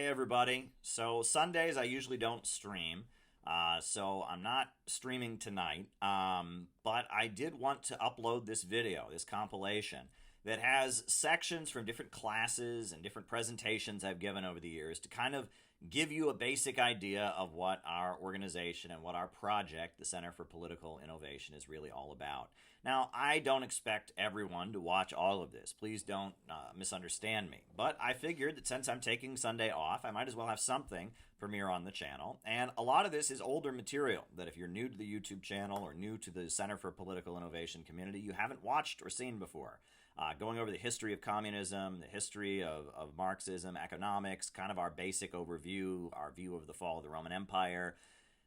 everybody. So Sundays I usually don't stream, so I'm not streaming tonight, but I did want to upload this video, this compilation, that has sections from different classes and different presentations I've given over the years to kind of give you a basic idea of what our organization and what our project, the Center for Political Innovation, is really all about. Now, I don't expect everyone to watch all of this. Please don't misunderstand me. But I figured that since I'm taking Sunday off, I might as well have something premiere on the channel. And a lot of this is older material that if you're new to the YouTube channel or new to the Center for Political Innovation community, you haven't watched or seen before. Going over the history of communism, the history of Marxism, economics, kind of our basic overview, our view of the fall of the Roman Empire.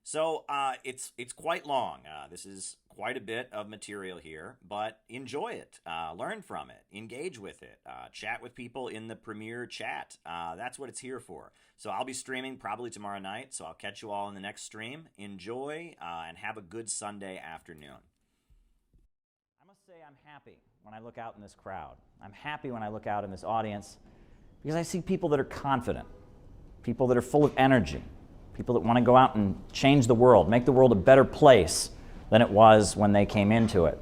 So it's quite long. This is quite a bit of material here, but enjoy it, learn from it, engage with it, chat with people in the Premiere chat. That's what it's here for. So I'll be streaming probably tomorrow night, so I'll catch you all in the next stream. Enjoy and have a good Sunday afternoon. I must say I'm happy when I look out in this crowd. I'm happy when I look out in this audience because I see people that are confident, people that are full of energy, people that want to go out and change the world, make the world a better place than it was when they came into it.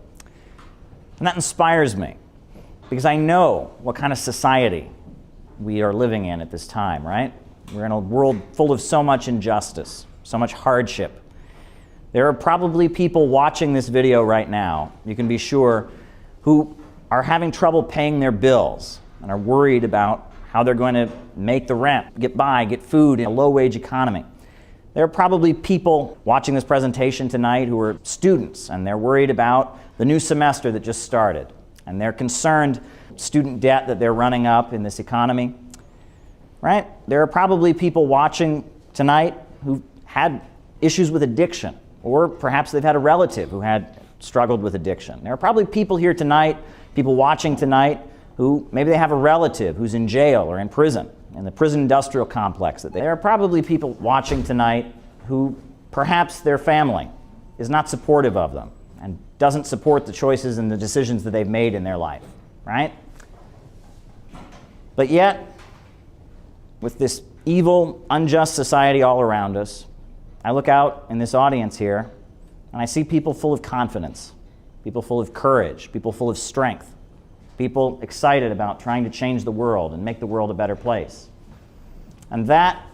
And that inspires me because I know what kind of society we are living in at this time, right? We're in a world full of so much injustice, so much hardship. There are probably people watching this video right now, you can be sure, who are having trouble paying their bills and are worried about how they're going to make the rent, get by, get food in a low-wage economy. There are probably people watching this presentation tonight who are students and they're worried about the new semester that just started and they're concerned student debt that they're running up in this economy, right? There are probably people watching tonight who had issues with addiction, or perhaps they've had a relative who had struggled with addiction. There are probably people here tonight, people watching tonight, who maybe they have a relative who's in jail or in prison, in the prison industrial complex. There are probably people watching tonight who perhaps their family is not supportive of them and doesn't support the choices and the decisions that they've made in their life, right? But yet, with this evil, unjust society all around us, I look out in this audience here and I see people full of confidence, people full of courage, people full of strength, people excited about trying to change the world and make the world a better place. And that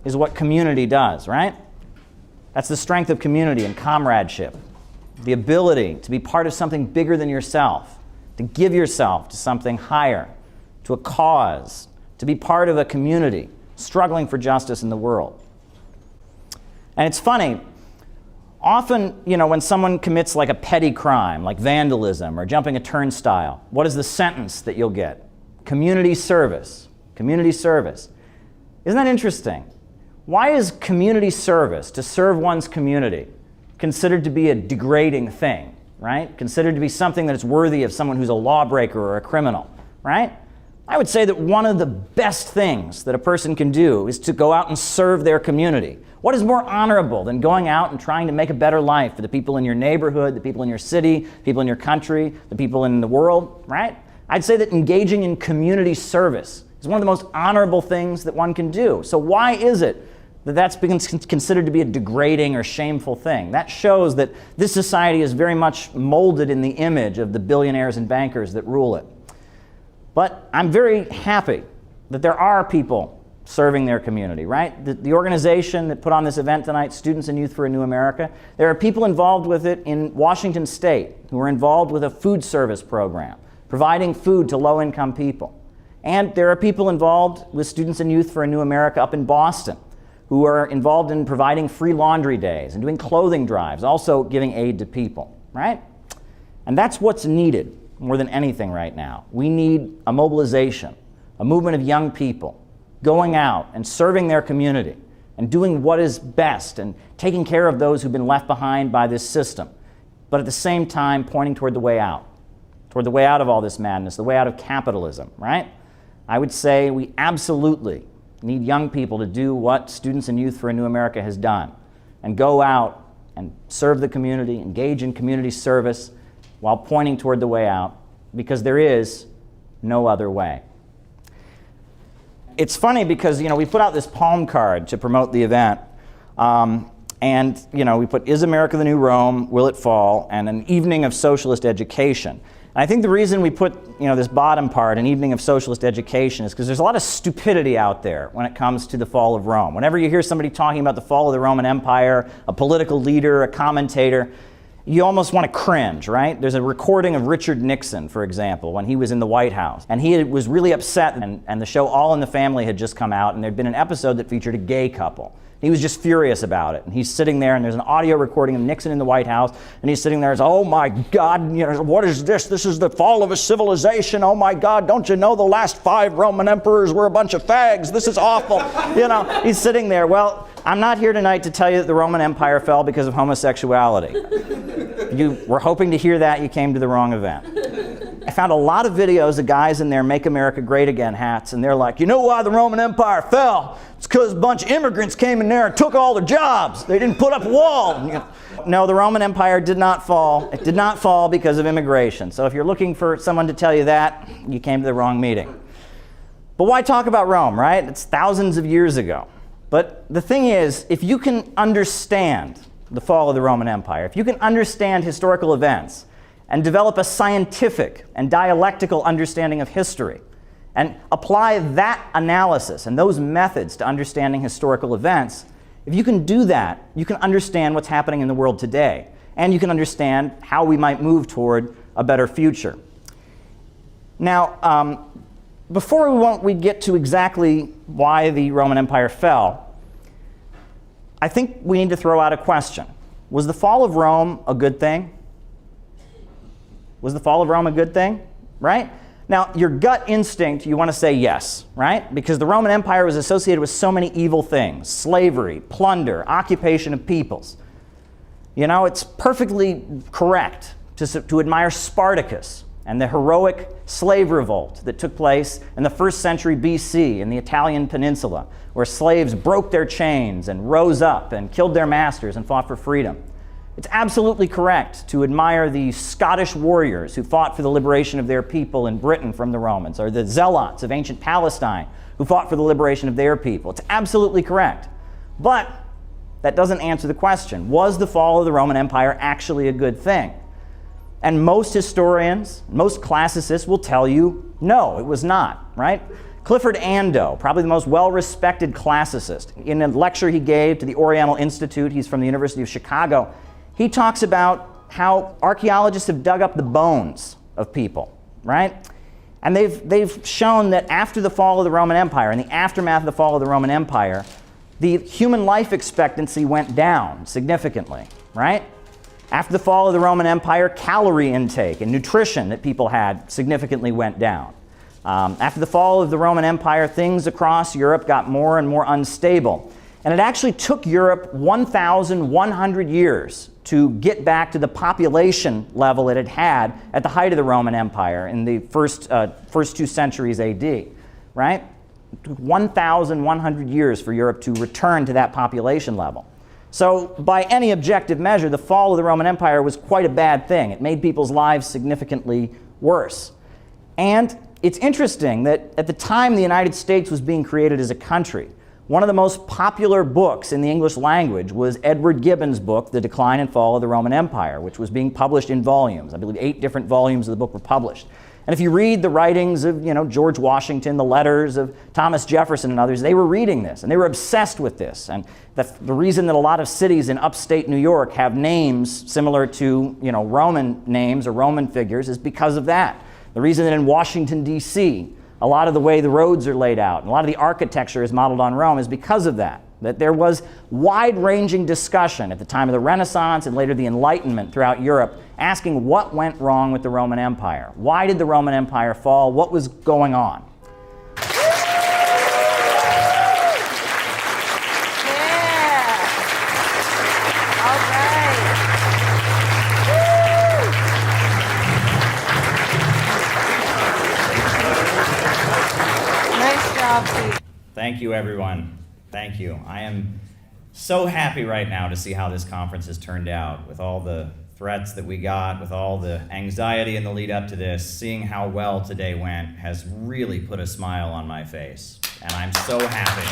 is what community does, right? That's the strength of community and comradeship, the ability to be part of something bigger than yourself, to give yourself to something higher, to a cause, to be part of a community struggling for justice in the world. And it's funny, often, when someone commits like a petty crime, like vandalism or jumping a turnstile, what is the sentence that you'll get? Community service. Community service. Isn't that interesting? Why is community service, to serve one's community, considered to be a degrading thing, right? Considered to be something that is worthy of someone who's a lawbreaker or a criminal, right? I would say that one of the best things that a person can do is to go out and serve their community. What is more honorable than going out and trying to make a better life for the people in your neighborhood, the people in your city, people in your country, the people in the world, right? I'd say that engaging in community service is one of the most honorable things that one can do. So why is it that that's been considered to be a degrading or shameful thing? That shows that this society is very much molded in the image of the billionaires and bankers that rule it. But I'm very happy that there are people serving their community, right? The organization that put on this event tonight, Students and Youth for a New America, there are people involved with it in Washington State who are involved with a food service program, providing food to low-income people. And there are people involved with Students and Youth for a New America up in Boston who are involved in providing free laundry days and doing clothing drives, also giving aid to people, right? And that's what's needed more than anything right now. We need a mobilization, a movement of young people going out and serving their community and doing what is best and taking care of those who've been left behind by this system, but at the same time pointing toward the way out of all this madness, the way out of capitalism, right? I would say we absolutely need young people to do what Students and Youth for a New America has done and go out and serve the community, engage in community service while pointing toward the way out, because there is no other way. it's funny because, we put out this palm card to promote the event. And, we put, is America the New Rome? Will it fall? And an evening of socialist education. And I think the reason we put, this bottom part, an evening of socialist education, is because there's a lot of stupidity out there when it comes to the fall of Rome. Whenever you hear somebody talking about the fall of the Roman Empire, a political leader, a commentator, you almost want to cringe, right? There's a recording of Richard Nixon, for example, when he was in the White House. And he was really upset, and the show All in the Family had just come out, and there'd been an episode that featured a gay couple. He was just furious about it. And he's sitting there, and there's an audio recording of Nixon in the White House, and he's sitting there and says, oh my God, what is this? This is the fall of a civilization. Oh my God, don't you know the last 5 Roman emperors were a bunch of fags? This is awful. He's sitting there. Well, I'm not here tonight to tell you that the Roman Empire fell because of homosexuality. You were hoping to hear that, you came to the wrong event. I found a lot of videos of guys in their Make America Great Again hats, and they're like, you know why the Roman Empire fell? It's because a bunch of immigrants came in there and took all the jobs. They didn't put up a wall. No, the Roman Empire did not fall. It did not fall because of immigration. So if you're looking for someone to tell you that, you came to the wrong meeting. But why talk about Rome, right? It's thousands of years ago. But the thing is, if you can understand the fall of the Roman Empire, if you can understand historical events and develop a scientific and dialectical understanding of history and apply that analysis and those methods to understanding historical events, if you can do that, you can understand what's happening in the world today, and you can understand how we might move toward a better future. Now, before we get to exactly why the Roman Empire fell, I think we need to throw out a question. Was the fall of Rome a good thing? Was the fall of Rome a good thing? Right? Now, your gut instinct, you want to say yes, right? Because the Roman Empire was associated with so many evil things: slavery, plunder, occupation of peoples. It's perfectly correct to admire Spartacus and the heroic slave revolt that took place in the 1st century BC in the Italian peninsula, where slaves broke their chains and rose up and killed their masters and fought for freedom. It's absolutely correct to admire the Scottish warriors who fought for the liberation of their people in Britain from the Romans, or the zealots of ancient Palestine who fought for the liberation of their people. It's absolutely correct. But that doesn't answer the question. Was the fall of the Roman Empire actually a good thing? And most historians, most classicists will tell you, no, it was not, right? Clifford Ando, probably the most well-respected classicist, in a lecture he gave to the Oriental Institute, he's from the University of Chicago, he talks about how archaeologists have dug up the bones of people, right? And they've shown that after the fall of the Roman Empire, in the aftermath of the fall of the Roman Empire, the human life expectancy went down significantly, right? After the fall of the Roman Empire, calorie intake and nutrition that people had significantly went down. After the fall of the Roman Empire, things across Europe got more and more unstable. And it actually took Europe 1,100 years to get back to the population level it had had at the height of the Roman Empire in the first 2 centuries AD, right? It took 1,100 years for Europe to return to that population level. So by any objective measure, the fall of the Roman Empire was quite a bad thing. It made people's lives significantly worse. And it's interesting that at the time the United States was being created as a country, one of the most popular books in the English language was Edward Gibbon's book, The Decline and Fall of the Roman Empire, which was being published in volumes. I believe 8 different volumes of the book were published. And if you read the writings of, George Washington, the letters of Thomas Jefferson and others, they were reading this, and they were obsessed with this. And the reason that a lot of cities in upstate New York have names similar to, Roman names or Roman figures is because of that. The reason that in Washington, D.C., a lot of the way the roads are laid out, and a lot of the architecture is modeled on Rome is because of that. That there was wide-ranging discussion at the time of the Renaissance and later the Enlightenment throughout Europe asking what went wrong with the Roman Empire. Why did the Roman Empire fall? What was going on? Thank you, everyone. Thank you. I am so happy right now to see how this conference has turned out with all the threats that we got, with all the anxiety in the lead up to this, seeing how well today went has really put a smile on my face. And I'm so happy.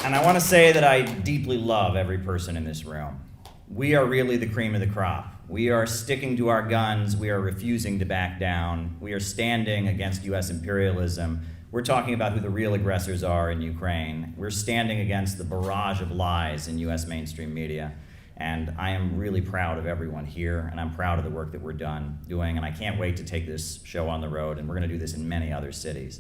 And I want to say that I deeply love every person in this room. We are really the cream of the crop. We are sticking to our guns. We are refusing to back down. We are standing against U.S. imperialism. We're talking about who the real aggressors are in Ukraine. We're standing against the barrage of lies in U.S. mainstream media. And I am really proud of everyone here, and I'm proud of the work that we're doing, and I can't wait to take this show on the road, and we're going to do this in many other cities.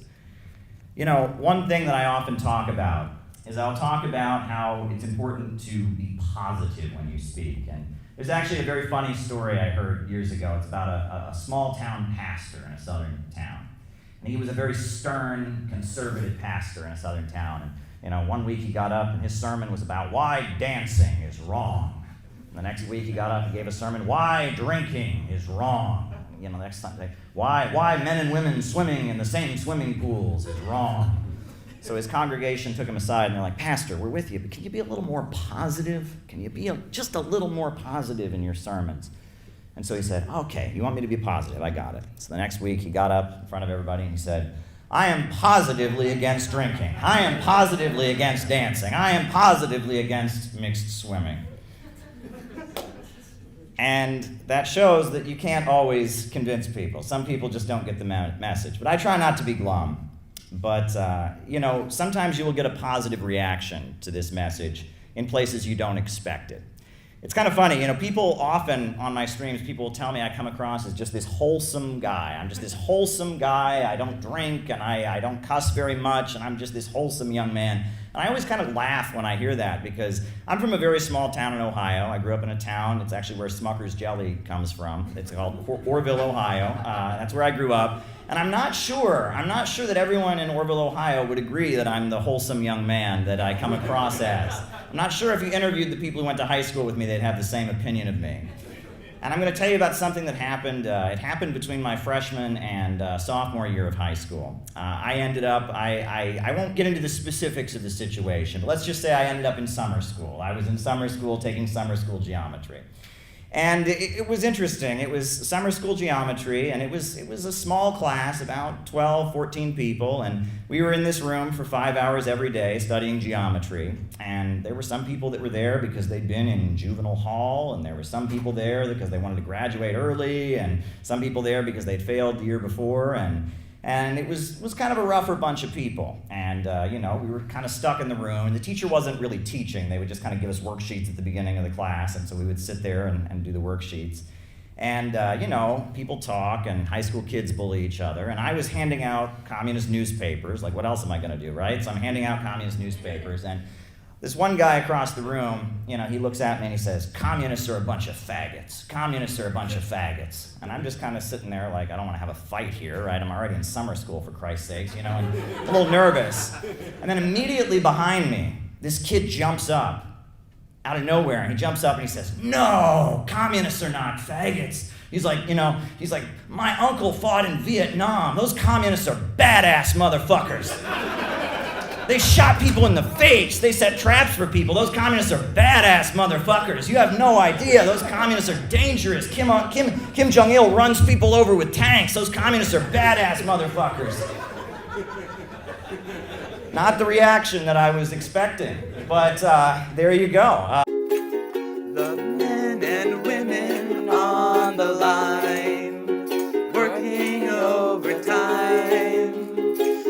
You know, one thing that I often talk about is I'll talk about how it's important to be positive when you speak. And there's actually a very funny story I heard years ago. It's about a small town pastor in a southern town. And he was a very stern, conservative pastor in a southern town. And, you know, one week he got up and his sermon was about why dancing is wrong. And the next week he got up and gave a sermon, why drinking is wrong. You know, the next time, why men and women swimming in the same swimming pools is wrong. So his congregation took him aside and they're like, Pastor, we're with you, but can you be a little more positive? Can you be just a little more positive in your sermons? And so he said, okay, you want me to be positive? I got it. So the next week he got up in front of everybody and he said, I am positively against drinking. I am positively against dancing. I am positively against mixed swimming. And that shows that you can't always convince people. Some people just don't get the message. But I try not to be glum. But, you know, sometimes you will get a positive reaction to this message in places you don't expect it. It's kind of funny, you know, people often on my streams, people will tell me I come across as just this wholesome guy. I'm just this wholesome guy. I don't drink and I don't cuss very much, and I'm just this wholesome young man. And I always kind of laugh when I hear that because I'm from a very small town in Ohio. I grew up in a town, it's actually where Smucker's Jelly comes from. It's called Orville, Ohio. That's where I grew up. And I'm not sure that everyone in Orville, Ohio would agree that I'm the wholesome young man that I come across as. I'm not sure if you interviewed the people who went to high school with me, they'd have the same opinion of me. And I'm going to tell you about something that happened. It happened between my freshman and sophomore year of high school. I ended up, I won't get into the specifics of the situation, but let's just say I ended up in summer school. I was in summer school taking summer school geometry. And it was interesting. It was summer school geometry, and it was a small class, about 12, 14 people, and we were in this room for 5 hours every day studying geometry. And there were some people that were there because they'd been in juvenile hall, and there were some people there because they wanted to graduate early, and some people there because they'd failed the year before, and it was kind of a rougher bunch of people. And, you know, we were kind of stuck in the room. And the teacher wasn't really teaching. They would just kind of give us worksheets at the beginning of the class. And so we would sit there and do the worksheets. And, you know, people talk and high school kids bully each other. And I was handing out communist newspapers. Like, what else am I going to do, right? So I'm handing out communist newspapers. And this one guy across the room, you know, he looks at me and he says, communists are a bunch of faggots. Communists are a bunch of faggots. And I'm just kind of sitting there like, I don't want to have a fight here, right? I'm already in summer school, for Christ's sakes, you know, and a little nervous. And then immediately behind me, this kid jumps up out of nowhere, and he jumps up and he says, no, communists are not faggots. He's like, you know, my uncle fought in Vietnam. Those communists are badass motherfuckers. They shot people in the face. They set traps for people. Those communists are badass motherfuckers. You have no idea. Those communists are dangerous. Kim Jong-il runs people over with tanks. Those communists are badass motherfuckers. Not the reaction that I was expecting, but there you go. The men and women on the line, working overtime,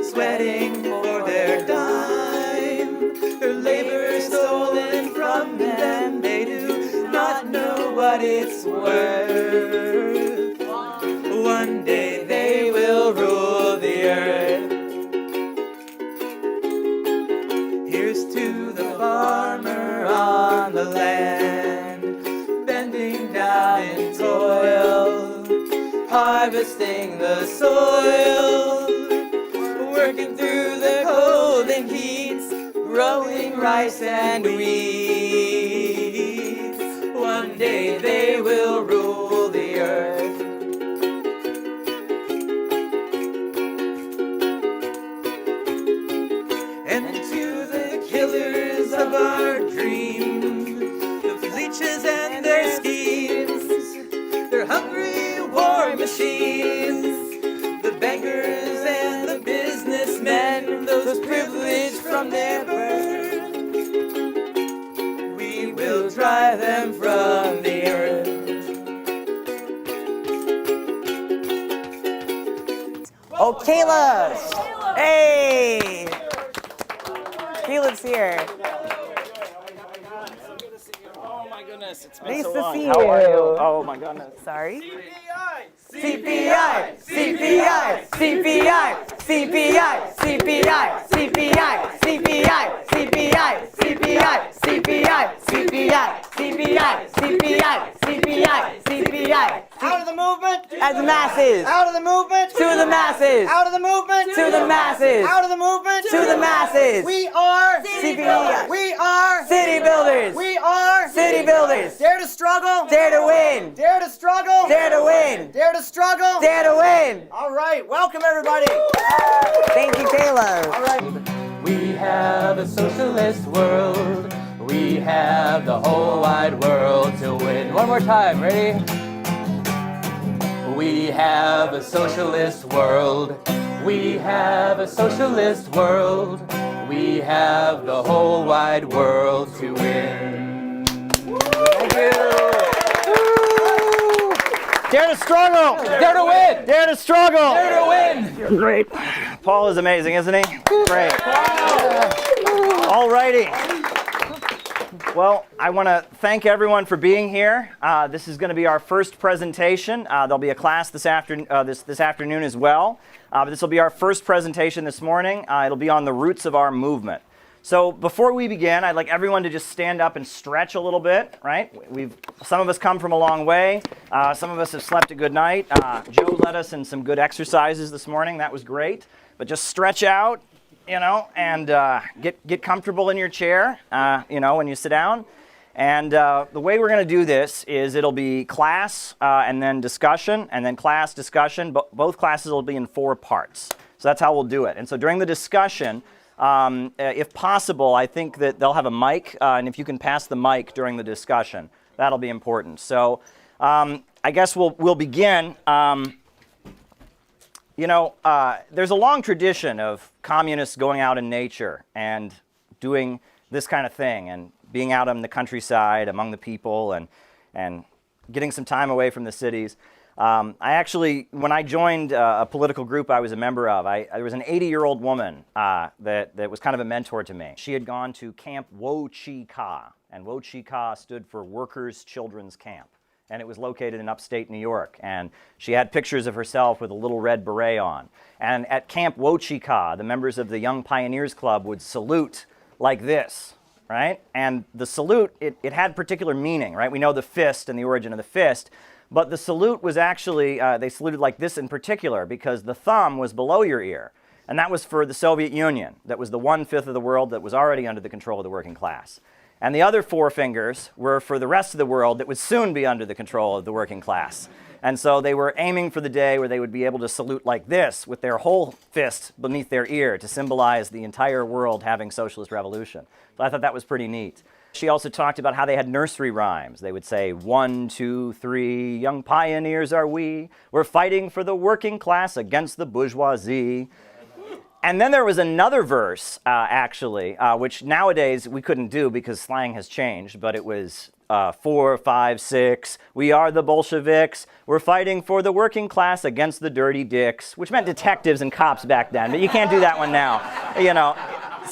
sweating for their dime, their labor stolen from them, they do not know what it's worth. One day they will rule the earth. Here's to the farmer on the land, bending down in toil, harvesting the soil, working through the cold and heats, growing rice and wheat. One day they will rule the earth. And to the from their birth. We will drive them from the earth. Oh, Caleb! Hey! Caleb's here. Oh my goodness, it's been Nice so to long. see How are you. you? Oh my goodness. Sorry? CPI! CPI! CPI! CPI! CPI! CPI! CPI! CPI! CPI! CPI! CPI! CPI! CPI! CPI! CPI! Out of the movement! As the masses! Out of the movement! To the masses! Out of the movement! To the masses! Out of the movement! To the masses! We are CPI! We are City builders! We are City builders! Dare to struggle! Dare to win! Dare to struggle! Dare to win! Dare to struggle! Dare to win! All right, welcome everybody! Thank you, Caleb. All right. We have a socialist world. We have the whole wide world to win. One more time, ready? We have a socialist world. We have a socialist world. We have the whole wide world to win. Thank you. Dare to struggle! Dare to win! Dare to struggle! Dare to win! Great. Paul is amazing, isn't he? Great. All righty. Well, I want to thank everyone for being here. This is going to be our first presentation. There'll be a class this afternoon as well. But this will be our first presentation this morning. It'll be on the roots of our movement. So before we begin, I'd like everyone to just stand up and stretch a little bit, right? Some of us come from a long way. Some of us have slept a good night. Joe led us in some good exercises this morning. That was great. But just stretch out, and get comfortable in your chair, when you sit down. And the way we're going to do this is it'll be class and then discussion, and then class, discussion. Both classes will be in 4 parts. So that's how we'll do it. And so during the discussion, if possible, I think that they'll have a mic, and if you can pass the mic during the discussion, that'll be important. So I guess we'll begin. There's a long tradition of communists going out in nature and doing this kind of thing, and being out in the countryside among the people and getting some time away from the cities. I actually, when I joined a political group I was a member of, there was an 80-year-old woman that was kind of a mentor to me. She had gone to Camp Wo Chi Ka, and Wo Chi Ka stood for Workers' Children's Camp, and it was located in upstate New York. And she had pictures of herself with a little red beret on. And at Camp Wo Chi Ka, the members of the Young Pioneers Club would salute like this, right? And the salute, it had particular meaning, right? We know the fist and the origin of the fist. But the salute was actually, they saluted like this in particular because the thumb was below your ear. And that was for the Soviet Union. That was the 1/5 of the world that was already under the control of the working class. And the other 4 fingers were for the rest of the world that would soon be under the control of the working class. And so they were aiming for the day where they would be able to salute like this with their whole fist beneath their ear to symbolize the entire world having socialist revolution. So I thought that was pretty neat. She also talked about how they had nursery rhymes. They would say, 1, 2, 3, young pioneers are we. We're fighting for the working class against the bourgeoisie. And then there was another verse, actually, which nowadays we couldn't do because slang has changed, but it was 4, 5, 6, we are the Bolsheviks. We're fighting for the working class against the dirty dicks, which meant detectives and cops back then, but you can't do that one now,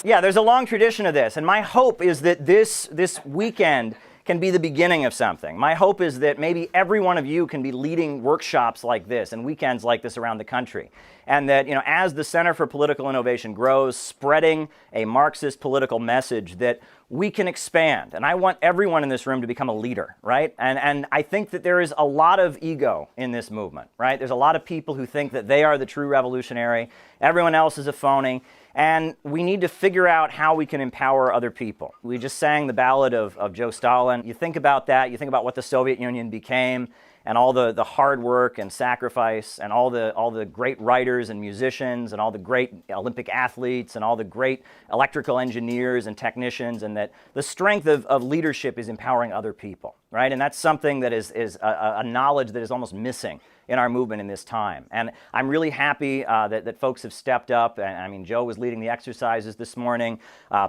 Yeah, there's a long tradition of this, and my hope is that this weekend can be the beginning of something. My hope is that maybe every one of you can be leading workshops like this and weekends like this around the country. And that, as the Center for Political Innovation grows, spreading a Marxist political message, that we can expand. And I want everyone in this room to become a leader, right? And I think that there is a lot of ego in this movement, right? There's a lot of people who think that they are the true revolutionary. Everyone else is a phony. And we need to figure out how we can empower other people. We just sang the ballad of Joe Stalin. You think about that, you think about what the Soviet Union became, and all the hard work and sacrifice, and all the great writers and musicians, and all the great Olympic athletes, and all the great electrical engineers and technicians, and that the strength of leadership is empowering other people. right? And that's something that is a knowledge that is almost missing in our movement in this time. And I'm really happy that folks have stepped up. And I mean, Joe was leading the exercises this morning.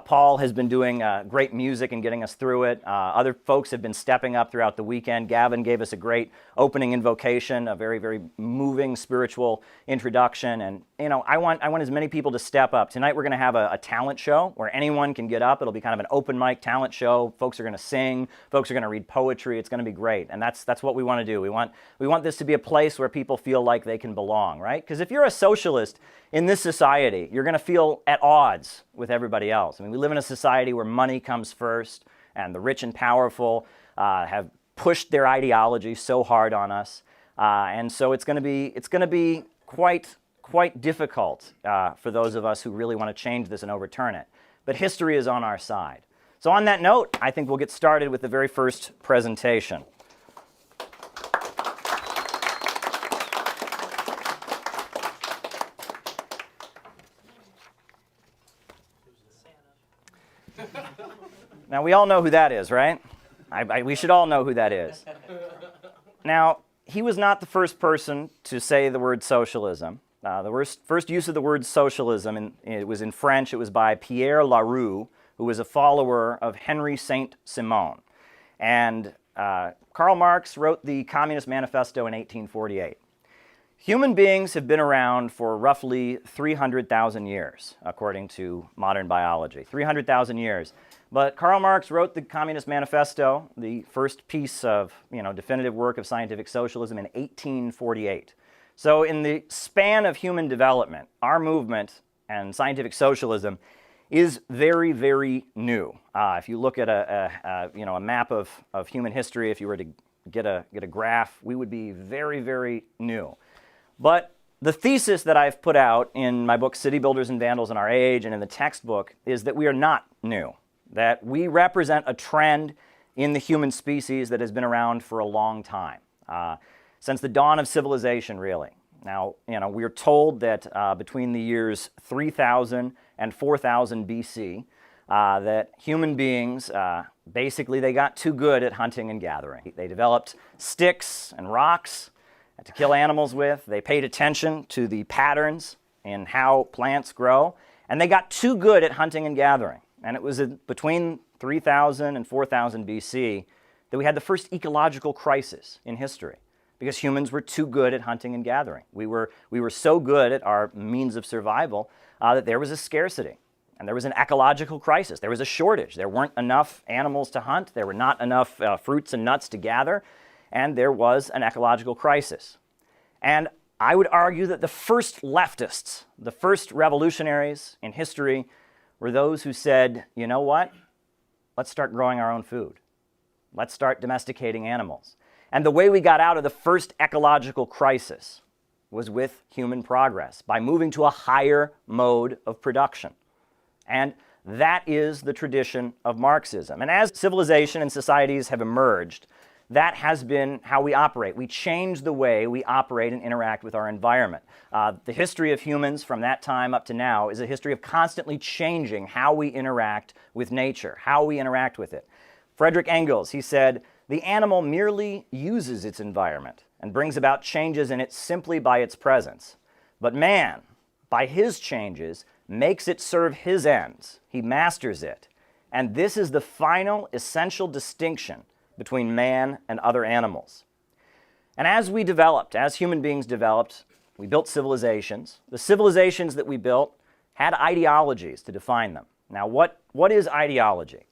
Paul has been doing great music and getting us through it. Other folks have been stepping up throughout the weekend. Gavin gave us a great opening invocation, a very, very moving spiritual introduction. And, you know, I want as many people to step up. Tonight we're going to have a talent show where anyone can get up. It'll be kind of an open mic talent show. Folks are going to sing. Folks are going to read poetry. It's going to be great. And that's what we want to do. We want this to be a place where people feel like they can belong, right? Because if you're a socialist in this society, you're going to feel at odds with everybody else. I mean, we live in a society where money comes first, and the rich and powerful have pushed their ideology so hard on us, and so it's going to be quite difficult for those of us who really want to change this and overturn it. But history is on our side. So on that note, I think we'll get started with the very first presentation. Now, we all know who that is, right? We should all know who that is. Now, he was not the first person to say the word socialism. The first use of the word socialism, it was in French. It was by Pierre Laroux, who was a follower of Henry Saint-Simon. And Karl Marx wrote the Communist Manifesto in 1848. Human beings have been around for roughly 300,000 years, according to modern biology. 300,000 years. But Karl Marx wrote the Communist Manifesto, the first piece of definitive work of scientific socialism, in 1848. So in the span of human development, our movement and scientific socialism is very, very new. If you look at a map of human history, if you were to get a graph, we would be very, very new. But the thesis that I've put out in my book, City Builders and Vandals in Our Age, and in the textbook, is that we are not new, that we represent a trend in the human species that has been around for a long time, since the dawn of civilization, really. Now, we're told that between the years 3000 and 4000 BC, that human beings, basically, they got too good at hunting and gathering. They developed sticks and rocks to kill animals with. They paid attention to the patterns in how plants grow, and they got too good at hunting and gathering. And it was between 3000 and 4000 BC that we had the first ecological crisis in history, because humans were too good at hunting and gathering. We were so good at our means of survival that there was a scarcity, and there was an ecological crisis. There was a shortage. There weren't enough animals to hunt. There were not enough fruits and nuts to gather, and there was an ecological crisis. And I would argue that the first leftists, the first revolutionaries in history, were those who said, you know what? Let's start growing our own food. Let's start domesticating animals. And the way we got out of the first ecological crisis was with human progress, by moving to a higher mode of production. And that is the tradition of Marxism. And as civilization and societies have emerged, that has been how we operate. We change the way we operate and interact with our environment. The history of humans from that time up to now is a history of constantly changing how we interact with nature, how we interact with it. Friedrich Engels, he said, "The animal merely uses its environment and brings about changes in it simply by its presence. But man, by his changes, makes it serve his ends. He masters it. And this is the final essential distinction between man and other animals." And as we developed, as human beings developed, we built civilizations. The civilizations that we built had ideologies to define them. Now, what is ideology?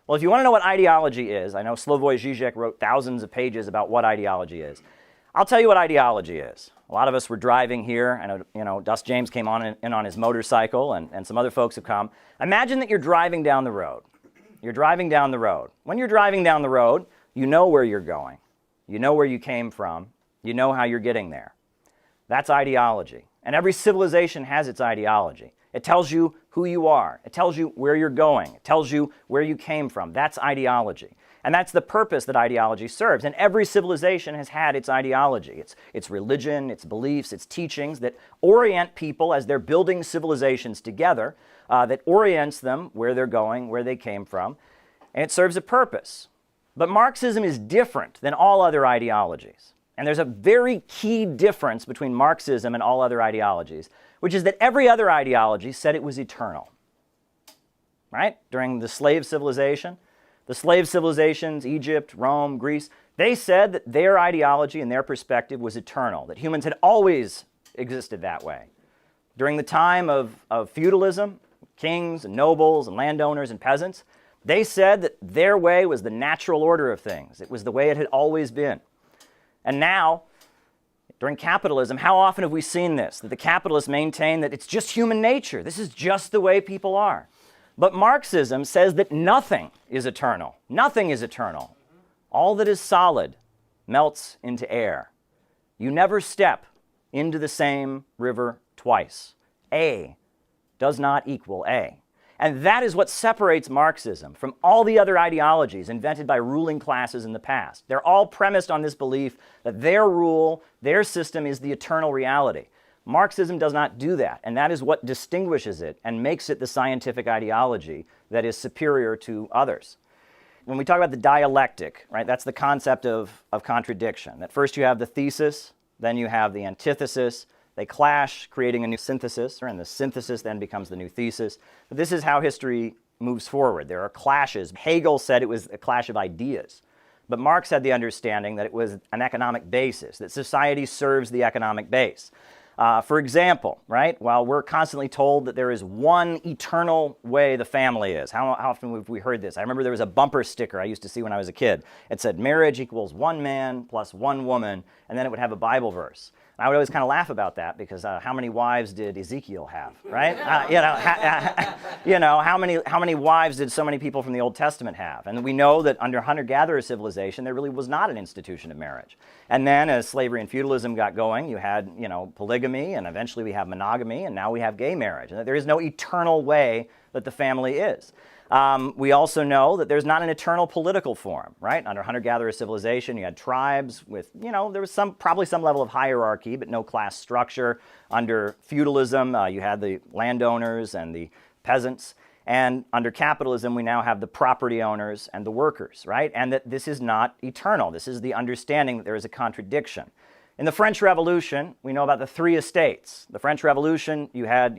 Well, if you want to know what ideology is, I know Slavoj Žižek wrote thousands of pages about what ideology is. I'll tell you what ideology is. A lot of us were driving here. I know, Dust James came in on his motorcycle, and some other folks have come. Imagine that you're driving down the road. You're driving down the road. When you're driving down the road, you know where you're going. You know where you came from. You know how you're getting there. That's ideology. And every civilization has its ideology. It tells you who you are. It tells you where you're going. It tells you where you came from. That's ideology. And that's the purpose that ideology serves. And every civilization has had its ideology, its religion, its beliefs, its teachings that orient people as they're building civilizations together, that orients them where they're going, where they came from. And it serves a purpose. But Marxism is different than all other ideologies. And there's a very key difference between Marxism and all other ideologies, which is that every other ideology said it was eternal. Right? During the slave civilizations, Egypt, Rome, Greece, they said that their ideology and their perspective was eternal, that humans had always existed that way. During the time of feudalism, kings and nobles and landowners and peasants, they said that their way was the natural order of things. It was the way it had always been. And now, during capitalism, how often have we seen this? That the capitalists maintain that it's just human nature. This is just the way people are. But Marxism says that nothing is eternal. Nothing is eternal. All that is solid melts into air. You never step into the same river twice. A does not equal A. And that is what separates Marxism from all the other ideologies invented by ruling classes in the past. They're all premised on this belief that their rule, their system is the eternal reality. Marxism does not do that, and that is what distinguishes it and makes it the scientific ideology that is superior to others. When we talk about the dialectic, right, that's the concept of contradiction. That first you have the thesis, then you have the antithesis. They clash, creating a new synthesis, and the synthesis then becomes the new thesis. But this is how history moves forward. There are clashes. Hegel said it was a clash of ideas. But Marx had the understanding that it was an economic basis, that society serves the economic base. For example, right, while we're constantly told that there is one eternal way the family is, how often have we heard this? I remember there was a bumper sticker I used to see when I was a kid. It said, marriage equals one man plus one woman, and then it would have a Bible verse. I would always kind of laugh about that because how many wives did Ezekiel have, right? How many wives did so many people from the Old Testament have? And we know that under hunter-gatherer civilization, there really was not an institution of marriage. And then as slavery and feudalism got going, you had, polygamy, and eventually we have monogamy, and now we have gay marriage. And there is no eternal way that the family is. We also know that there's not an eternal political form, right? Under hunter-gatherer civilization, you had tribes with, there was probably some level of hierarchy, but no class structure. Under feudalism, you had the landowners and the peasants. And under capitalism, we now have the property owners and the workers, right? And that this is not eternal. This is the understanding that there is a contradiction. In the French Revolution, we know about the three estates. The French Revolution, you had,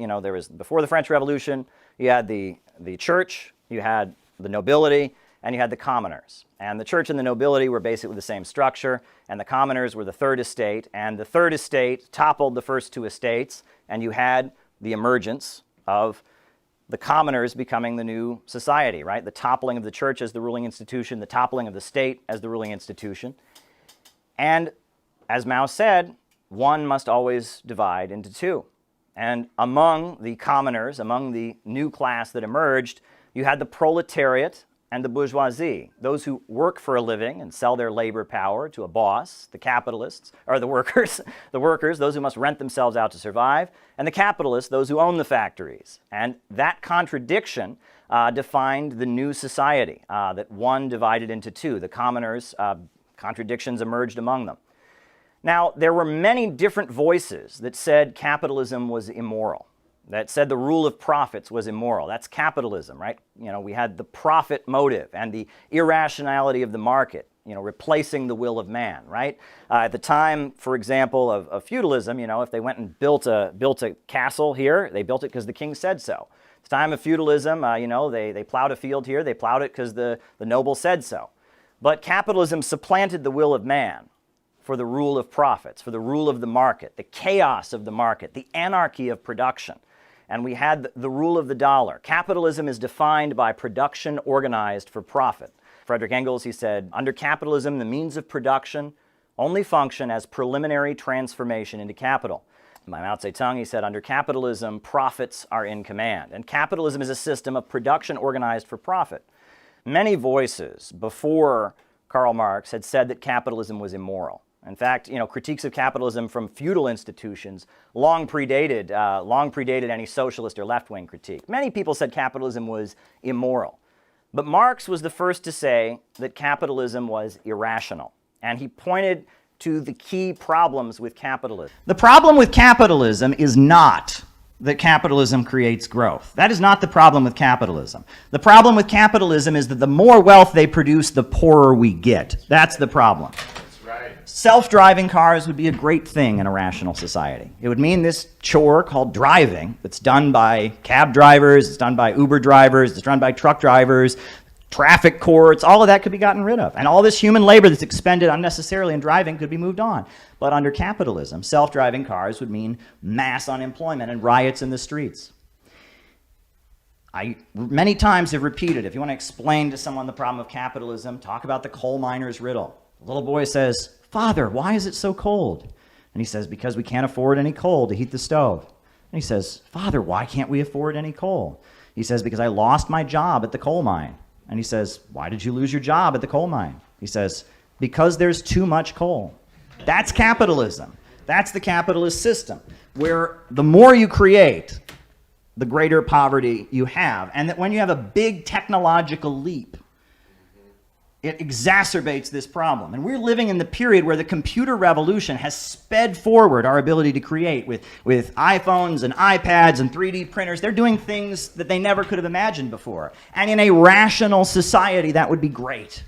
before the French Revolution, you had the church, you had the nobility, and you had the commoners. And the church and the nobility were basically the same structure, and the commoners were the third estate, and the third estate toppled the first two estates, and you had the emergence of the commoners becoming the new society, right? The toppling of the church as the ruling institution, the toppling of the state as the ruling institution. And as Mao said, one must always divide into two. And among the commoners, among the new class that emerged, you had the proletariat and the bourgeoisie, those who work for a living and sell their labor power to a boss, the capitalists, or the workers, those who must rent themselves out to survive, and the capitalists, those who own the factories. And that contradiction defined the new society, that one divided into two. The commoners, contradictions emerged among them. Now, there were many different voices that said capitalism was immoral, that said the rule of profits was immoral. That's capitalism, right? We had the profit motive and the irrationality of the market, replacing the will of man, right? At the time, for example, of feudalism, if they went and built a castle here, they built it because the king said so. At the time of feudalism, they plowed a field here, they plowed it because the noble said so. But capitalism supplanted the will of man for the rule of profits, for the rule of the market, the chaos of the market, the anarchy of production. And we had the rule of the dollar. Capitalism is defined by production organized for profit. Frederick Engels, he said, under capitalism, the means of production only function as preliminary transformation into capital. By Mao Zedong, he said, under capitalism, profits are in command. And capitalism is a system of production organized for profit. Many voices before Karl Marx had said that capitalism was immoral. In fact, critiques of capitalism from feudal institutions long predated any socialist or left-wing critique. Many people said capitalism was immoral. But Marx was the first to say that capitalism was irrational. And he pointed to the key problems with capitalism. The problem with capitalism is not that capitalism creates growth. That is not the problem with capitalism. The problem with capitalism is that the more wealth they produce, the poorer we get. That's the problem. That's right. Self-driving cars would be a great thing in a rational society. It would mean this chore called driving, that's done by cab drivers, it's done by Uber drivers, it's done by truck drivers, traffic courts, all of that could be gotten rid of. And all this human labor that's expended unnecessarily in driving could be moved on. But under capitalism, self-driving cars would mean mass unemployment and riots in the streets. I many times have repeated, if you want to explain to someone the problem of capitalism, talk about the coal miner's riddle. The little boy says, "Father, why is it so cold?" And he says, "Because we can't afford any coal to heat the stove." And he says, "Father, why can't we afford any coal?" He says, "Because I lost my job at the coal mine." And he says, "Why did you lose your job at the coal mine?" He says, "Because there's too much coal." That's capitalism. That's the capitalist system, where the more you create, the greater poverty you have. And that when you have a big technological leap, it exacerbates this problem. And we're living in the period where the computer revolution has sped forward our ability to create with iPhones and iPads and 3D printers. They're doing things that they never could have imagined before. And in a rational society, that would be great.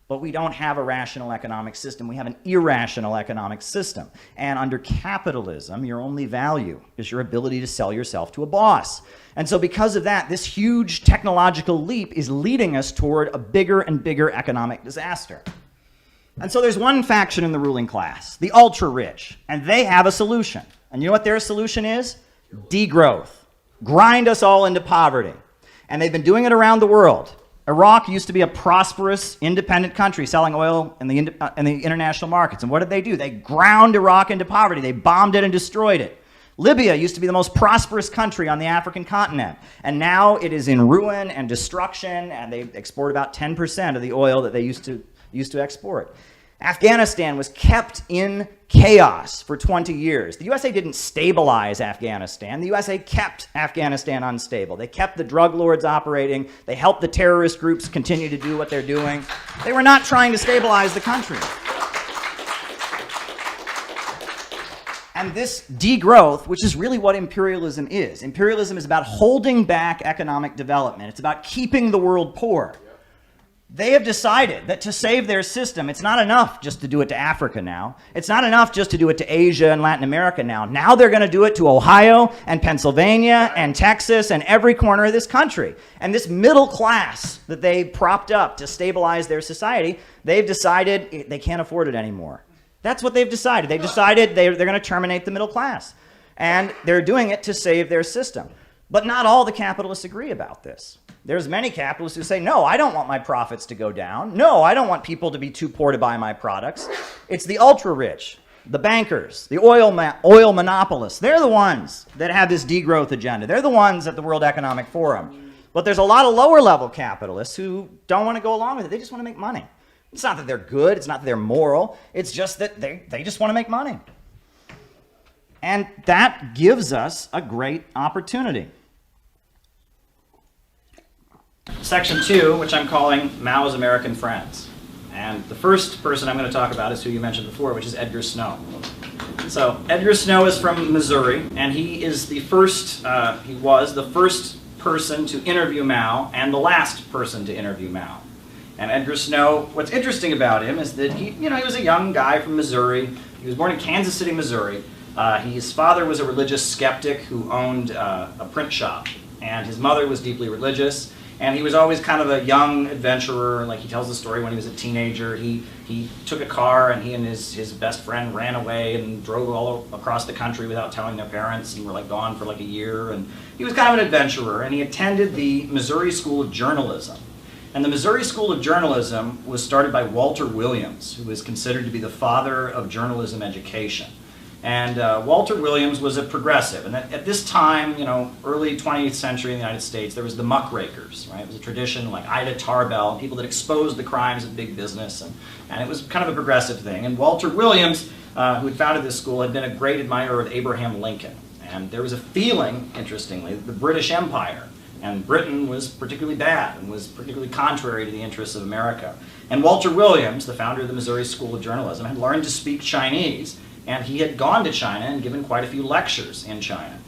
But we don't have a rational economic system. We have an irrational economic system. And under capitalism, your only value is your ability to sell yourself to a boss. And so because of that, this huge technological leap is leading us toward a bigger and bigger economic disaster. And so there's one faction in the ruling class, the ultra-rich, and they have a solution. And you know what their solution is? Degrowth. Grind us all into poverty. And they've been doing it around the world. Iraq used to be a prosperous, independent country selling oil in the international markets. And what did they do? They ground Iraq into poverty. They bombed it and destroyed it. Libya used to be the most prosperous country on the African continent. And now it is in ruin and destruction, and they export about 10% of the oil that they used to export. Afghanistan was kept in chaos for 20 years. The USA didn't stabilize Afghanistan. The USA kept Afghanistan unstable. They kept the drug lords operating. They helped the terrorist groups continue to do what they're doing. They were not trying to stabilize the country. And this degrowth, which is really what imperialism is. Imperialism is about holding back economic development. It's about keeping the world poor. They have decided that to save their system, it's not enough just to do it to Africa now. It's not enough just to do it to Asia and Latin America now. Now they're going to do it to Ohio and Pennsylvania and Texas and every corner of this country. And this middle class that they propped up to stabilize their society, they've decided they can't afford it anymore. That's what they've decided. They've decided they're going to terminate the middle class. And they're doing it to save their system. But not all the capitalists agree about this. There's many capitalists who say, no, I don't want my profits to go down. No, I don't want people to be too poor to buy my products. It's the ultra-rich, the bankers, the oil monopolists. They're the ones that have this degrowth agenda. They're the ones at the World Economic Forum. But there's a lot of lower-level capitalists who don't want to go along with it. They just want to make money. It's not that they're good. It's not that they're moral. It's just that they just want to make money. And that gives us a great opportunity. Section 2, which I'm calling Mao's American Friends. And the first person I'm going to talk about is who you mentioned before, which is Edgar Snow. So Edgar Snow is from Missouri, and he is the first, he was the first person to interview Mao and the last person to interview Mao. And Edgar Snow, what's interesting about him is that he was a young guy from Missouri. He was born in Kansas City, Missouri. His father was a religious skeptic who owned a print shop, and his mother was deeply religious. And he was always kind of a young adventurer. Like he tells the story when he was a teenager, he took a car and he and his best friend ran away and drove all across the country without telling their parents and were like gone for like a year. And he was kind of an adventurer, and he attended the Missouri School of Journalism. And the Missouri School of Journalism was started by Walter Williams, who is considered to be the father of journalism education. And Walter Williams was a progressive. And at this time, early 20th century in the United States, there was the muckrakers, right? It was a tradition like Ida Tarbell, people that exposed the crimes of big business. And it was kind of a progressive thing. And Walter Williams, who had founded this school, had been a great admirer of Abraham Lincoln. And there was a feeling, interestingly, that the British Empire and Britain was particularly bad and was particularly contrary to the interests of America. And Walter Williams, the founder of the Missouri School of Journalism, had learned to speak Chinese. And he had gone to China and given quite a few lectures in China.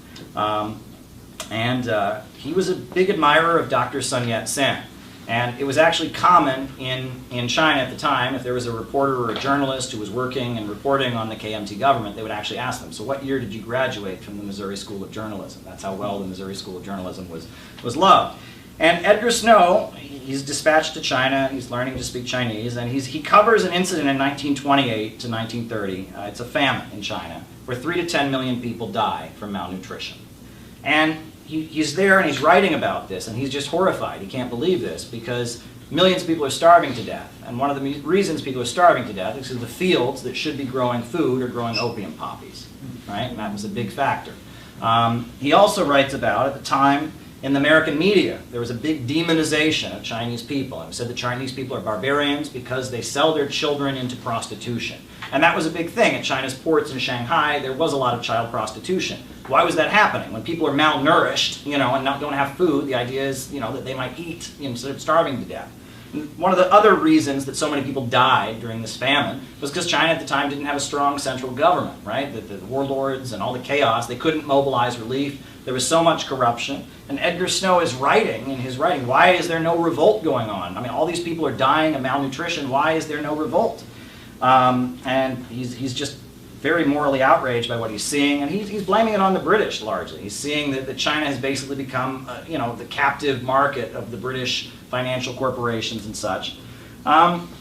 He was a big admirer of Dr. Sun Yat-sen. And it was actually common in China at the time, if there was a reporter or a journalist who was working and reporting on the KMT government, they would actually ask them, so what year did you graduate from the Missouri School of Journalism? That's how well the Missouri School of Journalism was loved. And Edgar Snow, he's dispatched to China, he's learning to speak Chinese, and he covers an incident in 1928 to 1930. It's a famine in China, where 3 to 10 million people die from malnutrition. And he's there and he's writing about this, and he's just horrified. He can't believe this because millions of people are starving to death. And one of the reasons people are starving to death is because the fields that should be growing food are growing opium poppies, right? And that was a big factor. He also writes about, at the time, in the American media, there was a big demonization of Chinese people. And it said that Chinese people are barbarians because they sell their children into prostitution. And that was a big thing. At China's ports in Shanghai, there was a lot of child prostitution. Why was that happening? When people are malnourished, and don't have food, the idea is, that they might eat instead of starving to death. And one of the other reasons that so many people died during this famine was because China at the time didn't have a strong central government, right? The warlords and all the chaos, they couldn't mobilize relief. There was so much corruption. And Edgar Snow is writing, in his writing, why is there no revolt going on? I mean, all these people are dying of malnutrition. Why is there no revolt? And he's just very morally outraged by what he's seeing, and he's blaming it on the British largely. He's seeing that China has basically become, the captive market of the British financial corporations and such.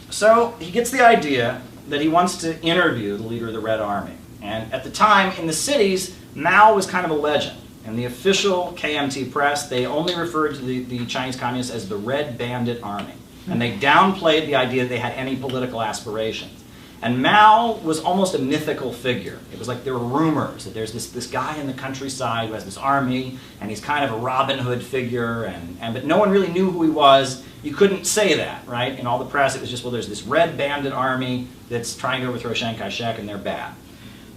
So he gets the idea that he wants to interview the leader of the Red Army. And at the time, in the cities, Mao was kind of a legend. In the official KMT press, they only referred to the Chinese Communists as the Red Bandit Army. And they downplayed the idea that they had any political aspirations. And Mao was almost a mythical figure. It was like there were rumors that there's this guy in the countryside who has this army, and he's kind of a Robin Hood figure, but no one really knew who he was. You couldn't say that, right? In all the press, it was just, well, there's this Red Bandit Army that's trying to overthrow Chiang Kai-shek, and they're bad.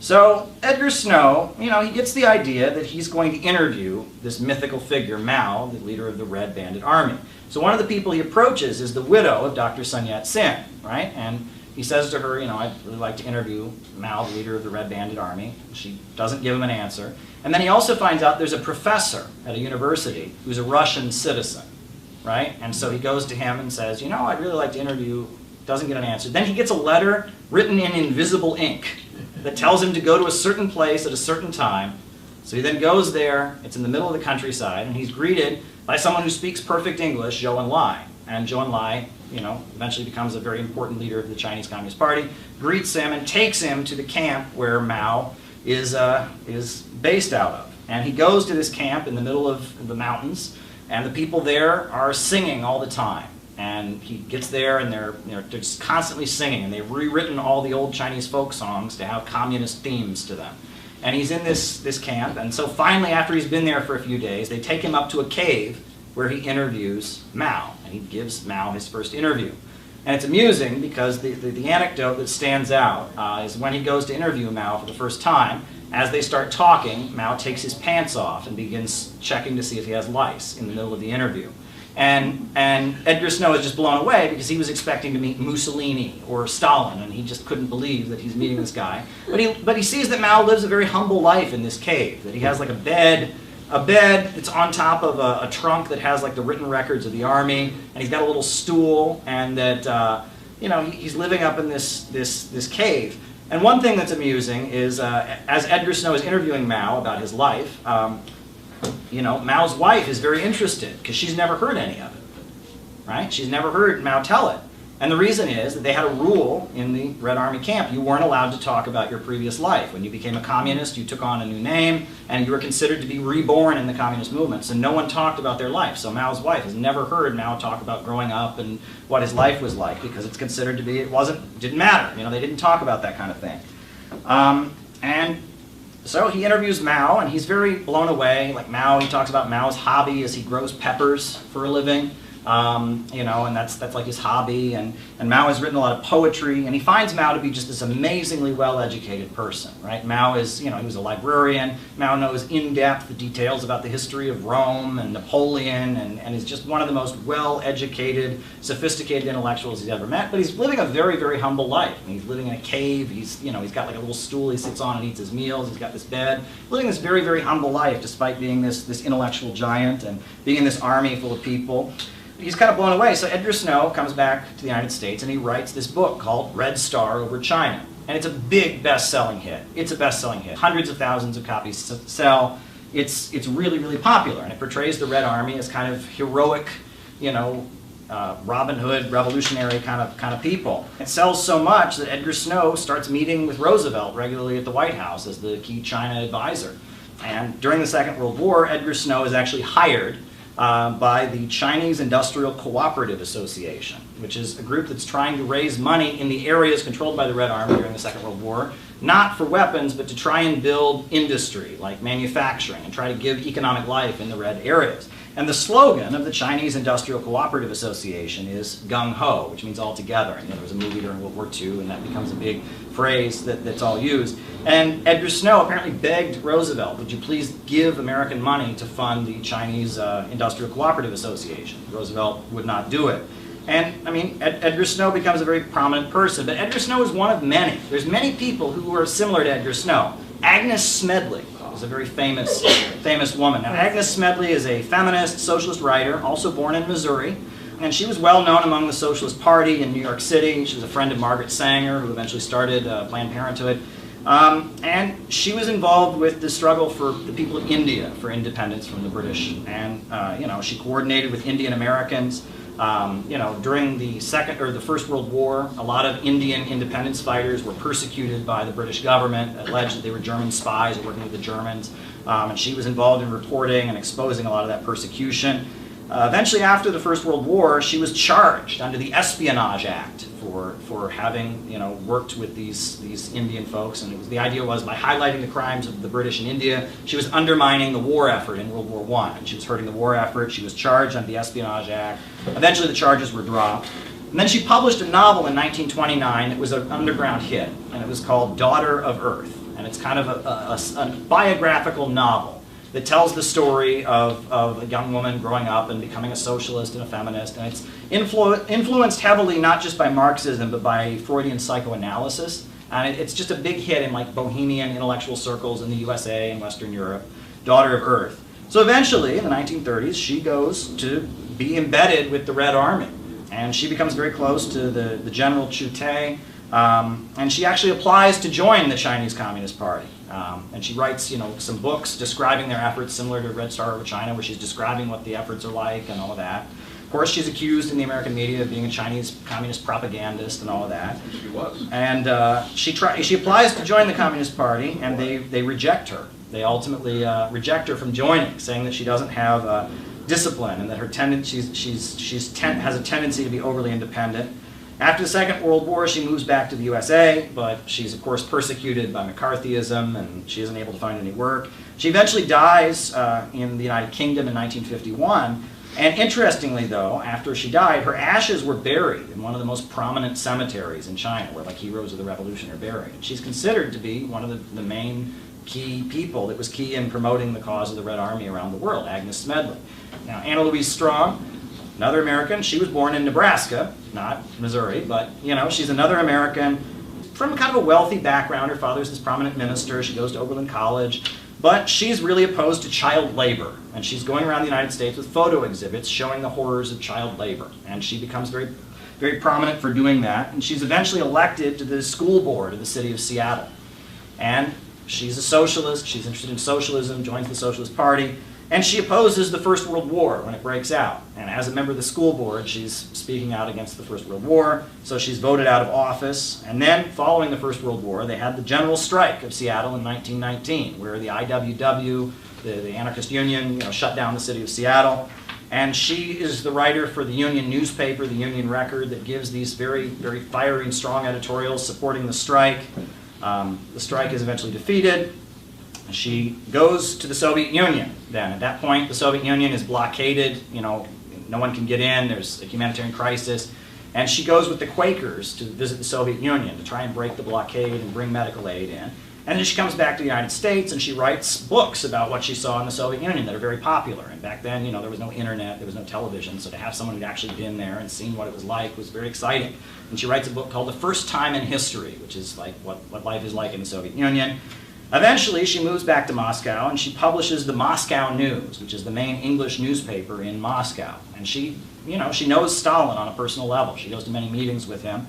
So Edgar Snow, he gets the idea that he's going to interview this mythical figure, Mao, the leader of the Red Bandit Army. So one of the people he approaches is the widow of Dr. Sun Yat-sen, right? And he says to her, I'd really like to interview Mao, the leader of the Red Bandit Army. She doesn't give him an answer. And then he also finds out there's a professor at a university who's a Russian citizen, right? And so he goes to him and says, I'd really like to interview, doesn't get an answer. Then he gets a letter written in invisible ink that tells him to go to a certain place at a certain time. So he then goes there, it's in the middle of the countryside, and he's greeted by someone who speaks perfect English, Zhou Enlai. And Zhou Enlai, eventually becomes a very important leader of the Chinese Communist Party, greets him and takes him to the camp where Mao is based out of. And he goes to this camp in the middle of the mountains, and the people there are singing all the time. And he gets there, and they're just constantly singing, and they've rewritten all the old Chinese folk songs to have communist themes to them. And he's in this camp, and so finally, after he's been there for a few days, they take him up to a cave where he interviews Mao, and he gives Mao his first interview. And it's amusing because the anecdote that stands out is when he goes to interview Mao for the first time, as they start talking, Mao takes his pants off and begins checking to see if he has lice in the middle of the interview. And Edgar Snow is just blown away because he was expecting to meet Mussolini or Stalin, and he just couldn't believe that he's meeting this guy. But he sees that Mao lives a very humble life in this cave, that he has like a bed that's on top of a trunk that has like the written records of the army, and he's got a little stool, and that he's living up in this cave. And one thing that's amusing is as Edgar Snow is interviewing Mao about his life, Mao's wife is very interested because she's never heard any of it, right? She's never heard Mao tell it. And the reason is that they had a rule in the Red Army camp. You weren't allowed to talk about your previous life. When you became a communist, you took on a new name, and you were considered to be reborn in the communist movement. So no one talked about their life. So Mao's wife has never heard Mao talk about growing up and what his life was like, because it's considered to be, didn't matter. They didn't talk about that kind of thing. And so he interviews Mao, and he's very blown away. Like Mao, he talks about Mao's hobby as he grows peppers for a living. You know, and that's like his hobby. And Mao has written a lot of poetry, and he finds Mao to be just this amazingly well-educated person, right? Mao is, you know, he was a librarian. Mao knows in depth the details about the history of Rome and Napoleon, and is just one of the most well-educated, sophisticated intellectuals he's ever met. But he's living a very, very humble life. I mean, he's living in a cave. He's, you know, he's got like a little stool he sits on and eats his meals. He's got this bed. Living this very, very humble life, despite being this intellectual giant and being in this army full of people. He's kind of blown away. So Edgar Snow comes back to the United States and he writes this book called Red Star Over China. And it's a big best-selling hit. It's a best-selling hit. Hundreds of thousands of copies sell. It's really, really popular. And it portrays the Red Army as kind of heroic, you know, Robin Hood, revolutionary kind of people. It sells so much that Edgar Snow starts meeting with Roosevelt regularly at the White House as the key China advisor. And during the Second World War, Edgar Snow is actually hired by the Chinese Industrial Cooperative Association, which is a group that's trying to raise money in the areas controlled by the Red Army during the Second World War, not for weapons, but to try and build industry, like manufacturing, and try to give economic life in the red areas. And the slogan of the Chinese Industrial Cooperative Association is gung-ho, which means all together. And, you know, there was a movie during World War II, and that becomes a big phrase that's all used. And Edgar Snow apparently begged Roosevelt, would you please give American money to fund the Chinese Industrial Cooperative Association? Roosevelt would not do it. And, I mean, Edgar Snow becomes a very prominent person, but Edgar Snow is one of many. There's many people who are similar to Edgar Snow. Agnes Smedley is a very famous woman. Now, Agnes Smedley is a feminist, socialist writer, also born in Missouri. And she was well known among the Socialist Party in New York City. She was a friend of Margaret Sanger, who eventually started Planned Parenthood. And she was involved with the struggle for the people of India for independence from the British. And, you know, she coordinated with Indian Americans. You know, during the First World War, a lot of Indian independence fighters were persecuted by the British government, alleged that they were German spies or working with the Germans. And she was involved in reporting and exposing a lot of that persecution. Eventually, after the First World War, she was charged under the Espionage Act for having, you know, worked with these Indian folks. And the idea was, by highlighting the crimes of the British in India, she was undermining the war effort in World War I. And she was hurting the war effort. She was charged under the Espionage Act. Eventually, the charges were dropped. And then she published a novel in 1929 that was an underground hit, and it was called Daughter of Earth. And it's kind of a biographical novel that tells the story of a young woman growing up and becoming a socialist and a feminist. And it's influenced heavily not just by Marxism, but by Freudian psychoanalysis. And it's just a big hit in like bohemian intellectual circles in the USA and Western Europe, Daughter of Earth. So eventually, in the 1930s, she goes to be embedded with the Red Army. And she becomes very close to the General Chu Te. And she actually applies to join the Chinese Communist Party. And she writes, you know, some books describing their efforts, similar to Red Star Over China, where she's describing what the efforts are like and all of that. Of course, she's accused in the American media of being a Chinese communist propagandist and all of that. She was. And she applies to join the Communist Party, and they reject her. They ultimately reject her from joining, saying that she doesn't have discipline and that her has a tendency to be overly independent. After the Second World War, she moves back to the USA, but she's, of course, persecuted by McCarthyism, and she isn't able to find any work. She eventually dies in the United Kingdom in 1951, and interestingly, though, after she died, her ashes were buried in one of the most prominent cemeteries in China, where like heroes of the revolution are buried. And she's considered to be one of the main key people that was key in promoting the cause of the Red Army around the world, Agnes Smedley. Now, Anna Louise Strong, another American. She was born in Nebraska, not Missouri, but, you know, she's another American from kind of a wealthy background. Her father's this prominent minister. She goes to Oberlin College. But she's really opposed to child labor. And she's going around the United States with photo exhibits showing the horrors of child labor. And she becomes very, very prominent for doing that. And she's eventually elected to the school board of the city of Seattle. And she's a socialist. She's interested in socialism, joins the Socialist Party. And she opposes the First World War when it breaks out. And as a member of the school board, she's speaking out against the First World War, so she's voted out of office. And then, following the First World War, they had the general strike of Seattle in 1919, where the IWW, the anarchist union, you know, shut down the city of Seattle. And she is the writer for the Union newspaper, the Union Record, that gives these very, very fiery and strong editorials supporting the strike. The strike is eventually defeated. She goes to the Soviet Union then. At that point, the Soviet Union is blockaded, you know, no one can get in, there's a humanitarian crisis. And she goes with the Quakers to visit the Soviet Union to try and break the blockade and bring medical aid in. And then she comes back to the United States and she writes books about what she saw in the Soviet Union that are very popular. And back then, you know, there was no internet, there was no television, so to have someone who'd actually been there and seen what it was like was very exciting. And she writes a book called The First Time in History, which is like what life is like in the Soviet Union. Eventually, she moves back to Moscow and she publishes the Moscow News, which is the main English newspaper in Moscow. And she, you know, she knows Stalin on a personal level. She goes to many meetings with him.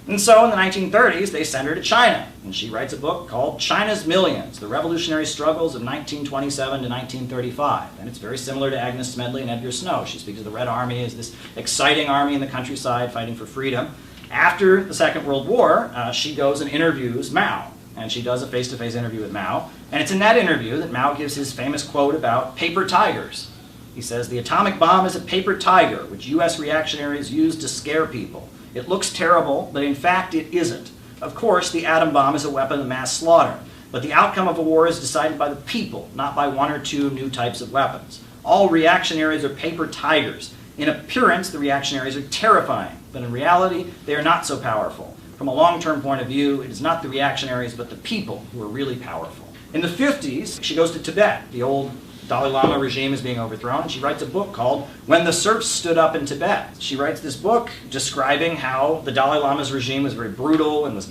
And so in the 1930s, they send her to China. And she writes a book called China's Millions, The Revolutionary Struggles of 1927 to 1935. And it's very similar to Agnes Smedley and Edgar Snow. She speaks of the Red Army as this exciting army in the countryside fighting for freedom. After the Second World War, she goes and interviews Mao. And she does a face-to-face interview with Mao. And it's in that interview that Mao gives his famous quote about paper tigers. He says, "The atomic bomb is a paper tiger, which US reactionaries use to scare people. It looks terrible, but in fact it isn't. Of course, the atom bomb is a weapon of mass slaughter, but the outcome of a war is decided by the people, not by one or two new types of weapons. All reactionaries are paper tigers. In appearance, the reactionaries are terrifying, but in reality, they are not so powerful. From a long-term point of view, it is not the reactionaries, but the people who are really powerful." In the 50s, she goes to Tibet. The old Dalai Lama regime is being overthrown, and she writes a book called When the Serfs Stood Up in Tibet. She writes this book describing how the Dalai Lama's regime was very brutal and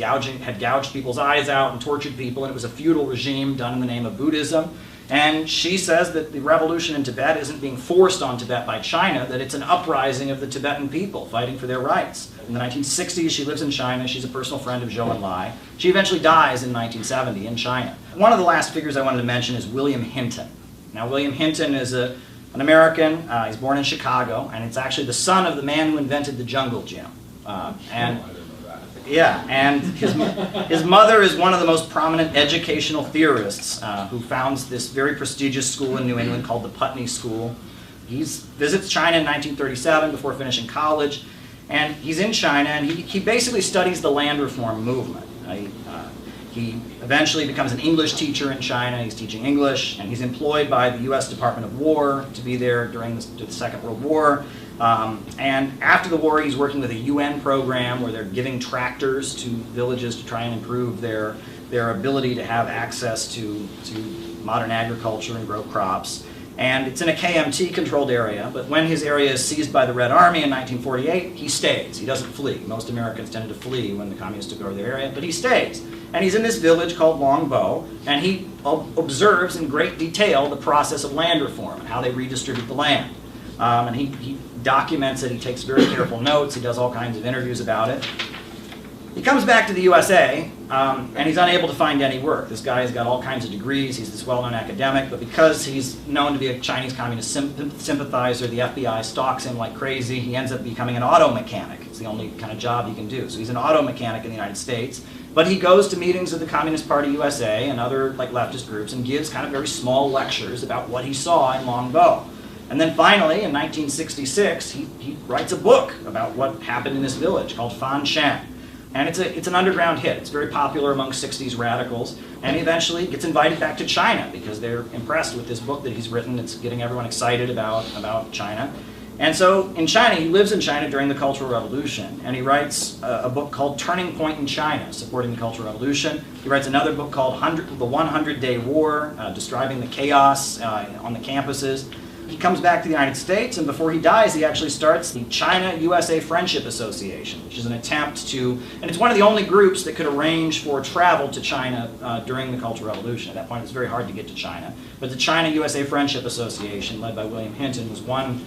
had gouged people's eyes out and tortured people, and it was a feudal regime done in the name of Buddhism. And she says that the revolution in Tibet isn't being forced on Tibet by China, that it's an uprising of the Tibetan people fighting for their rights. In the 1960s, she lives in China. She's a personal friend of Zhou Enlai. She eventually dies in 1970 in China. One of the last figures I wanted to mention is William Hinton. Now, William Hinton is an American. He's born in Chicago, and it's actually the son of the man who invented the jungle gym. And his mother is one of the most prominent educational theorists who founds this very prestigious school in New England called the Putney School. He visits China in 1937 before finishing college, and he's in China, and he basically studies the land reform movement. He eventually becomes an English teacher in China. He's teaching English, and he's employed by the US Department of War to be there during the Second World War. And after the war, he's working with a UN program where they're giving tractors to villages to try and improve their ability to have access to modern agriculture and grow crops. And it's in a KMT-controlled area, but when his area is seized by the Red Army in 1948, he stays. He doesn't flee. Most Americans tended to flee when the communists took over their area, but he stays. And he's in this village called Longbo, and he observes in great detail the process of land reform and how they redistribute the land. And he documents it, he takes very careful notes, he does all kinds of interviews about it. He comes back to the USA, and he's unable to find any work. This guy has got all kinds of degrees, he's this well-known academic, but because he's known to be a Chinese communist sympathizer, the FBI stalks him like crazy. He ends up becoming an auto mechanic. It's the only kind of job he can do. So he's an auto mechanic in the United States, but he goes to meetings of the Communist Party USA and other like leftist groups and gives kind of very small lectures about what he saw in Longbo. And then finally, in 1966, he writes a book about what happened in this village called Fan Shan. And it's an underground hit. It's very popular among 60s radicals. And he eventually gets invited back to China because they're impressed with this book that he's written. It's getting everyone excited about China. And so in China, he lives in China during the Cultural Revolution. And he writes a book called Turning Point in China, supporting the Cultural Revolution. He writes another book called The 100-Day War, describing the chaos on the campuses. He comes back to the United States, and before he dies, he actually starts the China-USA Friendship Association, which is an attempt to, and it's one of the only groups that could arrange for travel to China during the Cultural Revolution. At that point, it was very hard to get to China. But the China-USA Friendship Association, led by William Hinton, was one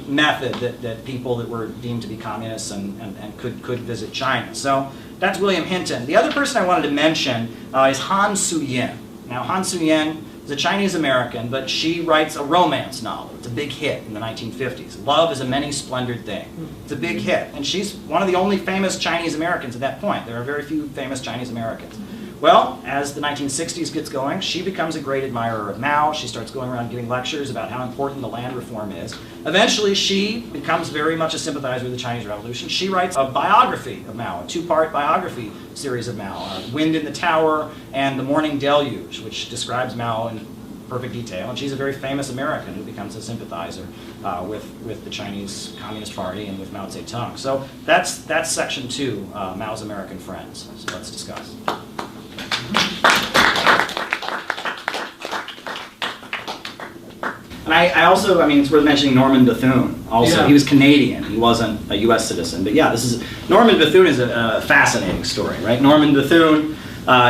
method that people that were deemed to be communists and could visit China. So that's William Hinton. The other person I wanted to mention is Han Suyin. Now, Han Suyin is a Chinese American, but she writes a romance novel. It's a big hit in the 1950s. Love is a Many Splendored Thing. It's a big hit, and she's one of the only famous Chinese Americans at that point. There are very few famous Chinese Americans. Well, as the 1960s gets going, she becomes a great admirer of Mao. She starts going around giving lectures about how important the land reform is. Eventually, she becomes very much a sympathizer with the Chinese Revolution. She writes a biography of Mao, a two-part biography series of Mao, Wind in the Tower and The Morning Deluge, which describes Mao in perfect detail. And she's a very famous American who becomes a sympathizer with the Chinese Communist Party and with Mao Zedong. So that's section 2, Mao's American Friends. So let's discuss. And I also, I mean, it's worth mentioning Norman Bethune also. Yeah. He was Canadian. He wasn't a U.S. citizen. But yeah, Norman Bethune is a fascinating story, right? Norman Bethune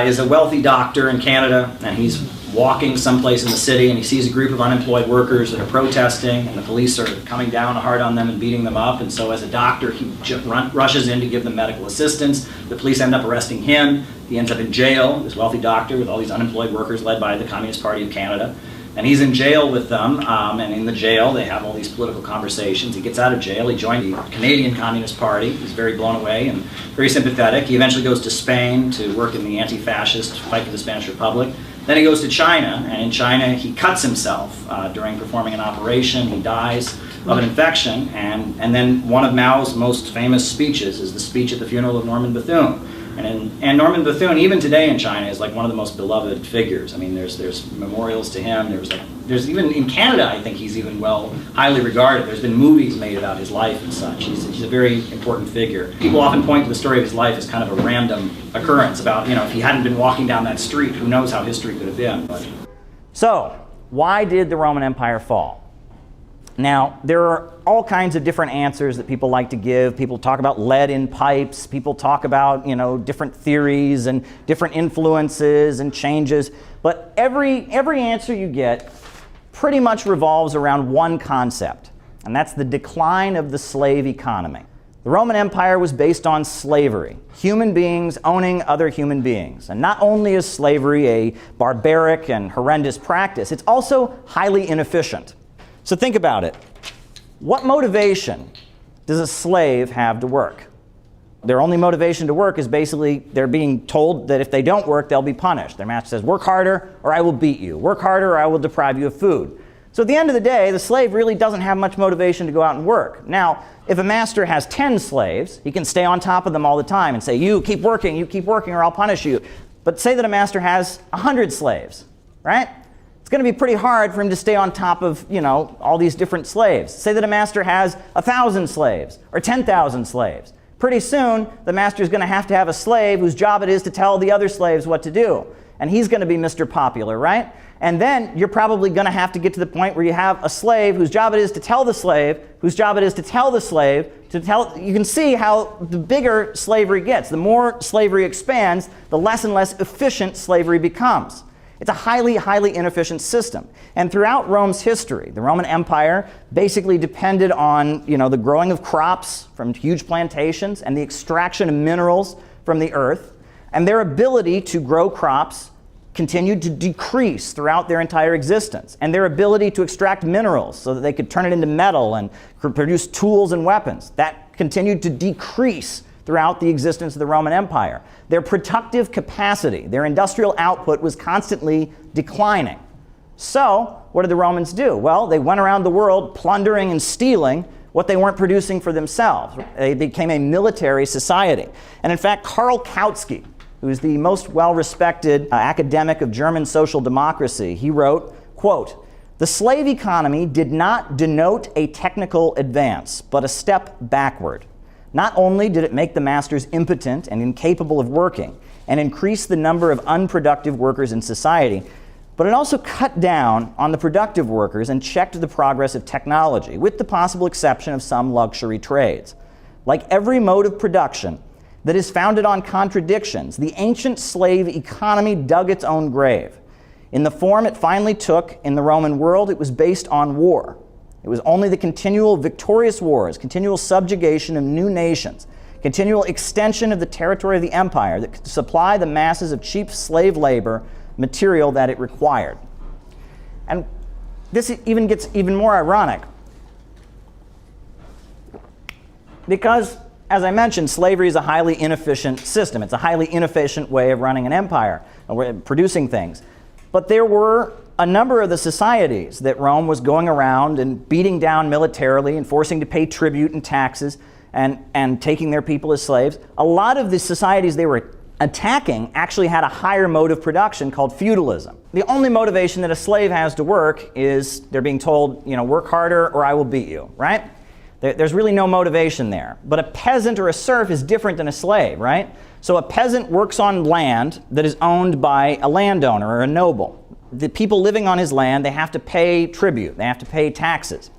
is a wealthy doctor in Canada, and he's walking someplace in the city, and he sees a group of unemployed workers that are protesting, and the police are coming down hard on them and beating them up. And so as a doctor, he rushes in to give them medical assistance. The police end up arresting him. He ends up in jail, this wealthy doctor with all these unemployed workers led by the Communist Party of Canada. And he's in jail with them, and in the jail they have all these political conversations. He gets out of jail, he joined the Canadian Communist Party. He's very blown away and very sympathetic. He eventually goes to Spain to work in the anti-fascist fight for the Spanish Republic. Then he goes to China, and in China he cuts himself during performing an operation. He dies of an infection, and then one of Mao's most famous speeches is the speech at the funeral of Norman Bethune. And Norman Bethune, even today in China, is like one of the most beloved figures. I mean, there's memorials to him. There's even in Canada, I think he's even highly regarded. There's been movies made about his life and such. He's a very important figure. People often point to the story of his life as kind of a random occurrence about, if he hadn't been walking down that street, who knows how history could have been. But. So, why did the Roman Empire fall? Now, there are all kinds of different answers that people like to give. People talk about lead in pipes. People talk about, different theories and different influences and changes. But every answer you get pretty much revolves around one concept, and that's the decline of the slave economy. The Roman Empire was based on slavery, human beings owning other human beings. And not only is slavery a barbaric and horrendous practice, it's also highly inefficient. So think about it. What motivation does a slave have to work? Their only motivation to work is basically they're being told that if they don't work, they'll be punished. Their master says, work harder or I will beat you. Work harder or I will deprive you of food. So at the end of the day, the slave really doesn't have much motivation to go out and work. Now, if a master has 10 slaves, he can stay on top of them all the time and say, you keep working, or I'll punish you. But say that a master has 100 slaves, right? It's going to be pretty hard for him to stay on top of, all these different slaves. Say that a master has 1,000 slaves or 10,000 slaves. Pretty soon, the master is going to have a slave whose job it is to tell the other slaves what to do. And he's going to be Mr. Popular, right? And then you're probably going to have to get to the point where you have a slave whose job it is to tell the slave, whose job it is to tell the slave, you can see how the bigger slavery gets. The more slavery expands, the less and less efficient slavery becomes. It's a highly, highly inefficient system. And throughout Rome's history, the Roman Empire basically depended on, the growing of crops from huge plantations and the extraction of minerals from the earth. And their ability to grow crops continued to decrease throughout their entire existence. And their ability to extract minerals so that they could turn it into metal and produce tools and weapons, that continued to decrease throughout the existence of the Roman Empire. Their productive capacity, their industrial output was constantly declining. So, what did the Romans do? Well, they went around the world plundering and stealing what they weren't producing for themselves. They became a military society. And in fact, Karl Kautsky, who is the most well-respected academic of German social democracy, he wrote, quote, "The slave economy did not denote a technical advance, but a step backward. Not only did it make the masters impotent and incapable of working and increase the number of unproductive workers in society, but it also cut down on the productive workers and checked the progress of technology, with the possible exception of some luxury trades. Like every mode of production that is founded on contradictions, the ancient slave economy dug its own grave. In the form it finally took in the Roman world, it was based on war. It was only the continual victorious wars, continual subjugation of new nations, continual extension of the territory of the empire that could supply the masses of cheap slave labor material that it required." And this even gets even more ironic, because, as I mentioned, slavery is a highly inefficient system. It's a highly inefficient way of running an empire, producing things. But there were a number of the societies that Rome was going around and beating down militarily and forcing to pay tribute and taxes and taking their people as slaves. A lot of the societies they were attacking actually had a higher mode of production called feudalism. the only motivation that a slave has to work is they're being told, work harder or I will beat you, right? There's really no motivation there. But a peasant or a serf is different than a slave, right? So a peasant works on land that is owned by a landowner or a noble. The people living on his land, they have to pay tribute, they have to pay taxes.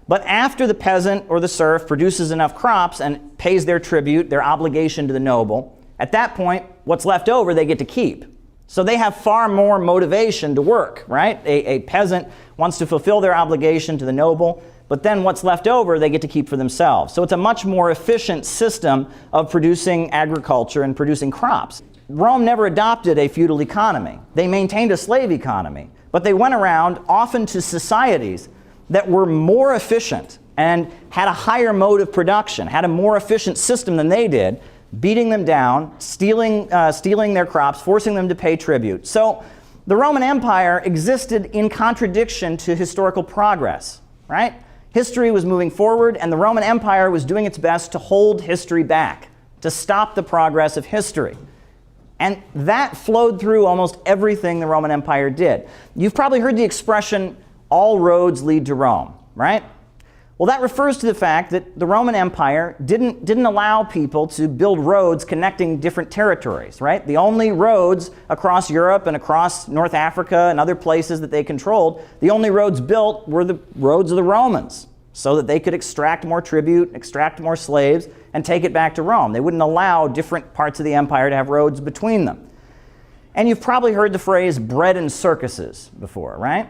But after the peasant or the serf produces enough crops and pays their tribute, their obligation to the noble, at that point, what's left over they get to keep. So they have far more motivation to work, right? A peasant wants to fulfill their obligation to the noble, but then what's left over they get to keep for themselves. So it's a much more efficient system of producing agriculture and producing crops. Rome never adopted a feudal economy. They maintained a slave economy, but they went around often to societies that were more efficient and had a higher mode of production, had a more efficient system than they did, beating them down, stealing their crops, forcing them to pay tribute. So the Roman Empire existed in contradiction to historical progress, right? History was moving forward, and the Roman Empire was doing its best to hold history back, to stop the progress of history. And that flowed through almost everything the Roman Empire did. You've probably heard the expression, all roads lead to Rome, right? Well, that refers to the fact that the Roman Empire didn't allow people to build roads connecting different territories, right? The only roads across Europe and across North Africa and other places that they controlled, the only roads built were the roads of the Romans, so that they could extract more tribute, extract more slaves, and take it back to Rome. They wouldn't allow different parts of the empire to have roads between them. And you've probably heard the phrase bread and circuses before, right?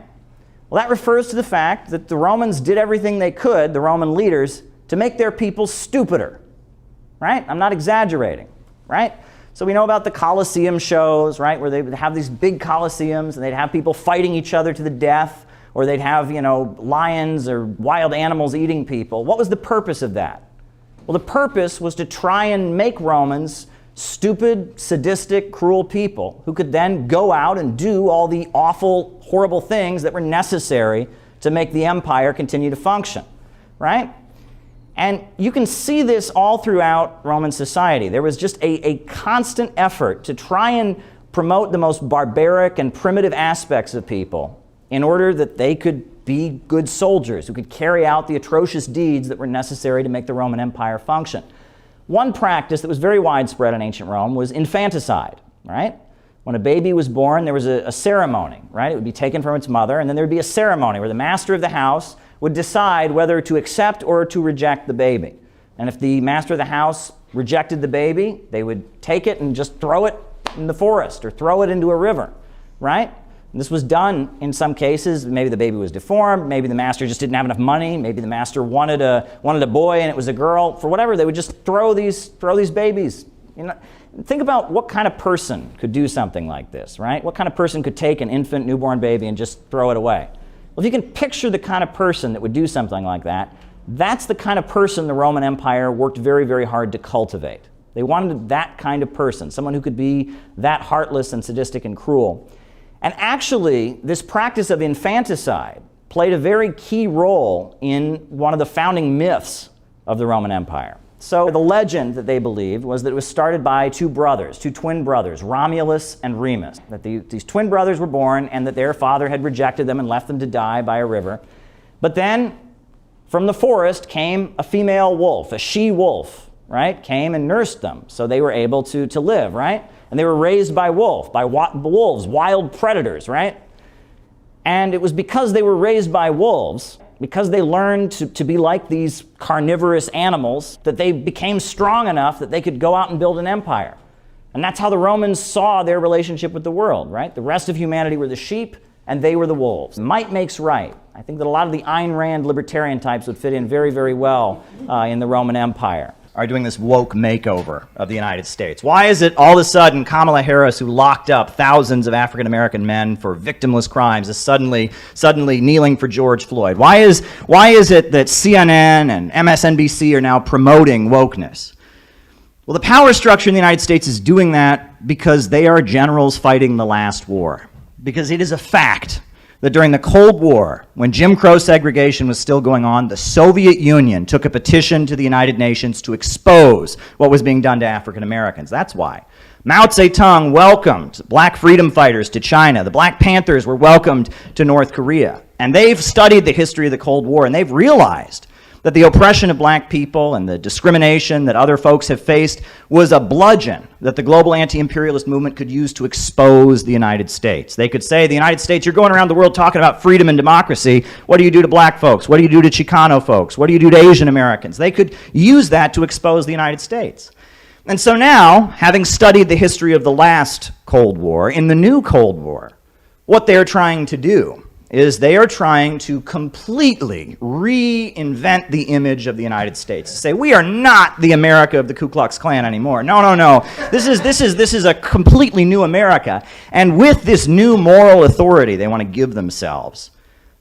Well, that refers to the fact that the Romans did everything they could, the Roman leaders, to make their people stupider, right? I'm not exaggerating, right? So we know about the Colosseum shows, right, where they would have these big Colosseums and they'd have people fighting each other to the death, or they'd have, lions or wild animals eating people. What was the purpose of that? Well, the purpose was to try and make Romans stupid, sadistic, cruel people who could then go out and do all the awful, horrible things that were necessary to make the empire continue to function, right? And you can see this all throughout Roman society. There was just a constant effort to try and promote the most barbaric and primitive aspects of people in order that they could be good soldiers who could carry out the atrocious deeds that were necessary to make the Roman Empire function. One practice that was very widespread in ancient Rome was infanticide, right? When a baby was born, there was a ceremony, right? It would be taken from its mother, and then there would be a ceremony where the master of the house would decide whether to accept or to reject the baby. And if the master of the house rejected the baby, they would take it and just throw it in the forest or throw it into a river, right? And this was done in some cases. Maybe the baby was deformed, maybe the master just didn't have enough money, maybe the master wanted a boy and it was a girl. For whatever, they would just throw these babies. Think about what kind of person could do something like this, right? What kind of person could take an infant newborn baby and just throw it away? Well, if you can picture the kind of person that would do something like that, that's the kind of person the Roman Empire worked very, very hard to cultivate. They wanted that kind of person, someone who could be that heartless and sadistic and cruel. And actually, this practice of infanticide played a very key role in one of the founding myths of the Roman Empire. So the legend that they believed was that it was started by two twin brothers, Romulus and Remus. That these twin brothers were born and that their father had rejected them and left them to die by a river. But then from the forest came a female wolf, a she-wolf, right? Came and nursed them, so they were able to live, right? And they were raised by wolves, wild predators, right? And it was because they were raised by wolves, because they learned to be like these carnivorous animals, that they became strong enough that they could go out and build an empire. And that's how the Romans saw their relationship with the world, right? The rest of humanity were the sheep, and they were the wolves. Might makes right. I think that a lot of the Ayn Rand libertarian types would fit in very, very well in the Roman Empire. Are doing this woke makeover of the United States. Why is it all of a sudden Kamala Harris, who locked up thousands of African American men for victimless crimes, is suddenly kneeling for George Floyd? Why is it that CNN and MSNBC are now promoting wokeness? Well, the power structure in the United States is doing that because they are generals fighting the last war. Because it is a fact that during the Cold War, when Jim Crow segregation was still going on, the Soviet Union took a petition to the United Nations to expose what was being done to African Americans. That's why. Mao Zedong welcomed black freedom fighters to China. The Black Panthers were welcomed to North Korea. And they've studied the history of the Cold War, and they've realized that the oppression of black people and the discrimination that other folks have faced was a bludgeon that the global anti-imperialist movement could use to expose the United States. They could say, the United States, you're going around the world talking about freedom and democracy. What do you do to black folks? What do you do to Chicano folks? What do you do to Asian Americans? They could use that to expose the United States. And so now, having studied the history of the last Cold War, in the new Cold War, what they're trying to do is they are trying to completely reinvent the image of the United States. Say, we are not the America of the Ku Klux Klan anymore. No, no, no. This is a completely new America. And with this new moral authority they want to give themselves,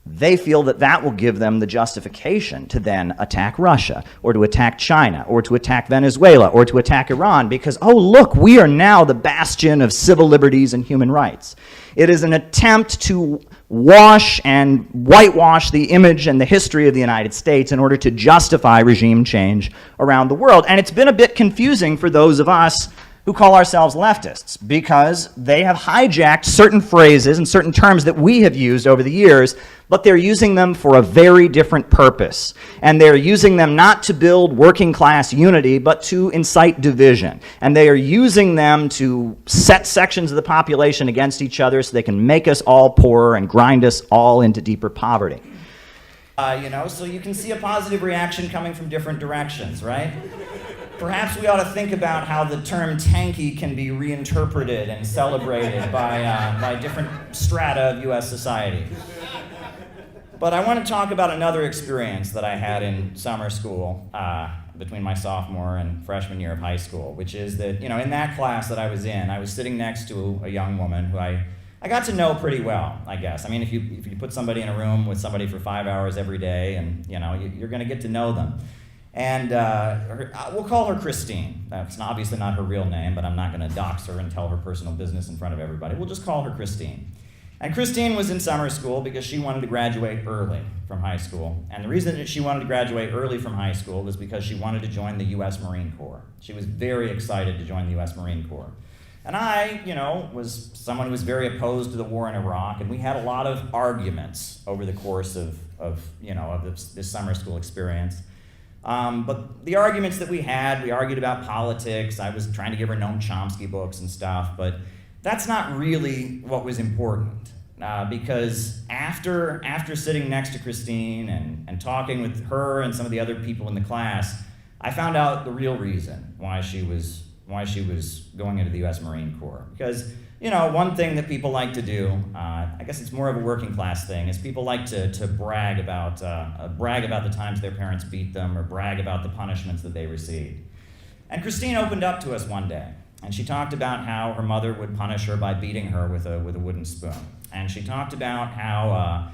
they feel that that will give them the justification to then attack Russia, or to attack China, or to attack Venezuela, or to attack Iran, because, oh, look, we are now the bastion of civil liberties and human rights. It is an attempt to wash and whitewash the image and the history of the United States in order to justify regime change around the world. And it's been a bit confusing for those of us who call ourselves leftists, because they have hijacked certain phrases and certain terms that we have used over the years, but they're using them for a very different purpose. And they're using them not to build working class unity, but to incite division. And they are using them to set sections of the population against each other so they can make us all poorer and grind us all into deeper poverty. So you can see a positive reaction coming from different directions, right? Perhaps we ought to think about how the term tanky can be reinterpreted and celebrated by different strata of U.S. society. But I want to talk about another experience that I had in summer school between my sophomore and freshman year of high school, which is that, in that class that I was in, I was sitting next to a young woman who I got to know pretty well, I guess. I mean, if you put somebody in a room with somebody for 5 hours every day, and, you're going to get to know them. And we'll call her Christine. That's obviously not her real name, but I'm not going to dox her and tell her personal business in front of everybody. We'll just call her Christine. And Christine was in summer school because she wanted to graduate early from high school. And the reason that she wanted to graduate early from high school was because she wanted to join the U.S. Marine Corps. She was very excited to join the U.S. Marine Corps. And I, was someone who was very opposed to the war in Iraq, and we had a lot of arguments over the course of this summer school experience. But the arguments that we argued about politics. I was trying to give her Noam Chomsky books and stuff, but that's not really what was important. Because after sitting next to Christine and talking with her and some of the other people in the class, I found out the real reason why she was going into the U.S. Marine Corps. Because, one thing that people like to do, I guess it's more of a working class thing, is people like to brag about the times their parents beat them, or brag about the punishments that they received. And Christine opened up to us one day, and she talked about how her mother would punish her by beating her with a wooden spoon. And she talked about how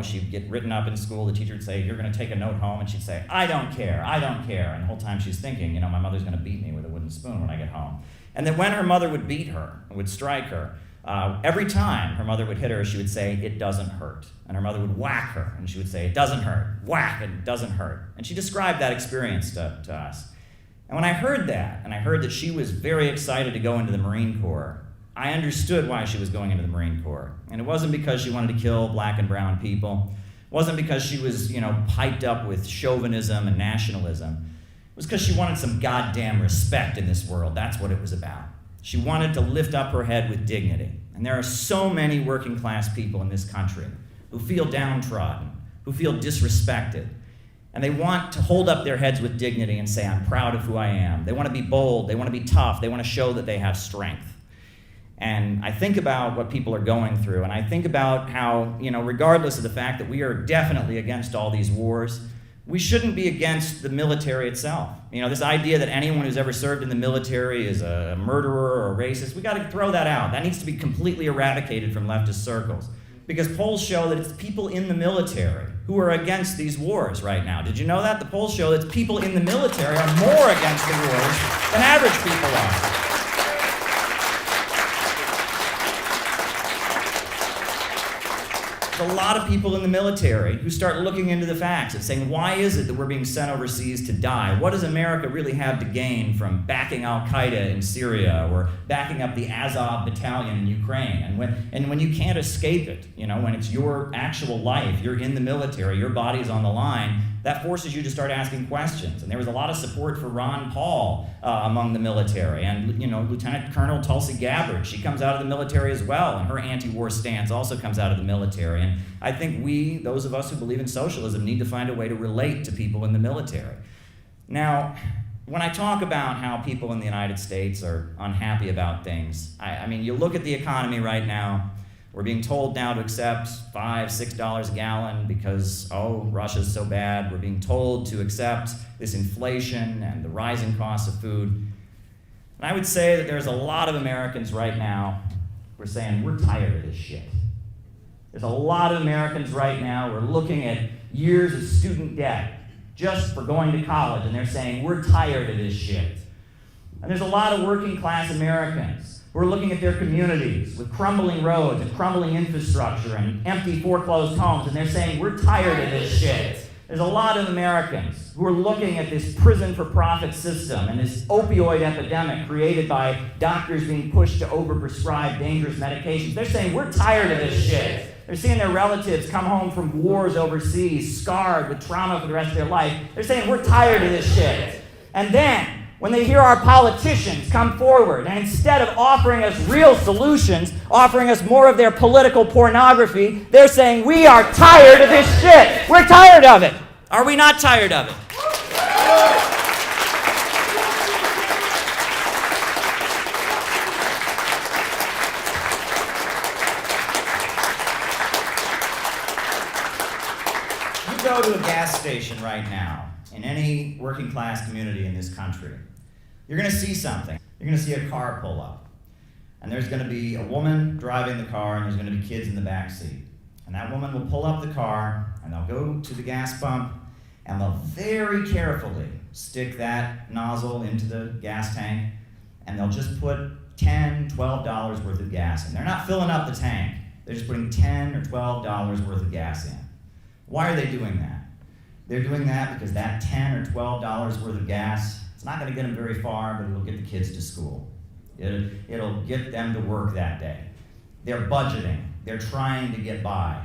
she'd get written up in school. The teacher would say, "You're going to take a note home," and she'd say, "I don't care, I don't care." And the whole time she's thinking, my mother's going to beat me with a wooden spoon when I get home. And then when her mother would beat her, would strike her, every time her mother would hit her, she would say, "It doesn't hurt." And her mother would whack her, and she would say, "It doesn't hurt." Whack, it doesn't hurt. And she described that experience to us. And when I heard that, and I heard that she was very excited to go into the Marine Corps, I understood why she was going into the Marine Corps. And it wasn't because she wanted to kill black and brown people. It wasn't because she was, piped up with chauvinism and nationalism. It was because she wanted some goddamn respect in this world. That's what it was about. She wanted to lift up her head with dignity. And there are so many working class people in this country who feel downtrodden, who feel disrespected. And they want to hold up their heads with dignity and say, "I'm proud of who I am." They want to be bold. They want to be tough. They want to show that they have strength. And I think about what people are going through, and I think about how, regardless of the fact that we are definitely against all these wars, we shouldn't be against the military itself. This idea that anyone who's ever served in the military is a murderer or a racist, we got to throw that out. That needs to be completely eradicated from leftist circles. Because polls show that it's people in the military who are against these wars right now. Did you know that? The polls show that people in the military are more against the wars than average people are. a lot of people in the military who start looking into the facts and saying, why is it that we're being sent overseas to die? What does America really have to gain from backing Al-Qaeda in Syria or backing up the Azov battalion in Ukraine? And when you can't escape it, when it's your actual life, you're in the military, your body's on the line, that forces you to start asking questions. And there was a lot of support for Ron Paul among the military. And, Lieutenant Colonel Tulsi Gabbard, she comes out of the military as well, and her anti-war stance also comes out of the military. And I think we, those of us who believe in socialism, need to find a way to relate to people in the military. Now, when I talk about how people in the United States are unhappy about things, I mean, you look at the economy right now. We're being told now to accept $5, $6 a gallon because, Russia's so bad. We're being told to accept this inflation and the rising cost of food. And I would say that there's a lot of Americans right now who are saying, we're tired of this shit. There's a lot of Americans right now who are looking at years of student debt just for going to college, and they're saying, we're tired of this shit. And there's a lot of working class Americans who are looking at their communities with crumbling roads and crumbling infrastructure and empty foreclosed homes, and they're saying, we're tired of this shit. There's a lot of Americans who are looking at this prison-for-profit system and this opioid epidemic created by doctors being pushed to overprescribe dangerous medications. They're saying, we're tired of this shit. They're seeing their relatives come home from wars overseas, scarred with trauma for the rest of their life. They're saying, we're tired of this shit. And then, when they hear our politicians come forward and instead of offering us real solutions, offering us more of their political pornography, they're saying, we are tired of this shit. We're tired of it. Are we not tired of it? You go to a gas station right now in any working class community in this country, you're going to see something. You're going to see a car pull up. And there's going to be a woman driving the car, and there's going to be kids in the back seat. And that woman will pull up the car, and they'll go to the gas pump, and they'll very carefully stick that nozzle into the gas tank, and they'll just put $10, $12 worth of gas in. They're not filling up the tank. They're just putting $10 or $12 worth of gas in. Why are they doing that? They're doing that because that $10 or $12 worth of gas, it's not going to get them very far, but it'll get the kids to school. It'll get them to work that day. They're budgeting. They're trying to get by.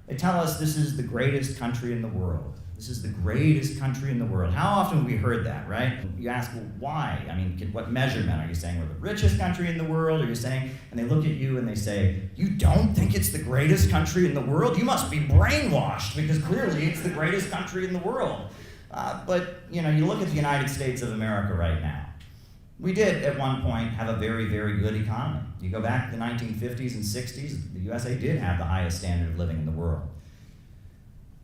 They tell us this is the greatest country in the world. This is the greatest country in the world. How often have we heard that, right? You ask, well, why? I mean, what measurement? Are you saying we're the richest country in the world? Are you saying, and they look at you and they say, you don't think it's the greatest country in the world? You must be brainwashed because clearly it's the greatest country in the world. But you look at the United States of America right now. We did, at one point, have a very, very good economy. You go back to the 1950s and 60s, the USA did have the highest standard of living in the world.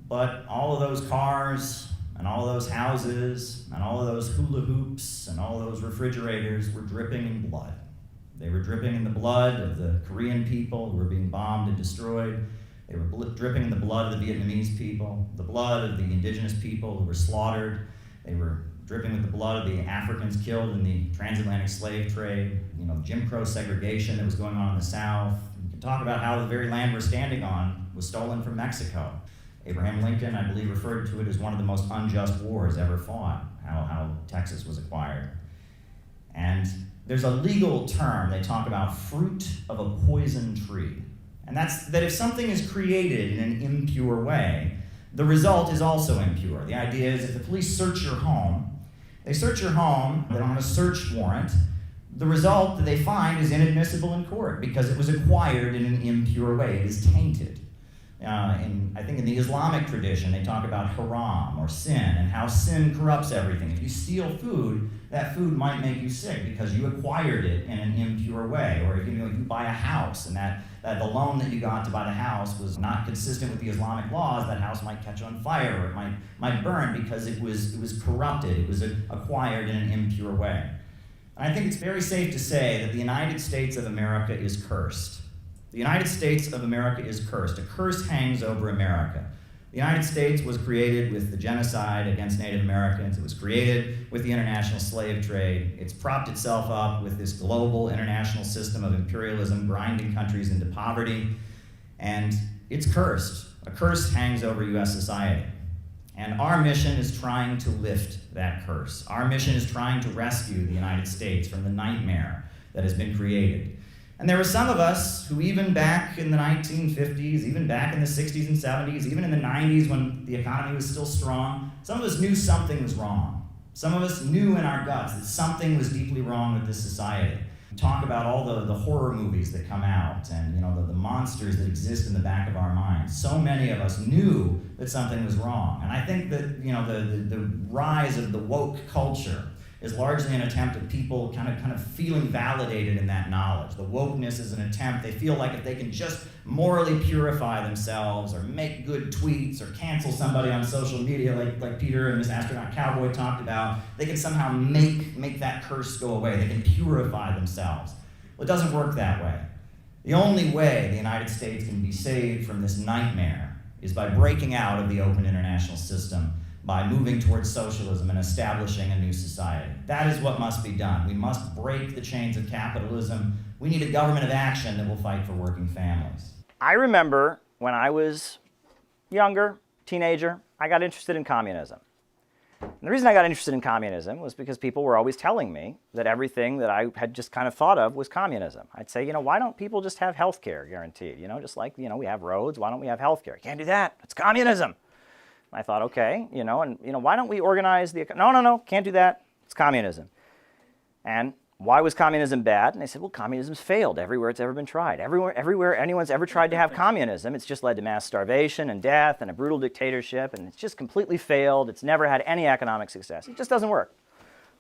But all of those cars, and all of those houses, and all of those hula hoops, and all of those refrigerators were dripping in blood. They were dripping in the blood of the Korean people who were being bombed and destroyed. They were dripping in the blood of the Vietnamese people, the blood of the indigenous people who were slaughtered. They were dripping with the blood of the Africans killed in the transatlantic slave trade, Jim Crow segregation that was going on in the South. You can talk about how the very land we're standing on was stolen from Mexico. Abraham Lincoln, I believe, referred to it as one of the most unjust wars ever fought, how Texas was acquired. And there's a legal term, they talk about fruit of a poison tree. And that's that if something is created in an impure way, the result is also impure. The idea is if the police search your home, they don't have a search warrant, the result that they find is inadmissible in court because it was acquired in an impure way. It is tainted. I think in the Islamic tradition, they talk about haram or sin and how sin corrupts everything. If you steal food, that food might make you sick because you acquired it in an impure way. Or if you buy a house and that the loan that you got to buy the house was not consistent with the Islamic laws, that house might catch on fire or it might burn because it was corrupted. It was acquired in an impure way. And I think it's very safe to say that the United States of America is cursed. The United States of America is cursed. A curse hangs over America. The United States was created with the genocide against Native Americans. It was created with the international slave trade. It's propped itself up with this global international system of imperialism, grinding countries into poverty. And it's cursed. A curse hangs over U.S. society. And our mission is trying to lift that curse. Our mission is trying to rescue the United States from the nightmare that has been created. And there were some of us who, even back in the 1950s, even back in the 60s and 70s, even in the 90s when the economy was still strong, some of us knew something was wrong. Some of us knew in our guts that something was deeply wrong with this society. We talk about all the horror movies that come out and the monsters that exist in the back of our minds. So many of us knew that something was wrong. And I think that the rise of the woke culture is largely an attempt at people kind of feeling validated in that knowledge. The wokeness is an attempt. They feel like if they can just morally purify themselves or make good tweets or cancel somebody on social media like Peter and Miss Astronaut Cowboy talked about, they can somehow make that curse go away. They can purify themselves. Well, it doesn't work that way. The only way the United States can be saved from this nightmare is by breaking out of the open international system, by moving towards socialism and establishing a new society. That is what must be done. We must break the chains of capitalism. We need a government of action that will fight for working families. I remember when I was younger, teenager, I got interested in communism. And the reason I got interested in communism was because people were always telling me that everything that I had just kind of thought of was communism. I'd say, why don't people just have health care guaranteed? Just like, we have roads, why don't we have health care? Can't do that, it's communism. I thought, okay, why don't we organize the... No, can't do that. It's communism. And why was communism bad? And they said, well, communism's failed everywhere it's ever been tried. Everywhere anyone's ever tried to have communism, it's just led to mass starvation and death and a brutal dictatorship, and it's just completely failed. It's never had any economic success. It just doesn't work.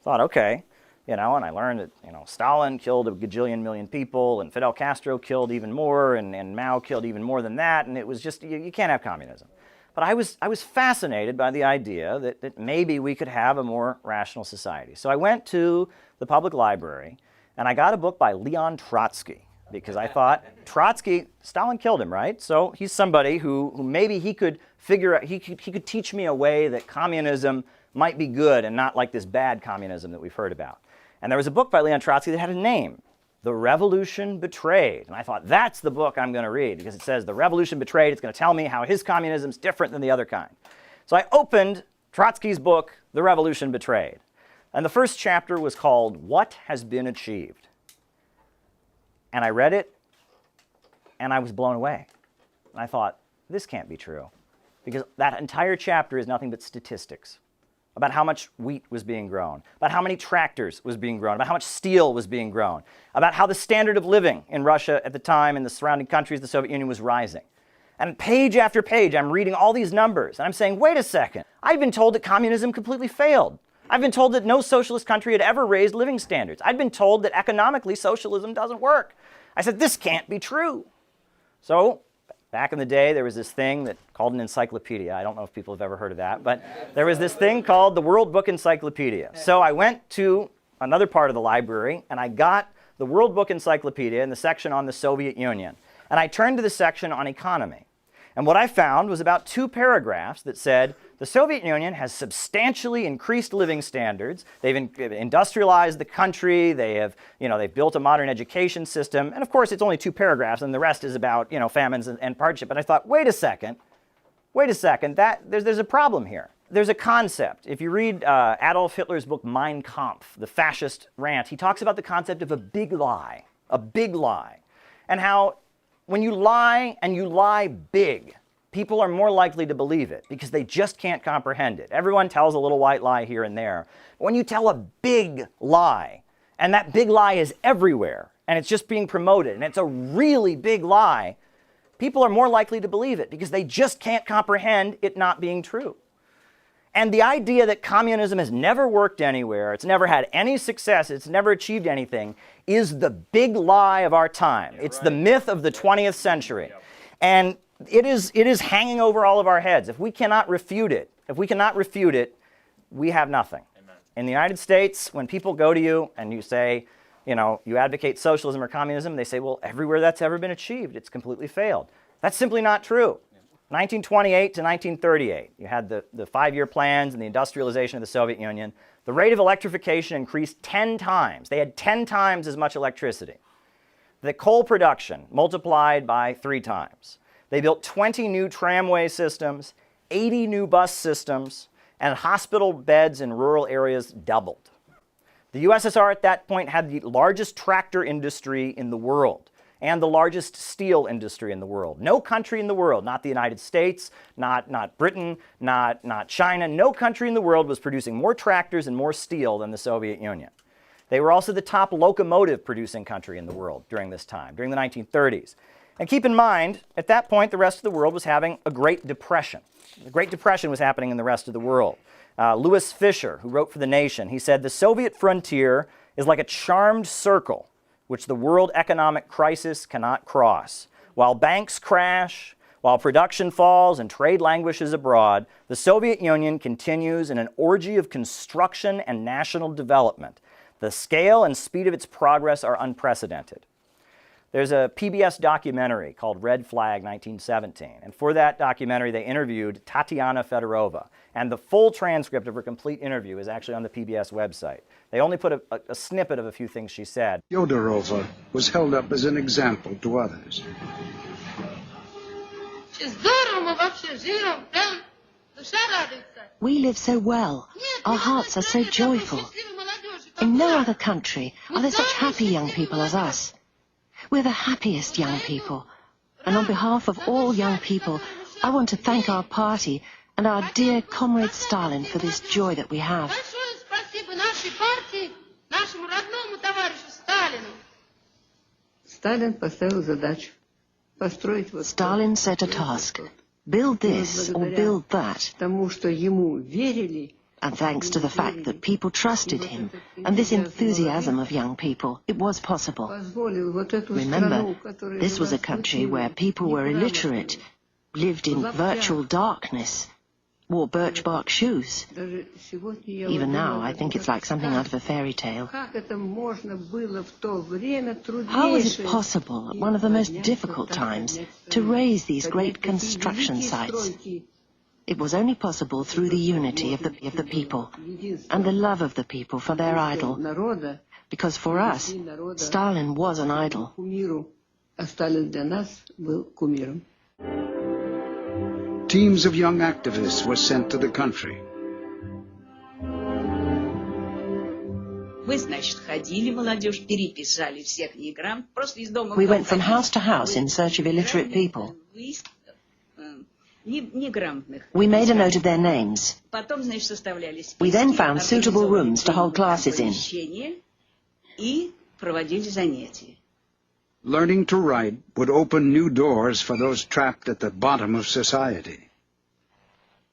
Thought, okay, and I learned that, Stalin killed a gajillion million people, and Fidel Castro killed even more, and Mao killed even more than that, and it was just, you can't have communism. But I was fascinated by the idea that maybe we could have a more rational society. So I went to the public library, and I got a book by Leon Trotsky, because I thought, Trotsky, Stalin killed him, right? So he's somebody who maybe he could figure out, he could teach me a way that communism might be good and not like this bad communism that we've heard about. And there was a book by Leon Trotsky that had a name, The Revolution Betrayed. And I thought, that's the book I'm going to read, because it says, The Revolution Betrayed. It's going to tell me how his communism is different than the other kind. So I opened Trotsky's book, The Revolution Betrayed. And the first chapter was called, What Has Been Achieved? And I read it, and I was blown away. And I thought, this can't be true, because that entire chapter is nothing but statistics about how much wheat was being grown, about how many tractors was being grown, about how much steel was being grown, about how the standard of living in Russia at the time and the surrounding countries, the Soviet Union, was rising. And page after page, I'm reading all these numbers, and I'm saying, wait a second, I've been told that communism completely failed. I've been told that no socialist country had ever raised living standards. I've been told that economically socialism doesn't work. I said, this can't be true. So back in the day, there was this thing that called an encyclopedia. I don't know if people have ever heard of that, but there was this thing called the World Book Encyclopedia. So I went to another part of the library, and I got the World Book Encyclopedia in the section on the Soviet Union. And I turned to the section on economy. And what I found was about 2 paragraphs that said, the Soviet Union has substantially increased living standards. They've industrialized the country. They've built a modern education system. And of course, it's only 2 paragraphs, and the rest is about, famines and hardship. And I thought, wait a second, there's a problem here. There's a concept. If you read Adolf Hitler's book, Mein Kampf, the fascist rant, he talks about the concept of a big lie, and how when you lie and you lie big, people are more likely to believe it because they just can't comprehend it. Everyone tells a little white lie here and there. But when you tell a big lie, and that big lie is everywhere, and it's just being promoted, and it's a really big lie, people are more likely to believe it because they just can't comprehend it not being true. And the idea that communism has never worked anywhere, it's never had any success, it's never achieved anything, is the big lie of our time. It's the myth of the 20th century. And it is hanging over all of our heads. If we cannot refute it, we have nothing. Amen. In the United States, when people go to you and you say, you advocate socialism or communism, they say, well, everywhere that's ever been achieved, it's completely failed. That's simply not true. 1928 to 1938, you had the 5-year plans and the industrialization of the Soviet Union. The rate of electrification increased 10 times. They had 10 times as much electricity. The coal production multiplied by 3 times. They built 20 new tramway systems, 80 new bus systems, and hospital beds in rural areas doubled. The USSR at that point had the largest tractor industry in the world and the largest steel industry in the world. No country in the world, not the United States, not Britain, not China, no country in the world was producing more tractors and more steel than the Soviet Union. They were also the top locomotive producing country in the world during this time, during the 1930s. And keep in mind, at that point, the rest of the world was having a Great Depression. The Great Depression was happening in the rest of the world. Louis Fisher, who wrote for The Nation, he said, "The Soviet frontier is like a charmed circle which the world economic crisis cannot cross. While banks crash, while production falls and trade languishes abroad, the Soviet Union continues in an orgy of construction and national development. The scale and speed of its progress are unprecedented." There's a PBS documentary called Red Flag 1917, and for that documentary they interviewed Tatiana Fedorova, and the full transcript of her complete interview is actually on the PBS website. They only put a snippet of a few things she said. Fyodorova was held up as an example to others. We live so well. Our hearts are so joyful. In no other country are there such happy young people as us. We're the happiest young people. And on behalf of all young people, I want to thank our party and our dear comrade Stalin for this joy that we have. Stalin set a task. Build this or build that. And thanks to the fact that people trusted him and this enthusiasm of young people, it was possible. Remember, this was a country where people were illiterate, lived in virtual darkness, wore birch bark shoes. Even now, I think it's like something out of a fairy tale. How was it possible at one of the most difficult times to raise these great construction sites? It was only possible through the unity of the people and the love of the people for their idol. Because for us, Stalin was an idol. Teams of young activists were sent to the country. We went from house to house in search of illiterate people. We made a note of their names. We then found suitable rooms to hold classes in. Learning to write would open new doors for those trapped at the bottom of society.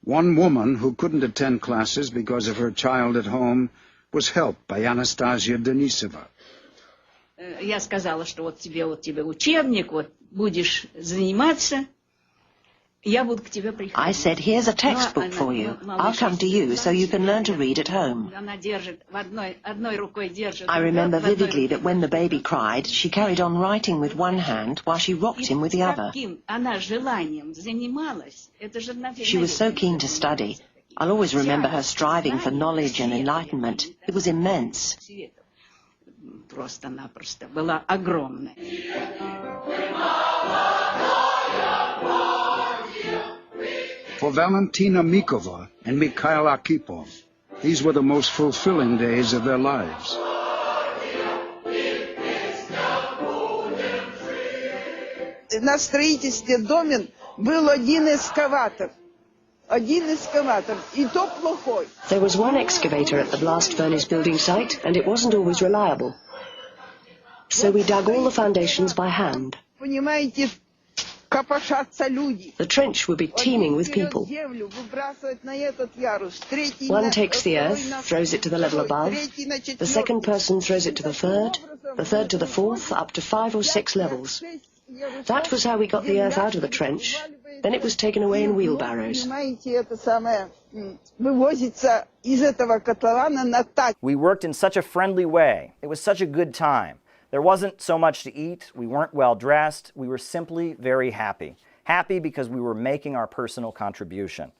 One woman who couldn't attend classes because of her child at home was helped by Anastasia Denisova. Я сказала, что вот тебе учебник, вот будешь заниматься. I said, here's a textbook for you. I'll come to you so you can learn to read at home. I remember vividly that when the baby cried, she carried on writing with one hand while she rocked him with the other. She was so keen to study. I'll always remember her striving for knowledge and enlightenment. It was immense. Просто-напросто была огромная. For Valentina Mikova and Mikhail Arkhipov, these were the most fulfilling days of their lives. На строительстве домен был один экскаватор. И то плохой. There was one excavator at the blast furnace building site, and it wasn't always reliable. So we dug all the foundations by hand. Понимаете, копошатся люди. The trench would be teeming with people. One takes the earth, throws it to the level above. The second person throws it to the third to the fourth, up to 5 or 6 levels. That was how we got the earth out of the trench. Then it was taken away in wheelbarrows. We worked in such a friendly way. It was such a good time. There wasn't so much to eat. We weren't well dressed. We were simply very happy. Happy because we were making our personal contribution.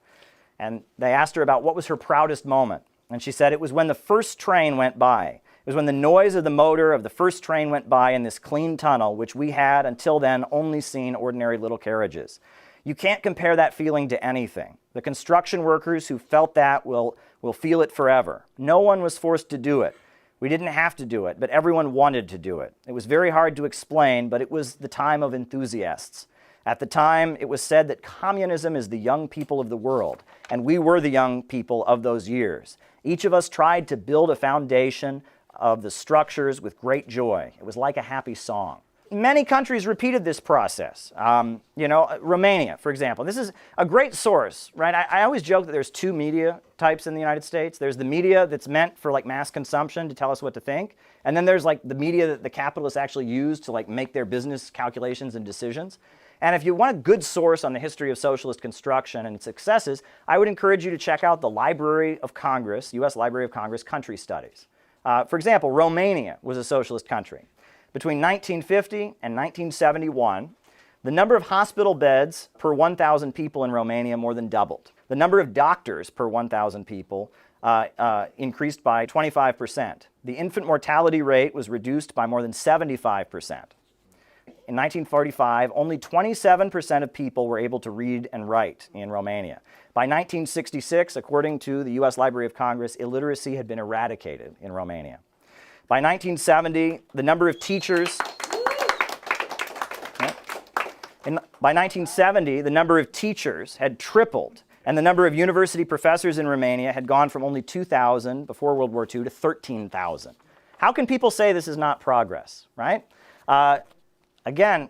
And they asked her about what was her proudest moment. And she said it was when the first train went by. It was when the noise of the motor of the first train went by in this clean tunnel, which we had until then only seen ordinary little carriages. You can't compare that feeling to anything. The construction workers who felt that will feel it forever. No one was forced to do it. We didn't have to do it, but everyone wanted to do it. It was very hard to explain, but it was the time of enthusiasts. At the time, it was said that communism is the young people of the world, and we were the young people of those years. Each of us tried to build a foundation of the structures with great joy. It was like a happy song. Many countries repeated this process. Romania, for example. This is a great source, right? I always joke that there's two media types in the United States. There's the media that's meant for like mass consumption to tell us what to think. And then there's like the media that the capitalists actually use to like make their business calculations and decisions. And if you want a good source on the history of socialist construction and its successes, I would encourage you to check out the Library of Congress, U.S. Library of Congress Country Studies. For example, Romania was a socialist country. Between 1950 and 1971, the number of hospital beds per 1,000 people in Romania more than doubled. The number of doctors per 1,000 people increased by 25%. The infant mortality rate was reduced by more than 75%. In 1945, only 27% of people were able to read and write in Romania. By 1966, according to the U.S. Library of Congress, illiteracy had been eradicated in Romania. By 1970, the number of teachers had tripled, and the number of university professors in Romania had gone from only 2,000 before World War II to 13,000. How can people say this is not progress, right? Again,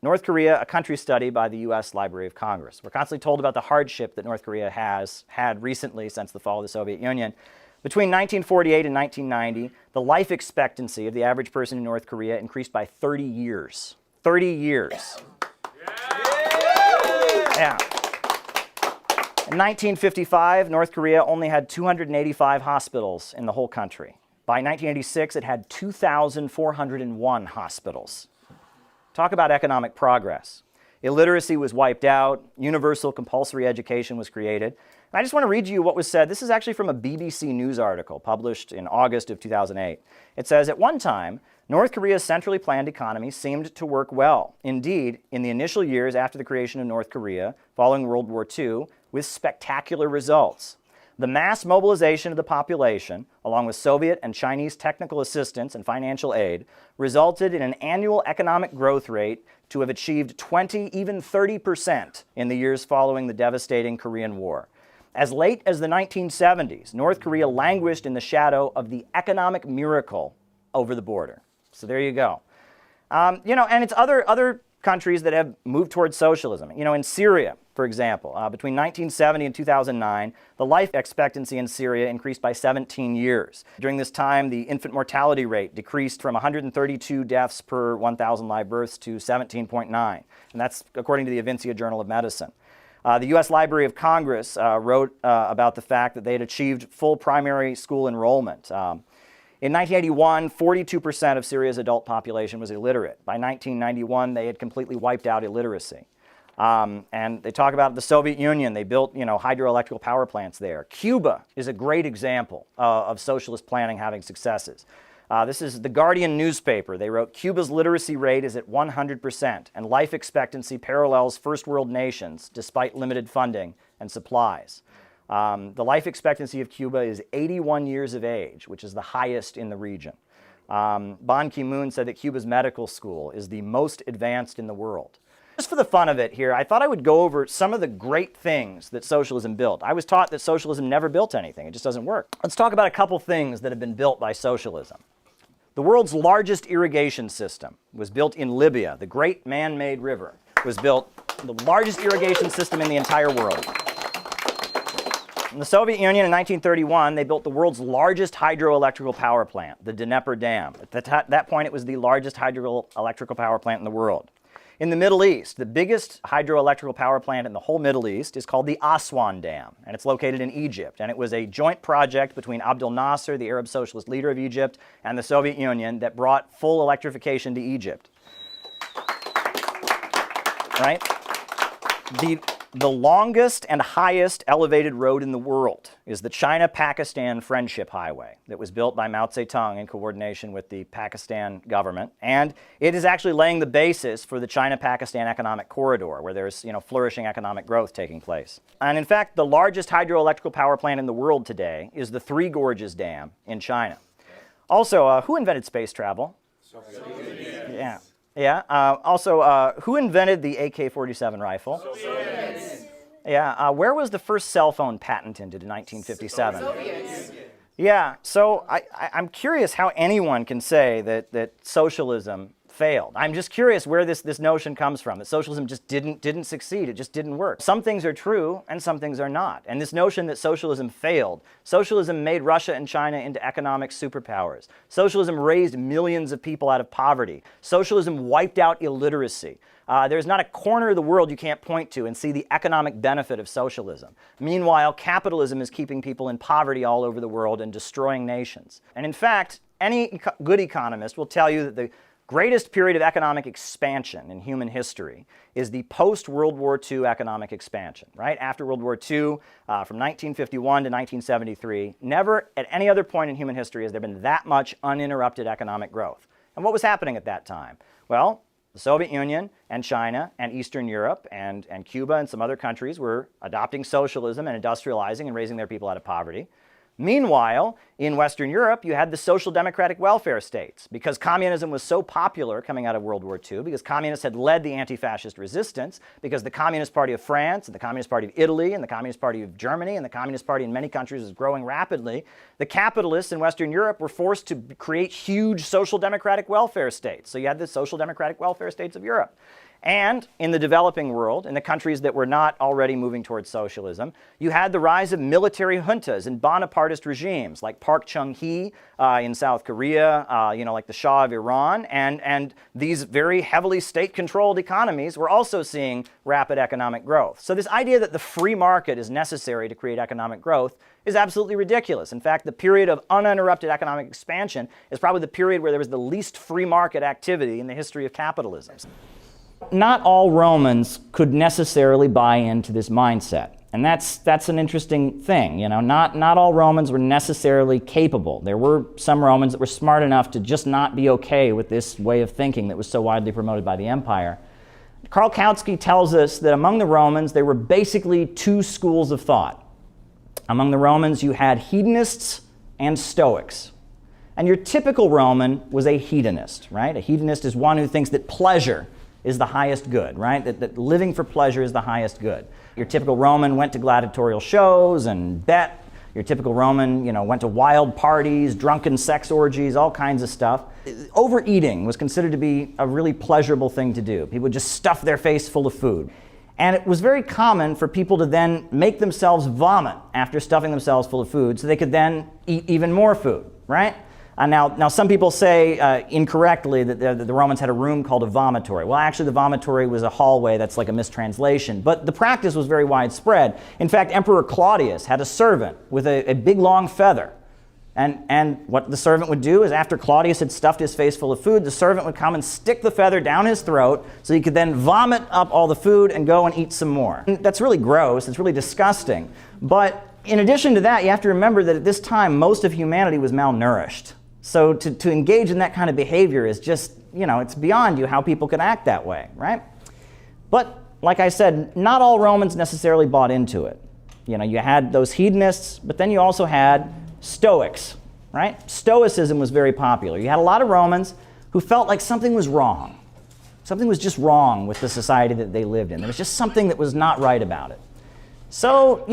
North Korea, a country study by the U.S. Library of Congress. We're constantly told about the hardship that North Korea has had recently since the fall of the Soviet Union. Between 1948 and 1990, the life expectancy of the average person in North Korea increased by 30 years. 30 years. Yeah. In 1955, North Korea only had 285 hospitals in the whole country. By 1986, it had 2,401 hospitals. Talk about economic progress. Illiteracy was wiped out. Universal compulsory education was created. And I just want to read you what was said. This is actually from a BBC News article published in August of 2008. It says, at one time, North Korea's centrally planned economy seemed to work well. Indeed, in the initial years after the creation of North Korea, following World War II, with spectacular results. The mass mobilization of the population, along with Soviet and Chinese technical assistance and financial aid, resulted in an annual economic growth rate to have achieved 20, even 30% in the years following the devastating Korean War. As late as the 1970s, North Korea languished in the shadow of the economic miracle over the border. So there you go. And it's other countries that have moved towards socialism. In Syria, for example, between 1970 and 2009, the life expectancy in Syria increased by 17 years. During this time, the infant mortality rate decreased from 132 deaths per 1,000 live births to 17.9. And that's according to the Avincia Journal of Medicine. The U.S. Library of Congress wrote about the fact that they had achieved full primary school enrollment. In 1981, 42% of Syria's adult population was illiterate. By 1991, they had completely wiped out illiteracy. And they talk about the Soviet Union. They built, hydroelectric power plants there. Cuba is a great example of socialist planning having successes. This is the Guardian newspaper. They wrote, Cuba's literacy rate is at 100%, and life expectancy parallels first world nations despite limited funding and supplies. The life expectancy of Cuba is 81 years of age, which is the highest in the region. Ban Ki-moon said that Cuba's medical school is the most advanced in the world. Just for the fun of it here, I thought I would go over some of the great things that socialism built. I was taught that socialism never built anything. It just doesn't work. Let's talk about a couple things that have been built by socialism. The world's largest irrigation system was built in Libya. The great man-made river was built, the largest irrigation system in the entire world. In the Soviet Union in 1931, they built the world's largest hydroelectrical power plant, the Dnieper Dam. At that point, it was the largest hydroelectrical power plant in the world. In the Middle East, the biggest hydroelectrical power plant in the whole Middle East is called the Aswan Dam, and it's located in Egypt. And it was a joint project between Abdel Nasser, the Arab socialist leader of Egypt, and the Soviet Union that brought full electrification to Egypt. Right? The longest and highest elevated road in the world is the China-Pakistan Friendship Highway that was built by Mao Zedong in coordination with the Pakistan government. And it is actually laying the basis for the China-Pakistan Economic Corridor, where there's flourishing economic growth taking place. And in fact, the largest hydroelectrical power plant in the world today is the Three Gorges Dam in China. Also, who invented space travel? Soviet. Yeah. Yeah. Also, who invented the AK-47 rifle? Soviets. Yeah. Where was the first cell phone patented in 1957? Soviets. Yeah. So I'm curious how anyone can say that socialism failed. I'm just curious where this notion comes from, that socialism just didn't succeed, it just didn't work. Some things are true and some things are not. And this notion that socialism failed, socialism made Russia and China into economic superpowers. Socialism raised millions of people out of poverty. Socialism wiped out illiteracy. There's not a corner of the world you can't point to and see the economic benefit of socialism. Meanwhile, capitalism is keeping people in poverty all over the world and destroying nations. And in fact, any good economist will tell you that the greatest period of economic expansion in human history is the post-World War II economic expansion, right? After World War II, from 1951 to 1973, never at any other point in human history has there been that much uninterrupted economic growth. And what was happening at that time? Well, the Soviet Union and China and Eastern Europe and Cuba and some other countries were adopting socialism and industrializing and raising their people out of poverty. Meanwhile, in Western Europe, you had the social democratic welfare states. Because communism was so popular coming out of World War II, because communists had led the anti-fascist resistance, because the Communist Party of France and the Communist Party of Italy and the Communist Party of Germany and the Communist Party in many countries was growing rapidly, the capitalists in Western Europe were forced to create huge social democratic welfare states. So you had the social democratic welfare states of Europe. And in the developing world, in the countries that were not already moving towards socialism, you had the rise of military juntas and Bonapartist regimes like Park Chung-hee in South Korea, like the Shah of Iran, and these very heavily state-controlled economies were also seeing rapid economic growth. So this idea that the free market is necessary to create economic growth is absolutely ridiculous. In fact, the period of uninterrupted economic expansion is probably the period where there was the least free market activity in the history of capitalism. Not all Romans could necessarily buy into this mindset. And that's an interesting thing. Not all Romans were necessarily capable. There were some Romans that were smart enough to just not be okay with this way of thinking that was so widely promoted by the empire. Karl Kautsky tells us that among the Romans, there were basically two schools of thought. Among the Romans, you had hedonists and Stoics. And your typical Roman was a hedonist, right? A hedonist is one who thinks that pleasure is the highest good, right? That living for pleasure is the highest good. Your typical Roman went to gladiatorial shows and bet. Your typical Roman, went to wild parties, drunken sex orgies, all kinds of stuff. Overeating was considered to be a really pleasurable thing to do. People would just stuff their face full of food. And it was very common for people to then make themselves vomit after stuffing themselves full of food so they could then eat even more food, right? Now, some people say incorrectly that the Romans had a room called a vomitory. Well, actually, the vomitory was a hallway. That's like a mistranslation. But the practice was very widespread. In fact, Emperor Claudius had a servant with a big, long feather. And what the servant would do is after Claudius had stuffed his face full of food, the servant would come and stick the feather down his throat so he could then vomit up all the food and go and eat some more. And that's really gross. It's really disgusting. But in addition to that, you have to remember that at this time, most of humanity was malnourished. So to engage in that kind of behavior is just, it's beyond you how people could act that way, right? But like I said, not all Romans necessarily bought into it. You had those hedonists, but then you also had Stoics, right? Stoicism was very popular. You had a lot of Romans who felt like something was wrong. Something was just wrong with the society that they lived in. There was just something that was not right about it. So,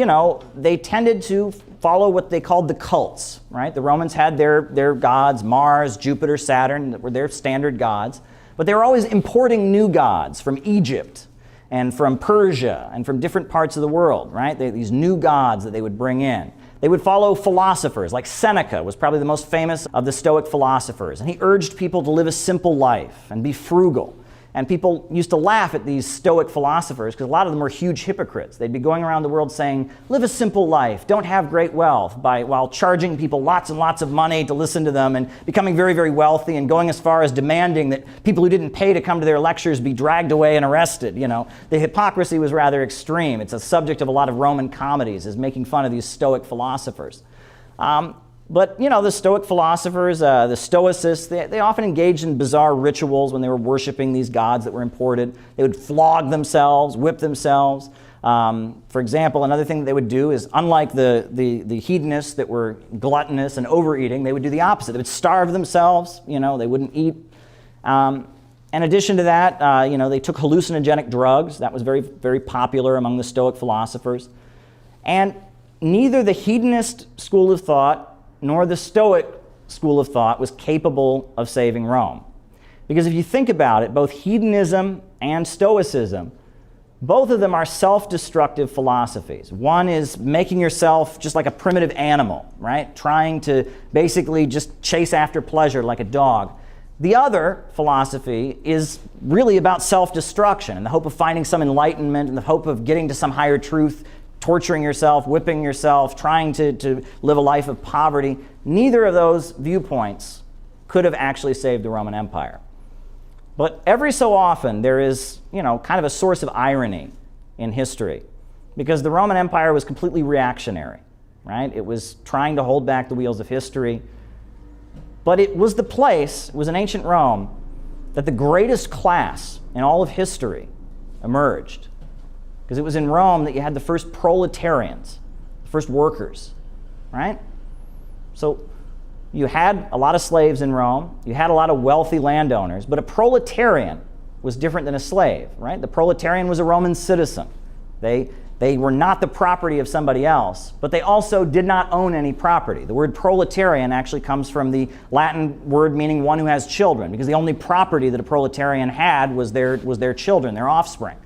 they tended to follow what they called the cults, right? The Romans had their gods, Mars, Jupiter, Saturn, that were their standard gods. But they were always importing new gods from Egypt and from Persia and from different parts of the world, right? These new gods that they would bring in. They would follow philosophers, like Seneca was probably the most famous of the Stoic philosophers. And he urged people to live a simple life and be frugal. And people used to laugh at these Stoic philosophers because a lot of them were huge hypocrites. They'd be going around the world saying, live a simple life, don't have great wealth, while charging people lots and lots of money to listen to them and becoming very, very wealthy and going as far as demanding that people who didn't pay to come to their lectures be dragged away and arrested. You know, the hypocrisy was rather extreme. It's a subject of a lot of Roman comedies, is making fun of these Stoic philosophers. But, you know, the Stoic philosophers, the Stoicists, they often engaged in bizarre rituals when they were worshiping these gods that were imported. They would flog themselves, whip themselves. For example, another thing that they would do is, unlike the hedonists that were gluttonous and overeating, they would do the opposite. They would starve themselves, you know, they wouldn't eat. In addition to that, you know, they took hallucinogenic drugs. That was very, very popular among the Stoic philosophers. And neither the hedonist school of thought nor the Stoic school of thought was capable of saving Rome. Because if you think about it, both hedonism and Stoicism, both of them are self-destructive philosophies. One is making yourself just like a primitive animal, right? Trying to basically just chase after pleasure like a dog. The other philosophy is really about self-destruction and the hope of finding some enlightenment and the hope of getting to some higher truth, torturing yourself, whipping yourself, trying to live a life of poverty. Neither of those viewpoints could have actually saved the Roman Empire. But every so often there is, you know, kind of a source of irony in history, because the Roman Empire was completely reactionary, right? It was trying to hold back the wheels of history. But it was the place, it was in ancient Rome, that the greatest class in all of history emerged. Because it was in Rome that you had the first proletarians, the first workers, right? So you had a lot of slaves in Rome, you had a lot of wealthy landowners, but a proletarian was different than a slave, right? The proletarian was a Roman citizen. They were not the property of somebody else, but they also did not own any property. The word proletarian actually comes from the Latin word meaning one who has children, because the only property that a proletarian had was their children, their offspring.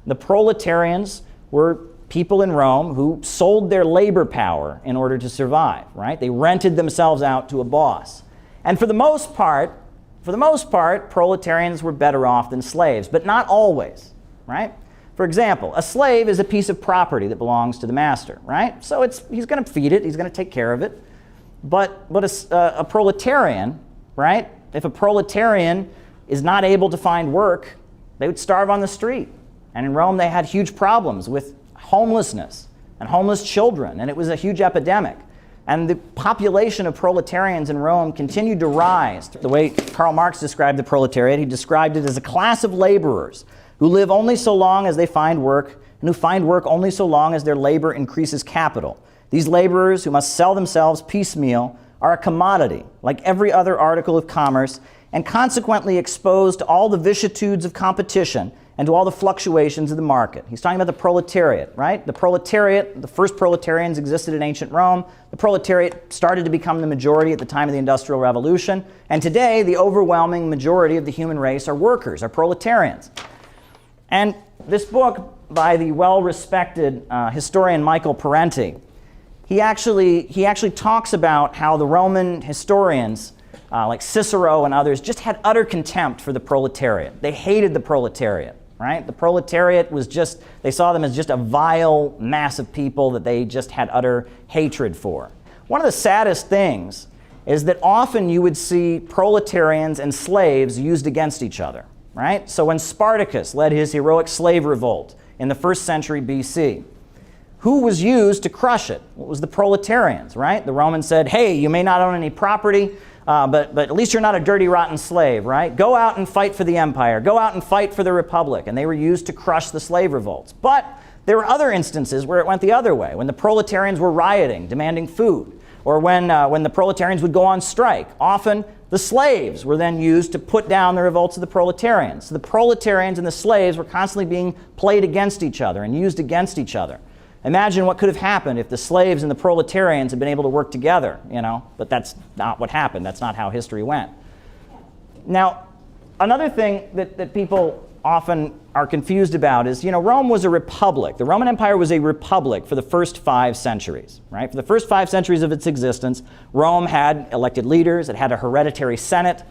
The proletarians were people in Rome who sold their labor power in order to survive, right? They rented themselves out to a boss. And for the most part, proletarians were better off than slaves, but not always, right? For example, a slave is a piece of property that belongs to the master, right? So he's going to feed it, he's going to take care of it. But a proletarian, right? If a proletarian is not able to find work, they would starve on the street. And in Rome, they had huge problems with homelessness and homeless children, and it was a huge epidemic. And the population of proletarians in Rome continued to rise. The way Karl Marx described the proletariat, he described it as a class of laborers who live only so long as they find work, and who find work only so long as their labor increases capital. These laborers, who must sell themselves piecemeal, are a commodity, like every other article of commerce, and consequently exposed to all the vicissitudes of competition and to all the fluctuations of the market. He's talking about the proletariat, right? The proletariat, the first proletarians existed in ancient Rome. The proletariat started to become the majority at the time of the Industrial Revolution. And today, the overwhelming majority of the human race are workers, are proletarians. And this book by the well-respected historian Michael Parenti, he actually talks about how the Roman historians, like Cicero and others, just had utter contempt for the proletariat. They hated the proletariat. Right? The proletariat was just, they saw them as just a vile mass of people that they just had utter hatred for. One of the saddest things is that often you would see proletarians and slaves used against each other, right? So when Spartacus led his heroic slave revolt in the 1st century BC, who was used to crush it? It was the proletarians, right? The Romans said, hey, you may not own any property, but at least you're not a dirty, rotten slave, right? Go out and fight for the empire. Go out and fight for the republic. And they were used to crush the slave revolts. But there were other instances where it went the other way, when the proletarians were rioting, demanding food, or when the proletarians would go on strike. Often the slaves were then used to put down the revolts of the proletarians. So the proletarians and the slaves were constantly being played against each other and used against each other. Imagine what could have happened if the slaves and the proletarians had been able to work together, you know, but that's not what happened. That's not how history went. Now, another thing that people often are confused about is, Rome was a republic. The Roman Empire was a republic for the first 5 centuries, right? For the first 5 centuries of its existence, Rome had elected leaders, it had a hereditary senate.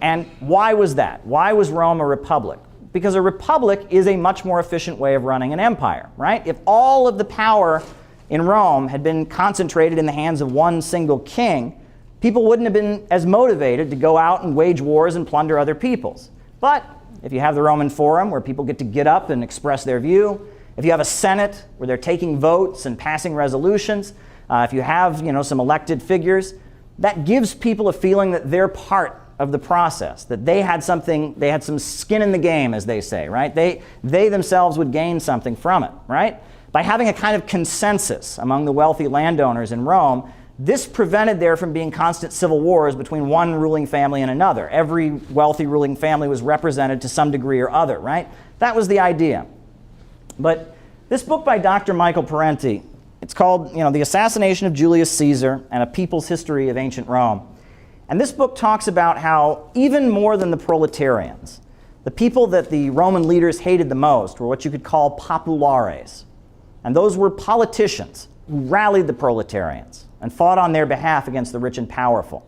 And why was that? Why was Rome a republic? Because a republic is a much more efficient way of running an empire, right? If all of the power in Rome had been concentrated in the hands of one single king, people wouldn't have been as motivated to go out and wage wars and plunder other peoples. But if you have the Roman Forum, where people get up and express their view, if you have a Senate where they're taking votes and passing resolutions, if you have some elected figures, that gives people a feeling that they're part of the process, that they had some skin in the game, as they say, right? They themselves would gain something from it, right? By having a kind of consensus among the wealthy landowners in Rome, this prevented there from being constant civil wars between one ruling family and another. Every wealthy ruling family was represented to some degree or other, right? That was the idea. But this book by Dr. Michael Parenti, it's called, The Assassination of Julius Caesar and a People's History of Ancient Rome. And this book talks about how, even more than the proletarians, the people that the Roman leaders hated the most were what you could call populares. And those were politicians who rallied the proletarians and fought on their behalf against the rich and powerful.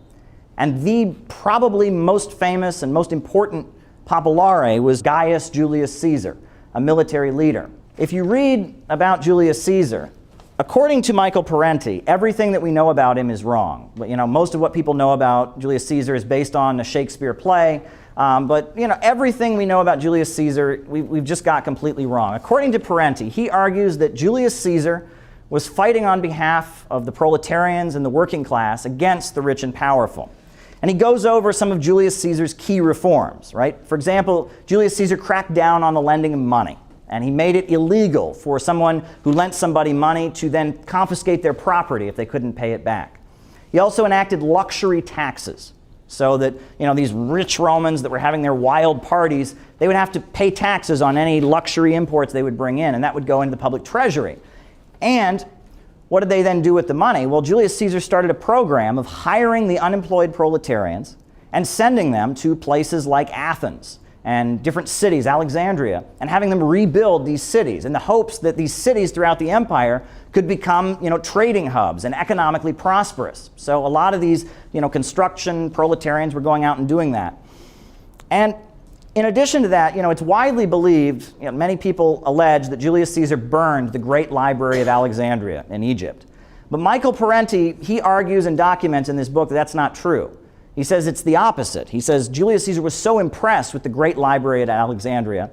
And the probably most famous and most important populare was Gaius Julius Caesar, a military leader. If you read about Julius Caesar, according to Michael Parenti, everything that we know about him is wrong. Most of what people know about Julius Caesar is based on a Shakespeare play, but everything we know about Julius Caesar, we've just got completely wrong. According to Parenti, he argues that Julius Caesar was fighting on behalf of the proletarians and the working class against the rich and powerful. And he goes over some of Julius Caesar's key reforms, right? For example, Julius Caesar cracked down on the lending of money, and he made it illegal for someone who lent somebody money to then confiscate their property if they couldn't pay it back. He also enacted luxury taxes, so that these rich Romans that were having their wild parties, they would have to pay taxes on any luxury imports they would bring in, and that would go into the public treasury. And what did they then do with the money? Well, Julius Caesar started a program of hiring the unemployed proletarians and sending them to places like Athens and different cities, Alexandria, and having them rebuild these cities in the hopes that these cities throughout the empire could become, trading hubs and economically prosperous. So a lot of these, construction proletarians were going out and doing that. And in addition to that, it's widely believed, many people allege that Julius Caesar burned the great library of Alexandria in Egypt. But Michael Parenti, he argues and documents in this book that that's not true. He says it's the opposite. He says Julius Caesar was so impressed with the great library at Alexandria,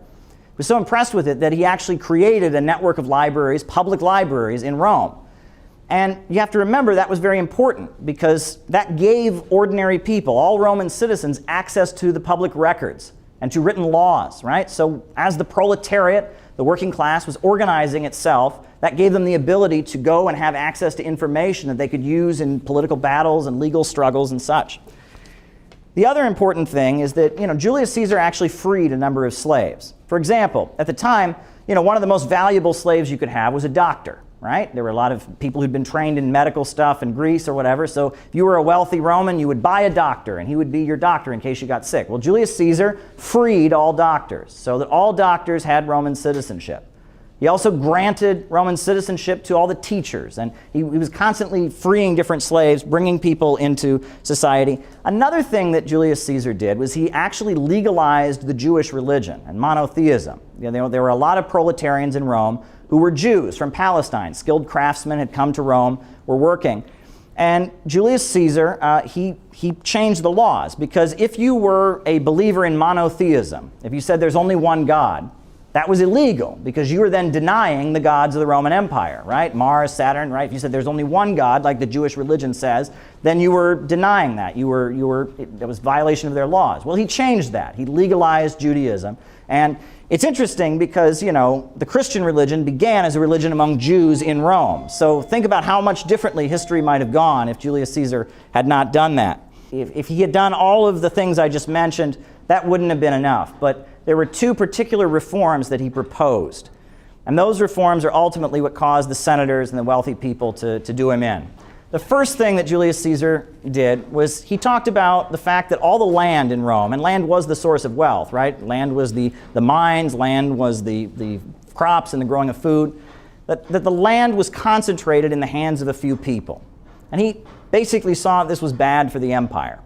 was so impressed with it that he actually created a network of libraries, public libraries in Rome. And you have to remember that was very important because that gave ordinary people, all Roman citizens, access to the public records and to written laws, right? So as the proletariat, the working class, was organizing itself, that gave them the ability to go and have access to information that they could use in political battles and legal struggles and such. The other important thing is that, Julius Caesar actually freed a number of slaves. For example, at the time, one of the most valuable slaves you could have was a doctor, right? There were a lot of people who'd been trained in medical stuff in Greece or whatever, so if you were a wealthy Roman, you would buy a doctor, and he would be your doctor in case you got sick. Well, Julius Caesar freed all doctors, so that all doctors had Roman citizenship. He also granted Roman citizenship to all the teachers, and he was constantly freeing different slaves, bringing people into society. Another thing that Julius Caesar did was he actually legalized the Jewish religion and monotheism. There were a lot of proletarians in Rome who were Jews from Palestine. Skilled craftsmen had come to Rome, were working. And Julius Caesar, he changed the laws, because if you were a believer in monotheism, if you said there's only one God, that was illegal, because you were then denying the gods of the Roman Empire, right? Mars, Saturn, right? If you said there's only one God, like the Jewish religion says, then you were denying that. It was violation of their laws. Well, he changed that. He legalized Judaism. And it's interesting because, the Christian religion began as a religion among Jews in Rome. So think about how much differently history might have gone if Julius Caesar had not done that. If he had done all of the things I just mentioned, that wouldn't have been enough. But there were two particular reforms that he proposed. And those reforms are ultimately what caused the senators and the wealthy people to do him in. The first thing that Julius Caesar did was he talked about the fact that all the land in Rome, and land was the source of wealth, right? Land was the mines, land was the crops and the growing of food, that the land was concentrated in the hands of a few people. And he basically saw this was bad for the empire.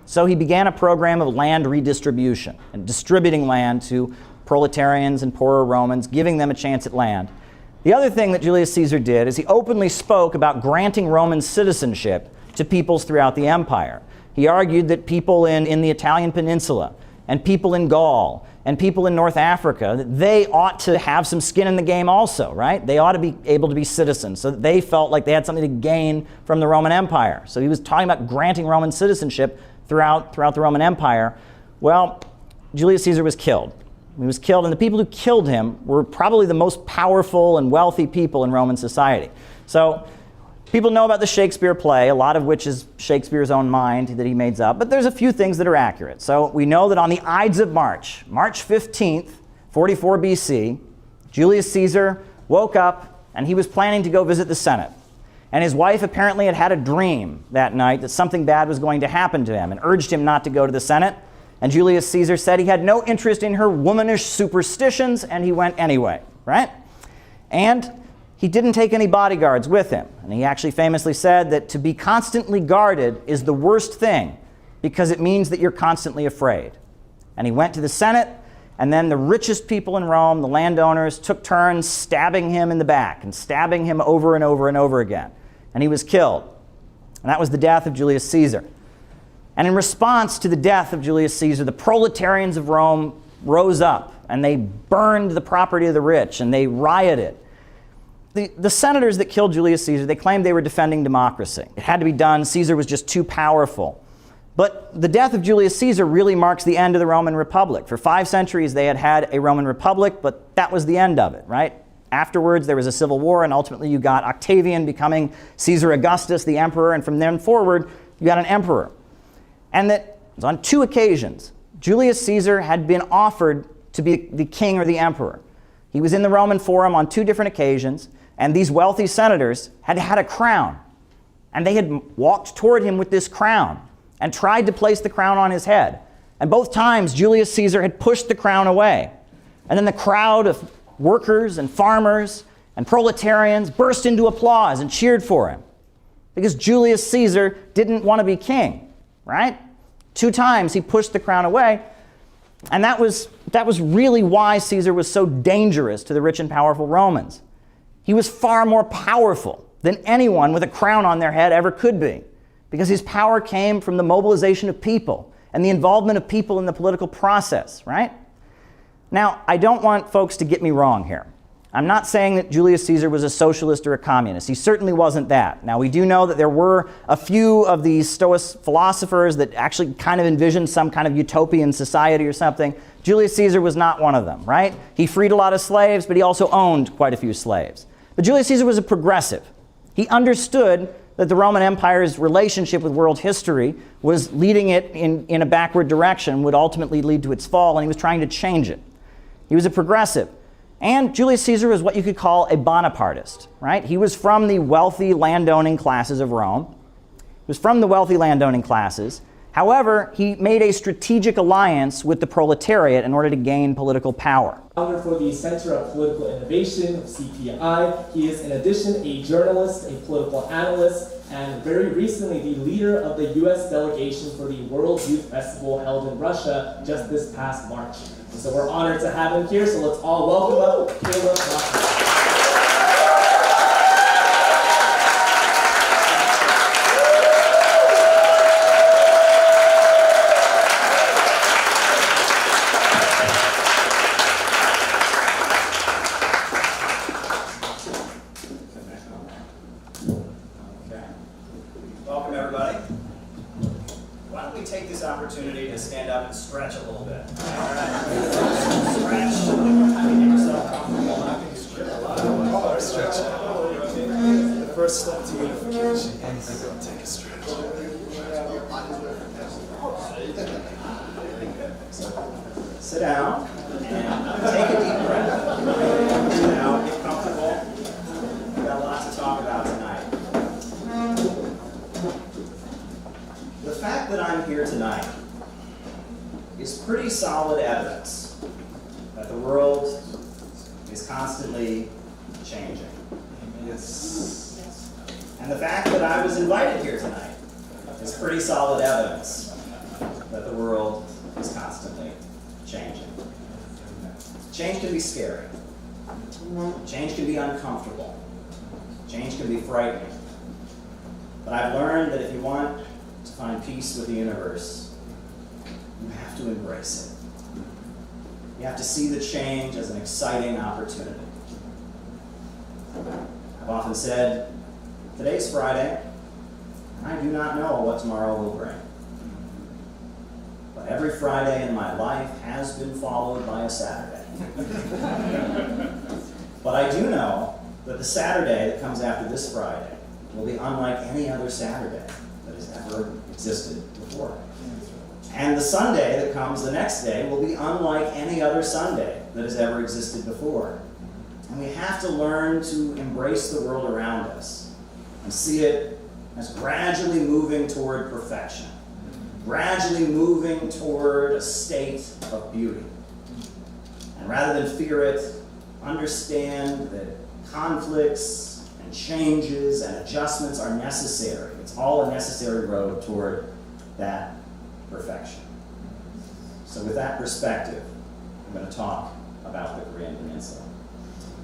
So he began a program of land redistribution and distributing land to proletarians and poorer Romans, giving them a chance at land. The other thing that Julius Caesar did is he openly spoke about granting Roman citizenship to peoples throughout the empire. He argued that people in the Italian peninsula and people in Gaul and people in North Africa, that they ought to have some skin in the game also, right? They ought to be able to be citizens so that they felt like they had something to gain from the Roman Empire. So he was talking about granting Roman citizenship throughout the Roman Empire. Well, Julius Caesar was killed. He was killed, and the people who killed him were probably the most powerful and wealthy people in Roman society. So people know about the Shakespeare play, a lot of which is Shakespeare's own mind that he made up, but there's a few things that are accurate. So we know that on the Ides of March, March 15th, 44 BC, Julius Caesar woke up and he was planning to go visit the Senate. And his wife apparently had had a dream that night that something bad was going to happen to him and urged him not to go to the Senate. And Julius Caesar said he had no interest in her womanish superstitions, and he went anyway, right? And he didn't take any bodyguards with him. And he actually famously said that to be constantly guarded is the worst thing because it means that you're constantly afraid. And he went to the Senate, and then the richest people in Rome, the landowners, took turns stabbing him in the back and stabbing him over and over and over again. And he was killed. And that was the death of Julius Caesar. And in response to the death of Julius Caesar, the proletarians of Rome rose up and they burned the property of the rich and they rioted. The senators that killed Julius Caesar, they claimed they were defending democracy. It had to be done. Caesar was just too powerful. But the death of Julius Caesar really marks the end of the Roman Republic. For 5 centuries, they had had a Roman Republic, but that was the end of it, right? Afterwards, there was a civil war, and ultimately you got Octavian becoming Caesar Augustus, the emperor, and from then forward, you got an emperor. And that on 2 occasions, Julius Caesar had been offered to be the king or the emperor. He was in the Roman Forum on 2 different occasions, and these wealthy senators had had a crown. And they had walked toward him with this crown and tried to place the crown on his head. And both times, Julius Caesar had pushed the crown away. And then the crowd of workers and farmers and proletarians burst into applause and cheered for him because Julius Caesar didn't want to be king. Right? 2 times he pushed the crown away, and that was really why Caesar was so dangerous to the rich and powerful Romans. He was far more powerful than anyone with a crown on their head ever could be, because his power came from the mobilization of people and the involvement of people in the political process, right? Now, I don't want folks to get me wrong here. I'm not saying that Julius Caesar was a socialist or a communist. He certainly wasn't that. Now, we do know that there were a few of these Stoic philosophers that actually kind of envisioned some kind of utopian society or something. Julius Caesar was not one of them, right? He freed a lot of slaves, but he also owned quite a few slaves. But Julius Caesar was a progressive. He understood that the Roman Empire's relationship with world history was leading it in a backward direction, would ultimately lead to its fall, and he was trying to change it. He was a progressive. And Julius Caesar was what you could call a Bonapartist, right? He was from the wealthy landowning classes of Rome. He was from the wealthy landowning classes. However, he made a strategic alliance with the proletariat in order to gain political power. Founder for the Center of Political Innovation of CPI. He is in addition a journalist, a political analyst, and very recently the leader of the U.S. delegation for the World Youth Festival held in Russia just this past March. So we're honored to have him here, so let's all welcome up Caleb Rockman. Welcome, everybody. Why don't we take this opportunity to stand up and stretch a little bit? All right. Stretch. Get yourself comfortable. Stretch. The first step to unification is to take a stretch. Sit down and take a deep breath. Sit down, get comfortable. We've got a lot to talk about tonight. that I'm here tonight is pretty solid evidence that the world is constantly changing. Yes. And the fact that I was invited here tonight is pretty solid evidence that the world is constantly changing. Change can be scary. Change can be uncomfortable. Change can be frightening. But I've learned that if you want to find peace with the universe, you have to embrace it. You have to see the change as an exciting opportunity. I've often said, today's Friday, and I do not know what tomorrow will bring. But every Friday in my life has been followed by a Saturday. But I do know that the Saturday that comes after this Friday will be unlike any other Saturday that has ever existed before. And the Sunday that comes the next day will be unlike any other Sunday that has ever existed before. And we have to learn to embrace the world around us and see it as gradually moving toward perfection, gradually moving toward a state of beauty. And rather than fear it, understand that conflicts and changes and adjustments are necessary. It's all a necessary road toward that perfection. So with that perspective, I'm going to talk about the Korean Peninsula.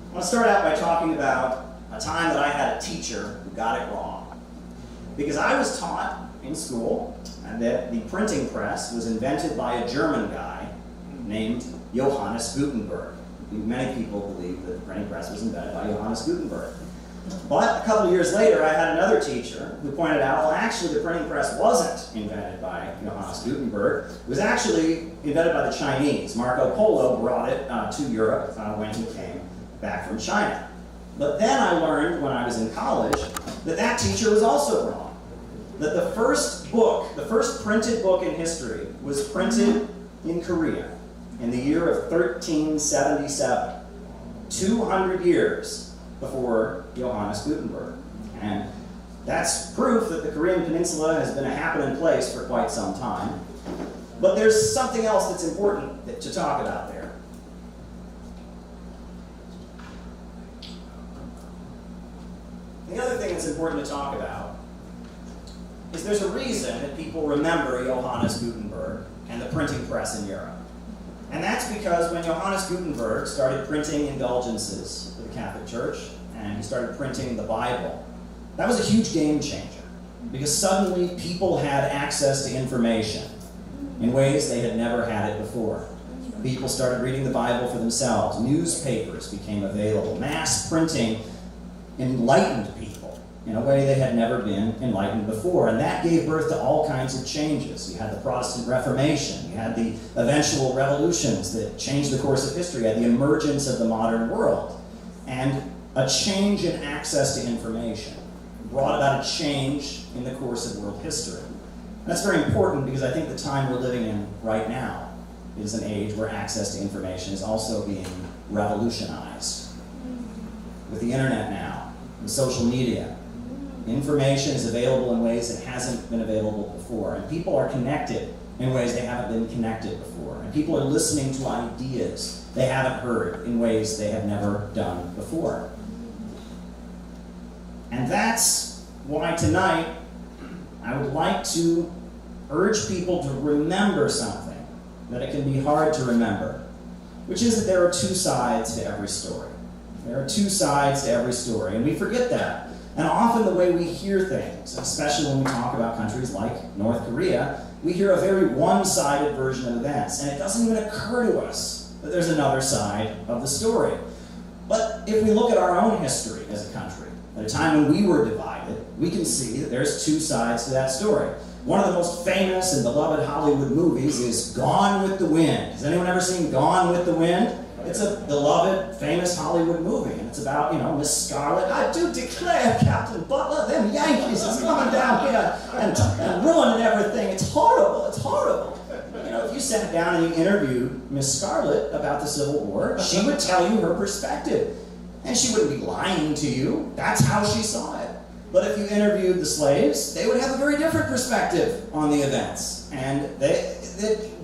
I want to start out by talking about a time that I had a teacher who got it wrong. Because I was taught in school that the printing press was invented by a German guy named Johannes Gutenberg. Many people believe that the printing press was invented by Johannes Gutenberg. But a couple of years later, I had another teacher who pointed out, well, actually, the printing press wasn't invented by Johannes Gutenberg. It was actually invented by the Chinese. Marco Polo brought it to Europe when he came back from China. But then I learned when I was in college that that teacher was also wrong. That the first book, the first printed book in history, was printed in Korea in the year of 1377, 200 years before Johannes Gutenberg. And that's proof that the Korean Peninsula has been a happening place for quite some time. But there's something else that's important to talk about there. The other thing that's important to talk about is there's a reason that people remember Johannes Gutenberg and the printing press in Europe. And that's because when Johannes Gutenberg started printing indulgences for the Catholic Church, and he started printing the Bible, that was a huge game changer. Because suddenly people had access to information in ways they had never had it before. People started reading the Bible for themselves. Newspapers became available. Mass printing enlightened people in a way they had never been enlightened before. And that gave birth to all kinds of changes. You had the Protestant Reformation. You had the eventual revolutions that changed the course of history. You had the emergence of the modern world. And a change in access to information brought about a change in the course of world history. And that's very important because I think the time we're living in right now is an age where access to information is also being revolutionized. With the internet now, with social media, information is available in ways that hasn't been available before. And people are connected in ways they haven't been connected before. And people are listening to ideas they haven't heard in ways they have never done before. And that's why tonight I would like to urge people to remember something that it can be hard to remember, which is that there are two sides to every story. There are two sides to every story, and we forget that. And often the way we hear things, especially when we talk about countries like North Korea, we hear a very one-sided version of events, and it doesn't even occur to us that there's another side of the story. But if we look at our own history as a country, at a time when we were divided, we can see that there's two sides to that story. One of the most famous and beloved Hollywood movies is Gone with the Wind. Has anyone ever seen Gone with the Wind? It's a beloved, famous Hollywood movie, and it's about, Miss Scarlet. I do declare, Captain Butler, them Yankees is coming down here and ruining everything. It's horrible, it's horrible. If you sat down and you interviewed Miss Scarlet about the Civil War, she would tell you her perspective. And she wouldn't be lying to you. That's how she saw it. But if you interviewed the slaves, they would have a very different perspective on the events. And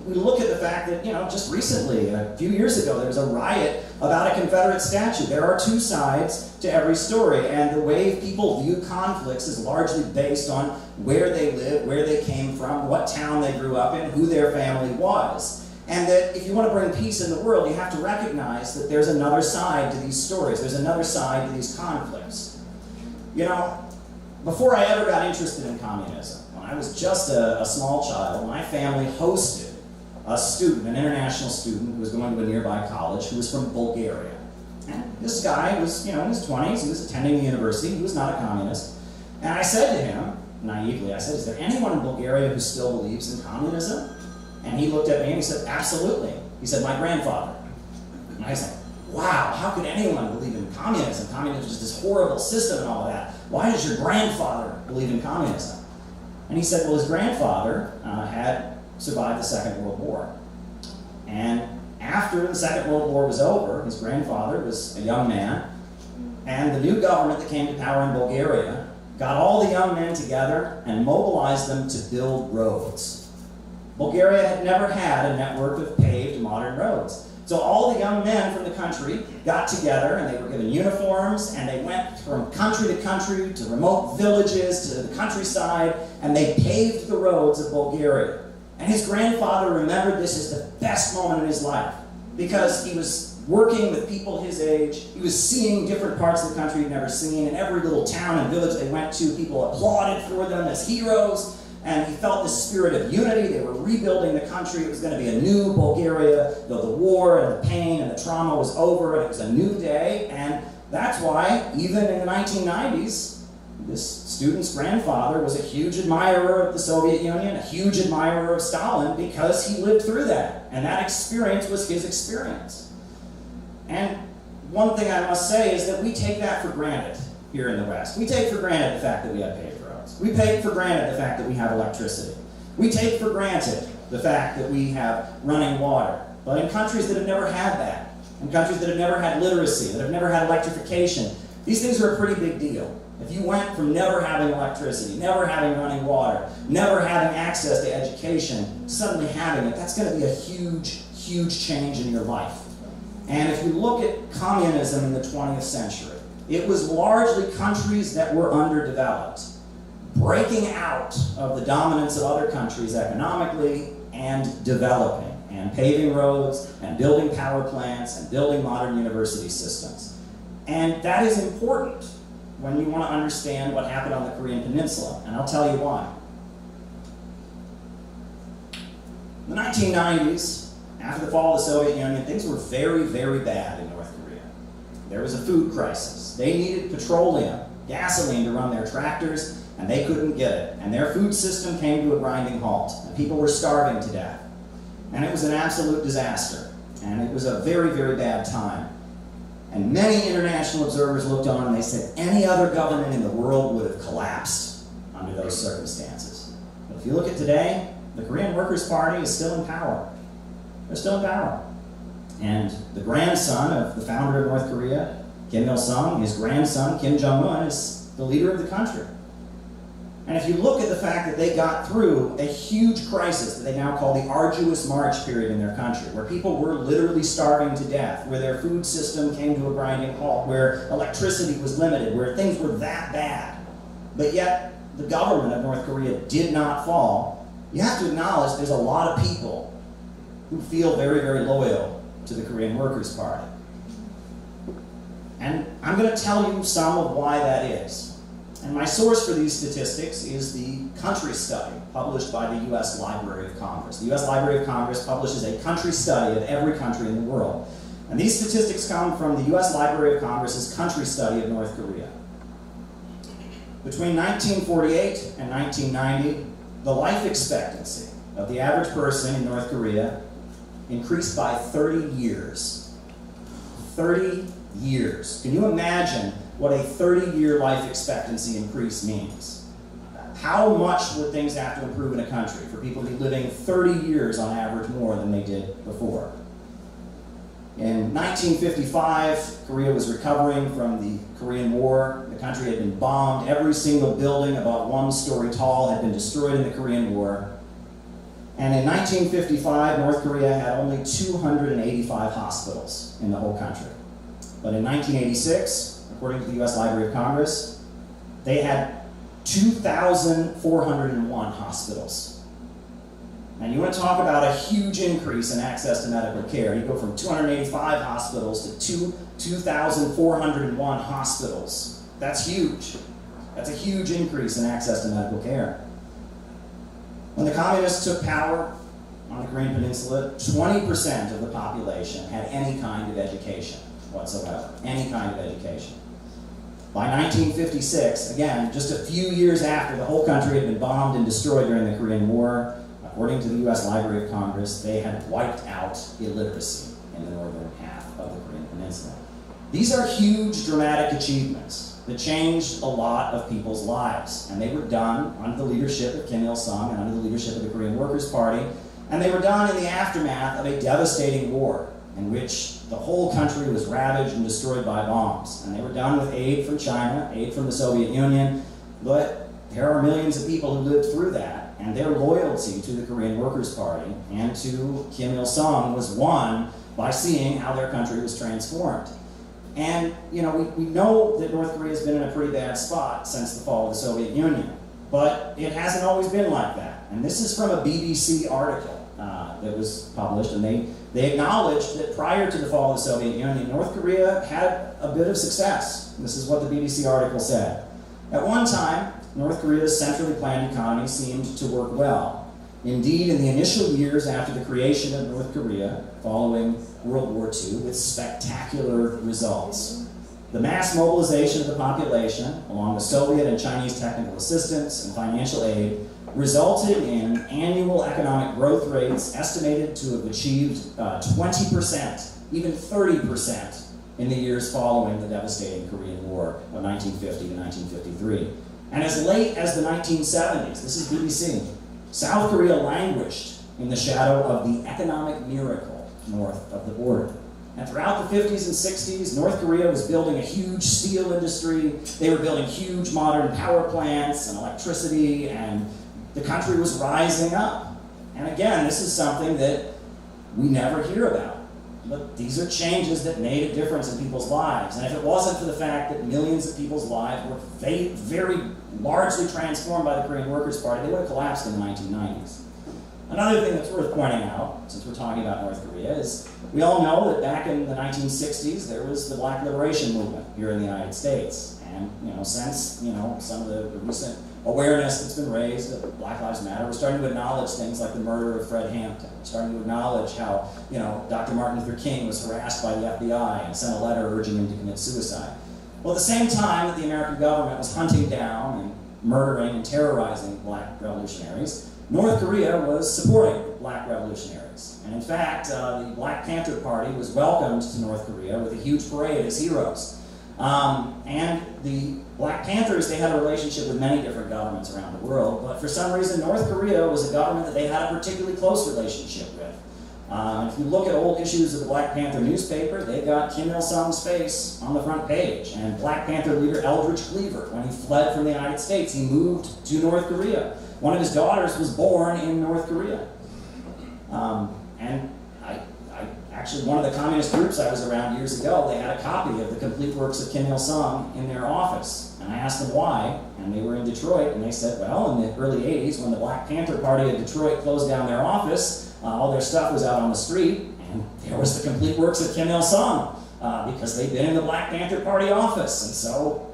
we look at the fact that, just recently, a few years ago, there was a riot about a Confederate statue. There are two sides to every story, and the way people view conflicts is largely based on where they live, where they came from, what town they grew up in, who their family was. And that if you want to bring peace in the world, you have to recognize that there's another side to these stories. There's another side to these conflicts. Before I ever got interested in communism, when I was just a small child, my family hosted a student, an international student who was going to a nearby college who was from Bulgaria. And this guy was, in his 20s, he was attending the university, he was not a communist. And I said to him, naively, I said, is there anyone in Bulgaria who still believes in communism? And he looked at me and he said, absolutely. He said, my grandfather. And I said, wow, how could anyone believe in communism? Communism is just this horrible system and all of that. Why does your grandfather believe in communism? And he said, well, his grandfather had survived the Second World War. And after the Second World War was over, his grandfather was a young man, and the new government that came to power in Bulgaria got all the young men together and mobilized them to build roads. Bulgaria had never had a network of paved modern roads. So all the young men from the country got together and they were given uniforms and they went from country to remote villages, to the countryside, and they paved the roads of Bulgaria. And his grandfather remembered this as the best moment in his life because he was working with people his age. He was seeing different parts of the country he'd never seen. In every little town and village they went to, people applauded for them as heroes. And he felt this spirit of unity. They were rebuilding the country. It was going to be a new Bulgaria. The war and the pain and the trauma was over, and it was a new day. And that's why, even in the 1990s, this student's grandfather was a huge admirer of the Soviet Union, a huge admirer of Stalin, because he lived through that. And that experience was his experience. And one thing I must say is that we take that for granted here in the West. We take for granted the fact that we have paved roads. We take for granted the fact that we have electricity. We take for granted the fact that we have running water. But in countries that have never had that, in countries that have never had literacy, that have never had electrification, these things are a pretty big deal. If you went from never having electricity, never having running water, never having access to education, to suddenly having it, that's going to be a huge, huge change in your life. And if you look at communism in the 20th century, it was largely countries that were underdeveloped, breaking out of the dominance of other countries economically and developing, and paving roads, and building power plants, and building modern university systems. And that is important when you want to understand what happened on the Korean Peninsula, and I'll tell you why. In the 1990s, after the fall of the Soviet Union, things were very, very bad in North Korea. There was a food crisis. They needed petroleum, gasoline to run their tractors, and they couldn't get it. And their food system came to a grinding halt, and people were starving to death. And it was an absolute disaster, and it was a very, very bad time. And many international observers looked on and they said any other government in the world would have collapsed under those circumstances. But if you look at today, the Korean Workers' Party is still in power. They're still in power. And the grandson of the founder of North Korea, Kim Il-sung, his grandson, Kim Jong-un, is the leader of the country. And if you look at the fact that they got through a huge crisis that they now call the arduous March period in their country, where people were literally starving to death, where their food system came to a grinding halt, where electricity was limited, where things were that bad, but yet the government of North Korea did not fall, you have to acknowledge there's a lot of people who feel very, very loyal to the Korean Workers' Party. And I'm going to tell you some of why that is. And my source for these statistics is the country study published by the U.S. Library of Congress. The U.S. Library of Congress publishes a country study of every country in the world. And these statistics come from the U.S. Library of Congress's country study of North Korea. Between 1948 and 1990, the life expectancy of the average person in North Korea increased by 30 years. 30 years. Can you imagine what a 30-year life expectancy increase means? How much would things have to improve in a country for people to be living 30 years on average more than they did before? In 1955, Korea was recovering from the Korean War. The country had been bombed. Every single building about 1 story tall had been destroyed in the Korean War. And in 1955, North Korea had only 285 hospitals in the whole country. But in 1986, according to the US Library of Congress, they had 2,401 hospitals. And you want to talk about a huge increase in access to medical care. You go from 285 hospitals to 2,401 hospitals. That's huge. That's a huge increase in access to medical care. When the communists took power on the Korean Peninsula, 20% of the population had any kind of education whatsoever. Any kind of education. By 1956, again, just a few years after the whole country had been bombed and destroyed during the Korean War, according to the US Library of Congress, they had wiped out illiteracy in the northern half of the Korean Peninsula. These are huge, dramatic achievements that changed a lot of people's lives. And they were done under the leadership of Kim Il-sung and under the leadership of the Korean Workers' Party. And they were done in the aftermath of a devastating war in which the whole country was ravaged and destroyed by bombs. And they were done with aid from China, aid from the Soviet Union. But there are millions of people who lived through that. And their loyalty to the Korean Workers' Party and to Kim Il-sung was won by seeing how their country was transformed. And, you know, we know that North Korea has been in a pretty bad spot since the fall of the Soviet Union. But it hasn't always been like that. And this is from a BBC article that was published, and they acknowledged that prior to the fall of the Soviet Union, North Korea had a bit of success. This is what the BBC article said. At one time, North Korea's centrally planned economy seemed to work well. Indeed, in the initial years after the creation of North Korea, following World War II, with spectacular results. The mass mobilization of the population, along with Soviet and Chinese technical assistance and financial aid, resulted in annual economic growth rates estimated to have achieved 20%, even 30% in the years following the devastating Korean War of 1950 to 1953. And as late as the 1970s, this is BBC, South Korea languished in the shadow of the economic miracle north of the border. And throughout the 50s and 60s, North Korea was building a huge steel industry. They were building huge modern power plants and electricity, and the country was rising up. And again, this is something that we never hear about. But these are changes that made a difference in people's lives. And if it wasn't for the fact that millions of people's lives were very largely transformed by the Korean Workers' Party, they would have collapsed in the 1990s. Another thing that's worth pointing out, since we're talking about North Korea, is we all know that back in the 1960s, there was the Black Liberation Movement here in the United States. And, since, some of the recent awareness that's been raised of Black Lives Matter, we're starting to acknowledge things like the murder of Fred Hampton. We're starting to acknowledge how, Dr. Martin Luther King was harassed by the FBI and sent a letter urging him to commit suicide. Well, at the same time that the American government was hunting down and murdering and terrorizing Black revolutionaries, North Korea was supporting Black revolutionaries. And in fact, the Black Panther Party was welcomed to North Korea with a huge parade as heroes. And the Black Panthers, they had a relationship with many different governments around the world, but for some reason North Korea was a government that they had a particularly close relationship with. If you look at old issues of the Black Panther newspaper, they've got Kim Il-sung's face on the front page, and Black Panther leader Eldridge Cleaver, when he fled from the United States, he moved to North Korea. One of his daughters was born in North Korea. And actually, one of the communist groups I was around years ago, they had a copy of the complete works of Kim Il-sung in their office. And I asked them why, and they were in Detroit, and they said, well, in the early 80s, when the Black Panther Party of Detroit closed down their office, all their stuff was out on the street, and there was the complete works of Kim Il-sung, because they'd been in the Black Panther Party office. And so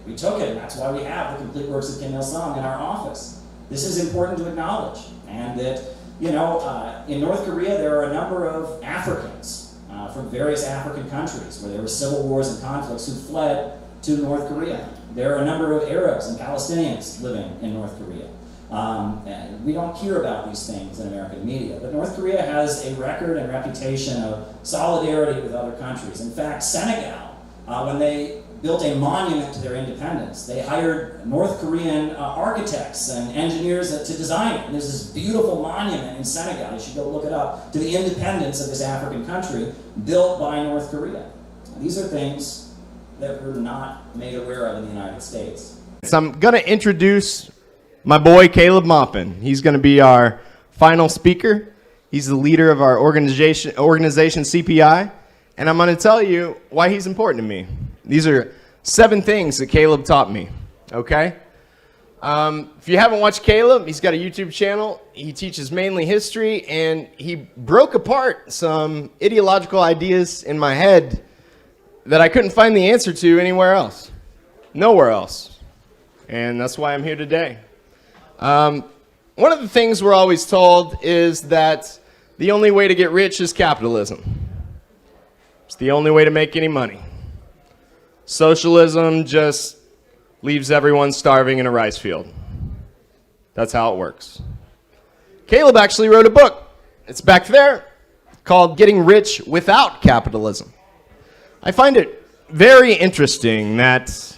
we took it, and that's why we have the complete works of Kim Il-sung in our office. This is important to acknowledge, and that in North Korea, there are a number of Africans from various African countries where there were civil wars and conflicts who fled to North Korea. There are a number of Arabs and Palestinians living in North Korea. And we don't hear about these things in American media, but North Korea has a record and reputation of solidarity with other countries. In fact, Senegal, when they built a monument to their independence. They hired North Korean architects and engineers to design it. And there's this beautiful monument in Senegal, you should go look it up, to the independence of this African country built by North Korea. These are things that we're not made aware of in the United States. So I'm going to introduce my boy Caleb Maupin. He's going to be our final speaker. He's the leader of our organization CPI, and I'm going to tell you why he's important to me. These are 7 things that Caleb taught me, okay? If you haven't watched Caleb, he's got a YouTube channel. He teaches mainly history, and he broke apart some ideological ideas in my head that I couldn't find the answer to anywhere else. Nowhere else. And that's why I'm here today. One of the things we're always told is that the only way to get rich is capitalism. It's the only way to make any money. Socialism just leaves everyone starving in a rice field. That's how it works. Caleb actually wrote a book. It's back there, called Getting Rich Without Capitalism. I find it very interesting that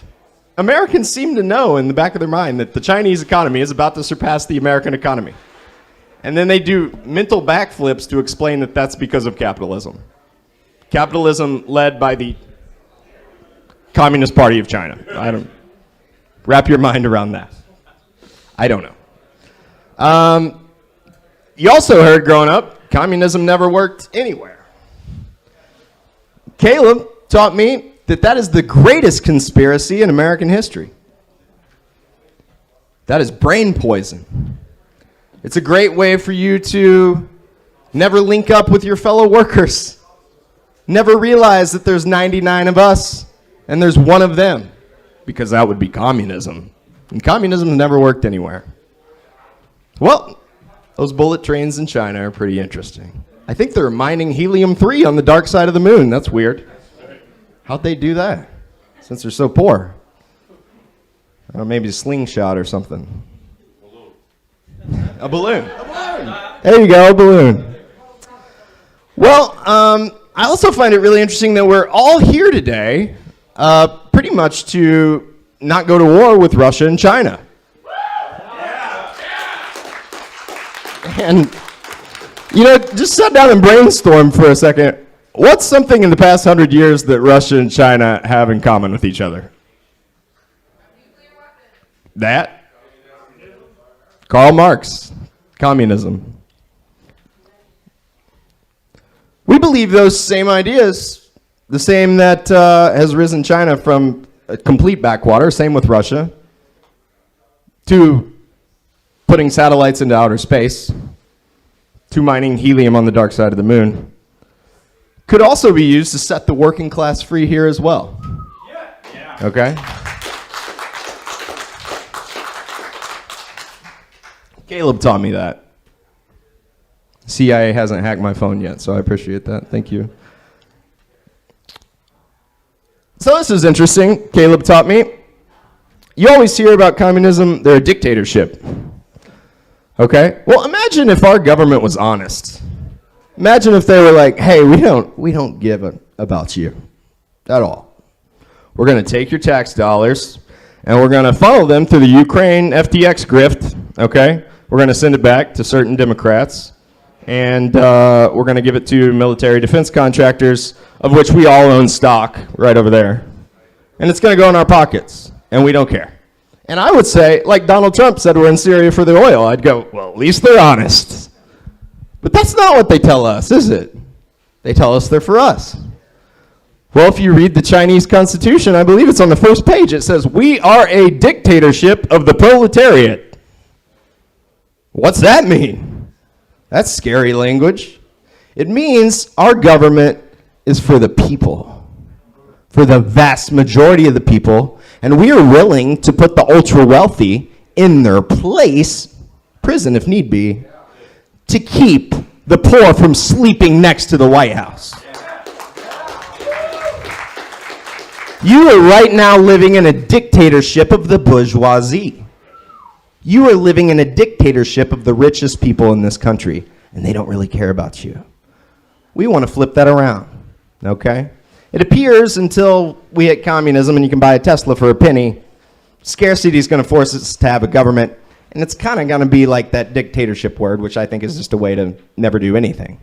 Americans seem to know in the back of their mind that the Chinese economy is about to surpass the American economy. And then they do mental backflips to explain that that's because of capitalism. Capitalism led by the Communist Party of China. I don't wrap your mind around that. I don't know. You also heard growing up, communism never worked anywhere. Caleb taught me that is the greatest conspiracy in American history. That is brain poison. It's a great way for you to never link up with your fellow workers. Never realize that there's 99 of us and there's one of them, because that would be communism. And communism never worked anywhere. Well, those bullet trains in China are pretty interesting. I think they're mining helium-3 on the dark side of the moon. That's weird. How'd they do that, since they're so poor? Maybe a slingshot or something. A balloon. A balloon. There you go, a balloon. Well, I also find it really interesting that we're all here today pretty much to not go to war with Russia and China. And, just sit down and brainstorm for a second. What's something in the past 100 years that Russia and China have in common with each other? That? Karl Marx, communism. We believe those same ideas, the same that has risen China from a complete backwater, same with Russia, to putting satellites into outer space, to mining helium on the dark side of the moon. Could also be used to set the working class free here as well. Yeah. Okay? Caleb taught me that. CIA hasn't hacked my phone yet, so I appreciate that. Thank you. So this is interesting. Caleb taught me. You always hear about communism, they're a dictatorship. Okay? Well, imagine if our government was honest. Imagine if they were like, hey, we don't give about you at all. We're going to take your tax dollars and we're going to funnel them through the Ukraine FTX grift, okay? We're going to send it back to certain Democrats, and we're going to give it to military defense contractors, of which we all own stock right over there. And it's going to go in our pockets, and we don't care. And I would say, like Donald Trump said, we're in Syria for the oil. I'd go, well, at least they're honest. But that's not what they tell us, is it? They tell us they're for us. Well, if you read the Chinese Constitution, I believe it's on the first page, it says, we are a dictatorship of the proletariat. What's that mean? That's scary language. It means our government is for the people, for the vast majority of the people, and we are willing to put the ultra-wealthy in their place, prison if need be, to keep the poor from sleeping next to the White House. You are right now living in a dictatorship of the bourgeoisie. You are living in a dictatorship of the richest people in this country, and they don't really care about you. We want to flip that around, okay? It appears until we hit communism and you can buy a Tesla for a penny, scarcity is going to force us to have a government, and it's kind of going to be like that dictatorship word, which I think is just a way to never do anything.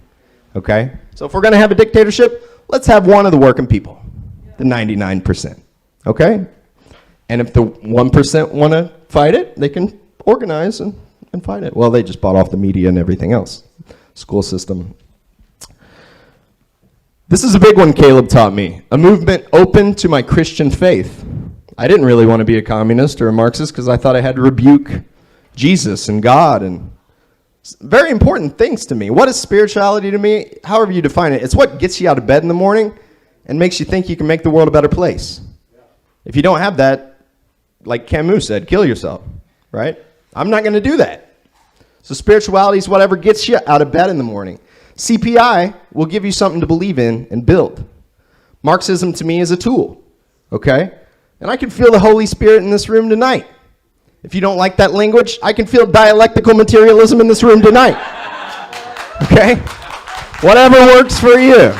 Okay? So if we're going to have a dictatorship, let's have one of the working people, the 99%. Okay? And if the 1% want to fight it, they can organize and fight it. Well, they just bought off the media and everything else. School system. This is a big one Caleb taught me. A movement open to my Christian faith. I didn't really want to be a communist or a Marxist because I thought I had to rebuke Jesus and God and very important things to me. What is spirituality to me? However you define it, it's what gets you out of bed in the morning and makes you think you can make the world a better place. If you don't have that, like Camus said, kill yourself, right? I'm not going to do that. So spirituality is whatever gets you out of bed in the morning. CPI will give you something to believe in and build. Marxism to me is a tool, okay? And I can feel the Holy Spirit in this room tonight. If you don't like that language, I can feel dialectical materialism in this room tonight. Okay? Whatever works for you.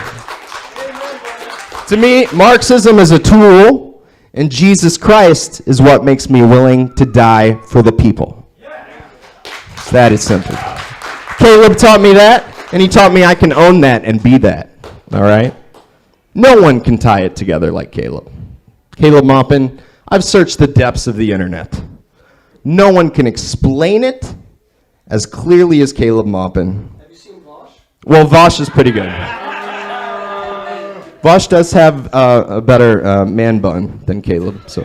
To me, Marxism is a tool, and Jesus Christ is what makes me willing to die for the people. It's that is simple. Caleb taught me that, and he taught me I can own that and be that. All right? No one can tie it together like Caleb. Caleb Maupin, I've searched the depths of the internet. No one can explain it as clearly as Caleb Maupin. Have you seen Vosh? Well, Vosh is pretty good. Vosh does have a better man bun than Caleb. So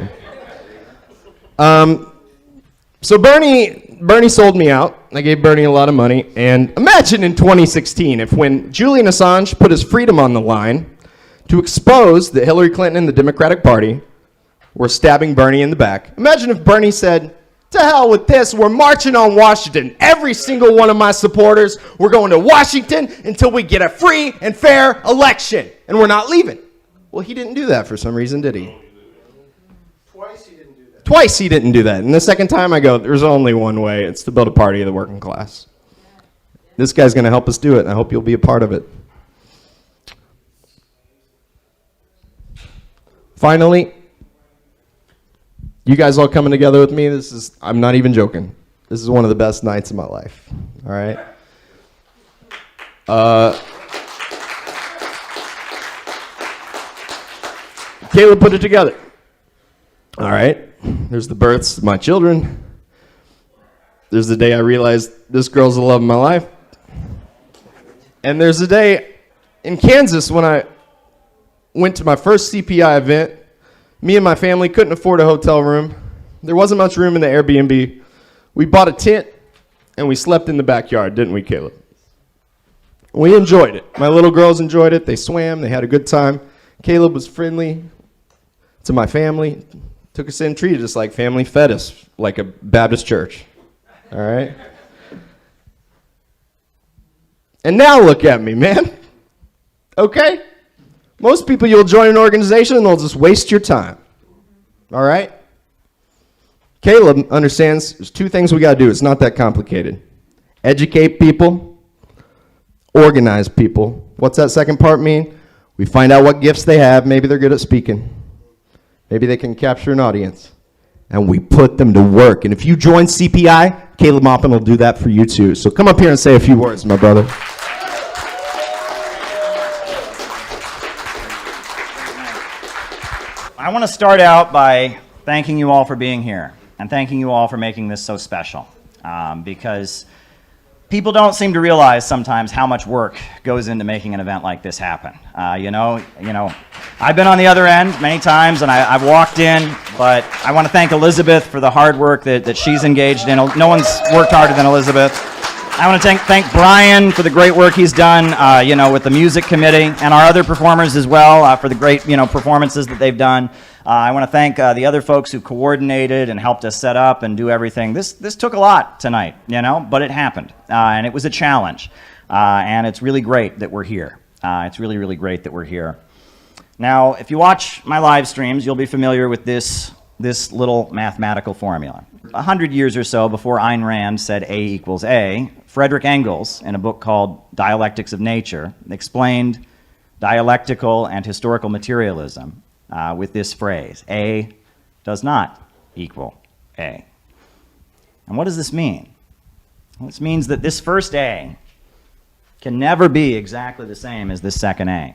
Bernie sold me out. I gave Bernie a lot of money. And imagine in 2016 if when Julian Assange put his freedom on the line to expose that Hillary Clinton and the Democratic Party were stabbing Bernie in the back. Imagine if Bernie said, to hell with this, we're marching on Washington. Every single one of my supporters, we're going to Washington until we get a free and fair election. And we're not leaving. Well, he didn't do that for some reason, did he? Twice he didn't do that. Twice he didn't do that. And the second time I go, there's only one way. It's to build a party of the working class. This guy's going to help us do it, and I hope you'll be a part of it. Finally, you guys all coming together with me, I'm not even joking. This is one of the best nights of my life, all right? Caleb put it together. All right, there's the births of my children. There's the day I realized this girl's the love of my life. And there's the day in Kansas when I went to my first CPI event. Me and my family couldn't afford a hotel room. There wasn't much room in the Airbnb. We bought a tent, and we slept in the backyard, didn't we, Caleb? We enjoyed it. My little girls enjoyed it. They swam. They had a good time. Caleb was friendly to my family. Took us in, treated us like family, fed us like a Baptist church. All right? And now look at me, man. Okay? Most people, you'll join an organization and they'll just waste your time. All right? Caleb understands there's two things we got to do. It's not that complicated. Educate people, organize people. What's that second part mean? We find out what gifts they have. Maybe they're good at speaking. Maybe they can capture an audience. And we put them to work. And if you join CPI, Caleb Maupin will do that for you too. So come up here and say a few words, my brother. I want to start out by thanking you all for being here and thanking you all for making this so special, because people don't seem to realize sometimes how much work goes into making an event like this happen. You know, I've been on the other end many times, and I've walked in, but I want to thank Elizabeth for the hard work that she's engaged in. No one's worked harder than Elizabeth. I want to thank Brian for the great work he's done, with the music committee, and our other performers as well for the great, performances that they've done. I want to thank the other folks who coordinated and helped us set up and do everything. This took a lot tonight, but it happened, and it was a challenge, and it's really great that we're here. It's really, really great that we're here. Now, if you watch my live streams, you'll be familiar with this little mathematical formula. 100 years or so before Ayn Rand said A equals A, Frederick Engels, in a book called Dialectics of Nature, explained dialectical and historical materialism with this phrase: A does not equal A. And what does this mean? Well, this means that this first A can never be exactly the same as this second A,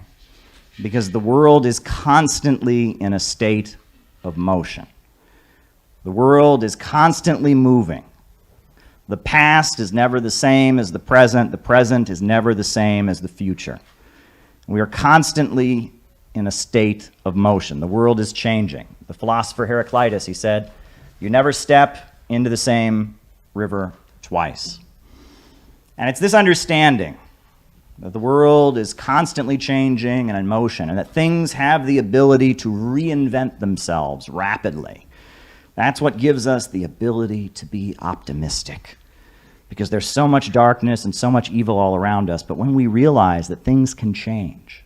because the world is constantly in a state of motion. The world is constantly moving. The past is never the same as the present is never the same as the future. We are constantly in a state of motion. The world is changing. The philosopher Heraclitus, he said, "You never step into the same river twice." And it's this understanding that the world is constantly changing and in motion, and that things have the ability to reinvent themselves rapidly. That's what gives us the ability to be optimistic, because there's so much darkness and so much evil all around us. But when we realize that things can change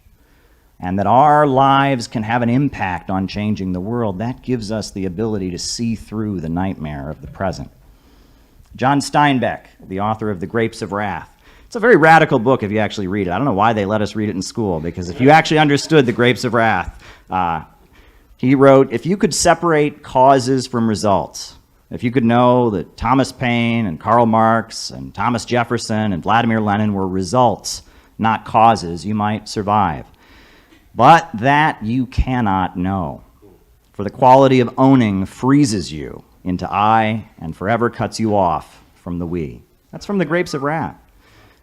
and that our lives can have an impact on changing the world, that gives us the ability to see through the nightmare of the present. John Steinbeck, the author of The Grapes of Wrath, it's a very radical book if you actually read it. I don't know why they let us read it in school, because if you actually understood The Grapes of Wrath, he wrote, if you could separate causes from results, if you could know that Thomas Paine and Karl Marx and Thomas Jefferson and Vladimir Lenin were results, not causes, you might survive. But that you cannot know, for the quality of owning freezes you into I and forever cuts you off from the we. That's from The Grapes of Wrath.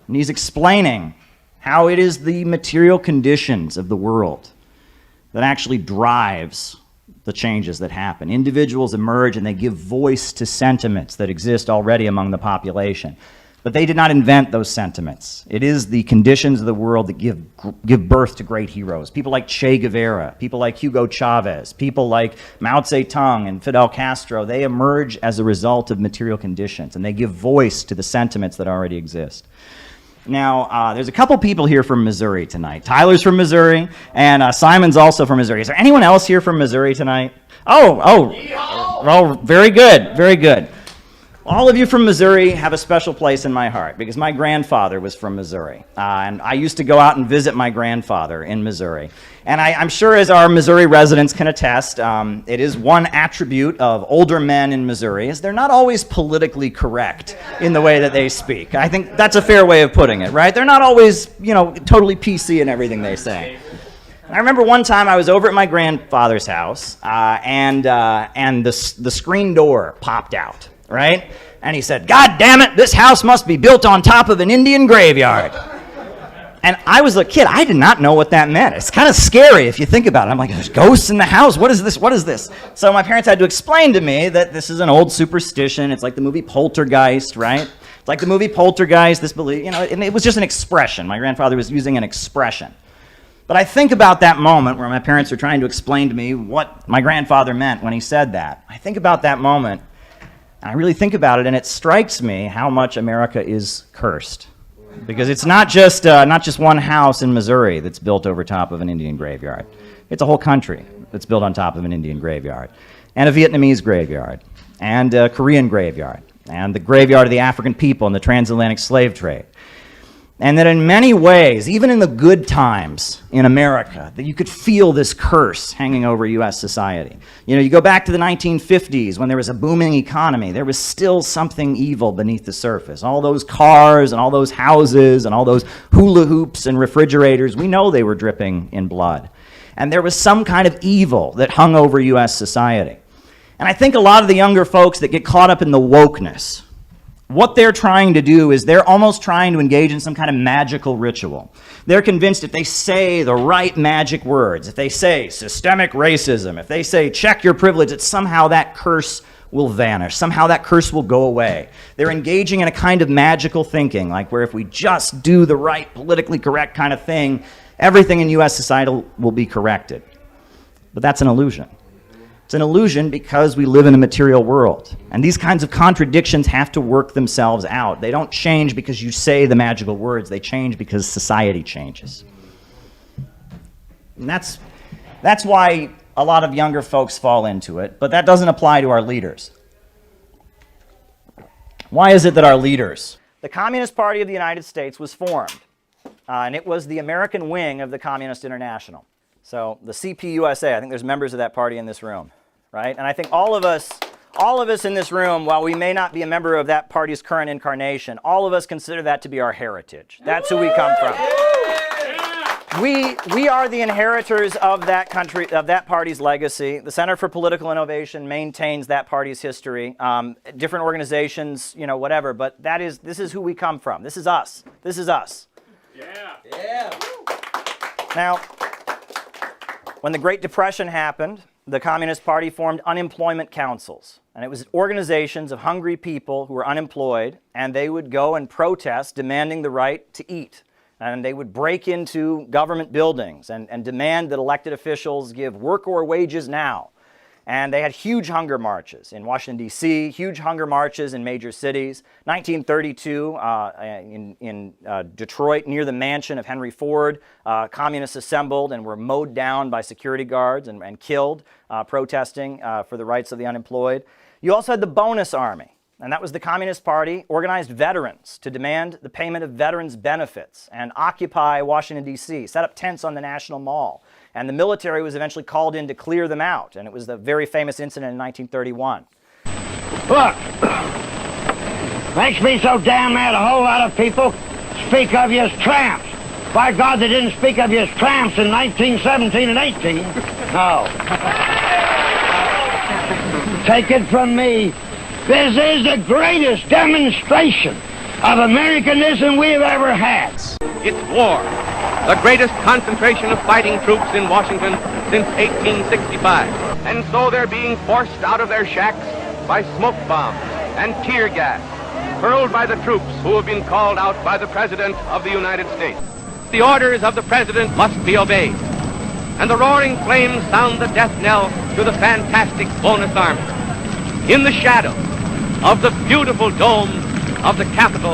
And he's explaining how it is the material conditions of the world that actually drives the changes that happen. Individuals emerge and they give voice to sentiments that exist already among the population. But they did not invent those sentiments. It is the conditions of the world that give birth to great heroes. People like Che Guevara, people like Hugo Chavez, people like Mao Zedong and Fidel Castro. They emerge as a result of material conditions, and they give voice to the sentiments that already exist. Now, there's a couple people here from Missouri tonight. Tyler's from Missouri, and Simon's also from Missouri. Is there anyone else here from Missouri tonight? Oh, very good, very good. All of you from Missouri have a special place in my heart, because my grandfather was from Missouri, and I used to go out and visit my grandfather in Missouri. And I'm sure, as our Missouri residents can attest, it is one attribute of older men in Missouri is they're not always politically correct in the way that they speak. I think that's a fair way of putting it, right? They're not always, totally PC in everything they say. I remember one time I was over at my grandfather's house, and the screen door popped out, right? And he said, "God damn it, this house must be built on top of an Indian graveyard." And I was a kid. I did not know what that meant. It's kind of scary if you think about it. I'm like, there's ghosts in the house. What is this? What is this? So my parents had to explain to me that this is an old superstition. It's like the movie Poltergeist, right? It's like the movie Poltergeist, this belief, and it was just an expression. My grandfather was using an expression. But I think about that moment where my parents are trying to explain to me what my grandfather meant when he said that. I think about that moment, and I really think about it, and it strikes me how much America is cursed. Because it's not just one house in Missouri that's built over top of an Indian graveyard. It's a whole country that's built on top of an Indian graveyard, and a Vietnamese graveyard, and a Korean graveyard, and the graveyard of the African people in the transatlantic slave trade. And that in many ways, even in the good times in America, that you could feel this curse hanging over U.S. society. You go back to the 1950s when there was a booming economy, there was still something evil beneath the surface. All those cars and all those houses and all those hula hoops and refrigerators, we know they were dripping in blood. And there was some kind of evil that hung over U.S. society. And I think a lot of the younger folks that get caught up in the wokeness, what they're trying to do is they're almost trying to engage in some kind of magical ritual. They're convinced if they say the right magic words, if they say systemic racism, if they say check your privilege, that somehow that curse will vanish. Somehow that curse will go away. They're engaging in a kind of magical thinking, like where if we just do the right politically correct kind of thing, everything in U.S. society will be corrected. But that's an illusion. It's an illusion because we live in a material world. And these kinds of contradictions have to work themselves out. They don't change because you say the magical words. They change because society changes. And that's why a lot of younger folks fall into it, but that doesn't apply to our leaders. Why is it that our leaders? The Communist Party of the United States was formed and it was the American wing of the Communist International. So the CPUSA, I think there's members of that party in this room, right? And I think all of us in this room, while we may not be a member of that party's current incarnation, all of us consider that to be our heritage. That's who we come from. We are the inheritors of that country, of that party's legacy. The Center for Political Innovation maintains that party's history. Different organizations, you know, whatever, but this is who we come from. This is us. This is us. Yeah. Yeah. Now, when the Great Depression happened, the Communist Party formed unemployment councils. And it was organizations of hungry people who were unemployed, and they would go and protest, demanding the right to eat. And they would break into government buildings and demand that elected officials give work or wages now. And they had huge hunger marches in Washington, D.C., huge hunger marches in major cities. 1932, in Detroit, near the mansion of Henry Ford, communists assembled and were mowed down by security guards and killed, protesting for the rights of the unemployed. You also had the bonus army. And that was the Communist Party organized veterans to demand the payment of veterans' benefits and occupy Washington, D.C., set up tents on the National Mall. And the military was eventually called in to clear them out. And it was the very famous incident in 1931. Look, makes me so damn mad a whole lot of people speak of you as tramps. By God, they didn't speak of you as tramps in 1917 and 18. No. Take it from me. This is the greatest demonstration of Americanism we've ever had. It's war, the greatest concentration of fighting troops in Washington since 1865. And so they're being forced out of their shacks by smoke bombs and tear gas, hurled by the troops who have been called out by the President of the United States. The orders of the President must be obeyed. And the roaring flames sound the death knell to the fantastic bonus army. In the shadow of the beautiful dome of the Capitol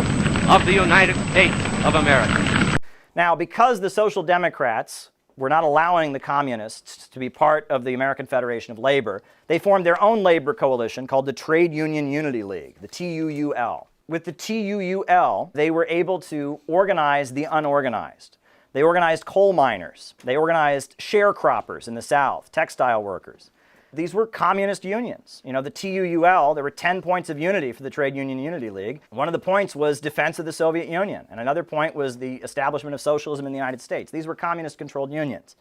of the United States of America. Now, because the Social Democrats were not allowing the Communists to be part of the American Federation of Labor, they formed their own labor coalition called the Trade Union Unity League, the TUUL. With the TUUL, they were able to organize the unorganized. They organized coal miners. They organized sharecroppers in the South, textile workers. These were communist unions. You know, the TUUL, there were 10 points of unity for the Trade Union Unity League. One of the points was defense of the Soviet Union, and another point was the establishment of socialism in the United States. These were communist-controlled unions.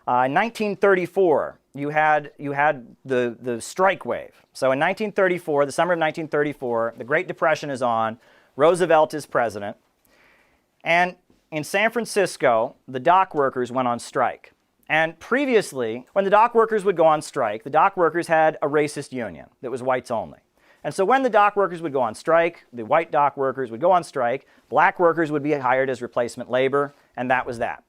In 1934, you had the strike wave. So in 1934, the summer of 1934, the Great Depression is on. Roosevelt is president. And in San Francisco, the dock workers went on strike. And previously, when the dock workers would go on strike, the dock workers had a racist union that was whites only. And so when the dock workers would go on strike, the white dock workers would go on strike, black workers would be hired as replacement labor, and that was that.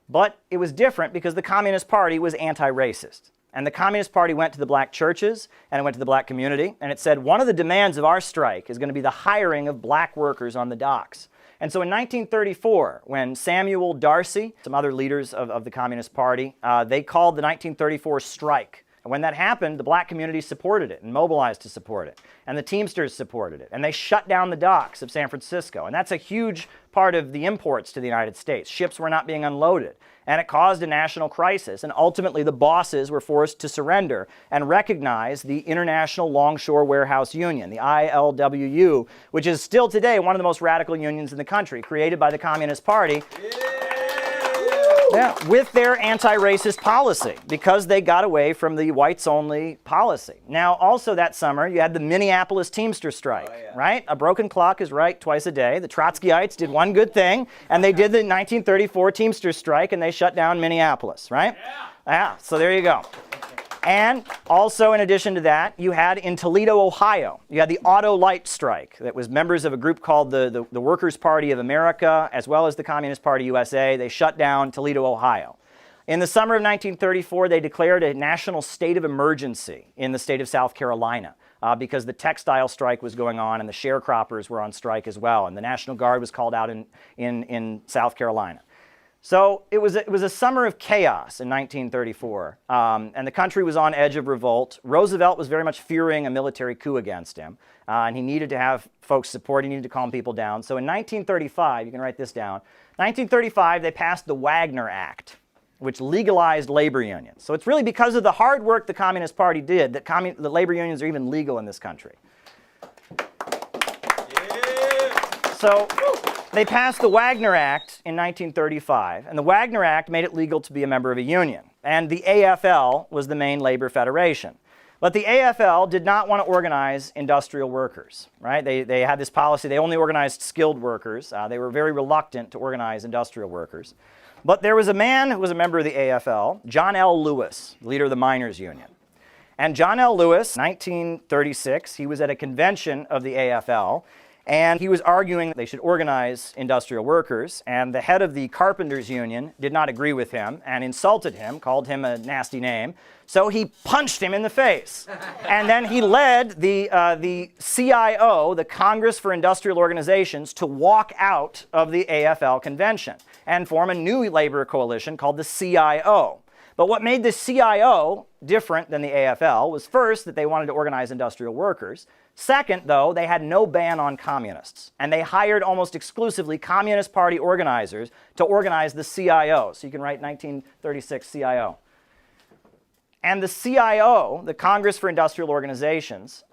But it was different because the Communist Party was anti-racist. And the Communist Party went to the black churches, and it went to the black community, and it said, one of the demands of our strike is going to be the hiring of black workers on the docks. And so in 1934, when Samuel Darcy, some other leaders of the Communist Party, they called the 1934 strike. And when that happened, the black community supported it and mobilized to support it. And the Teamsters supported it. And they shut down the docks of San Francisco. And that's a huge part of the imports to the United States. Ships were not being unloaded. And it caused a national crisis. And ultimately, the bosses were forced to surrender and recognize the International Longshore Warehouse Union, the ILWU, which is still today one of the most radical unions in the country, created by the Communist Party. Yeah, with their anti-racist policy, because they got away from the whites-only policy. Now, also that summer, you had the Minneapolis Teamster strike, right? A broken clock is right twice a day. The Trotskyites did one good thing, and they did the 1934 Teamster strike, and they shut down Minneapolis, right? Yeah, so there you go. And also, in addition to that, you had in Toledo, Ohio, you had the Auto Light strike that was members of a group called the Workers' Party of America, as well as the Communist Party USA. They shut down Toledo, Ohio. In the summer of 1934, they declared a national state of emergency in the state of South Carolina because the textile strike was going on and the sharecroppers were on strike as well, and the National Guard was called out in South Carolina. So it was a summer of chaos in 1934, and the country was on edge of revolt. Roosevelt was very much fearing a military coup against him, and he needed to have folks support. He needed to calm people down. So in 1935, you can write this down, 1935, they passed the Wagner Act, which legalized labor unions. So it's really because of the hard work the Communist Party did that the labor unions are even legal in this country. So they passed the Wagner Act in 1935, and the Wagner Act made it legal to be a member of a union. And the AFL was the main labor federation. But the AFL did not want to organize industrial workers, right? They had this policy. They only organized skilled workers. They were very reluctant to organize industrial workers. But there was a man who was a member of the AFL, John L. Lewis, leader of the miners' union. And John L. Lewis, 1936, he was at a convention of the AFL, and he was arguing that they should organize industrial workers, and the head of the carpenters' union did not agree with him and insulted him, called him a nasty name, so he punched him in the face. And then he led the CIO, the Congress for Industrial Organizations, to walk out of the AFL convention and form a new labor coalition called the CIO. But what made the CIO different than the AFL was first that they wanted to organize industrial workers. Second, though, they had no ban on communists, and they hired almost exclusively Communist Party organizers to organize the CIO. So you can write 1936 CIO. And the CIO, the Congress for Industrial Organizations,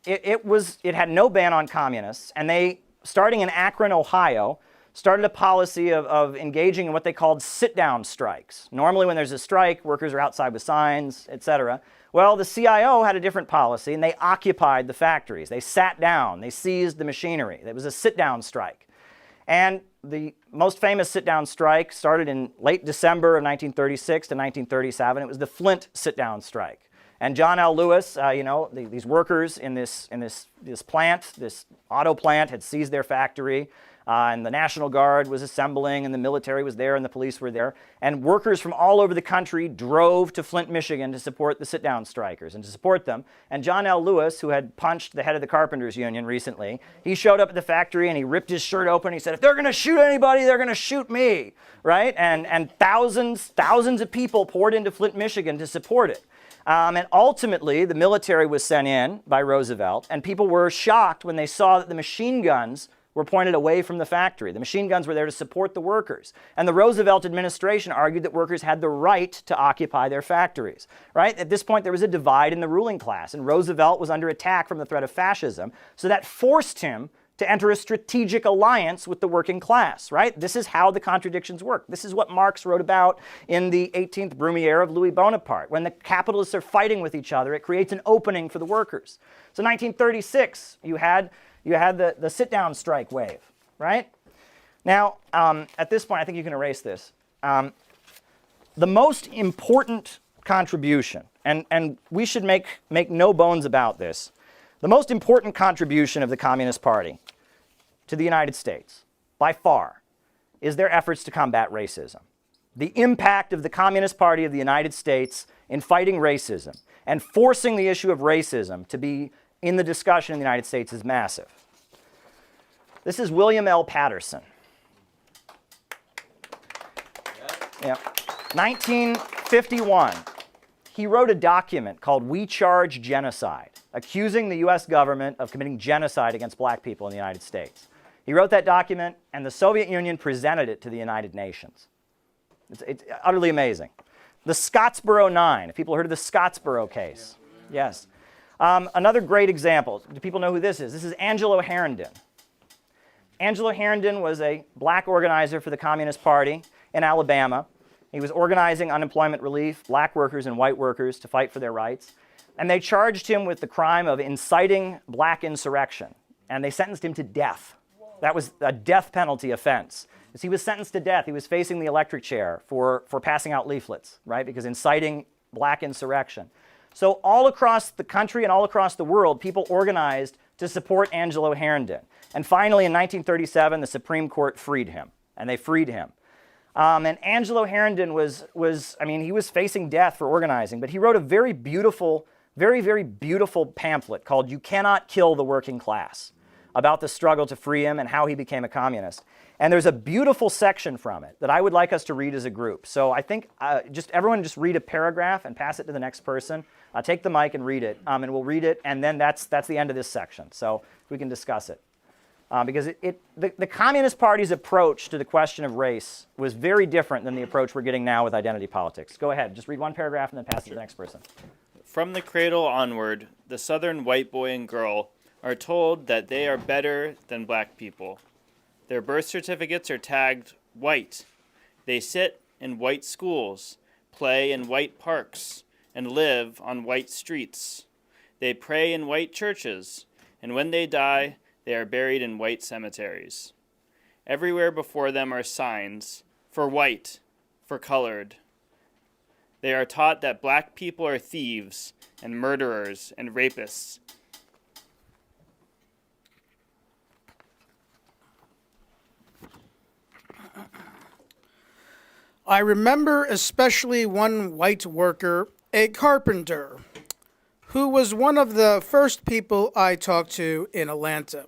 it had no ban on communists, and they, starting in Akron, Ohio, started a policy of engaging in what they called sit-down strikes. Normally when there's a strike, workers are outside with signs, etc. Well, the CIO had a different policy, and they occupied the factories. They sat down. They seized the machinery. It was a sit-down strike. And the most famous sit-down strike started in late December of 1936 to 1937. It was the Flint sit-down strike. And John L. Lewis, these workers in this plant, this auto plant, had seized their factory. And the National Guard was assembling, and the military was there, and the police were there. And workers from all over the country drove to Flint, Michigan to support the sit-down strikers and to support them. And John L. Lewis, who had punched the head of the Carpenters Union recently, he showed up at the factory and he ripped his shirt open. He said, if they're going to shoot anybody, they're going to shoot me, right? And thousands of people poured into Flint, Michigan to support it. And ultimately, the military was sent in by Roosevelt, and people were shocked when they saw that the machine guns were pointed away from the factory. The machine guns were there to support the workers. And the Roosevelt administration argued that workers had the right to occupy their factories, right? At this point, there was a divide in the ruling class, and Roosevelt was under attack from the threat of fascism, so that forced him to enter a strategic alliance with the working class, right? This is how the contradictions work. This is what Marx wrote about in the 18th Brumaire of Louis Bonaparte. When the capitalists are fighting with each other, it creates an opening for the workers. So 1936, you had the sit-down strike wave, right? Now, at this point, I think you can erase this. The most important contribution, and we should make no bones about this, the most important contribution of the Communist Party to the United States, by far, is their efforts to combat racism. The impact of the Communist Party of the United States in fighting racism and forcing the issue of racism to be in the discussion in the United States is massive. This is William L. Patterson. Yeah. 1951. He wrote a document called We Charge Genocide, accusing the U.S. government of committing genocide against black people in the United States. He wrote that document, and the Soviet Union presented it to the United Nations. It's utterly amazing. The Scottsboro 9. Have people heard of the Scottsboro case? Yeah. Yes. Another great example. Do people know who this is? This is Angelo Herndon. Angelo Herndon was a black organizer for the Communist Party in Alabama. He was organizing unemployment relief, black workers and white workers to fight for their rights. And they charged him with the crime of inciting black insurrection. And they sentenced him to death. That was a death penalty offense. As he was sentenced to death, he was facing the electric chair for passing out leaflets, right? Because inciting black insurrection. So all across the country and all across the world, people organized to support Angelo Herndon. And finally, in 1937, the Supreme Court freed him. And they freed him. And Angelo Herndon he was facing death for organizing, but he wrote a very beautiful pamphlet called You Cannot Kill the Working Class, about the struggle to free him and how he became a communist. And there's a beautiful section from it that I would like us to read as a group. So I think everyone just read a paragraph and pass it to the next person. Take the mic and read it, and we'll read it, and then that's the end of this section. So we can discuss it. Because the Communist Party's approach to the question of race was very different than the approach we're getting now with identity politics. Go ahead, just read one paragraph and then pass it to the next person. From the cradle onward, the Southern white boy and girl are told that they are better than black people. Their birth certificates are tagged white. They sit in white schools, play in white parks, and live on white streets. They pray in white churches, and when they die, they are buried in white cemeteries. Everywhere before them are signs for white, for colored. They are taught that black people are thieves and murderers and rapists. I remember especially one white worker, a carpenter, who was one of the first people I talked to in Atlanta.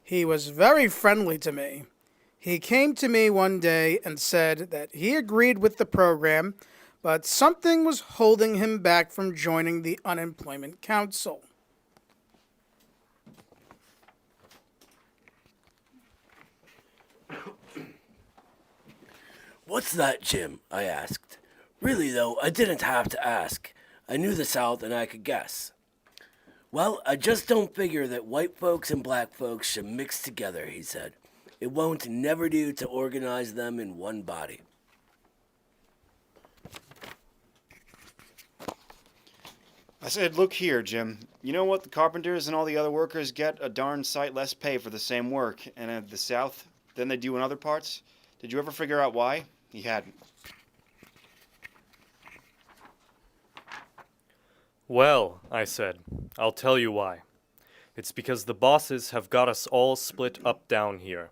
He was very friendly to me. He came to me one day and said that he agreed with the program, but something was holding him back from joining the Unemployment Council. "What's that, Jim?" I asked. Really, though, I didn't have to ask. I knew the South and I could guess. "Well, I just don't figure that white folks and black folks should mix together," he said. "It won't never do to organize them in one body." I said, "Look here, Jim. You know what the carpenters and all the other workers get a darn sight less pay for the same work in the South than they do in other parts? Did you ever figure out why?" He hadn't. "Well," I said, "I'll tell you why. It's because the bosses have got us all split up down here.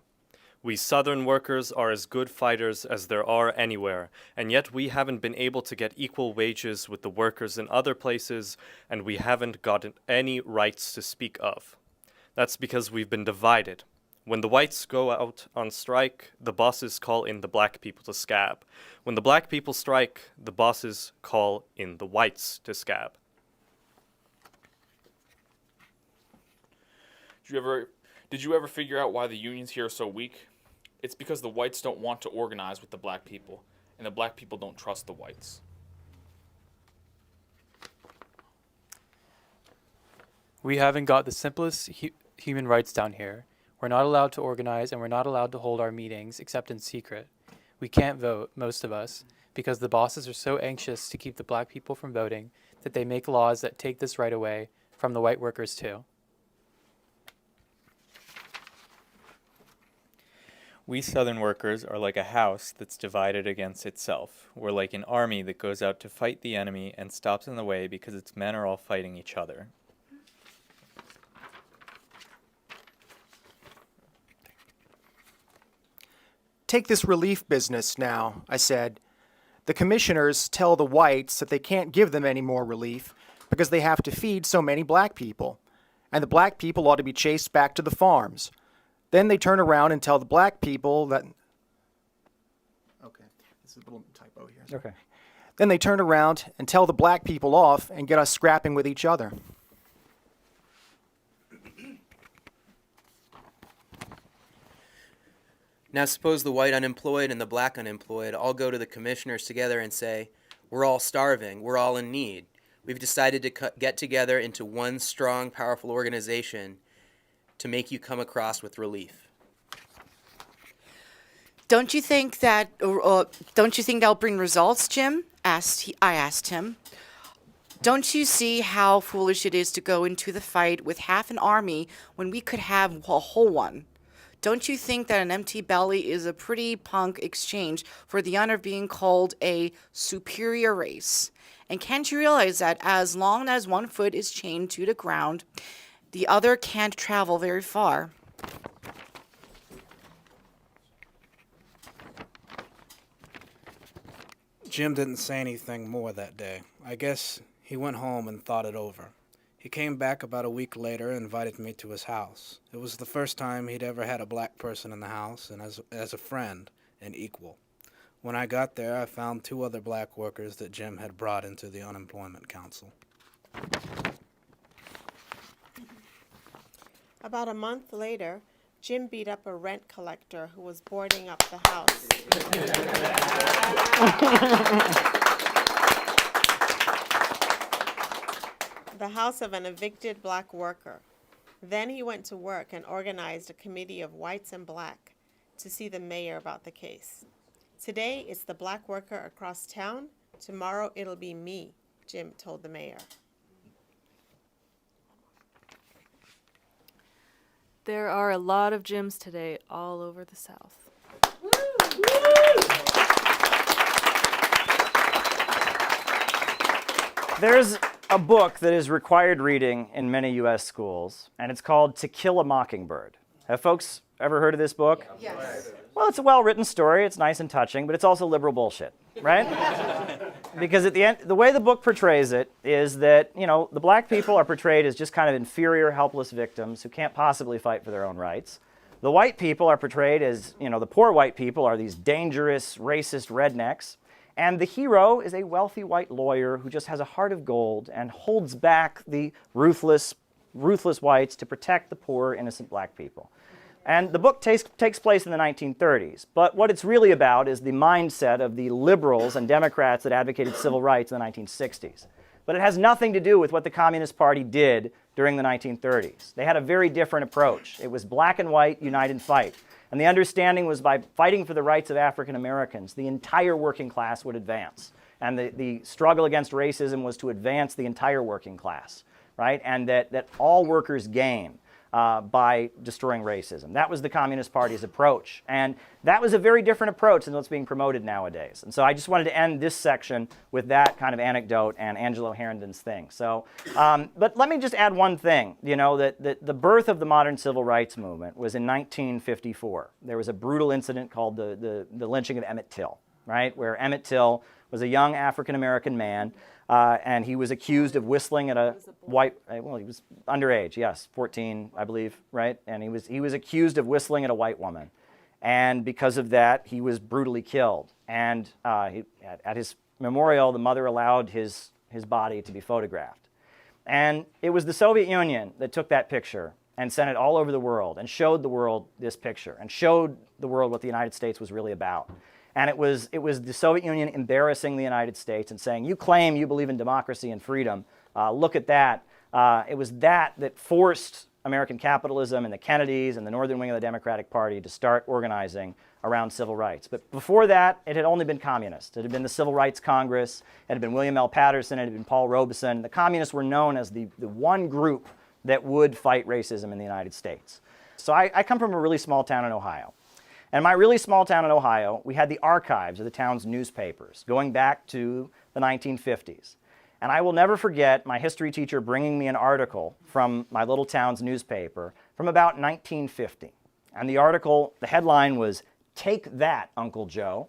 We Southern workers are as good fighters as there are anywhere, and yet we haven't been able to get equal wages with the workers in other places, and we haven't gotten any rights to speak of. That's because we've been divided. When the whites go out on strike, the bosses call in the black people to scab. When the black people strike, the bosses call in the whites to scab." Did you ever figure out why the unions here are so weak? It's because the whites don't want to organize with the black people, and the black people don't trust the whites. We haven't got the simplest human rights down here. We're not allowed to organize, and we're not allowed to hold our meetings except in secret. We can't vote, most of us, because the bosses are so anxious to keep the black people from voting that they make laws that take this right away from the white workers too. We Southern workers are like a house that's divided against itself. We're like an army that goes out to fight the enemy and stops in the way because its men are all fighting each other. "Take this relief business now," I said. "The commissioners tell the whites that they can't give them any more relief because they have to feed so many black people, and the black people ought to be chased back to the farms. Then they turn around and tell the black people that..." Okay, this is a little typo here. Okay. "Then they turn around and tell the black people off and get us scrapping with each other." Now suppose the white unemployed and the black unemployed all go to the commissioners together and say, "We're all starving, we're all in need. We've decided to get together into one strong, powerful organization to make you come across with relief." Don't you think that'll bring results, Jim? I asked him. Don't you see how foolish it is to go into the fight with half an army when we could have a whole one? Don't you think that an empty belly is a pretty punk exchange for the honor of being called a superior race? And can't you realize that as long as one foot is chained to the ground, the other can't travel very far? Jim didn't say anything more that day. I guess he went home and thought it over. He came back about a week later and invited me to his house. It was the first time he'd ever had a black person in the house, and as a friend, an equal. When I got there, I found 2 other black workers that Jim had brought into the Unemployment Council. About a month later, Jim beat up a rent collector who was boarding up the house. The house of an evicted black worker. Then he went to work and organized a committee of whites and black to see the mayor about the case. Today, it's the black worker across town. Tomorrow, it'll be me, Jim told the mayor. There are a lot of Jims today all over the South. There's a book that is required reading in many U.S. schools, and it's called To Kill a Mockingbird. Have folks ever heard of this book? Yes. Well, it's a well-written story. It's nice and touching, but it's also liberal bullshit, right? Because at the end, the way the book portrays it is that, the black people are portrayed as just kind of inferior, helpless victims who can't possibly fight for their own rights. The white people are portrayed as, the poor white people are these dangerous, racist rednecks. And the hero is a wealthy white lawyer who just has a heart of gold and holds back the ruthless whites to protect the poor, innocent black people. And the book takes place in the 1930s. But what it's really about is the mindset of the liberals and Democrats that advocated civil rights in the 1960s. But it has nothing to do with what the Communist Party did during the 1930s. They had a very different approach. It was black and white, unite and fight. And the understanding was by fighting for the rights of African Americans, the entire working class would advance. And the struggle against racism was to advance the entire working class, right? And that all workers gain by destroying racism. That was the Communist Party's approach. And that was a very different approach than what's being promoted nowadays. And so I just wanted to end this section with that kind of anecdote and Angelo Herndon's thing. So, but let me just add one thing, that the birth of the modern civil rights movement was in 1954. There was a brutal incident called the lynching of Emmett Till, right? Where Emmett Till was a young African-American man, and he was accused of whistling at a white, well, he was underage, yes, 14, I believe, right? And he was accused of whistling at a white woman. And because of that, he was brutally killed. And at his memorial, the mother allowed his body to be photographed. And it was the Soviet Union that took that picture and sent it all over the world and showed the world this picture and showed the world what the United States was really about. And it was the Soviet Union embarrassing the United States and saying, you claim you believe in democracy and freedom. Look at that. It was that forced American capitalism and the Kennedys and the northern wing of the Democratic Party to start organizing around civil rights. But before that, it had only been communist. It had been the Civil Rights Congress. It had been William L. Patterson. It had been Paul Robeson. The communists were known as the one group that would fight racism in the United States. So I come from a really small town in Ohio. And in my really small town in Ohio, we had the archives of the town's newspapers going back to the 1950s. And I will never forget my history teacher bringing me an article from my little town's newspaper from about 1950. And the article, the headline was, "Take That, Uncle Joe."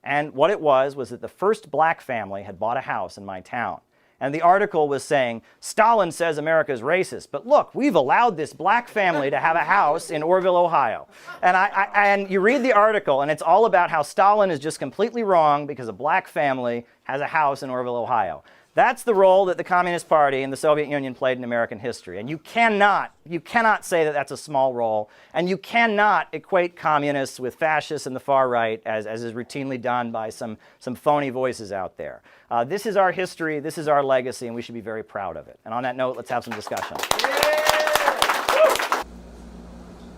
And what it was that the first black family had bought a house in my town. And the article was saying, Stalin says America is racist, but look, we've allowed this black family to have a house in Orville, Ohio. And you read the article, and it's all about how Stalin is just completely wrong because a black family has a house in Orville, Ohio. That's the role that the Communist Party and the Soviet Union played in American history. And you cannot say that that's a small role, and you cannot equate communists with fascists and the far right, as is routinely done by some phony voices out there. This is our history, this is our legacy, and we should be very proud of it. And on that note, let's have some discussion.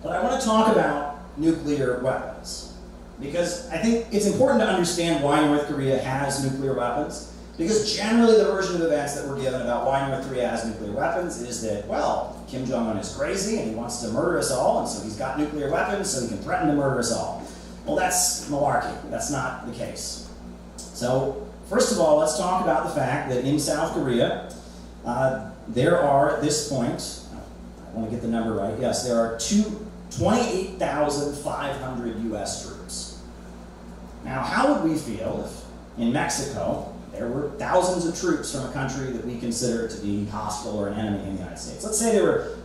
But I want to talk about nuclear weapons, because I think it's important to understand why North Korea has nuclear weapons. Because generally the version of events that we're given about why North Korea has nuclear weapons is that, well, Kim Jong-un is crazy and he wants to murder us all, and so he's got nuclear weapons so he can threaten to murder us all. Well, that's malarkey. That's not the case. So, first of all, let's talk about the fact that in South Korea, there are, at this point, I want to get the number right, yes, there are 28,500 US troops. Now, how would we feel if in Mexico, there were thousands of troops from a country that we consider to be hostile or an enemy in the United States. Let's say there were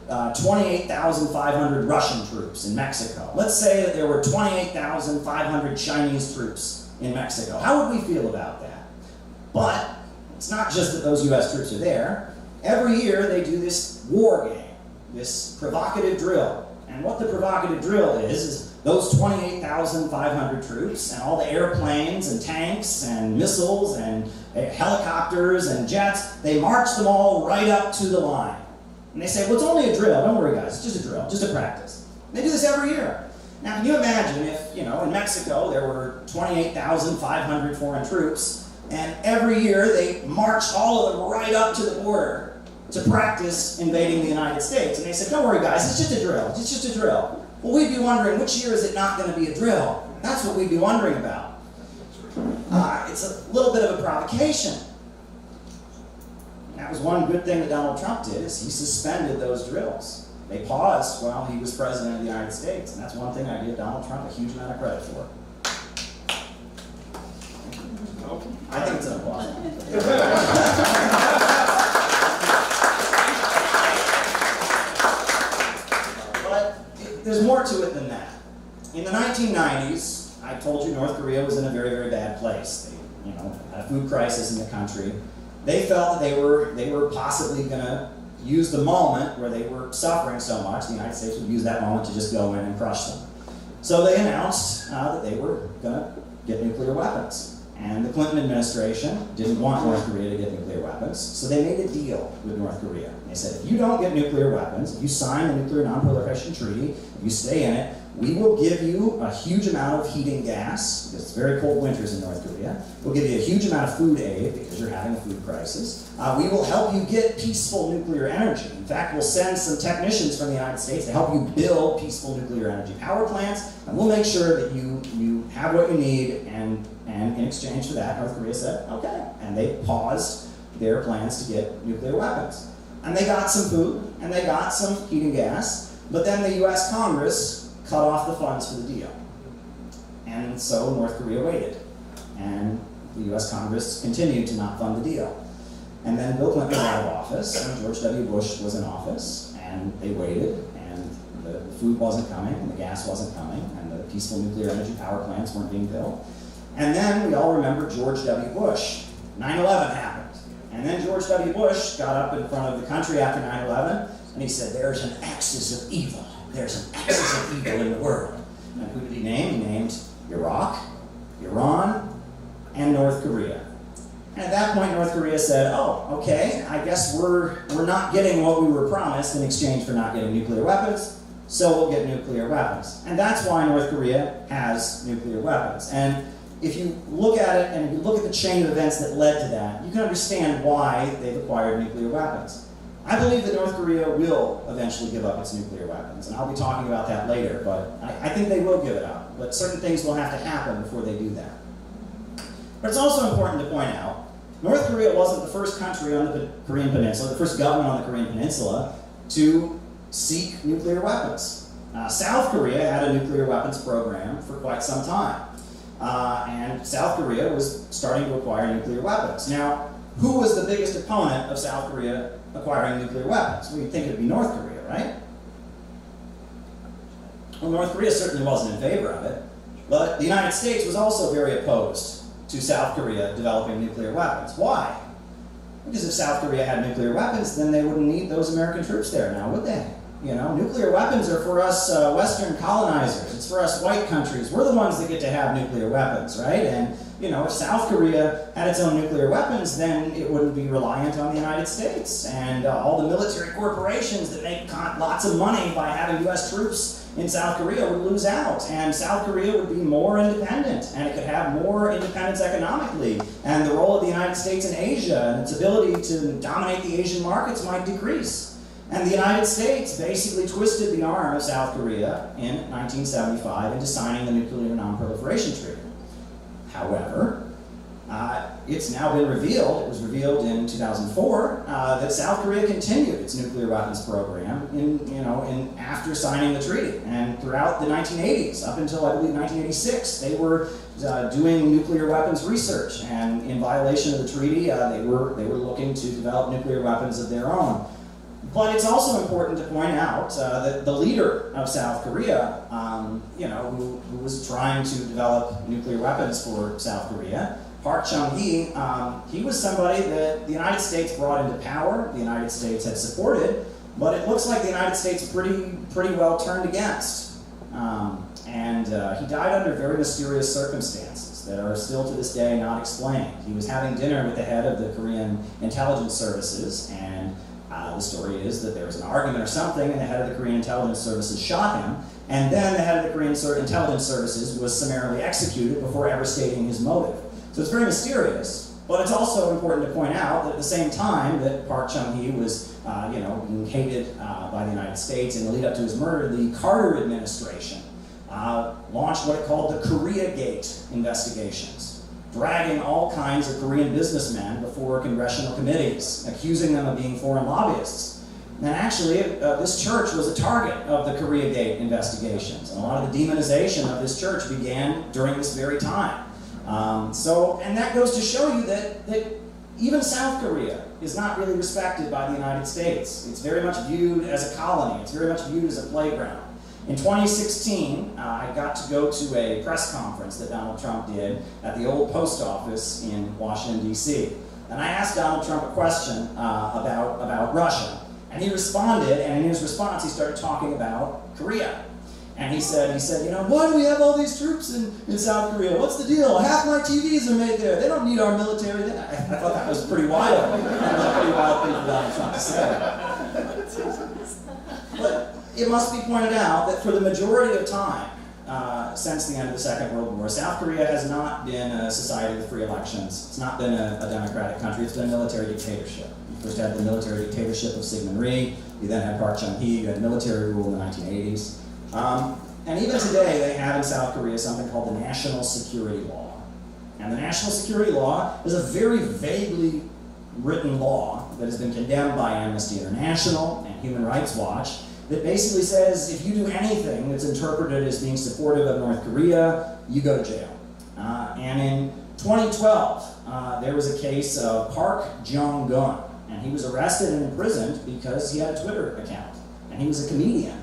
28,500 Russian troops in Mexico. Let's say that there were 28,500 Chinese troops in Mexico. How would we feel about that? But it's not just that those US troops are there. Every year they do this war game, this provocative drill. And what the provocative drill is those 28,500 troops and all the airplanes and tanks and missiles and helicopters and jets, they march them all right up to the line. And they say, well, it's only a drill. Don't worry, guys. It's just a drill, just a practice. And they do this every year. Now, can you imagine if, in Mexico there were 28,500 foreign troops, and every year they marched all of them right up to the border to practice invading the United States. And they said, don't worry, guys. It's just a drill. It's just a drill. Well, we'd be wondering, which year is it not going to be a drill? That's what we'd be wondering about. It's a little bit of a provocation. That was one good thing that Donald Trump did, is he suspended those drills. They paused while he was president of the United States, and that's one thing I give Donald Trump a huge amount of credit for. I think it's an applause. But there's more to it than that. In the 1990s, I told you North Korea was in a very, very bad place. They, had a food crisis in the country. They felt that they were possibly going to use the moment where they were suffering so much, the United States would use that moment to just go in and crush them. So they announced that they were going to get nuclear weapons. And the Clinton administration didn't want North Korea to get nuclear weapons, so they made a deal with North Korea. They said, if you don't get nuclear weapons, if you sign the Nuclear Non-Proliferation Treaty, if you stay in it, we will give you a huge amount of heating gas, because it's very cold winters in North Korea. We'll give you a huge amount of food aid, because you're having a food crisis. We will help you get peaceful nuclear energy. In fact, we'll send some technicians from the United States to help you build peaceful nuclear energy power plants, and we'll make sure that you have what you need, and in exchange for that, North Korea said, okay. And they paused their plans to get nuclear weapons. And they got some food, and they got some heating gas, but then the US Congress cut off the funds for the deal. And so North Korea waited. And the US Congress continued to not fund the deal. And then Bill Clinton was out of office, and George W. Bush was in office, and they waited, and the food wasn't coming, and the gas wasn't coming, and the peaceful nuclear energy power plants weren't being built. And then we all remember George W. Bush. 9/11 happened. And then George W. Bush got up in front of the country after 9/11, and he said, there's an axis of evil. There's an axis of evil in the world. And who did he name? He named Iraq, Iran, and North Korea. And at that point, North Korea said, oh, okay, I guess we're not getting what we were promised in exchange for not getting nuclear weapons, so we'll get nuclear weapons. And that's why North Korea has nuclear weapons. And if you look at it, and if you look at the chain of events that led to that, you can understand why they've acquired nuclear weapons. I believe that North Korea will eventually give up its nuclear weapons, and I'll be talking about that later, but I think they will give it up. But certain things will have to happen before they do that. But it's also important to point out, North Korea wasn't the first country on the Korean Peninsula, the first government on the Korean Peninsula to seek nuclear weapons. South Korea had a nuclear weapons program for quite some time. And South Korea was starting to acquire nuclear weapons. Now, who was the biggest opponent of South Korea acquiring nuclear weapons? Well, you'd think it'd be North Korea, right? Well, North Korea certainly wasn't in favor of it, but the United States was also very opposed to South Korea developing nuclear weapons. Why? Because if South Korea had nuclear weapons, then they wouldn't need those American troops there now, would they? Nuclear weapons are for us Western colonizers. It's for us white countries. We're the ones that get to have nuclear weapons, right? And, if South Korea had its own nuclear weapons, then it wouldn't be reliant on the United States. And all the military corporations that make lots of money by having U.S. troops in South Korea would lose out. And South Korea would be more independent, and it could have more independence economically. And the role of the United States in Asia and its ability to dominate the Asian markets might decrease. And the United States basically twisted the arm of South Korea in 1975 into signing the Nuclear Non-Proliferation Treaty. However, it's now been revealed, it was revealed in 2004, that South Korea continued its nuclear weapons program after signing the treaty. And throughout the 1980s, up until I believe 1986, they were doing nuclear weapons research. And in violation of the treaty, they were looking to develop nuclear weapons of their own. But it's also important to point out that the leader of South Korea, who was trying to develop nuclear weapons for South Korea, Park Chung-hee, he was somebody that the United States brought into power, the United States had supported, but it looks like the United States pretty well turned against. He died under very mysterious circumstances that are still to this day not explained. He was having dinner with the head of the Korean intelligence services, and the story is that there was an argument or something, and the head of the Korean intelligence services shot him, and then the head of the Korean intelligence services was summarily executed before ever stating his motive. So it's very mysterious, but it's also important to point out that at the same time that Park Chung-hee was being hated by the United States in the lead up to his murder, the Carter administration launched what it called the Koreagate investigations, dragging all kinds of Korean businessmen before congressional committees, accusing them of being foreign lobbyists. And actually, this church was a target of the Koreagate investigations, and a lot of the demonization of this church began during this very time. And that goes to show you that even South Korea is not really respected by the United States. It's very much viewed as a colony. It's very much viewed as a playground. In 2016, I got to go to a press conference that Donald Trump did at the old post office in Washington, D.C. And I asked Donald Trump a question about Russia. And he responded, and in his response, he started talking about Korea. And he said, why do we have all these troops in South Korea? What's the deal? Half my TVs are made there. They don't need our military there. I thought that was pretty wild. That was a pretty wild thing for Donald Trump to say. But it must be pointed out that for the majority of time, since the end of the Second World War, South Korea has not been a society with free elections. It's not been a democratic country. It's been a military dictatorship. You first had the military dictatorship of Syngman Rhee. You then had Park Chung-hee. You had military rule in the 1980s. And even today, they have in South Korea something called the National Security Law. And the National Security Law is a very vaguely written law that has been condemned by Amnesty International and Human Rights Watch that basically says if you do anything that's interpreted as being supportive of North Korea, you go to jail. And in 2012, there was a case of Park Jong-gun, and he was arrested and imprisoned because he had a Twitter account, and he was a comedian.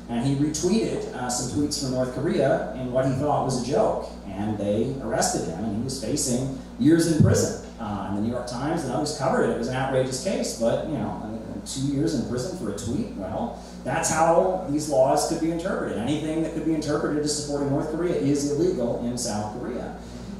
And he retweeted some tweets from North Korea in what he thought was a joke. And they arrested him, and he was facing years in prison. And the New York Times and others covered it. It was an outrageous case, but 2 years in prison for a tweet, well, that's how these laws could be interpreted. Anything that could be interpreted as supporting North Korea is illegal in South Korea.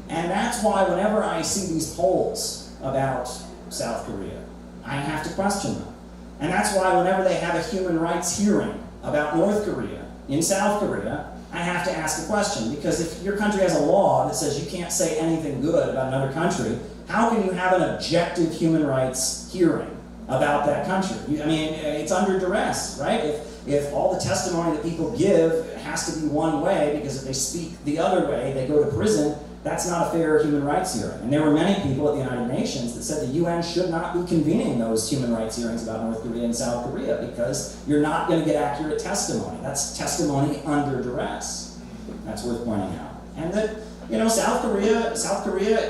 And that's why whenever I see these polls about South Korea, I have to question them. And that's why whenever they have a human rights hearing about North Korea in South Korea, I have to ask a question, because if your country has a law that says you can't say anything good about another country, how can you have an objective human rights hearing about that country? It's under duress, right? If all the testimony that people give has to be one way, because if they speak the other way, they go to prison, that's not a fair human rights hearing. And there were many people at the United Nations that said the UN should not be convening those human rights hearings about North Korea and South Korea because you're not going to get accurate testimony. That's testimony under duress. That's worth pointing out. And that, South Korea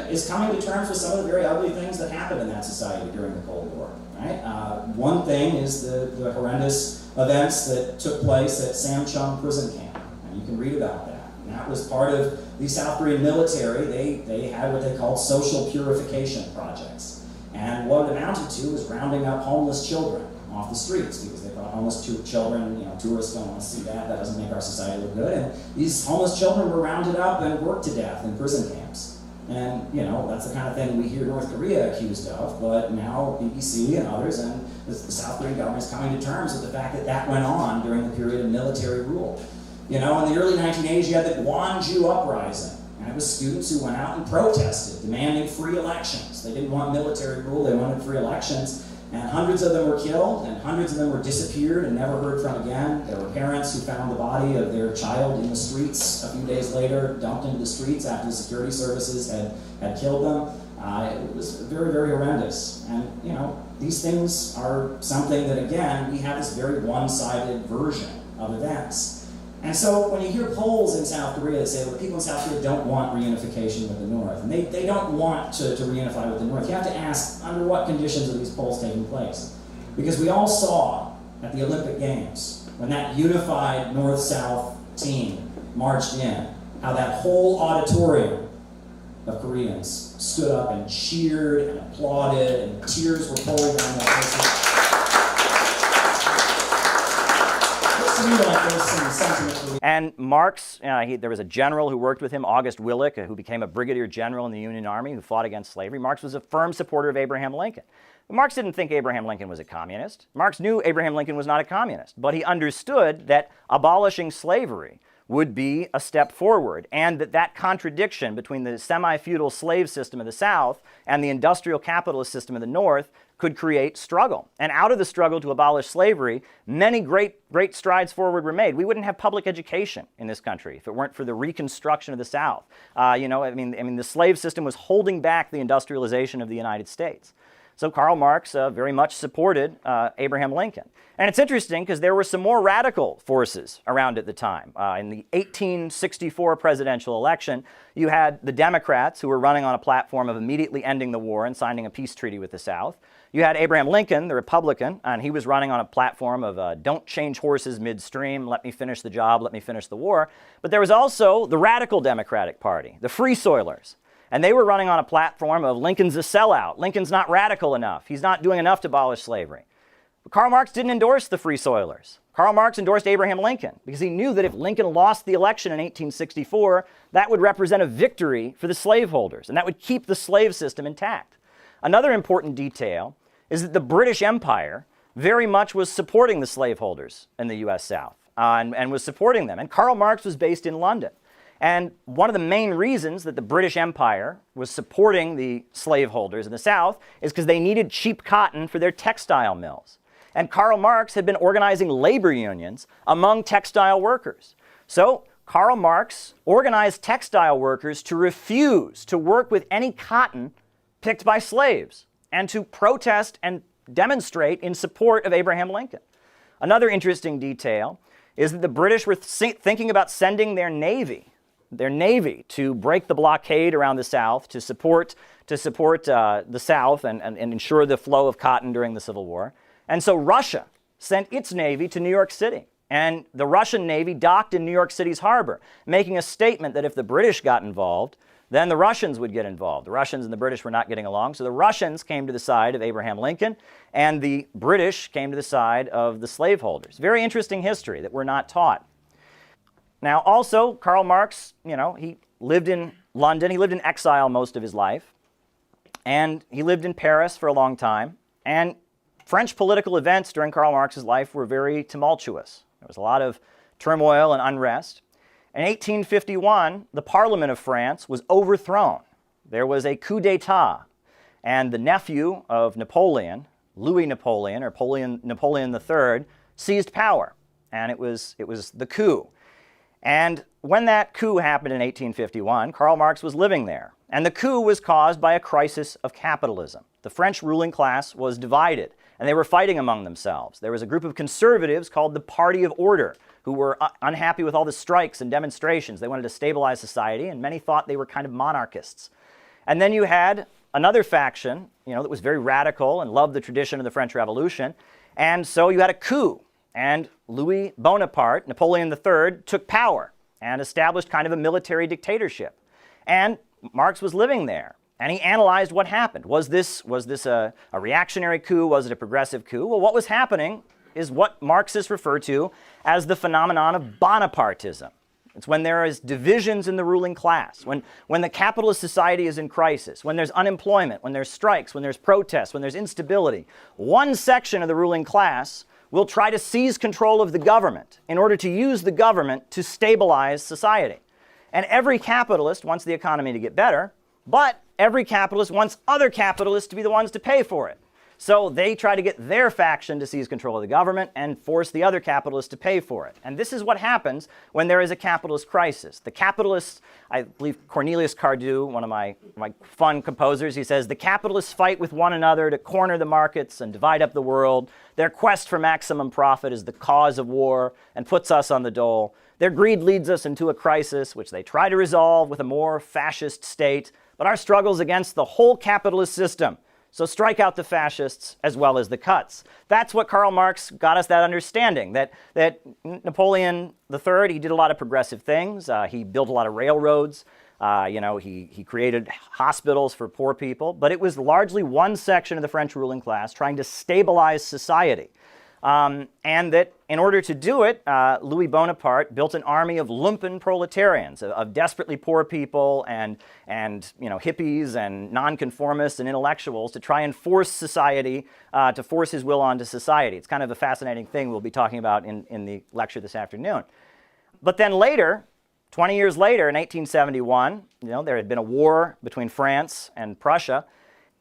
is coming to terms with some of the very ugly things that happened in that society during the Cold War. Right? One thing is the horrendous events that took place at Samcheong prison camp. And you can read about that. And that was part of the South Korean military. They had what they called social purification projects. And what it amounted to was rounding up homeless children off the streets because they thought homeless children, tourists don't want to see that. That doesn't make our society look good. And these homeless children were rounded up and worked to death in prison camps. And, that's the kind of thing we hear North Korea accused of, but now BBC and others and the South Korean government is coming to terms with the fact that that went on during the period of military rule. In the early 1980s, you had the Gwonju Uprising, and it was students who went out and protested, demanding free elections. They didn't want military rule, they wanted free elections, and hundreds of them were killed, and hundreds of them were disappeared and never heard from again. There were parents who found the body of their child in the streets a few days later, dumped into the streets after the security services had killed them. It was very, very horrendous. And, you know, these things are something that, again, we have this very one-sided version of events. And so when you hear polls in South Korea that say, well, the people in South Korea don't want reunification with the North, and they don't want to reunify with the North, you have to ask, under what conditions are these polls taking place? Because we all saw at the Olympic Games, when that unified North-South team marched in, how that whole auditorium of Koreans stood up and cheered and applauded, and tears were pouring down their faces. And Marx, there was a general who worked with him, August Willich, who became a brigadier general in the Union Army, who fought against slavery. Marx was a firm supporter of Abraham Lincoln. But Marx didn't think Abraham Lincoln was a communist. Marx knew Abraham Lincoln was not a communist, but he understood that abolishing slavery would be a step forward, and that contradiction between the semi-feudal slave system of the South and the industrial capitalist system of the North could create struggle. And out of the struggle to abolish slavery, many great strides forward were made. We wouldn't have public education in this country if it weren't for the reconstruction of the South. The slave system was holding back the industrialization of the United States. So Karl Marx very much supported Abraham Lincoln. And it's interesting because there were some more radical forces around at the time. In the 1864 presidential election, you had the Democrats who were running on a platform of immediately ending the war and signing a peace treaty with the South. You had Abraham Lincoln, the Republican, and he was running on a platform of don't change horses midstream, let me finish the job, let me finish the war. But there was also the radical Democratic Party, the Free Soilers. And they were running on a platform of Lincoln's a sellout. Lincoln's not radical enough. He's not doing enough to abolish slavery. But Karl Marx didn't endorse the Free Soilers. Karl Marx endorsed Abraham Lincoln because he knew that if Lincoln lost the election in 1864, that would represent a victory for the slaveholders, and that would keep the slave system intact. Another important detail is that the British Empire very much was supporting the slaveholders in the U.S. South and was supporting them. And Karl Marx was based in London. And one of the main reasons that the British Empire was supporting the slaveholders in the South is because they needed cheap cotton for their textile mills. And Karl Marx had been organizing labor unions among textile workers. So Karl Marx organized textile workers to refuse to work with any cotton picked by slaves and to protest and demonstrate in support of Abraham Lincoln. Another interesting detail is that the British were thinking about sending their navy to break the blockade around the South, to support the South and ensure the flow of cotton during the Civil War. And so Russia sent its navy to New York City. And the Russian navy docked in New York City's harbor, making a statement that if the British got involved, then the Russians would get involved. The Russians and the British were not getting along, so the Russians came to the side of Abraham Lincoln, and the British came to the side of the slaveholders. Very interesting history that we're not taught. Now, also, Karl Marx, he lived in London. He lived in exile most of his life. And he lived in Paris for a long time. And French political events during Karl Marx's life were very tumultuous. There was a lot of turmoil and unrest. In 1851, the Parliament of France was overthrown. There was a coup d'etat. And the nephew of Napoleon, Louis Napoleon, or Napoleon III, seized power. And it was the coup. And when that coup happened in 1851, Karl Marx was living there. And the coup was caused by a crisis of capitalism. The French ruling class was divided, and they were fighting among themselves. There was a group of conservatives called the Party of Order who were unhappy with all the strikes and demonstrations. They wanted to stabilize society, and many thought they were kind of monarchists. And then you had another faction, that was very radical and loved the tradition of the French Revolution. And so you had a coup. And Louis Bonaparte, Napoleon III, took power and established kind of a military dictatorship. And Marx was living there, and he analyzed what happened. Was this a reactionary coup? Was it a progressive coup? Well, what was happening is what Marxists refer to as the phenomenon of Bonapartism. It's when there is divisions in the ruling class, when the capitalist society is in crisis, when there's unemployment, when there's strikes, when there's protests, when there's instability. One section of the ruling class will try to seize control of the government in order to use the government to stabilize society. And every capitalist wants the economy to get better, but every capitalist wants other capitalists to be the ones to pay for it. So they try to get their faction to seize control of the government and force the other capitalists to pay for it. And this is what happens when there is a capitalist crisis. The capitalists, I believe Cornelius Cardew, one of my fun composers, he says, the capitalists fight with one another to corner the markets and divide up the world. Their quest for maximum profit is the cause of war and puts us on the dole. Their greed leads us into a crisis which they try to resolve with a more fascist state, but our struggle is against the whole capitalist system. So strike out the fascists as well as the cuts. That's what Karl Marx got us that understanding, that Napoleon III, he did a lot of progressive things. He built a lot of railroads. He created hospitals for poor people. But it was largely one section of the French ruling class trying to stabilize society. And that in order to do it, Louis Bonaparte built an army of lumpen proletarians, of desperately poor people and hippies and nonconformists and intellectuals to try and force society, to force his will onto society. It's kind of a fascinating thing we'll be talking about in the lecture this afternoon. But then later, 20 years later, in 1871, there had been a war between France and Prussia.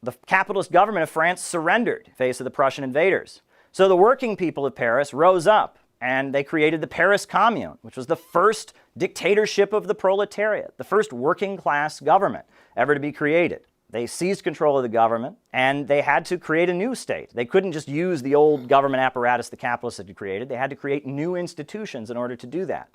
The capitalist government of France surrendered in face of the Prussian invaders. So the working people of Paris rose up and they created the Paris Commune, which was the first dictatorship of the proletariat, the first working class government ever to be created. They seized control of the government and they had to create a new state. They couldn't just use the old government apparatus the capitalists had created. They had to create new institutions in order to do that.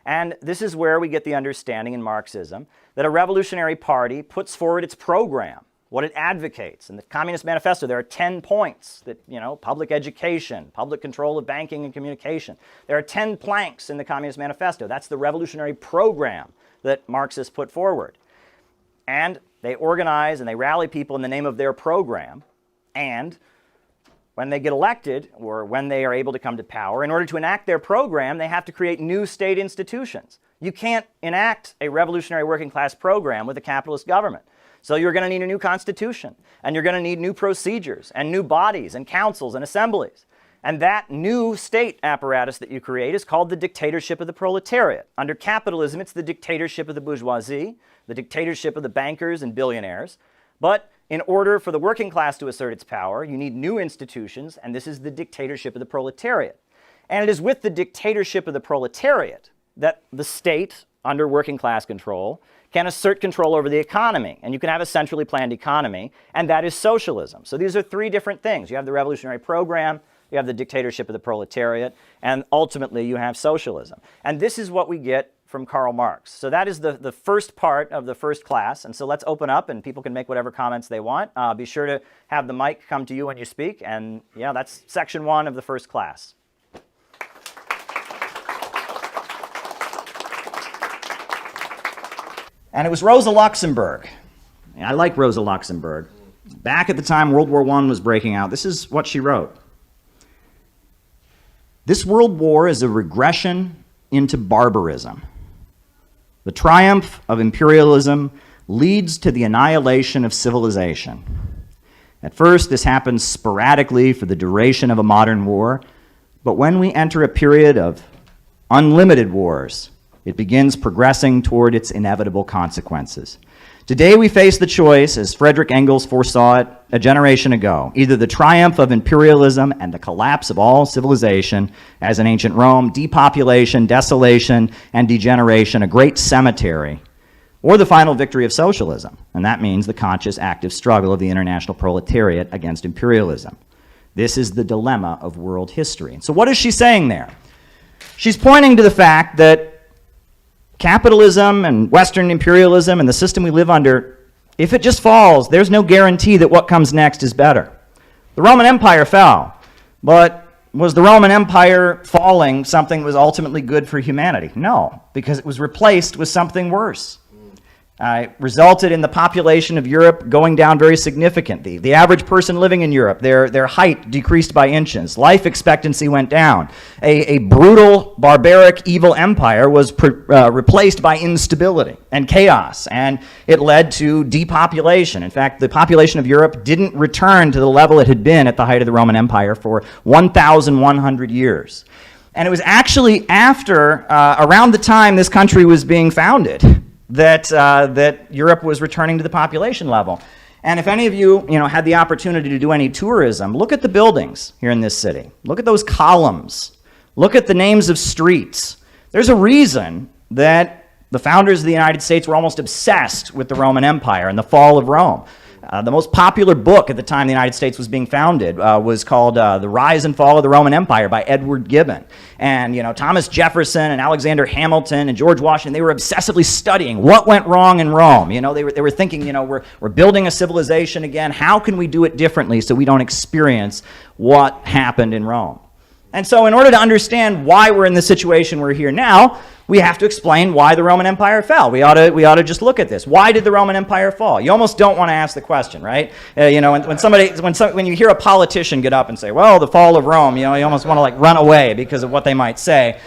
And this is where we get the understanding in Marxism that a revolutionary party puts forward its program, what it advocates. In the Communist Manifesto, there are 10 points that, public education, public control of banking and communication. There are 10 planks in the Communist Manifesto. That's the revolutionary program that Marxists put forward. And they organize and they rally people in the name of their program. And when they get elected, or when they are able to come to power, in order to enact their program, they have to create new state institutions. You can't enact a revolutionary working class program with a capitalist government. So you're going to need a new constitution, and you're going to need new procedures, and new bodies, and councils, and assemblies. And that new state apparatus that you create is called the dictatorship of the proletariat. Under capitalism, it's the dictatorship of the bourgeoisie, the dictatorship of the bankers and billionaires. But in order for the working class to assert its power, you need new institutions, and this is the dictatorship of the proletariat. And it is with the dictatorship of the proletariat that the state, under working class control, can assert control over the economy, and you can have a centrally planned economy, and that is socialism. So these are three different things. You have the revolutionary program, you have the dictatorship of the proletariat, and ultimately you have socialism. And this is what we get from Karl Marx. So that is the first part of the first class, and so let's open up and people can make whatever comments they want. Be sure to have the mic come to you when you speak, and that's section 1 of the first class. And it was Rosa Luxemburg. I like Rosa Luxemburg. Back at the time World War I was breaking out, this is what she wrote. This world war is a regression into barbarism. The triumph of imperialism leads to the annihilation of civilization. At first, this happens sporadically for the duration of a modern war, but when we enter a period of unlimited wars, it begins progressing toward its inevitable consequences. Today we face the choice, as Friedrich Engels foresaw it a generation ago, either the triumph of imperialism and the collapse of all civilization, as in ancient Rome, depopulation, desolation, and degeneration, a great cemetery, or the final victory of socialism, and that means the conscious, active struggle of the international proletariat against imperialism. This is the dilemma of world history. So what is she saying there? She's pointing to the fact that capitalism and Western imperialism and the system we live under, if it just falls, there's no guarantee that what comes next is better. The Roman Empire fell, but was the Roman Empire falling something that was ultimately good for humanity? No, because it was replaced with something worse. Resulted in the population of Europe going down very significantly. The average person living in Europe, their height decreased by inches. Life expectancy went down. A brutal, barbaric, evil empire was replaced by instability and chaos, and it led to depopulation. In fact, the population of Europe didn't return to the level it had been at the height of the Roman Empire for 1,100 years. And it was actually after, around the time this country was being founded, that Europe was returning to the population level. And if any of you, had the opportunity to do any tourism, look at the buildings here in this city. Look at those columns. Look at the names of streets. There's a reason that the founders of the United States were almost obsessed with the Roman Empire and the fall of Rome. The most popular book at the time the United States was being founded was called The Rise and Fall of the Roman Empire by Edward Gibbon. And, Thomas Jefferson and Alexander Hamilton and George Washington, they were obsessively studying what went wrong in Rome. They were thinking, we're building a civilization again. How can we do it differently so we don't experience what happened in Rome? And so in order to understand why we're in the situation we're here now, we have to explain why the Roman Empire fell. We ought to just look at this. Why did the Roman Empire fall? You almost don't want to ask the question, right? When you hear a politician get up and say, well, the fall of Rome, you almost want to run away because of what they might say.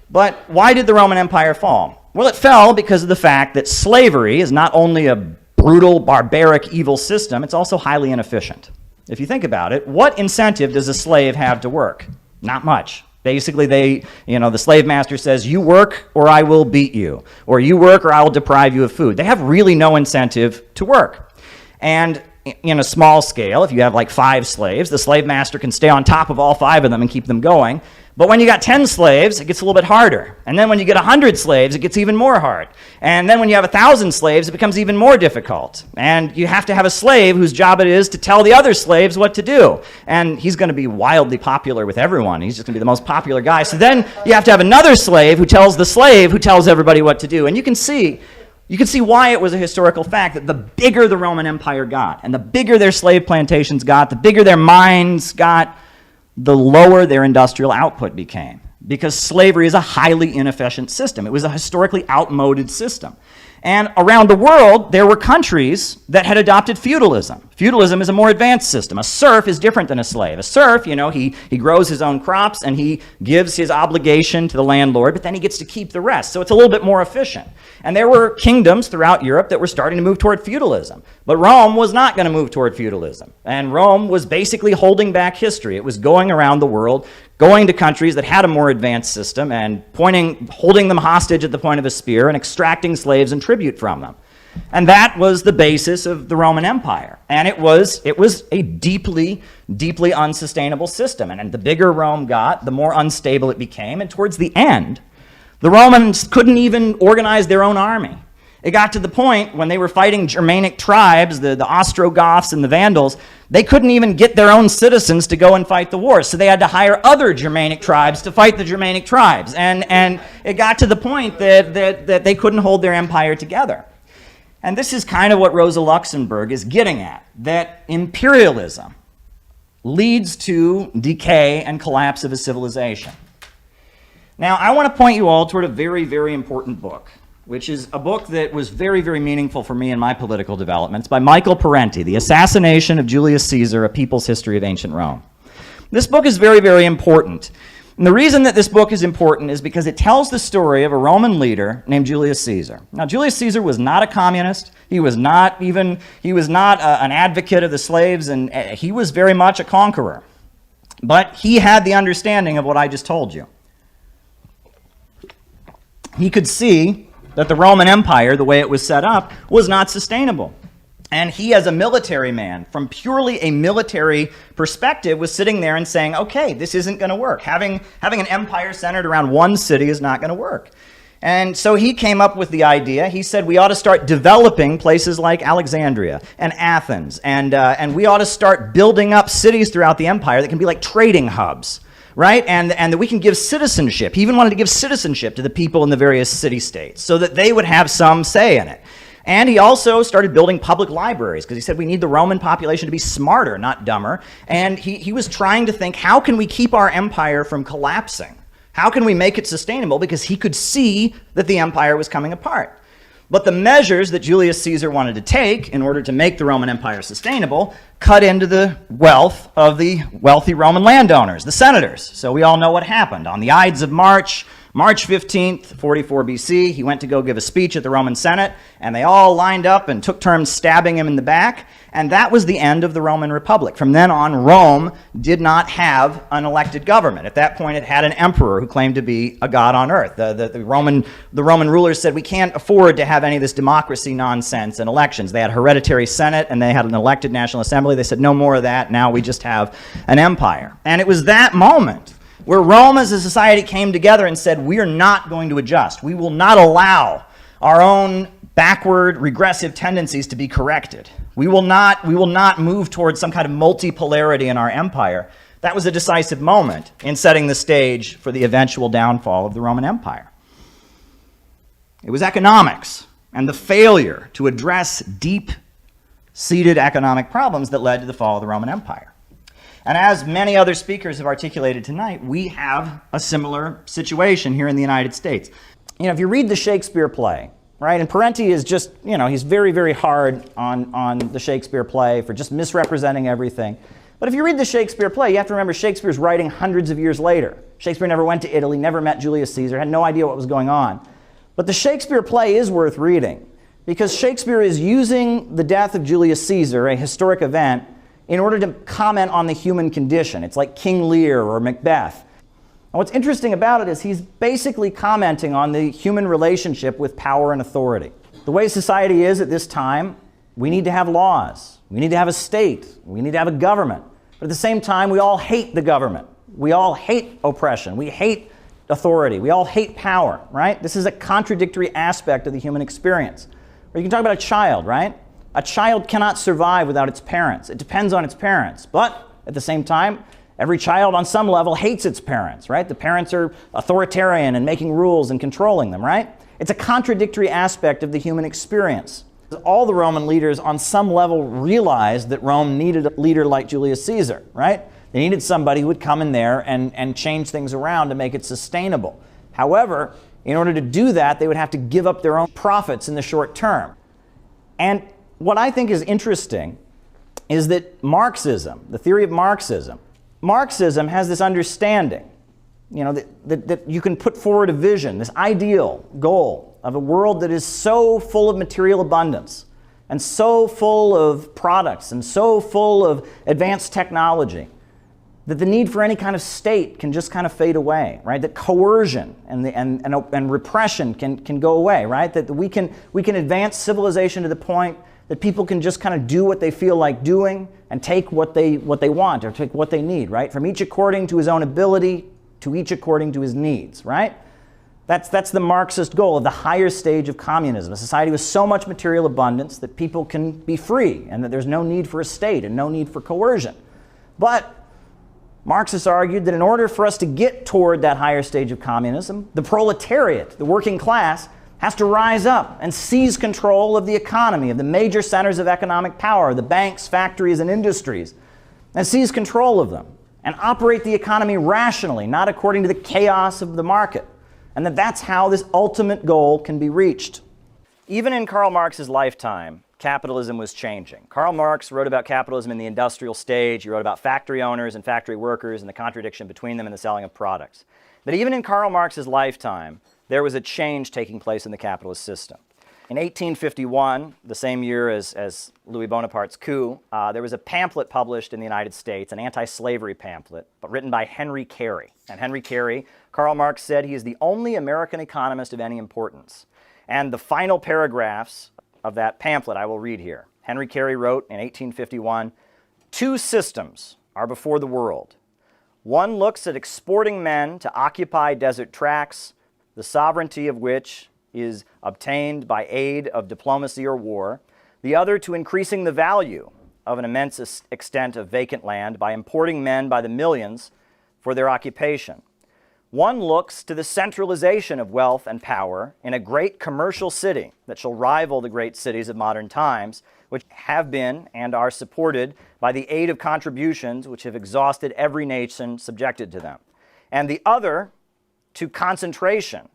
But why did the Roman Empire fall? Well, it fell because of the fact that slavery is not only a brutal, barbaric, evil system, it's also highly inefficient. If you think about it, what incentive does a slave have to work? Not much. Basically, the slave master says, you work or I will beat you, or you work or I will deprive you of food. They have really no incentive to work. And in a small scale, if you have 5 slaves, the slave master can stay on top of all 5 of them and keep them going. But when you got 10 slaves, it gets a little bit harder. And then when you get 100 slaves, it gets even more hard. And then when you have 1,000 slaves, it becomes even more difficult. And you have to have a slave whose job it is to tell the other slaves what to do. And he's going to be wildly popular with everyone. He's just going to be the most popular guy. So then you have to have another slave who tells the slave who tells everybody what to do. And you can see why it was a historical fact that the bigger the Roman Empire got, and the bigger their slave plantations got, the bigger their mines got, the lower their industrial output became, because slavery is a highly inefficient system. It was a historically outmoded system. And around the world, there were countries that had adopted feudalism. Feudalism is a more advanced system. A serf is different than a slave. A serf, he grows his own crops and he gives his obligation to the landlord, but then he gets to keep the rest. So it's a little bit more efficient. And there were kingdoms throughout Europe that were starting to move toward feudalism. But Rome was not going to move toward feudalism. And Rome was basically holding back history. It was going around the world, going to countries that had a more advanced system and holding them hostage at the point of a spear and extracting slaves and tribute from them. And that was the basis of the Roman Empire. And it was a deeply, deeply unsustainable system. And the bigger Rome got, the more unstable it became. And towards the end, the Romans couldn't even organize their own army. It got to the point when they were fighting Germanic tribes, the Ostrogoths and the Vandals, they couldn't even get their own citizens to go and fight the war. So they had to hire other Germanic tribes to fight the Germanic tribes. And it got to the point that they couldn't hold their empire together. And this is kind of what Rosa Luxemburg is getting at, that imperialism leads to decay and collapse of a civilization. Now, I want to point you all toward a very, very important book, which is a book that was very, very meaningful for me in my political development. It's by Michael Parenti, The Assassination of Julius Caesar, A People's History of Ancient Rome. This book is very, very important. And the reason that this book is important is because it tells the story of a Roman leader named Julius Caesar. Now, Julius Caesar was not a communist. He was not an advocate of the slaves, and he was very much a conqueror. But he had the understanding of what I just told you. He could see that the Roman Empire, the way it was set up, was not sustainable. And he, as a military man, from purely a military perspective, was sitting there and saying, okay, this isn't going to work. Having an empire centered around one city is not going to work. And so he came up with the idea. He said we ought to start developing places like Alexandria and Athens, and we ought to start building up cities throughout the empire that can be like trading hubs. Right? And that we can give citizenship. He even wanted to give citizenship to the people in the various city-states so that they would have some say in it. And he also started building public libraries because he said we need the Roman population to be smarter, not dumber. And he was trying to think, how can we keep our empire from collapsing? How can we make it sustainable? Because he could see that the empire was coming apart. But the measures that Julius Caesar wanted to take in order to make the Roman Empire sustainable cut into the wealth of the wealthy Roman landowners, the senators. So we all know what happened. On the Ides of March, March 15th, 44 BC, he went to go give a speech at the Roman Senate, and they all lined up and took turns stabbing him in the back, and that was the end of the Roman Republic. From then on, Rome did not have an elected government. At that point, it had an emperor who claimed to be a god on earth. The Roman rulers said, we can't afford to have any of this democracy nonsense in elections. They had a hereditary Senate, and they had an elected National Assembly. They said, no more of that. Now we just have an empire. And it was that moment where Rome as a society came together and said, we are not going to adjust. We will not allow our own backward, regressive tendencies to be corrected. We will not move towards some kind of multipolarity in our empire. That was a decisive moment in setting the stage for the eventual downfall of the Roman Empire. It was economics and the failure to address deep-seated economic problems that led to the fall of the Roman Empire. And as many other speakers have articulated tonight, we have a similar situation here in the United States. You know, if you read the Shakespeare play, right, and Parenti is just, you know, he's very, very hard on the Shakespeare play for just misrepresenting everything. But if you read the Shakespeare play, you have to remember Shakespeare's writing hundreds of years later. Shakespeare never went to Italy, never met Julius Caesar, had no idea what was going on. But the Shakespeare play is worth reading because Shakespeare is using the death of Julius Caesar, a historic event, in order to comment on the human condition. It's like King Lear or Macbeth. And what's interesting about it is he's basically commenting on the human relationship with power and authority. The way society is at this time, we need to have laws. We need to have a state. We need to have a government. But at the same time, we all hate the government. We all hate oppression. We hate authority. We all hate power, right? This is a contradictory aspect of the human experience. Or you can talk about a child, right? A child cannot survive without its parents. It depends on its parents. But at the same time, every child on some level hates its parents, right? The parents are authoritarian and making rules and controlling them, right? It's a contradictory aspect of the human experience. All the Roman leaders on some level realized that Rome needed a leader like Julius Caesar, right? They needed somebody who would come in there and change things around to make it sustainable. However, in order to do that, they would have to give up their own profits in the short term. And what I think is interesting is that Marxism, the theory of Marxism has this understanding, you know, that you can put forward a vision, this ideal goal of a world that is so full of material abundance and so full of products and so full of advanced technology that the need for any kind of state can just kind of fade away, right? That coercion and repression can go away, right? That we can advance civilization to the point that people can just kind of do what they feel like doing and take what they want or take what they need, right? From each according to his own ability to each according to his needs, right? That's the Marxist goal of the higher stage of communism, a society with so much material abundance that people can be free and that there's no need for a state and no need for coercion. But Marxists argued that in order for us to get toward that higher stage of communism, the proletariat, the working class, has to rise up and seize control of the economy, of the major centers of economic power, the banks, factories, and industries, and seize control of them and operate the economy rationally, not according to the chaos of the market, and that's how this ultimate goal can be reached. Even in Karl Marx's lifetime, capitalism was changing. Karl Marx wrote about capitalism in the industrial stage. He wrote about factory owners and factory workers and the contradiction between them in the selling of products. But even in Karl Marx's lifetime, there was a change taking place in the capitalist system. In 1851, the same year as Louis Bonaparte's coup, there was a pamphlet published in the United States, an anti-slavery pamphlet, but written by Henry Carey. And Henry Carey, Karl Marx said he is the only American economist of any importance. And the final paragraphs of that pamphlet I will read here. Henry Carey wrote in 1851, "Two systems are before the world. One looks at exporting men to occupy desert tracts, the sovereignty of which is obtained by aid of diplomacy or war, the other to increasing the value of an immense extent of vacant land by importing men by the millions for their occupation. One looks to the centralization of wealth and power in a great commercial city that shall rival the great cities of modern times, which have been and are supported by the aid of contributions which have exhausted every nation subjected to them. And the other to concentration,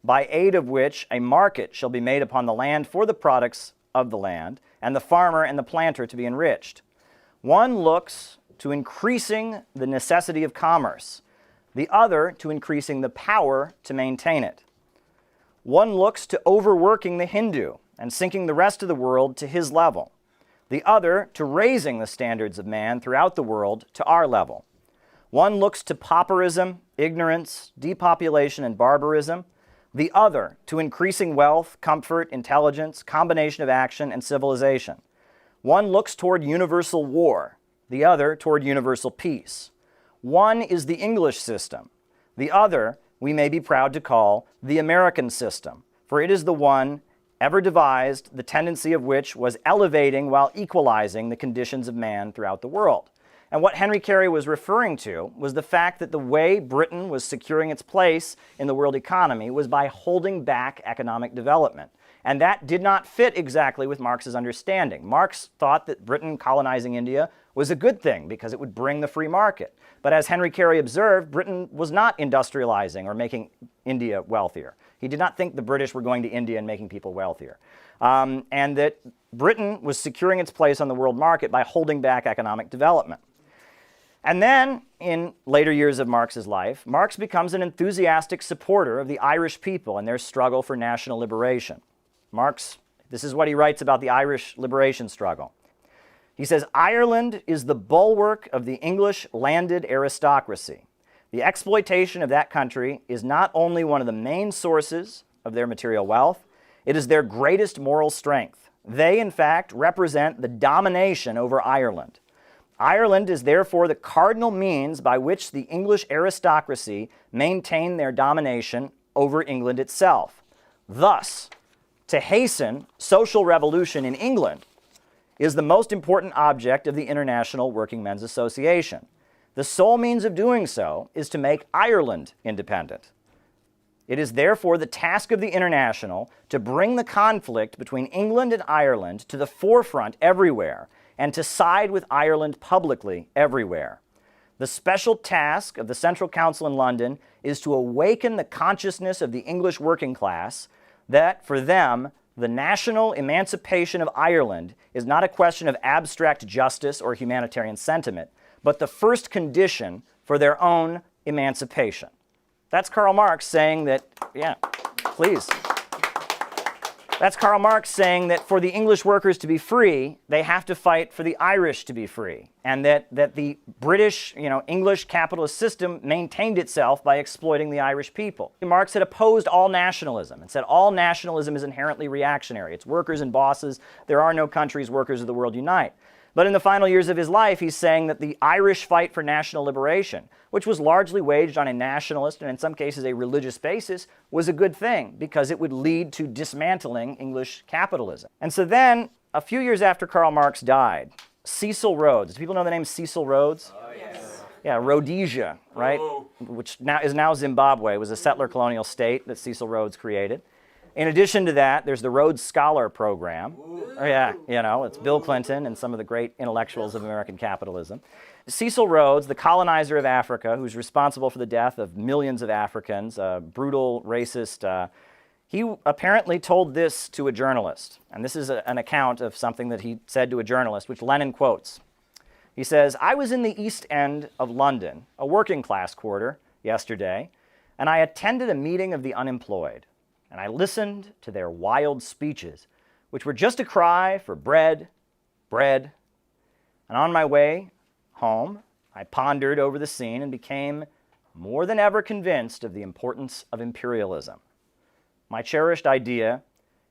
by aid of which a market shall be made upon the land for the products of the land, and the farmer and the planter to be enriched. One looks to increasing the necessity of commerce the other to increasing the power to maintain it. One looks to overworking the Hindu and sinking the rest of the world to his level, the other to raising the standards of man throughout the world to our level. One looks to pauperism, ignorance, depopulation, and barbarism, the other to increasing wealth, comfort, intelligence, combination of action, and civilization. One looks toward universal war, the other toward universal peace. One is the English system, the other we may be proud to call the American system, for it is the one ever devised, the tendency of which was elevating while equalizing the conditions of man throughout the world. And what Henry Carey was referring to was the fact that the way Britain was securing its place in the world economy was by holding back economic development. And that did not fit exactly with Marx's understanding. Marx thought that Britain colonizing India was a good thing because it would bring the free market. But as Henry Carey observed, Britain was not industrializing or making India wealthier. He did not think the British were going to India and making people wealthier. And that Britain was securing its place on the world market by holding back economic development. And then, in later years of Marx's life, Marx becomes an enthusiastic supporter of the Irish people and their struggle for national liberation. Marx, this is what he writes about the Irish liberation struggle. He says, "Ireland is the bulwark of the English landed aristocracy. The exploitation of that country is not only one of the main sources of their material wealth, it is their greatest moral strength. They, in fact, represent the domination over Ireland. Ireland is therefore the cardinal means by which the English aristocracy maintain their domination over England itself. Thus, to hasten social revolution in England is the most important object of the International Working Men's Association. The sole means of doing so is to make Ireland independent. It is therefore the task of the International to bring the conflict between England and Ireland to the forefront everywhere, and to side with Ireland publicly everywhere. The special task of the Central Council in London is to awaken the consciousness of the English working class that, for them, the national emancipation of Ireland is not a question of abstract justice or humanitarian sentiment, but the first condition for their own emancipation." That's Karl Marx saying that, yeah, please. That's Karl Marx saying that for the English workers to be free, they have to fight for the Irish to be free, and that the British, English capitalist system maintained itself by exploiting the Irish people. Marx had opposed all nationalism and said all nationalism is inherently reactionary. It's workers and bosses. There are no countries, workers of the world unite. But in the final years of his life, he's saying that the Irish fight for national liberation, which was largely waged on a nationalist and in some cases a religious basis, was a good thing because it would lead to dismantling English capitalism. And so then, a few years after Karl Marx died, Cecil Rhodes, do people know the name Cecil Rhodes? Yes. Yeah, Rhodesia, right? Which is now Zimbabwe, was a settler colonial state that Cecil Rhodes created. In addition to that, there's the Rhodes Scholar Program. Oh, yeah, it's Bill Clinton and some of the great intellectuals of American capitalism. Cecil Rhodes, the colonizer of Africa, who's responsible for the death of millions of Africans, brutal, racist, he apparently told this to a journalist. And this is an account of something that he said to a journalist, which Lenin quotes. He says, "I was in the East End of London, a working class quarter, yesterday, and I attended a meeting of the unemployed. And I listened to their wild speeches, which were just a cry for bread, bread. And on my way home, I pondered over the scene and became more than ever convinced of the importance of imperialism. My cherished idea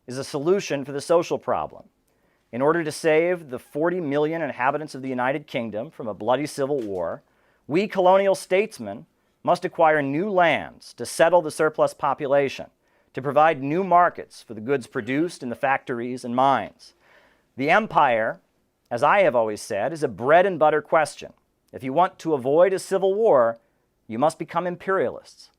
is a solution for the social problem. In order to save the 40 million inhabitants of the United Kingdom from a bloody civil war, we colonial statesmen must acquire new lands to settle the surplus population, to provide new markets for the goods produced in the factories and mines. The empire, as I have always said, is a bread and butter question. If you want to avoid a civil war, you must become imperialists."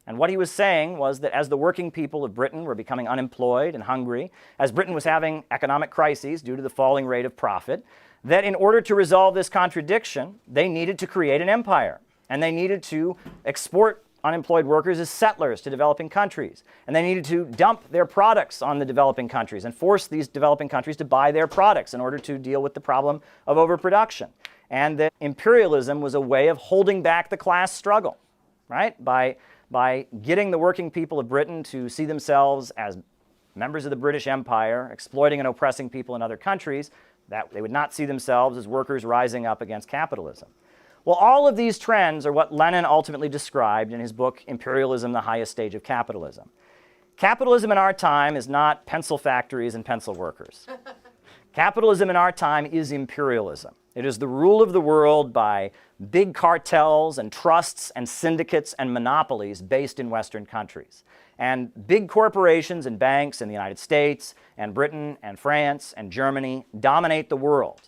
And what he was saying was that as the working people of Britain were becoming unemployed and hungry, as Britain was having economic crises due to the falling rate of profit, that in order to resolve this contradiction, they needed to create an empire, and they needed to export unemployed workers as settlers to developing countries. And they needed to dump their products on the developing countries and force these developing countries to buy their products in order to deal with the problem of overproduction. and that imperialism was a way of holding back the class struggle, right? By getting the working people of Britain to see themselves as members of the British Empire, exploiting and oppressing people in other countries, that they would not see themselves as workers rising up against capitalism. Well, all of these trends are what Lenin ultimately described in his book, Imperialism, the Highest Stage of Capitalism. Capitalism in our time is not pencil factories and pencil workers. Capitalism in our time is imperialism. It is the rule of the world by big cartels and trusts and syndicates and monopolies based in Western countries. And big corporations and banks in the United States and Britain and France and Germany dominate the world.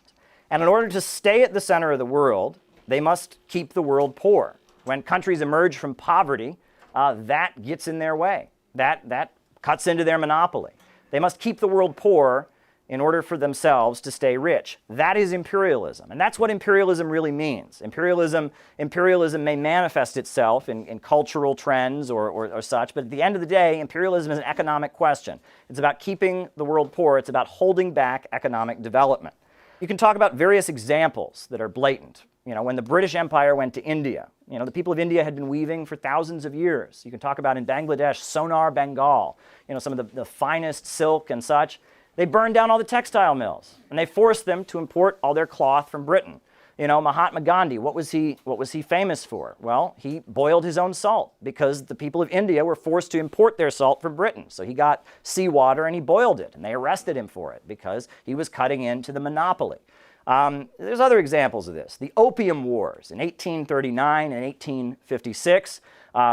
And in order to stay at the center of the world, they must keep the world poor. When countries emerge from poverty, that gets in their way. That cuts into their monopoly. They must keep the world poor in order for themselves to stay rich. That is imperialism. And that's what imperialism really means. Imperialism may manifest itself in cultural trends or such, but at the end of the day, imperialism is an economic question. It's about keeping the world poor. It's about holding back economic development. You can talk about various examples that are blatant. When the British Empire went to India, the people of India had been weaving for thousands of years. You can talk about in Bangladesh, Sonar Bengal, some of the finest silk and such. They burned down all the textile mills, and they forced them to import all their cloth from Britain. Mahatma Gandhi, what was he famous for? Well, he boiled his own salt because the people of India were forced to import their salt from Britain. So he got seawater and he boiled it, and they arrested him for it because he was cutting into the monopoly. There's other examples of this. The Opium Wars in 1839 and 1856,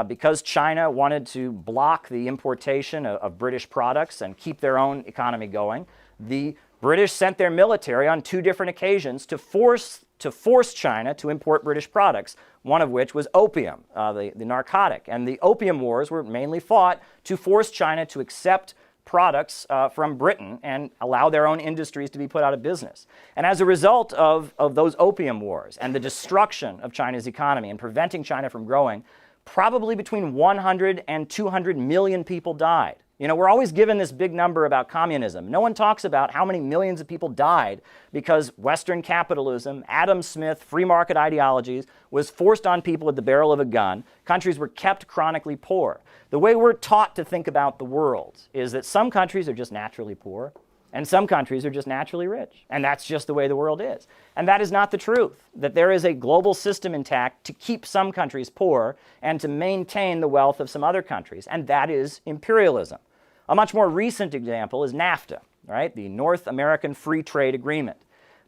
because China wanted to block the importation of British products and keep their own economy going, the British sent their military on 2 different occasions to force China to import British products, one of which was opium, the narcotic. And the Opium Wars were mainly fought to force China to accept products from Britain and allow their own industries to be put out of business. And as a result of those opium wars and the destruction of China's economy and preventing China from growing, probably between 100 and 200 million people died. We're always given this big number about communism. No one talks about how many millions of people died because Western capitalism, Adam Smith, free market ideologies was forced on people with the barrel of a gun. Countries were kept chronically poor. The way we're taught to think about the world is that some countries are just naturally poor and some countries are just naturally rich. And that's just the way the world is. And that is not the truth, that there is a global system intact to keep some countries poor and to maintain the wealth of some other countries. And that is imperialism. A much more recent example is NAFTA, right? The North American Free Trade Agreement.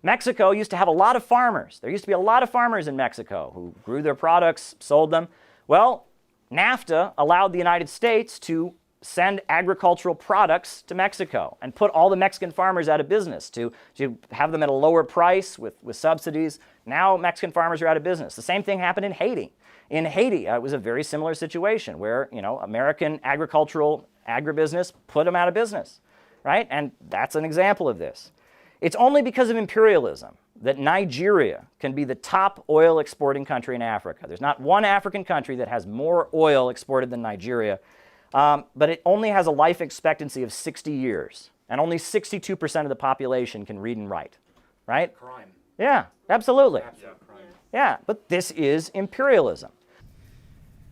Mexico used to have a lot of farmers. There used to be a lot of farmers in Mexico who grew their products, sold them. Well, NAFTA allowed the United States to send agricultural products to Mexico and put all the Mexican farmers out of business, to have them at a lower price with subsidies. Now Mexican farmers are out of business. The same thing happened in Haiti. In Haiti, it was a very similar situation where American agribusiness put them out of business, right? And that's an example of this. It's only because of imperialism that Nigeria can be the top oil exporting country in Africa. There's not one African country that has more oil exported than Nigeria, but it only has a life expectancy of 60 years, and only 62% of the population can read and write, right? Crime. Yeah, absolutely. Crime. Yeah, but this is imperialism.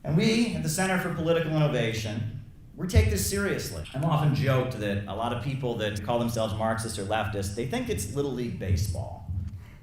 And we, at the Center for Political Innovation, we take this seriously. I've often joked that a lot of people that call themselves Marxists or leftists, they think it's Little League Baseball.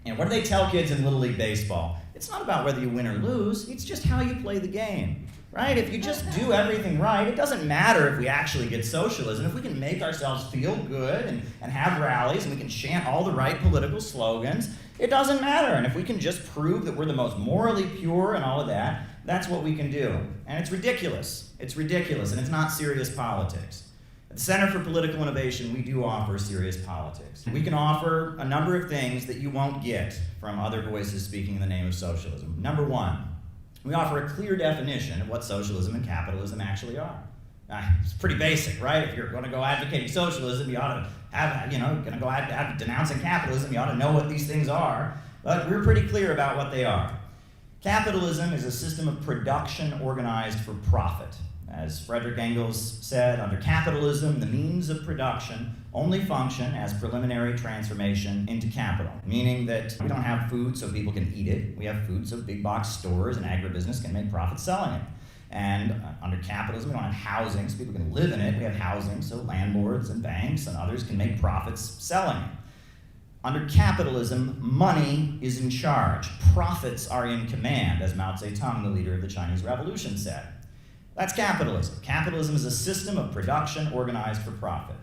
And what do they tell kids in Little League Baseball? It's not about whether you win or lose, it's just how you play the game, right? If you just do everything right, it doesn't matter if we actually get socialism. If we can make ourselves feel good and have rallies and we can chant all the right political slogans, it doesn't matter. And if we can just prove that we're the most morally pure and all of that, that's what we can do. And it's ridiculous. It's ridiculous, and it's not serious politics. At the Center for Political Innovation, we do offer serious politics. We can offer a number of things that you won't get from other voices speaking in the name of socialism. Number one, we offer a clear definition of what socialism and capitalism actually are. It's pretty basic, right? If you're going to go advocating socialism, you ought to have, going to go denouncing capitalism, you ought to know what these things are. But we're pretty clear about what they are. Capitalism is a system of production organized for profit. As Frederick Engels said, under capitalism, the means of production only function as preliminary transformation into capital, meaning that we don't have food so people can eat it. We have food so big box stores and agribusiness can make profits selling it. And under capitalism, we don't have housing so people can live in it. We have housing so landlords and banks and others can make profits selling it. Under capitalism, money is in charge. Profits are in command, as Mao Zedong, the leader of the Chinese Revolution, said. That's capitalism. Capitalism is a system of production organized for profit.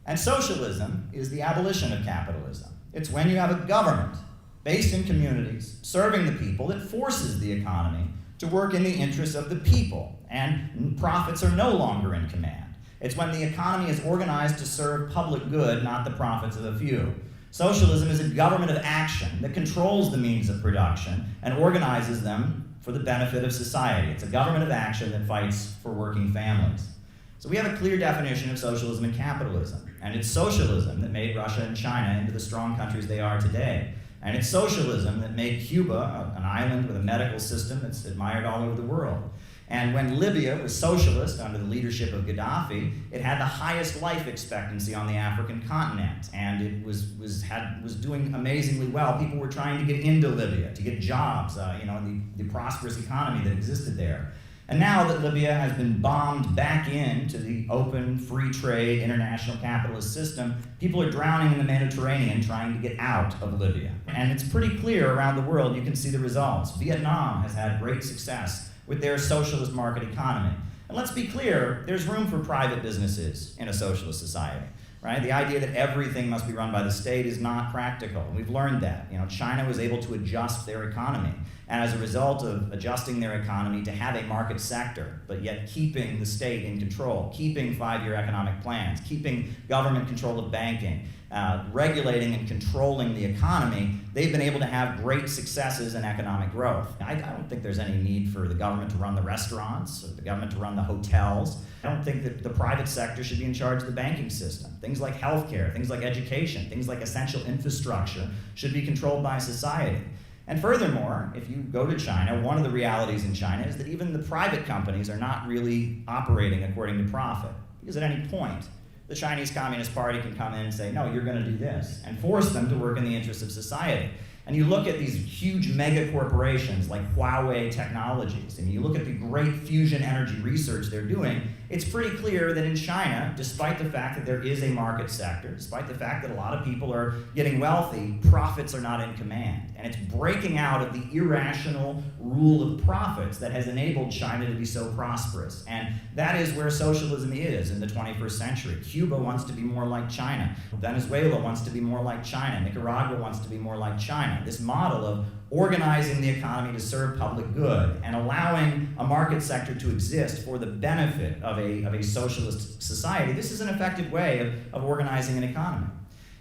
And socialism is the abolition of capitalism. It's when you have a government based in communities, serving the people, that forces the economy to work in the interests of the people, and profits are no longer in command. It's when the economy is organized to serve public good, not the profits of a few. Socialism is a government of action that controls the means of production and organizes them for the benefit of society. It's a government of action that fights for working families. So we have a clear definition of socialism and capitalism, and it's socialism that made Russia and China into the strong countries they are today. And it's socialism that made Cuba an island with a medical system that's admired all over the world. And when Libya was socialist under the leadership of Gaddafi, it had the highest life expectancy on the African continent, and it was doing amazingly well. People were trying to get into Libya to get jobs, in the prosperous economy that existed there. And now that Libya has been bombed back into the open, free trade, international capitalist system, people are drowning in the Mediterranean trying to get out of Libya. And it's pretty clear around the world, you can see the results. Vietnam has had great success with their socialist market economy. And let's be clear, there's room for private businesses in a socialist society. Right? The idea that everything must be run by the state is not practical. We've learned that. China was able to adjust their economy, and as a result of adjusting their economy to have a market sector, but yet keeping the state in control, keeping 5-year economic plans, keeping government control of banking, regulating and controlling the economy, they've been able to have great successes in economic growth. I don't think there's any need for the government to run the restaurants or the government to run the hotels. I don't think that the private sector should be in charge of the banking system. Things like healthcare, things like education, things like essential infrastructure should be controlled by society. And furthermore, if you go to China, one of the realities in China is that even the private companies are not really operating according to profit. Because at any point, the Chinese Communist Party can come in and say, no, you're going to do this, and force them to work in the interests of society. And you look at these huge mega corporations like Huawei Technologies, and you look at the great fusion energy research they're doing, it's pretty clear that in China, despite the fact that there is a market sector, despite the fact that a lot of people are getting wealthy, profits are not in command. And it's breaking out of the irrational rule of profits that has enabled China to be so prosperous. And that is where socialism is in the 21st century. Cuba wants to be more like China. Venezuela wants to be more like China. Nicaragua wants to be more like China. This model of organizing the economy to serve public good and allowing a market sector to exist for the benefit of a socialist society, this is an effective way of organizing an economy.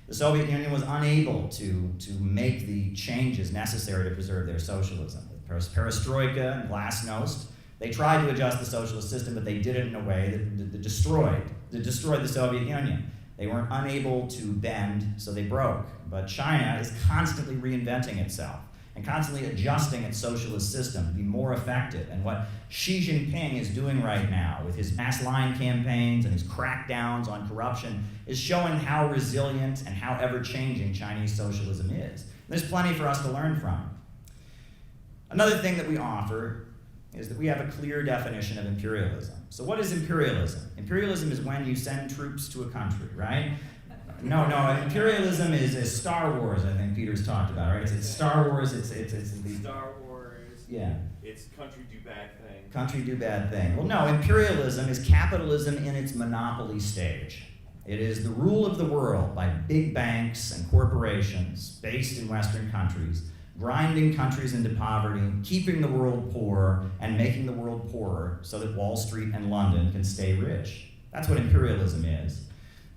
The Soviet Union was unable to make the changes necessary to preserve their socialism. Perestroika and glasnost, they tried to adjust the socialist system, but they did it in a way that destroyed the Soviet Union. They weren't unable to bend, so they broke. But China is constantly reinventing itself and constantly adjusting its socialist system to be more effective. And what Xi Jinping is doing right now with his mass line campaigns and his crackdowns on corruption is showing how resilient and how ever-changing Chinese socialism is. There's plenty for us to learn from. Another thing that we offer is that we have a clear definition of imperialism. So what is imperialism? Imperialism is when you send troops to a country, right? No, imperialism is Star Wars, I think Peter's talked about, right? It's Star Wars, it's the... Star Wars. Yeah. It's country do bad thing. Country do bad thing. Well, no, imperialism is capitalism in its monopoly stage. It is the rule of the world by big banks and corporations based in Western countries, grinding countries into poverty, keeping the world poor, and making the world poorer so that Wall Street and London can stay rich. That's what imperialism is.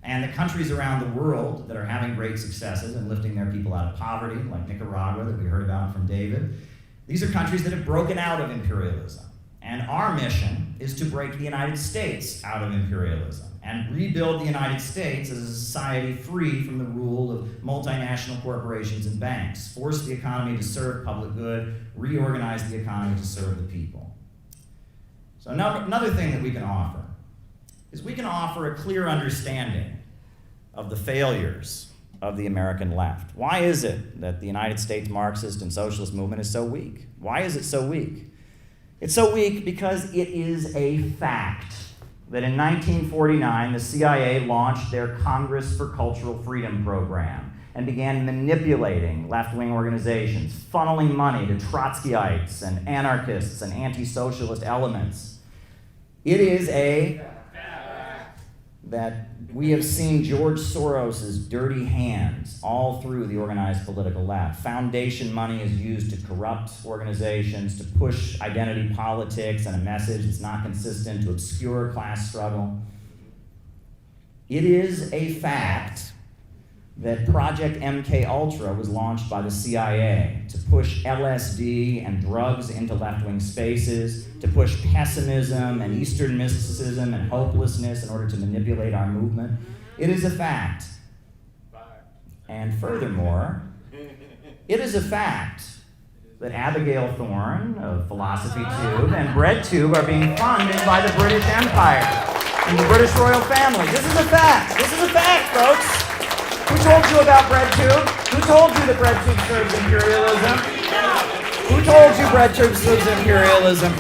And the countries around the world that are having great successes and lifting their people out of poverty, like Nicaragua that we heard about from David, these are countries that have broken out of imperialism. And our mission is to break the United States out of imperialism and rebuild the United States as a society free from the rule of multinational corporations and banks, force the economy to serve public good, reorganize the economy to serve the people. So another thing that we can offer is we can offer a clear understanding of the failures of the American left. Why is it that the United States Marxist and socialist movement is so weak? Why is it so weak? It's so weak because it is a fact that in 1949, the CIA launched their Congress for Cultural Freedom program and began manipulating left-wing organizations, funneling money to Trotskyites and anarchists and anti-socialist elements. It is a fact that we have seen George Soros's dirty hands all through the organized political left. Foundation money is used to corrupt organizations, to push identity politics and a message that's not consistent, to obscure class struggle. It is a fact that Project MKUltra was launched by the CIA to push LSD and drugs into left-wing spaces, to push pessimism and Eastern mysticism and hopelessness in order to manipulate our movement. It is a fact. And furthermore, it is a fact that Abigail Thorne of Philosophy Tube and Bread Tube are being funded by the British Empire and the British royal family. This is a fact. This is a fact, folks. Who told you about Bread Tube? Who told you that Bread Tube serves imperialism? Who told you Bread Tube serves imperialism?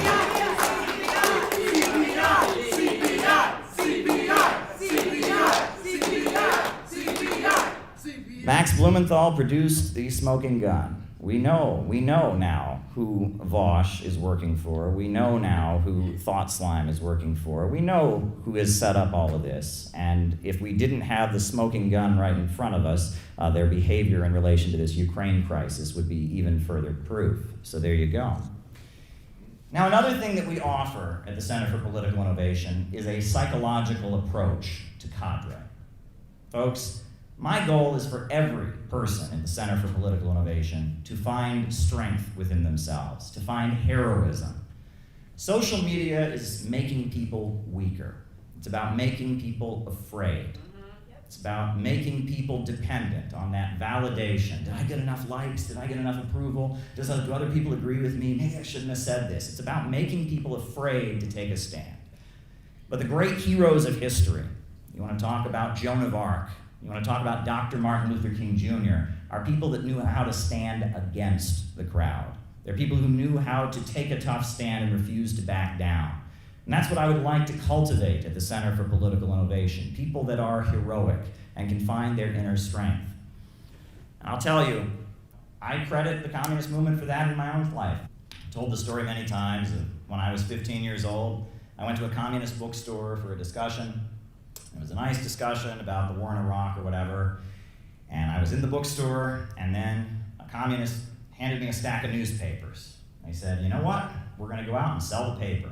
Max Blumenthal produced the smoking gun. We know now who Vosh is working for. We know now who Thought Slime is working for. We know who has set up all of this. And if we didn't have the smoking gun right in front of us, their behavior in relation to this Ukraine crisis would be even further proof. So there you go. Now, another thing that we offer at the Center for Political Innovation is a psychological approach to cadre. Folks, my goal is for every person in the Center for Political Innovation to find strength within themselves, to find heroism. Social media is making people weaker. It's about making people afraid. It's about making people dependent on that validation. Did I get enough likes? Did I get enough approval? Do other people agree with me? Maybe I shouldn't have said this. It's about making people afraid to take a stand. But the great heroes of history, you want to talk about Joan of Arc, you want to talk about Dr. Martin Luther King Jr., are people that knew how to stand against the crowd. They're people who knew how to take a tough stand and refuse to back down. And that's what I would like to cultivate at the Center for Political Innovation, people that are heroic and can find their inner strength. And I'll tell you, I credit the communist movement for that in my own life. I've told the story many times of when I was 15 years old, I went to a communist bookstore for a discussion. It was a nice discussion about the war in Iraq or whatever, and I was in the bookstore, and then a communist handed me a stack of newspapers. He said, you know what? We're going to go out and sell the paper.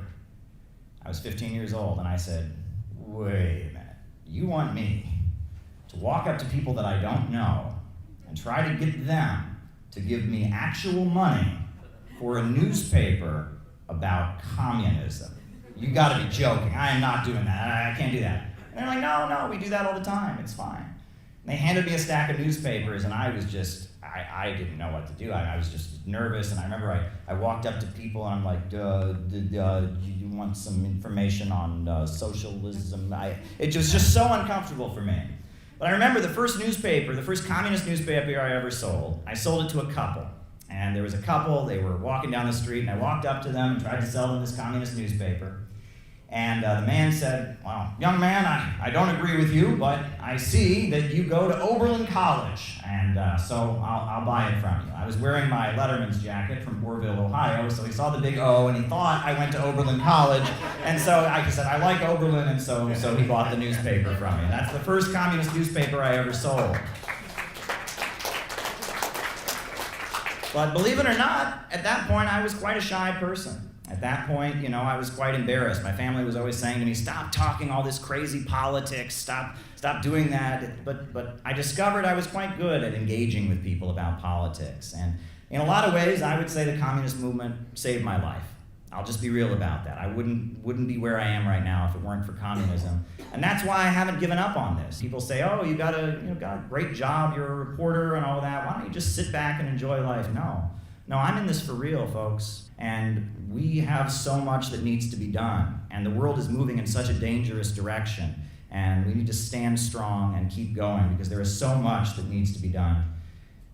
I was 15 years old, and I said, wait a minute. You want me to walk up to people that I don't know and try to get them to give me actual money for a newspaper about communism? You got to be joking. I am not doing that. I can't do that. And they're like, no, we do that all the time. It's fine. And they handed me a stack of newspapers, and I was just, I didn't know what to do. I was just nervous, and I remember I walked up to people, and I'm like, you want some information on socialism? It was just so uncomfortable for me. But I remember the first newspaper, the first communist newspaper I ever sold, I sold it to a couple. And there was a couple, they were walking down the street, and I walked up to them and tried to sell them this communist newspaper. And the man said, well, young man, I don't agree with you, but I see that you go to Oberlin College, and so I'll buy it from you. I was wearing my Letterman's jacket from Warville, Ohio, so he saw the big O, and he thought I went to Oberlin College, and so I said, I like Oberlin, and so he bought the newspaper from me. That's the first communist newspaper I ever sold. But believe it or not, at that point, I was quite a shy person. At that point, I was quite embarrassed. My family was always saying to me, stop talking all this crazy politics, stop doing that. But I discovered I was quite good at engaging with people about politics. And in a lot of ways, I would say the communist movement saved my life. I'll just be real about that. I wouldn't be where I am right now if it weren't for communism. And that's why I haven't given up on this. People say, oh, you got a great job, you're a reporter and all that. Why don't you just sit back and enjoy life? No, I'm in this for real, folks. And we have so much that needs to be done, and the world is moving in such a dangerous direction, and we need to stand strong and keep going because there is so much that needs to be done.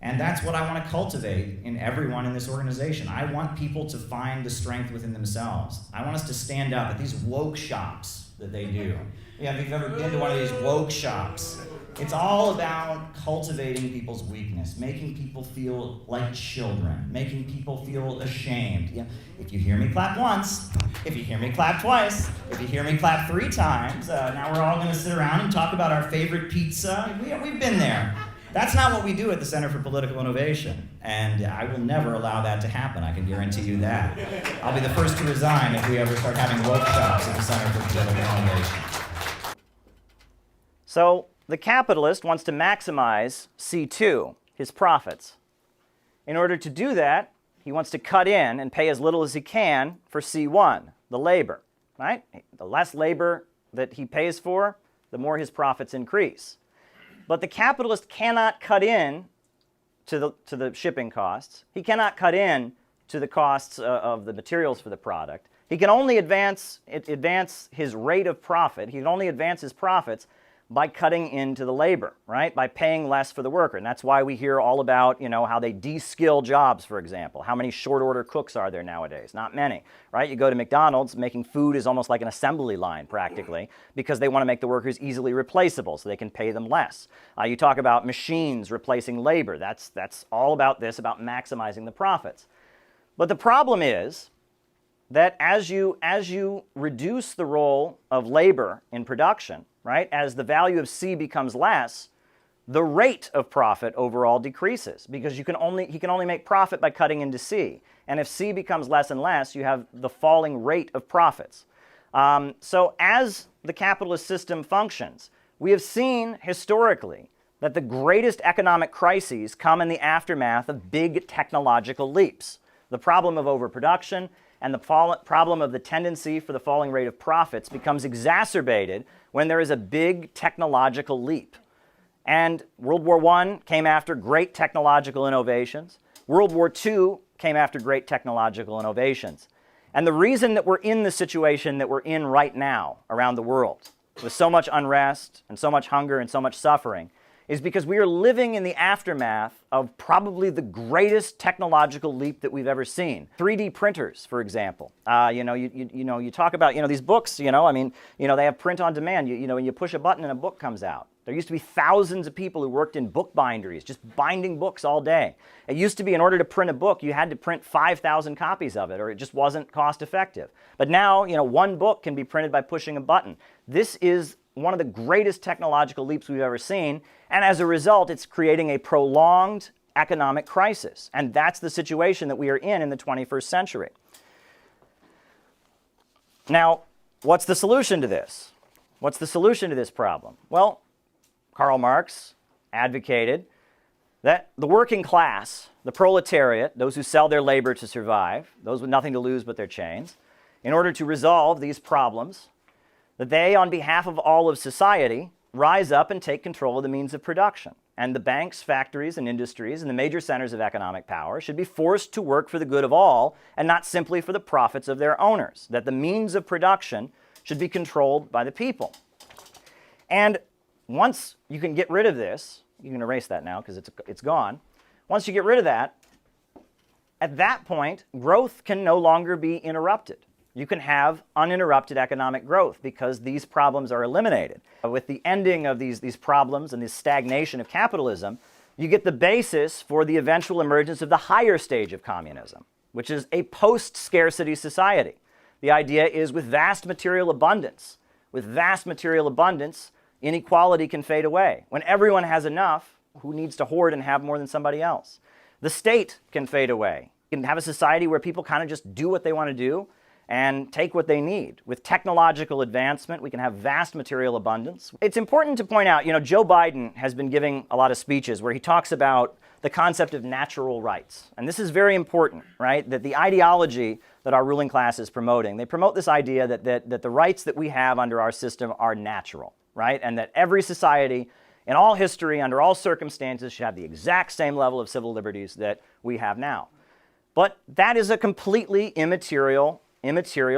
And that's what I want to cultivate in everyone in this organization. I want people to find the strength within themselves. I want us to stand up at these woke shops that they do. Yeah, if you've ever been to one of these woke shops, it's all about cultivating people's weakness, making people feel like children, making people feel ashamed. Yeah, if you hear me clap once, if you hear me clap twice, if you hear me clap 3 times, now we're all going to sit around and talk about our favorite pizza. We've been there. That's not what we do at the Center for Political Innovation, and I will never allow that to happen, I can guarantee you that. I'll be the first to resign if we ever start having workshops at the Center for Political Innovation. So, the capitalist wants to maximize C2, his profits. In order to do that, he wants to cut in and pay as little as he can for C1, the labor, right? The less labor that he pays for, the more his profits increase. But the capitalist cannot cut in to the shipping costs. He cannot cut in to the costs of the materials for the product. He can only advance his rate of profit. He can only advance his profits by cutting into the labor, right? By paying less for the worker. And that's why we hear all about, how they de-skill jobs, for example. How many short order cooks are there nowadays? Not many, right? You go to McDonald's, making food is almost like an assembly line practically because they want to make the workers easily replaceable so they can pay them less. You talk about machines replacing labor. That's all about this, about maximizing the profits. But the problem is that as you reduce the role of labor in production, right, as the value of C becomes less, the rate of profit overall decreases because he can only make profit by cutting into C. And if C becomes less and less, you have the falling rate of profits. So as the capitalist system functions, we have seen historically that the greatest economic crises come in the aftermath of big technological leaps. The problem of overproduction and the problem of the tendency for the falling rate of profits becomes exacerbated when there is a big technological leap. And World War I came after great technological innovations. World War II came after great technological innovations. And the reason that we're in the situation that we're in right now around the world, with so much unrest and so much hunger and so much suffering, is because we are living in the aftermath of probably the greatest technological leap that we've ever seen. 3D printers, for example. You talk about these books. They have print on demand. When you push a button and a book comes out. There used to be thousands of people who worked in book binderies, just binding books all day. It used to be in order to print a book, you had to print 5,000 copies of it, or it just wasn't cost effective. But now, one book can be printed by pushing a button. This is one of the greatest technological leaps we've ever seen, and as a result, it's creating a prolonged economic crisis. And that's the situation that we are in the 21st century. Now, what's the solution to this? What's the solution to this problem? Well, Karl Marx advocated that the working class, the proletariat, those who sell their labor to survive, those with nothing to lose but their chains, in order to resolve these problems, that they, on behalf of all of society, rise up and take control of the means of production. And the banks, factories, and industries, and the major centers of economic power should be forced to work for the good of all and not simply for the profits of their owners. That the means of production should be controlled by the people. And once you can get rid of this, you can erase that now because it's gone. Once you get rid of that, at that point, growth can no longer be interrupted. You can have uninterrupted economic growth because these problems are eliminated. With the ending of these problems and this stagnation of capitalism, you get the basis for the eventual emergence of the higher stage of communism, which is a post-scarcity society. The idea is with vast material abundance, inequality can fade away. When everyone has enough, who needs to hoard and have more than somebody else? The state can fade away. You can have a society where people kind of just do what they want to do and take what they need. With technological advancement, we can have vast material abundance. It's important to point out, Joe Biden has been giving a lot of speeches where he talks about the concept of natural rights. And this is very important, right? That the ideology that our ruling class is promoting, they promote this idea that the rights that we have under our system are natural, right? And that every society in all history, under all circumstances, should have the exact same level of civil liberties that we have now. But that is a completely immaterial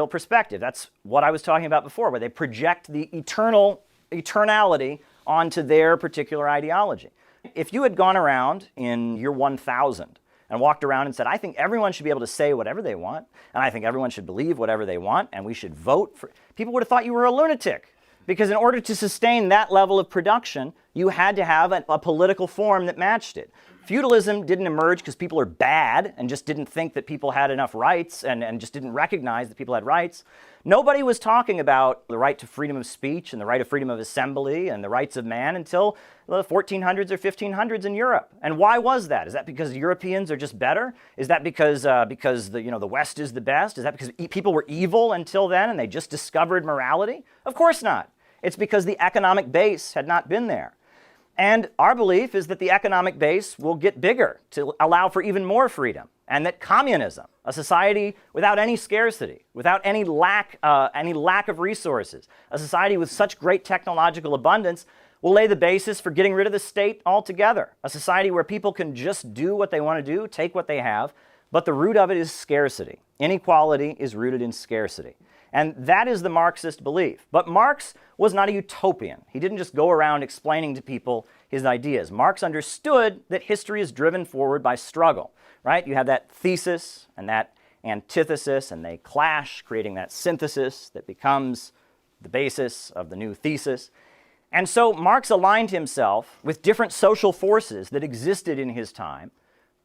perspective. That's what I was talking about before, where they project the eternality onto their particular ideology. If you had gone around in year 1000 and walked around and said, I think everyone should be able to say whatever they want, and I think everyone should believe whatever they want, and we should vote for, people would have thought you were a lunatic. Because in order to sustain that level of production, you had to have a political form that matched it. Feudalism didn't emerge because people are bad and just didn't think that people had enough rights and just didn't recognize that people had rights. Nobody was talking about the right to freedom of speech and the right of freedom of assembly and the rights of man until the 1400s or 1500s in Europe. And why was that? Is that because Europeans are just better? Is that because the West is the best? Is that because people were evil until then and they just discovered morality? Of course not. It's because the economic base had not been there. And our belief is that the economic base will get bigger to allow for even more freedom, and that communism, a society without any scarcity, without any lack of resources, a society with such great technological abundance, will lay the basis for getting rid of the state altogether. A society where people can just do what they want to do, take what they have, but the root of it is scarcity. Inequality is rooted in scarcity. And that is the Marxist belief. But Marx was not a utopian. He didn't just go around explaining to people his ideas. Marx understood that history is driven forward by struggle, right? You have that thesis and that antithesis, and they clash, creating that synthesis that becomes the basis of the new thesis. And so Marx aligned himself with different social forces that existed in his time,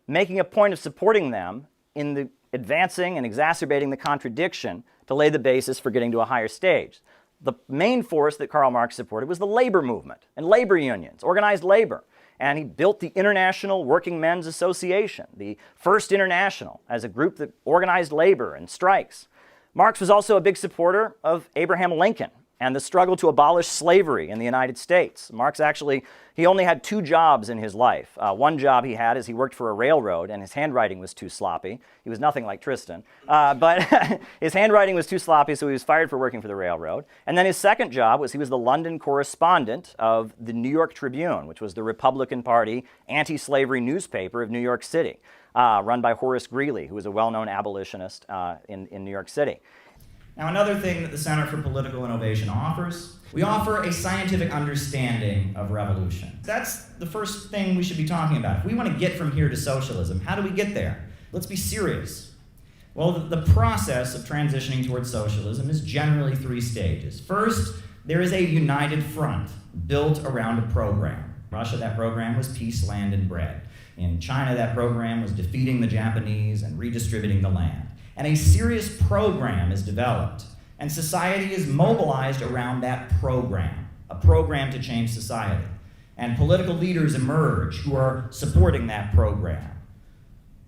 making a point of supporting them in the advancing and exacerbating the contradiction to lay the basis for getting to a higher stage. The main force that Karl Marx supported was the labor movement and labor unions, organized labor. And he built the International Working Men's Association, the first international, as a group that organized labor and strikes. Marx was also a big supporter of Abraham Lincoln and the struggle to abolish slavery in the United States. Marx actually, he only had 2 jobs in his life. One job he had is he worked for a railroad, and his handwriting was too sloppy. He was nothing like Tristan. But his handwriting was too sloppy, so he was fired for working for the railroad. And then his second job was he was the London correspondent of the New York Tribune, which was the Republican Party anti-slavery newspaper of New York City, run by Horace Greeley, who was a well-known abolitionist in New York City. Now, another thing that the Center for Political Innovation offers, we offer a scientific understanding of revolution. That's the first thing we should be talking about. If we want to get from here to socialism, how do we get there? Let's be serious. Well, the process of transitioning towards socialism is generally 3 stages. First, there is a united front built around a program. In Russia, that program was peace, land, and bread. In China, that program was defeating the Japanese and redistributing the land. And a serious program is developed, and society is mobilized around that program, a program to change society. And political leaders emerge who are supporting that program.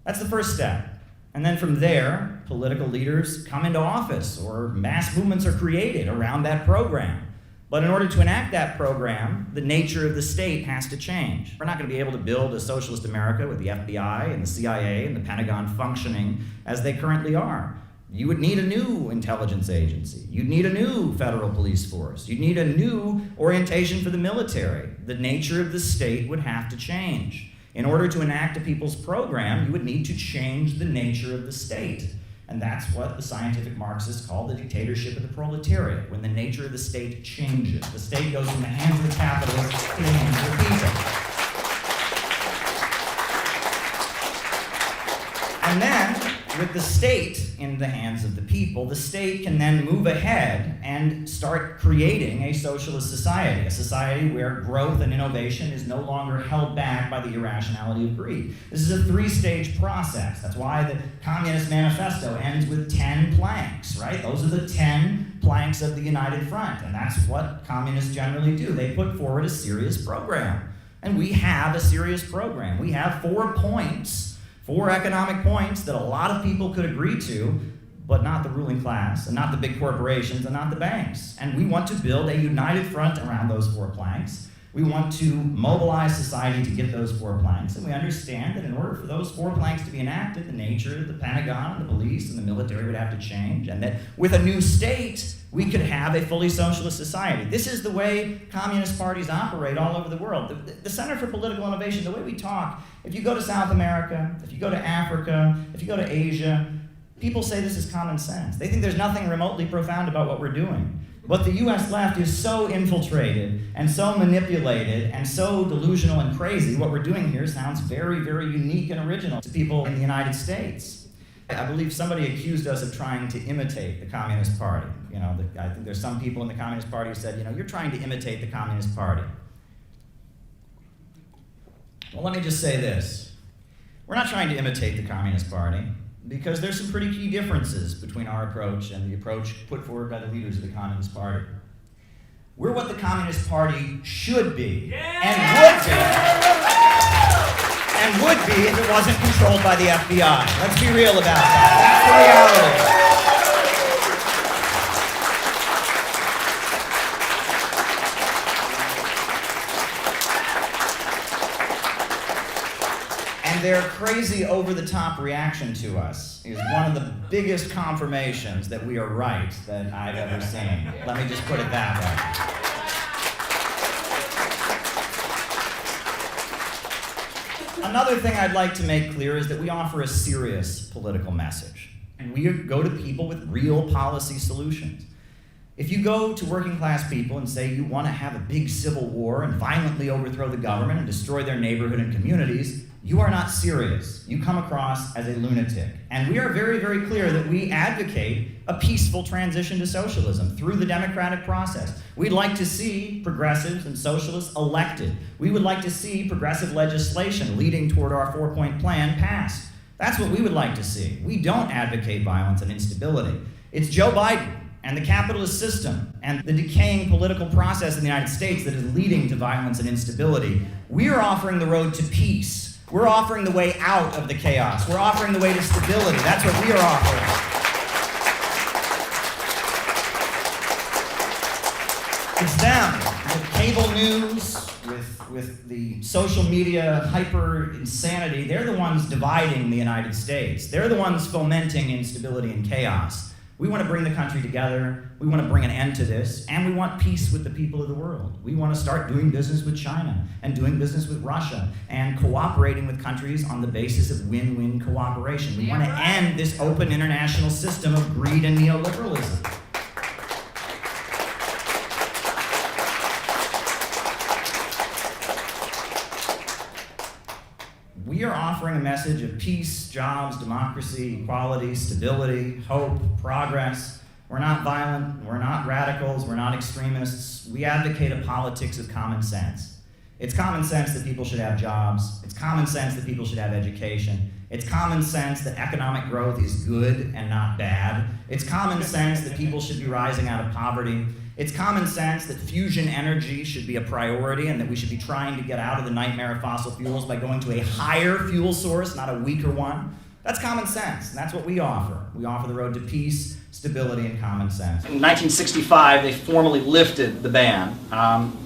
That's the first step. And then from there, political leaders come into office, or mass movements are created around that program. But in order to enact that program, the nature of the state has to change. We're not going to be able to build a socialist America with the FBI and the CIA and the Pentagon functioning as they currently are. You would need a new intelligence agency. You'd need a new federal police force. You'd need a new orientation for the military. The nature of the state would have to change. In order to enact a people's program, you would need to change the nature of the state. And that's what the scientific Marxists call the dictatorship of the proletariat, when the nature of the state changes. The state goes from the hands of the capitalists to the hands of the people. And then, with the state in the hands of the people, the state can then move ahead and start creating a socialist society, a society where growth and innovation is no longer held back by the irrationality of greed. This is a 3-stage process. That's why the Communist Manifesto ends with 10 planks, right? Those are the 10 planks of the United Front, and that's what communists generally do. They put forward a serious program, and we have a serious program. We have 4 points, 4 economic points that a lot of people could agree to, but not the ruling class, and not the big corporations, and not the banks. And we want to build a united front around those 4 planks. We want to mobilize society to get those 4 planks, and we understand that in order for those 4 planks to be enacted, the nature of the Pentagon, and the police, and the military would have to change, and that with a new state, we could have a fully socialist society. This is the way communist parties operate all over the world. The Center for Political Innovation, the way we talk, if you go to South America, if you go to Africa, if you go to Asia, people say this is common sense. They think there's nothing remotely profound about what we're doing. But the US left is so infiltrated and so manipulated and so delusional and crazy. What we're doing here sounds very, very unique and original to people in the United States. I believe somebody accused us of trying to imitate the Communist Party. I think there's some people in the Communist Party who said, you're trying to imitate the Communist Party. Well, let me just say this. We're not trying to imitate the Communist Party, because there's some pretty key differences between our approach and the approach put forward by the leaders of the Communist Party. We're what the Communist Party should be, and would be if it wasn't controlled by the FBI. Let's be real about that. That's the reality. And their crazy over-the-top reaction to us is one of the biggest confirmations that we are right that I've ever seen. Let me just put it that way. Another thing I'd like to make clear is that we offer a serious political message, and we go to people with real policy solutions. If you go to working class people and say you want to have a big civil war and violently overthrow the government and destroy their neighborhood and communities, you are not serious. You come across as a lunatic. And we are very, very clear that we advocate a peaceful transition to socialism through the democratic process. We'd like to see progressives and socialists elected. We would like to see progressive legislation leading toward our 4-point plan passed. That's what we would like to see. We don't advocate violence and instability. It's Joe Biden and the capitalist system and the decaying political process in the United States that is leading to violence and instability. We are offering the road to peace. We're offering the way out of the chaos. We're offering the way to stability. That's what we are offering. It's them, with cable news, with the social media hyper insanity. They're the ones dividing the United States. They're the ones fomenting instability and chaos. We want to bring the country together. We want to bring an end to this, and we want peace with the people of the world. We want to start doing business with China and doing business with Russia and cooperating with countries on the basis of win-win cooperation. We want to end this open international system of greed and neoliberalism. We are offering a message of peace, jobs, democracy, equality, stability, hope, progress. We're not violent, we're not radicals, we're not extremists. We advocate a politics of common sense. It's common sense that people should have jobs. It's common sense that people should have education. It's common sense that economic growth is good and not bad. It's common sense that people should be rising out of poverty. It's common sense that fusion energy should be a priority and that we should be trying to get out of the nightmare of fossil fuels by going to a higher fuel source, not a weaker one. That's common sense, and that's what we offer. We offer the road to peace, stability, and common sense. In 1965, they formally lifted the ban,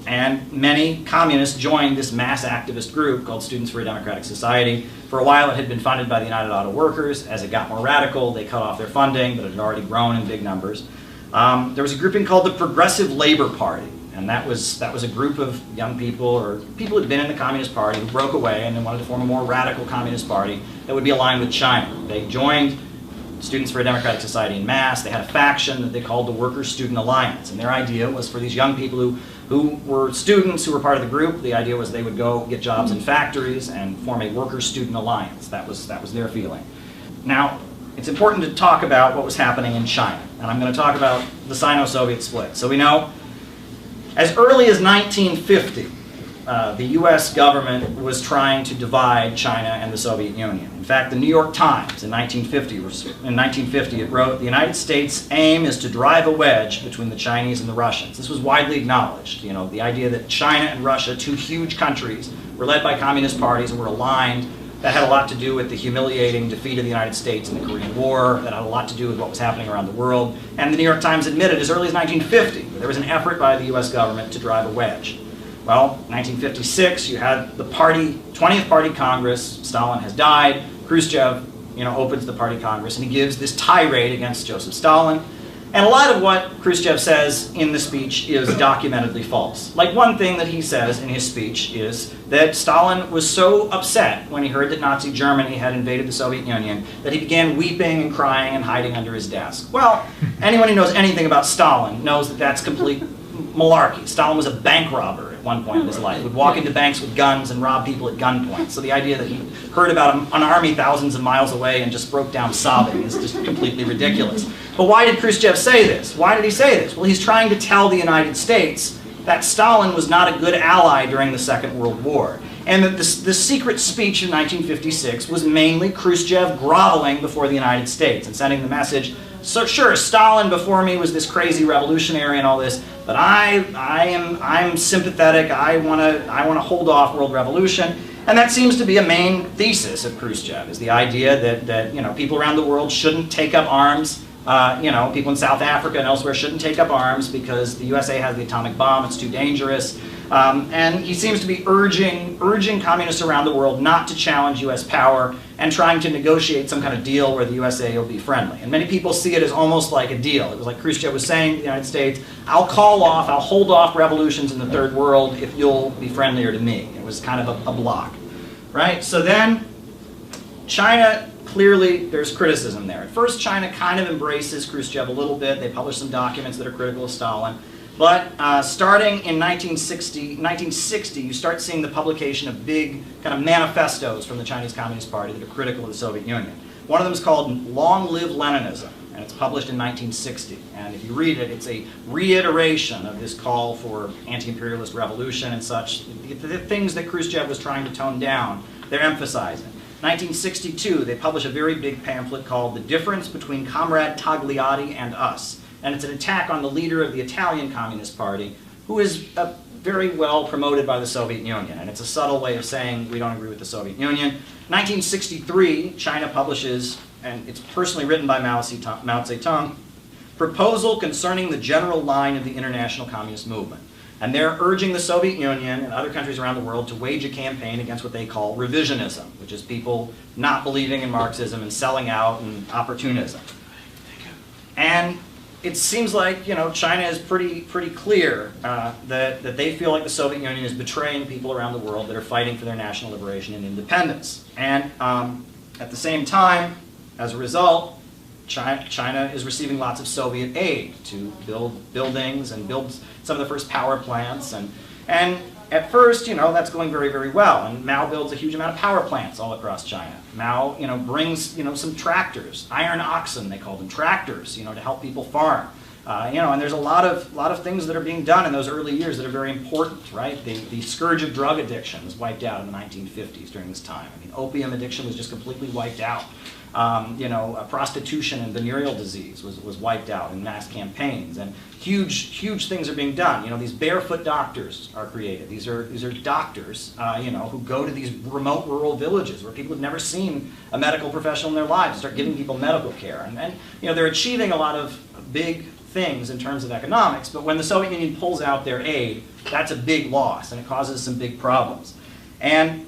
and many communists joined this mass activist group called Students for a Democratic Society. For a while, it had been funded by the United Auto Workers. As it got more radical, they cut off their funding, but it had already grown in big numbers. There was a grouping called the Progressive Labor Party, and that was a group of young people or people who had been in the Communist Party who broke away and they wanted to form a more radical Communist Party that would be aligned with China. They joined Students for a Democratic Society en masse. They had a faction that they called the Workers' Student Alliance, and their idea was for these young people who were students who were part of the group, the idea was they would go get jobs in factories and form a Workers' Student Alliance. That was their feeling. Now, it's important to talk about what was happening in China, and I'm going to talk about the Sino-Soviet split. So we know, as early as 1950, the U.S. government was trying to divide China and the Soviet Union. In fact, the New York Times in 1950 it wrote, "The United States' aim is to drive a wedge between the Chinese and the Russians." This was widely acknowledged. You know, the idea that China and Russia, two huge countries, were led by communist parties and were aligned. That had a lot to do with the humiliating defeat of the United States in the Korean War. That had a lot to do with what was happening around the world. And the New York Times admitted as early as 1950 that there was an effort by the U.S. government to drive a wedge. Well, 1956, you had the 20th Party Congress. Stalin has died. Khrushchev, opens the Party Congress, and he gives this tirade against Joseph Stalin. And a lot of what Khrushchev says in the speech is documentedly false. Like one thing that he says in his speech is that Stalin was so upset when he heard that Nazi Germany had invaded the Soviet Union that he began weeping and crying and hiding under his desk. Well, anyone who knows anything about Stalin knows that that's complete malarkey. Stalin was a bank robber at one point in his life. He would walk into banks with guns and rob people at gunpoint. So the idea that he heard about an army thousands of miles away and just broke down sobbing is just completely ridiculous. But why did Khrushchev say this? Why did he say this? Well, he's trying to tell the United States that Stalin was not a good ally during the Second World War. And that the secret speech in 1956 was mainly Khrushchev groveling before the United States and sending the message, so sure, Stalin before me was this crazy revolutionary and all this, but I'm sympathetic. I want to hold off world revolution. And that seems to be a main thesis of Khrushchev, is the idea that people around the world shouldn't take up arms. People in South Africa and elsewhere shouldn't take up arms because the USA has the atomic bomb, it's too dangerous. And he seems to be urging communists around the world not to challenge US power and trying to negotiate some kind of deal where the USA will be friendly. And many people see it as almost like a deal. It was like Khrushchev was saying to the United States, I'll hold off revolutions in the third world if you'll be friendlier to me. It was kind of a block, right? So then China, clearly there's criticism there. At first China kind of embraces Khrushchev a little bit. They publish some documents that are critical of Stalin. But starting in 1960, you start seeing the publication of big kind of manifestos from the Chinese Communist Party that are critical of the Soviet Union. One of them is called Long Live Leninism, and it's published in 1960. And if you read it, it's a reiteration of this call for anti-imperialist revolution and such. The things that Khrushchev was trying to tone down, they're emphasizing. 1962, they publish a very big pamphlet called The Difference Between Comrade Togliatti and Us. And it's an attack on the leader of the Italian Communist Party, who is very well promoted by the Soviet Union. And it's a subtle way of saying we don't agree with the Soviet Union. 1963, China publishes, and it's personally written by Mao Zedong, Proposal Concerning the General Line of the International Communist Movement. And they're urging the Soviet Union and other countries around the world to wage a campaign against what they call revisionism, which is people not believing in Marxism and selling out and opportunism. And it seems like China is pretty clear that they feel like the Soviet Union is betraying people around the world that are fighting for their national liberation and independence. And at the same time, as a result, China is receiving lots of Soviet aid to build buildings and build some of the first power plants. And at first, that's going very, very well. And Mao builds a huge amount of power plants all across China. Mao, brings, some tractors, iron oxen, they called them, tractors, to help people farm. And there's a lot of things that are being done in those early years that are very important, right? The scourge of drug addiction was wiped out in the 1950s during this time. I mean, opium addiction was just completely wiped out. Prostitution and venereal disease was wiped out in mass campaigns, and huge things are being done. These barefoot doctors are created. These are doctors, who go to these remote rural villages where people have never seen a medical professional in their lives and start giving people medical care. And they're achieving a lot of big things in terms of economics, but when the Soviet Union pulls out their aid, that's a big loss, and it causes some big problems. And,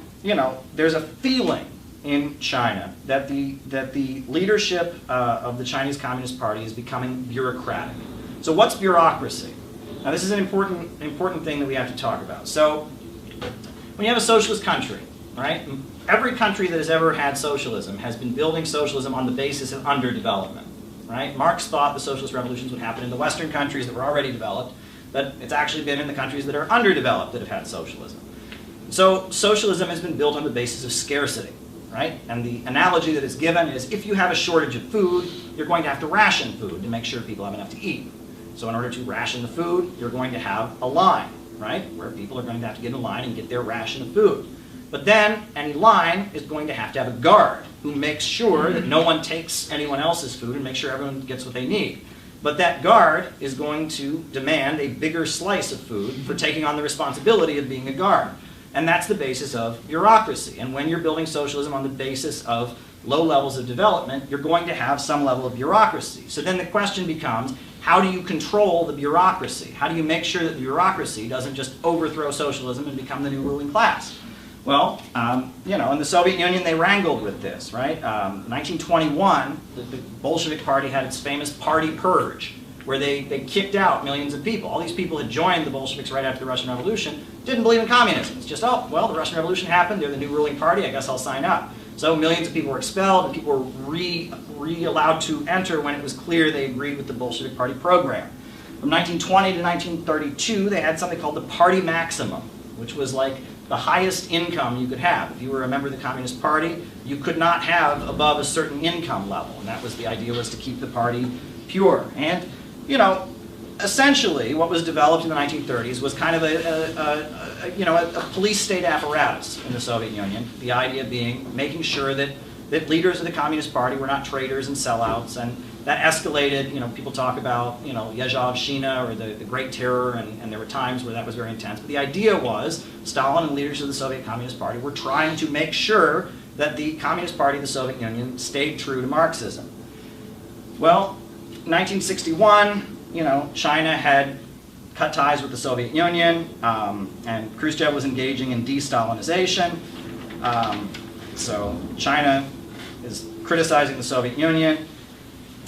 there's a feeling in China that the leadership of the Chinese Communist Party is becoming bureaucratic. So what's bureaucracy? Now this is an important thing that we have to talk about. So when you have a socialist country, right? Every country that has ever had socialism has been building socialism on the basis of underdevelopment, right? Marx thought the socialist revolutions would happen in the Western countries that were already developed, but it's actually been in the countries that are underdeveloped that have had socialism. So socialism has been built on the basis of scarcity. Right? And the analogy that is given is if you have a shortage of food, you're going to have to ration food to make sure people have enough to eat. So in order to ration the food, you're going to have a line, right? Where people are going to have to get in line and get their ration of food. But then any line is going to have a guard who makes sure that no one takes anyone else's food and makes sure everyone gets what they need. But that guard is going to demand a bigger slice of food for taking on the responsibility of being a guard. And that's the basis of bureaucracy. And when you're building socialism on the basis of low levels of development, you're going to have some level of bureaucracy. So then the question becomes, how do you control the bureaucracy? How do you make sure that the bureaucracy doesn't just overthrow socialism and become the new ruling class? Well, in the Soviet Union, they wrangled with this, right? 1921, the Bolshevik Party had its famous party purge, where they kicked out millions of people. All these people had joined the Bolsheviks right after the Russian Revolution, didn't believe in communism. It's just, oh, well, the Russian Revolution happened, they're the new ruling party, I guess I'll sign up. So millions of people were expelled, and people were re-allowed to enter when it was clear they agreed with the Bolshevik Party program. From 1920 to 1932, they had something called the party maximum, which was like the highest income you could have. If you were a member of the Communist Party, you could not have above a certain income level, and that was the idea, was to keep the party pure. And, you know, essentially what was developed in the 1930s was kind of a police state apparatus in the Soviet Union, the idea being making sure that leaders of the Communist Party were not traitors and sellouts, and that escalated. You know, people talk about, you know, Yezhovshchina or the Great Terror, and there were times where that was very intense. But the idea was Stalin and leaders of the Soviet Communist Party were trying to make sure that the Communist Party of the Soviet Union stayed true to Marxism. Well, 1961, you know, China had cut ties with the Soviet Union, and Khrushchev was engaging in de-Stalinization. So China is criticizing the Soviet Union.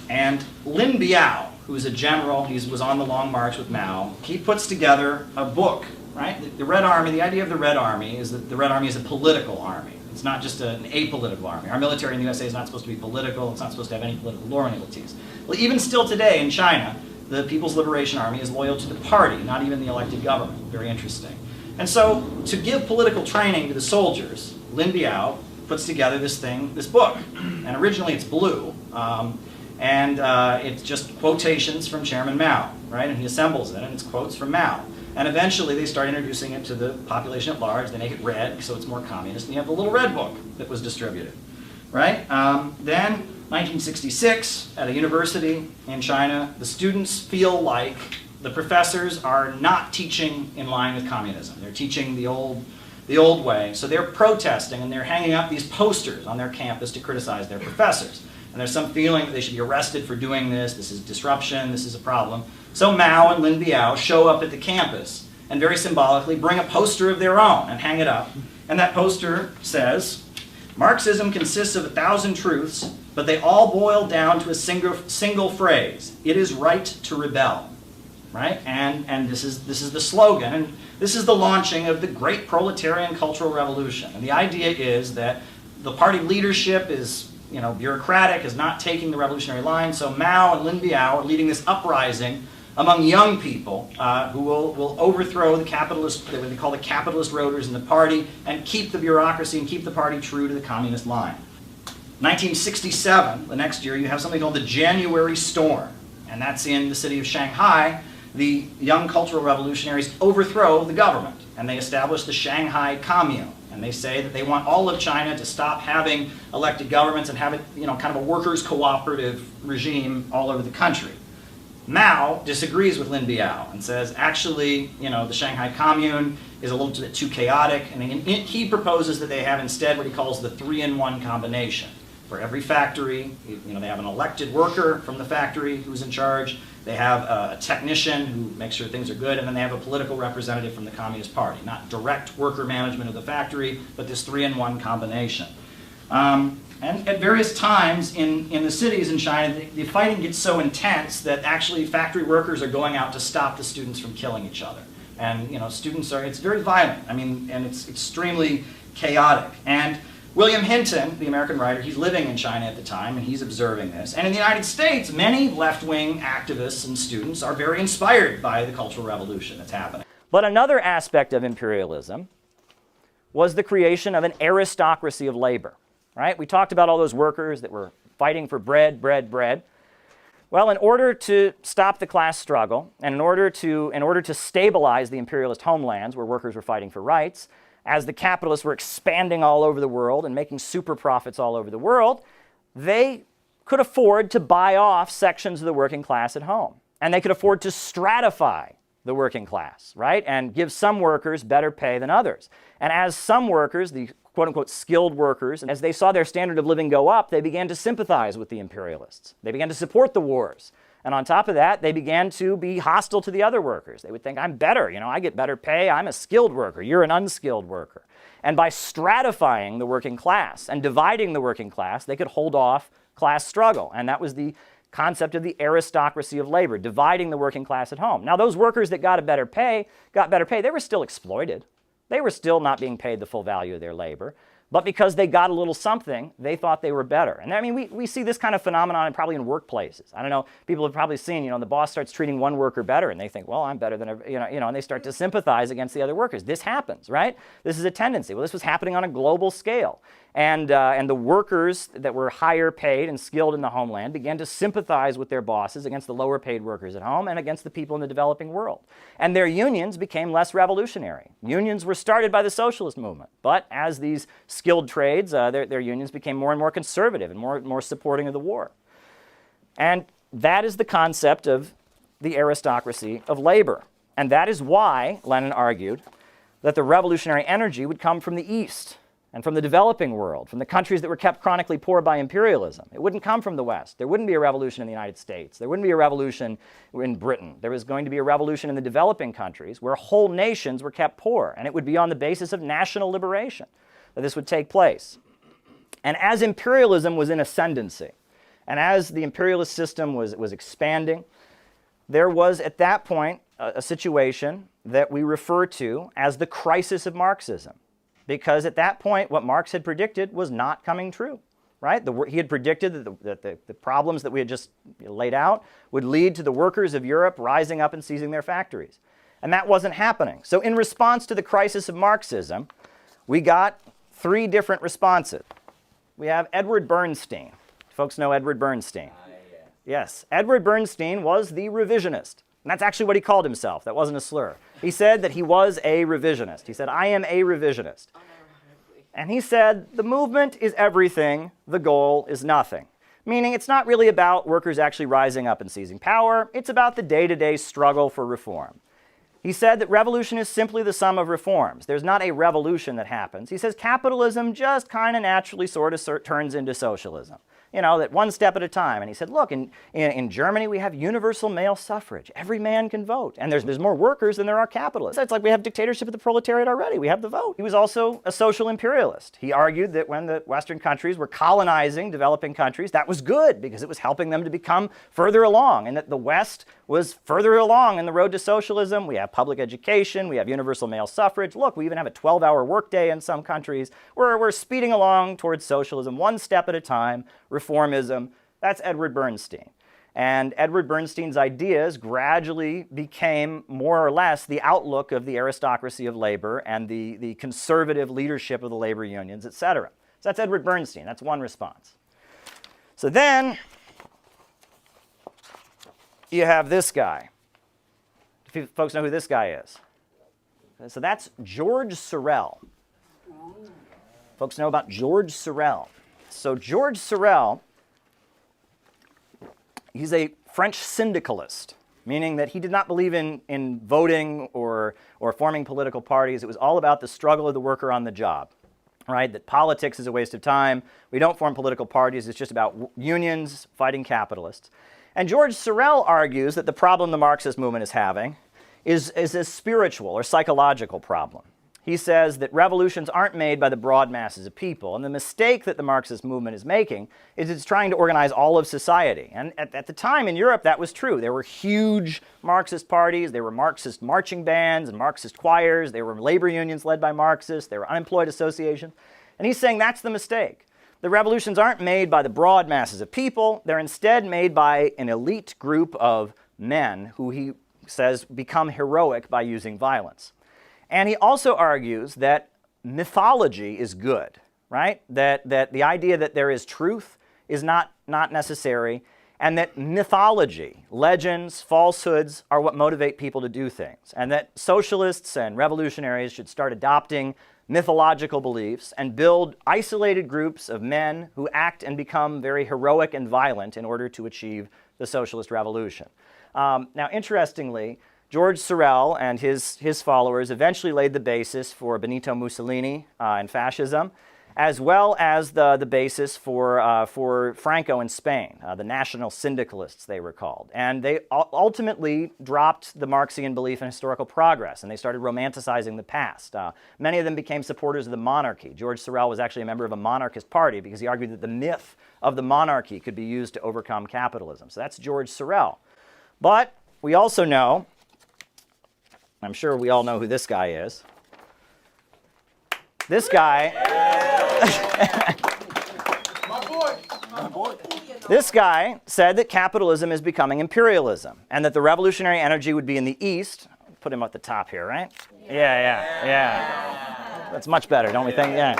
And Lin Biao, who is a general, he was on the Long March with Mao, he puts together a book, right? The Red Army, the idea of the Red Army is that the Red Army is a political army. It's not just an apolitical army. Our military in the USA is not supposed to be political. It's not supposed to have any political loyalties. Well, even still today in China, the People's Liberation Army is loyal to the party, not even the elected government. Very interesting. And so, to give political training to the soldiers, Lin Biao puts together this book. And originally it's blue. And it's just quotations from Chairman Mao, right? And he assembles it, and it's quotes from Mao. And eventually they start introducing it to the population at large. They make it red, so it's more communist. And you have the little red book that was distributed, right? Then, 1966, at a university in China, the students feel like the professors are not teaching in line with communism. They're teaching the old way. So they're protesting, and they're hanging up these posters on their campus to criticize their professors. And there's some feeling that they should be arrested for doing this. This is disruption. This is a problem. So Mao and Lin Biao show up at the campus and very symbolically bring a poster of their own and hang it up. And that poster says, Marxism consists of 1,000 truths, but they all boil down to a single phrase. It is right to rebel. Right? And this is the slogan. And this is the launching of the great proletarian cultural revolution. And the idea is that the party leadership is, you know, bureaucratic, is not taking the revolutionary line. So Mao and Lin Biao are leading this uprising among young people who will overthrow the capitalist, what they call the capitalist rotors in the party, and keep the bureaucracy and keep the party true to the communist line. 1967, the next year, you have something called the January Storm. And that's in the city of Shanghai. The young cultural revolutionaries overthrow the government, and they establish the Shanghai Commune. And they say that they want all of China to stop having elected governments and have it, you know, kind of a workers' cooperative regime all over the country. Mao disagrees with Lin Biao and says, actually, you know, the Shanghai Commune is a little bit too chaotic, and he proposes that they have instead what he calls the 3-in-1 combination. For every factory, you know, they have an elected worker from the factory who's in charge. They have a technician who makes sure things are good, and then they have a political representative from the Communist Party. Not direct worker management of the factory, but this 3-in-1 combination. And at various times in the cities in China, the fighting gets so intense that actually factory workers are going out to stop the students from killing each other. And, you know, students are, it's very violent. I mean, and it's extremely chaotic. And William Hinton, the American writer, he's living in China at the time, and he's observing this. And in the United States, many left-wing activists and students are very inspired by the Cultural Revolution that's happening. But another aspect of imperialism was the creation of an aristocracy of labor, right? We talked about all those workers that were fighting for bread, bread, bread. Well, in order to stop the class struggle, and in order to stabilize the imperialist homelands where workers were fighting for rights, as the capitalists were expanding all over the world and making super profits all over the world, they could afford to buy off sections of the working class at home. And they could afford to stratify the working class, right? And give some workers better pay than others. And as some workers, the quote-unquote skilled workers, as they saw their standard of living go up, they began to sympathize with the imperialists. They began to support the wars. And on top of that, they began to be hostile to the other workers. They would think, I'm better, you know, I get better pay, I'm a skilled worker, you're an unskilled worker. And by stratifying the working class and dividing the working class, they could hold off class struggle. And that was the concept of the aristocracy of labor, dividing the working class at home. Now, those workers that got better pay, they were still exploited. They were still not being paid the full value of their labor. But because they got a little something, they thought they were better. And I mean, we see this kind of phenomenon probably in workplaces. I don't know, people have probably seen, the boss starts treating one worker better, and they think, well, I'm better than, and they start to sympathize against the other workers. This happens, right? This is a tendency. Well, this was happening on a global scale. And the workers that were higher paid and skilled in the homeland began to sympathize with their bosses against the lower paid workers at home and against the people in the developing world. And their unions became less revolutionary. Unions were started by the socialist movement, but as these skilled trades, their unions became more and more conservative and more supporting of the war. And that is the concept of the aristocracy of labor. And that is why Lenin argued that the revolutionary energy would come from the East and from the developing world, from the countries that were kept chronically poor by imperialism. It wouldn't come from the West. There wouldn't be a revolution in the United States. There wouldn't be a revolution in Britain. There was going to be a revolution in the developing countries where whole nations were kept poor, and it would be on the basis of national liberation that this would take place. And as imperialism was in ascendancy, and as the imperialist system was expanding, there was at that point a situation that we refer to as the crisis of Marxism. Because at that point, what Marx had predicted was not coming true, right? He had predicted that the problems that we had just laid out would lead to the workers of Europe rising up and seizing their factories. And that wasn't happening. So in response to the crisis of Marxism, we got three different responses. We have Edward Bernstein. Folks know Edward Bernstein? Yes. Edward Bernstein was the revisionist. And that's actually what he called himself. That wasn't a slur. He said that he was a revisionist. He said, I am a revisionist. And he said, the movement is everything, the goal is nothing. Meaning it's not really about workers actually rising up and seizing power. It's about the day-to-day struggle for reform. He said that revolution is simply the sum of reforms. There's not a revolution that happens. He says capitalism just kind of naturally sort of turns into socialism. That one step at a time. And he said, look, in Germany, we have universal male suffrage. Every man can vote. And there's more workers than there are capitalists. It's like we have dictatorship of the proletariat already. We have the vote. He was also a social imperialist. He argued that when the Western countries were colonizing developing countries, that was good because it was helping them to become further along, and that the West was further along in the road to socialism. We have public education. We have universal male suffrage. Look, we even have a 12-hour workday in some countries. We're speeding along towards socialism one step at a time. Reformism. That's Edward Bernstein. And Edward Bernstein's ideas gradually became more or less the outlook of the aristocracy of labor and the conservative leadership of the labor unions, etc. So that's Edward Bernstein. That's one response. So then you have this guy. Do you folks know who this guy is? So that's George Sorel. Folks know about George Sorel. So George Sorel, he's a French syndicalist, meaning that he did not believe in voting or forming political parties. It was all about the struggle of the worker on the job, right? That politics is a waste of time. We don't form political parties. It's just about unions fighting capitalists. And George Sorel argues that the problem the Marxist movement is having is a spiritual or psychological problem. He says that revolutions aren't made by the broad masses of people, and the mistake that the Marxist movement is making is it's trying to organize all of society. And at the time in Europe, that was true. There were huge Marxist parties, there were Marxist marching bands and Marxist choirs, there were labor unions led by Marxists, there were unemployed associations. And he's saying that's the mistake. The revolutions aren't made by the broad masses of people, they're instead made by an elite group of men who he says become heroic by using violence. And he also argues that mythology is good, right? That the idea that there is truth is not necessary, and that mythology, legends, falsehoods are what motivate people to do things, and that socialists and revolutionaries should start adopting mythological beliefs and build isolated groups of men who act and become very heroic and violent in order to achieve the socialist revolution. Now, interestingly, George Sorel and his followers eventually laid the basis for Benito Mussolini and fascism. as well as the basis for Franco in Spain, the National Syndicalists, they were called. And they ultimately dropped the Marxian belief in historical progress, and they started romanticizing the past. Many of them became supporters of the monarchy. George Sorel was actually a member of a monarchist party because he argued that the myth of the monarchy could be used to overcome capitalism. So that's George Sorel. But we also know, I'm sure we all know who this guy is. This guy, this guy said that capitalism is becoming imperialism and that the revolutionary energy would be in the East. Put him at the top here, right? Yeah. That's much better, don't we think? Yeah.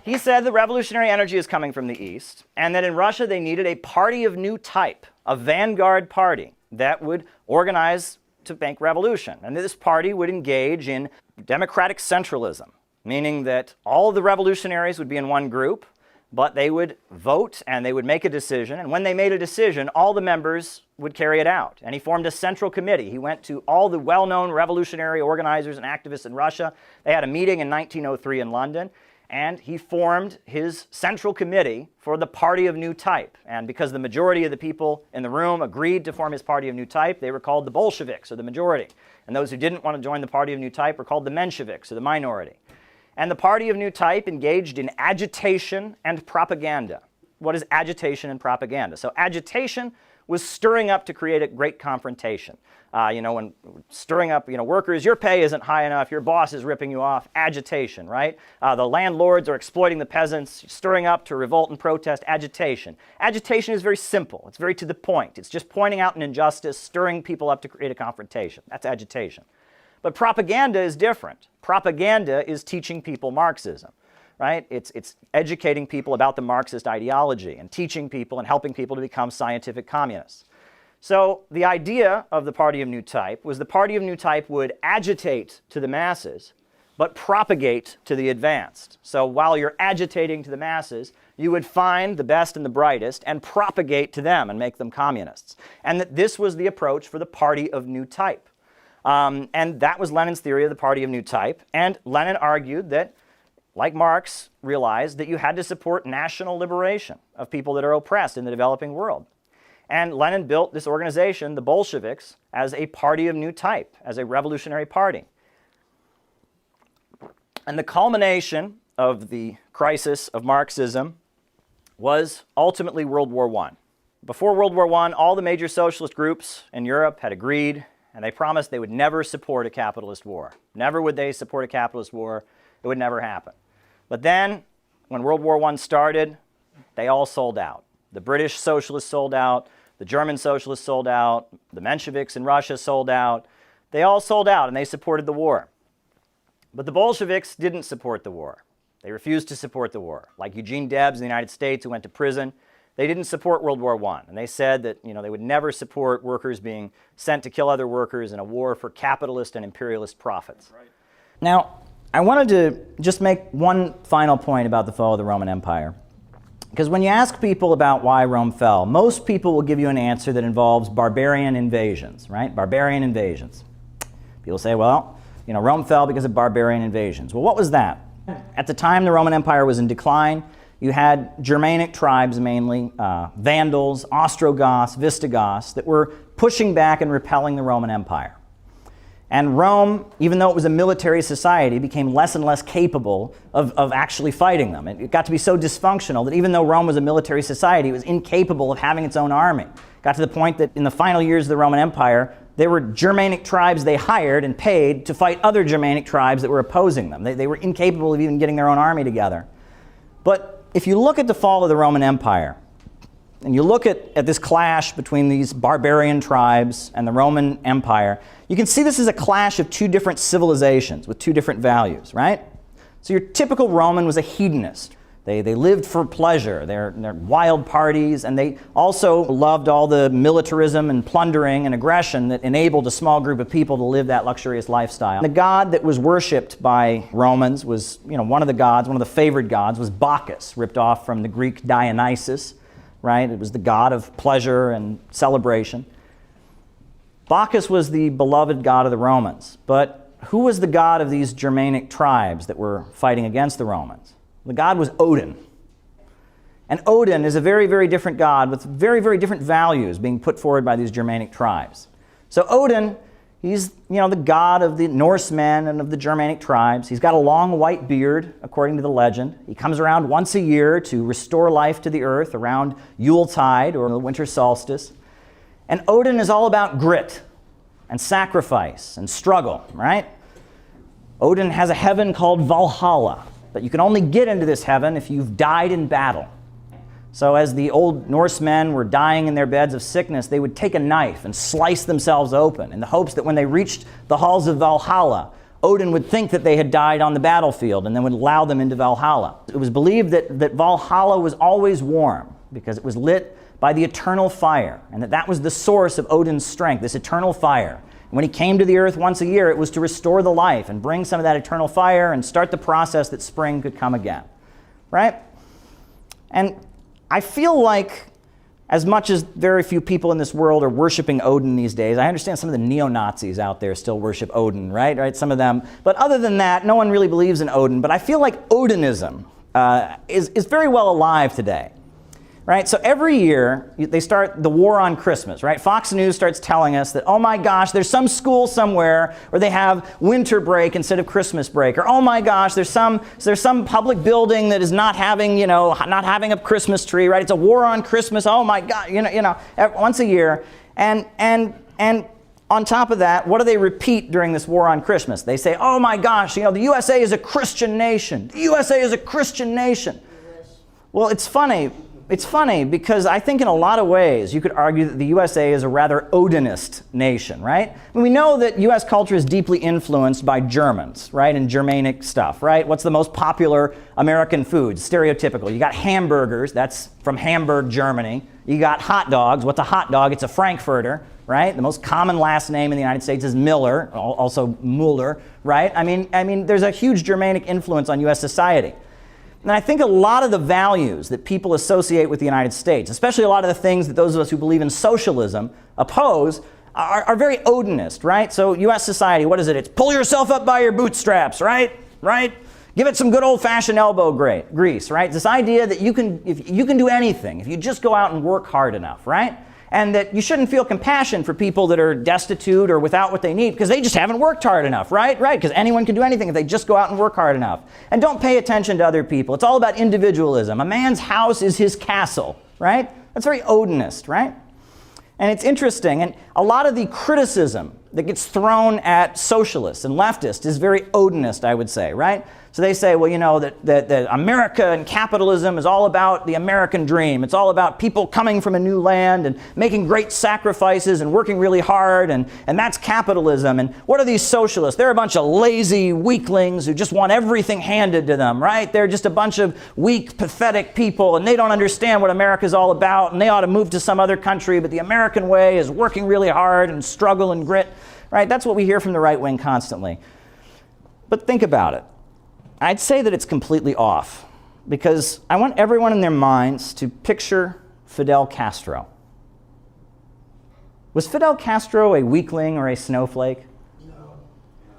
He said the revolutionary energy is coming from the East and that in Russia they needed a party of new type, a vanguard party that would organize to make revolution. And this party would engage in democratic centralism, meaning that all of the revolutionaries would be in one group, but they would vote and they would make a decision. And when they made a decision, all the members would carry it out. And he formed a central committee. He went to all the well-known revolutionary organizers and activists in Russia. They had a meeting in 1903 in London, and he formed his central committee for the party of new type. And because the majority of the people in the room agreed to form his party of new type, they were called the Bolsheviks, or the majority. And those who didn't want to join the party of new type were called the Mensheviks, or the minority. And the party of new type engaged in agitation and propaganda. What is agitation and propaganda? So agitation was stirring up to create a great confrontation. When stirring up, workers, your pay isn't high enough, your boss is ripping you off, agitation, right? The landlords are exploiting the peasants, stirring up to revolt and protest, agitation. Agitation is very simple. It's very to the point. It's just pointing out an injustice, stirring people up to create a confrontation. That's agitation. But propaganda is different. Propaganda is teaching people Marxism, right? It's educating people about the Marxist ideology and teaching people and helping people to become scientific communists. So the idea of the party of new type was the party of new type would agitate to the masses, but propagate to the advanced. So while you're agitating to the masses, you would find the best and the brightest and propagate to them and make them communists. And that this was the approach for the party of new type. And that was Lenin's theory of the party of new type. And Lenin argued that, like Marx, realized that you had to support national liberation of people that are oppressed in the developing world. And Lenin built this organization, the Bolsheviks, as a party of new type, as a revolutionary party. And the culmination of the crisis of Marxism was ultimately World War I. Before World War I, all the major socialist groups in Europe had agreed, and they promised they would never support a capitalist war. Never would they support a capitalist war. It would never happen. But then, when World War I started, they all sold out. The British socialists sold out, the German socialists sold out, the Mensheviks in Russia sold out. They all sold out and they supported the war. But the Bolsheviks didn't support the war. They refused to support the war. Like Eugene Debs in the United States, who went to prison, they didn't support World War I. And they said that they would never support workers being sent to kill other workers in a war for capitalist and imperialist profits. Right. Now, I wanted to just make one final point about the fall of the Roman Empire. Because when you ask people about why Rome fell, most people will give you an answer that involves barbarian invasions, right? Barbarian invasions. People say, well, Rome fell because of barbarian invasions. Well, what was that? At the time the Roman Empire was in decline, you had Germanic tribes mainly, Vandals, Ostrogoths, Visigoths, that were pushing back and repelling the Roman Empire. And Rome, even though it was a military society, became less and less capable of actually fighting them. It got to be so dysfunctional that even though Rome was a military society, it was incapable of having its own army. It got to the point that in the final years of the Roman Empire, there were Germanic tribes they hired and paid to fight other Germanic tribes that were opposing them. They were incapable of even getting their own army together. But if you look at the fall of the Roman Empire, and you look at this clash between these barbarian tribes and the Roman Empire, you can see this is a clash of two different civilizations with two different values, right? So your typical Roman was a hedonist. They lived for pleasure, their wild parties, and they also loved all the militarism and plundering and aggression that enabled a small group of people to live that luxurious lifestyle. The god that was worshipped by Romans was, one of the favored gods was Bacchus, ripped off from the Greek Dionysus, right? It was the god of pleasure and celebration. Bacchus was the beloved god of the Romans, but who was the god of these Germanic tribes that were fighting against the Romans? The god was Odin. And Odin is a very, very different god with very, very different values being put forward by these Germanic tribes. So Odin, he's the god of the Norsemen and of the Germanic tribes. He's got a long white beard, according to the legend. He comes around once a year to restore life to the earth around Yuletide or the winter solstice. And Odin is all about grit and sacrifice and struggle, right? Odin has a heaven called Valhalla, but you can only get into this heaven if you've died in battle. So as the old Norsemen were dying in their beds of sickness, they would take a knife and slice themselves open in the hopes that when they reached the halls of Valhalla, Odin would think that they had died on the battlefield and then would allow them into Valhalla. It was believed that Valhalla was always warm because it was lit by the eternal fire, and that was the source of Odin's strength, this eternal fire. And when he came to the earth once a year, it was to restore the life and bring some of that eternal fire and start the process that spring could come again, right? And I feel like, as much as very few people in this world are worshiping Odin these days, I understand some of the neo-Nazis out there still worship Odin, right? Some of them. But other than that, no one really believes in Odin. But I feel like Odinism is very well alive today. Right? So every year, they start the war on Christmas, right? Fox News starts telling us that, oh my gosh, there's some school somewhere where they have winter break instead of Christmas break. Or, oh my gosh, there's some public building that is not having a Christmas tree, right? It's a war on Christmas. Oh my God, once a year. And on top of that, what do they repeat during this war on Christmas? They say, oh my gosh, the USA is a Christian nation. The USA is a Christian nation. Well, it's funny. It's funny because I think in a lot of ways you could argue that the USA is a rather Odinist nation, right? I mean, we know that US culture is deeply influenced by Germans, right, and Germanic stuff, right? What's the most popular American food? Stereotypical. You got hamburgers, that's from Hamburg, Germany. You got hot dogs. What's a hot dog? It's a Frankfurter, right? The most common last name in the United States is Miller, also Mueller, right? I mean, there's a huge Germanic influence on US society. And I think a lot of the values that people associate with the United States, especially a lot of the things that those of us who believe in socialism oppose, are very Odinist, right? So U.S. society, what is it? It's pull yourself up by your bootstraps, right? Give it some good old-fashioned elbow grease, right? It's this idea that you can do anything if you just go out and work hard enough, right? And that you shouldn't feel compassion for people that are destitute or without what they need because they just haven't worked hard enough, right? Because anyone can do anything if they just go out and work hard enough. And don't pay attention to other people. It's all about individualism. A man's house is his castle, right? That's very Odinist, right? And it's interesting. And a lot of the criticism that gets thrown at socialists and leftists is very Odinist, I would say, right? So they say, well, that America and capitalism is all about the American dream. It's all about people coming from a new land and making great sacrifices and working really hard, and that's capitalism. And what are these socialists? They're a bunch of lazy weaklings who just want everything handed to them, right? They're just a bunch of weak, pathetic people, and they don't understand what America's all about, and they ought to move to some other country, but the American way is working really hard and struggle and grit, right? That's what we hear from the right wing constantly. But think about it. I'd say that it's completely off because I want everyone in their minds to picture Fidel Castro. Was Fidel Castro a weakling or a snowflake? No.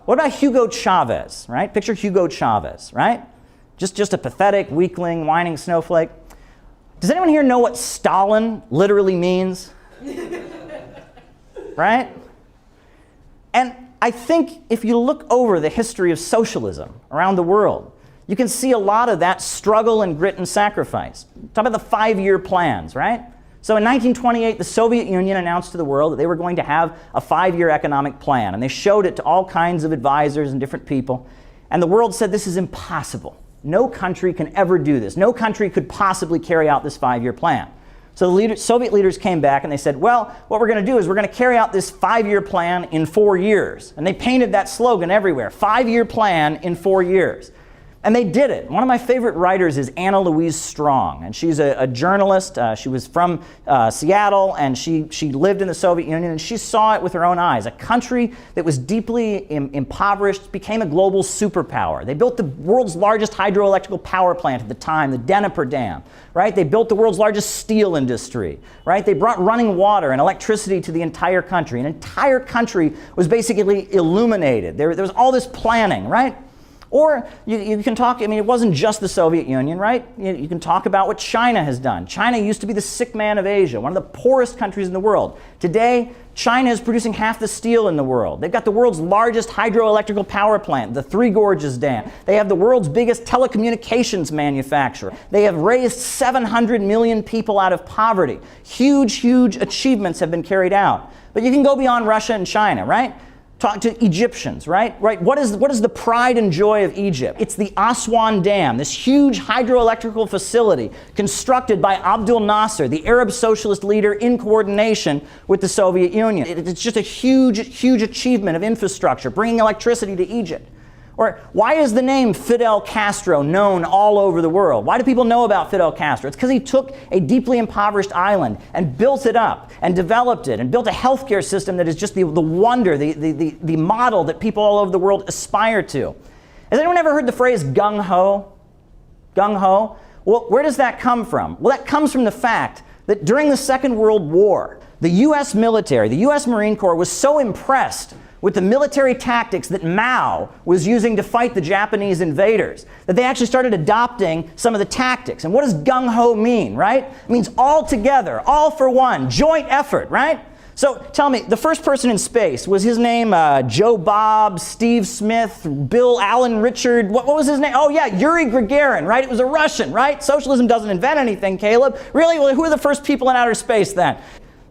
What about Hugo Chavez, right? Picture Hugo Chavez, right? Just a pathetic, weakling, whining snowflake. Does anyone here know what Stalin literally means? Right? And I think if you look over the history of socialism around the world, you can see a lot of that struggle and grit and sacrifice. Talk about the 5-year plans, right? So in 1928, the Soviet Union announced to the world that they were going to have a 5-year economic plan, and they showed it to all kinds of advisors and different people. And the world said, this is impossible. No country can ever do this. No country could possibly carry out this 5-year plan. So the Soviet leaders came back and they said, well, what we're going to do is we're going to carry out this 5-year plan in 4 years. And they painted that slogan everywhere, 5-year plan in 4 years. And they did it. One of my favorite writers is Anna Louise Strong, and she's a journalist. She was from Seattle, and she lived in the Soviet Union, and she saw it with her own eyes. A country that was deeply impoverished became a global superpower. They built the world's largest hydroelectric power plant at the time, the Dnieper Dam, right? They built the world's largest steel industry, right? They brought running water and electricity to the entire country. An entire country was basically illuminated. There was all this planning, right? Or you can talk, I mean, it wasn't just the Soviet Union, right? You can talk about what China has done. China used to be the sick man of Asia, one of the poorest countries in the world. Today, China is producing half the steel in the world. They've got the world's largest hydroelectrical power plant, the Three Gorges Dam. They have the world's biggest telecommunications manufacturer. They have raised 700 million people out of poverty. Huge, huge achievements have been carried out. But you can go beyond Russia and China, right? Talk to Egyptians, right? What is the pride and joy of Egypt? It's the Aswan Dam, this huge hydroelectrical facility constructed by Abdul Nasser, the Arab socialist leader, in coordination with the Soviet Union. It's just a huge, huge achievement of infrastructure, bringing electricity to Egypt. Or why is the name Fidel Castro known all over the world? Why do people know about Fidel Castro? It's because he took a deeply impoverished island and built it up and developed it and built a healthcare system that is just the wonder, the model that people all over the world aspire to. Has anyone ever heard the phrase gung-ho? Gung-ho? Well, where does that come from? Well, that comes from the fact that during the Second World War, the U.S. military, the U.S. Marine Corps, was so impressed with the military tactics that Mao was using to fight the Japanese invaders, that they actually started adopting some of the tactics. And what does gung-ho mean, right? It means all together, all for one, joint effort, right? So tell me, the first person in space, was his name Joe Bob, Steve Smith, Bill Allen Richard, what was his name? Oh yeah, Yuri Gagarin, right? It was a Russian, right? Socialism doesn't invent anything, Caleb. Really? Well, who are the first people in outer space then?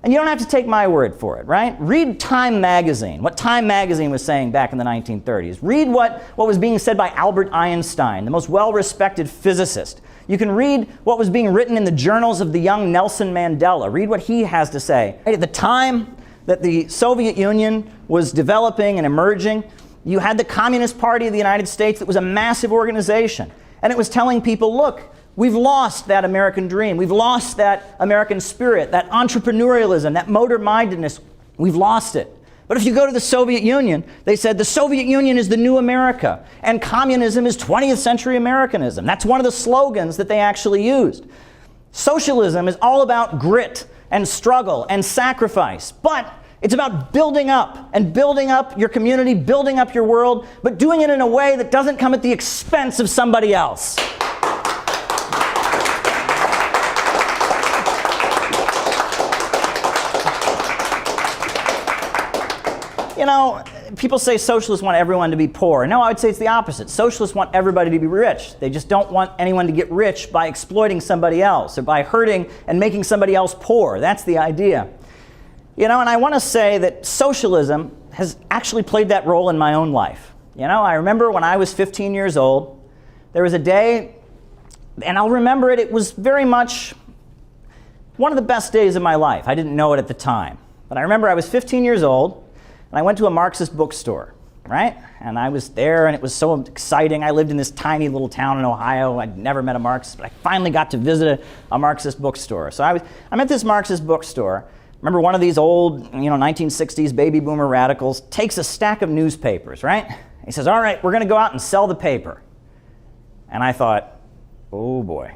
And you don't have to take my word for it, right? Read Time magazine, what Time magazine was saying back in the 1930s. Read what was being said by Albert Einstein, the most well-respected physicist. You can read what was being written in the journals of the young Nelson Mandela. Read what he has to say. At the time that the Soviet Union was developing and emerging, you had the Communist Party of the United States that was a massive organization. And it was telling people, look, we've lost that American dream. We've lost that American spirit, that entrepreneurialism, that motor-mindedness. We've lost it. But if you go to the Soviet Union, they said the Soviet Union is the new America, and communism is 20th century Americanism. That's one of the slogans that they actually used. Socialism is all about grit and struggle and sacrifice, but it's about building up and building up your community, building up your world, but doing it in a way that doesn't come at the expense of somebody else. You know, people say socialists want everyone to be poor. No, I would say it's the opposite. Socialists want everybody to be rich. They just don't want anyone to get rich by exploiting somebody else or by hurting and making somebody else poor. That's the idea. You know, and I want to say that socialism has actually played that role in my own life. You know, I remember when I was 15 years old, there was a day, and I'll remember it, it was very much one of the best days of my life. I didn't know it at the time. But I remember I was 15 years old, and I went to a Marxist bookstore, right? And I was there, and it was so exciting. I lived in this tiny little town in Ohio. I'd never met a Marxist, but I finally got to visit a Marxist bookstore. So I'm at this Marxist bookstore. Remember, one of these old, 1960s baby boomer radicals takes a stack of newspapers, right? He says, all right, we're going to go out and sell the paper. And I thought, oh boy,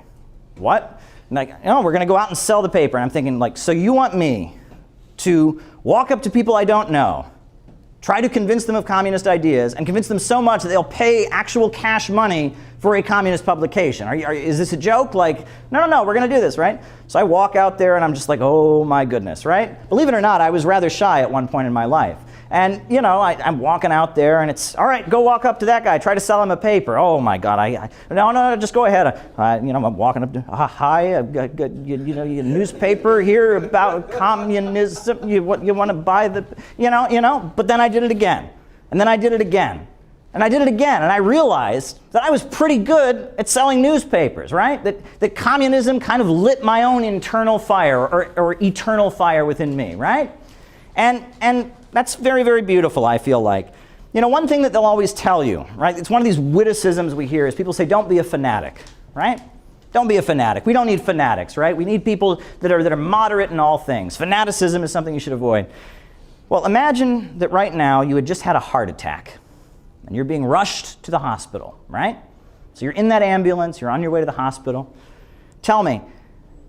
what? And like, no, we're going to go out and sell the paper. And I'm thinking, like, so you want me to walk up to people I don't know, try to convince them of communist ideas, and convince them so much that they'll pay actual cash money for a communist publication? Is this a joke? Like, no, we're going to do this, right? So I walk out there, and I'm just like, oh my goodness, right? Believe it or not, I was rather shy at one point in my life. And, I'm walking out there, and it's, all right, go walk up to that guy, try to sell him a paper. Oh my God, no, just go ahead. I'm walking up to, hi, I've got a newspaper here about communism. You want to buy the, but then I did it again. And then I did it again. And I did it again, and I realized that I was pretty good at selling newspapers, right? That communism kind of lit my own internal fire or eternal fire within me, right? And that's very, very beautiful, I feel like. One thing that they'll always tell you, right? It's one of these witticisms we hear is people say, don't be a fanatic, right? Don't be a fanatic. We don't need fanatics, right? We need people that are moderate in all things. Fanaticism is something you should avoid. Well, imagine that right now you had just had a heart attack and you're being rushed to the hospital, right? So you're in that ambulance, you're on your way to the hospital. Tell me,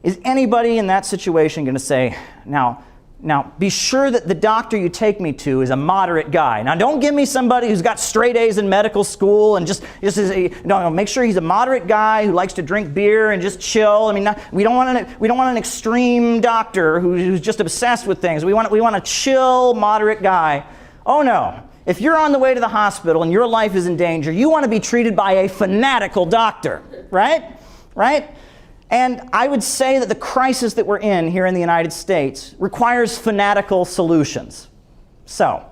is anybody in that situation going to say, now, Now, be sure that the doctor you take me to is a moderate guy. Now, don't give me somebody who's got straight A's in medical school and make sure he's a moderate guy who likes to drink beer and just chill. I mean, we don't want an extreme doctor who's just obsessed with things. We want a chill, moderate guy. Oh no. If you're on the way to the hospital and your life is in danger, you want to be treated by a fanatical doctor, right? Right? And I would say that the crisis that we're in here in the United States requires fanatical solutions. So,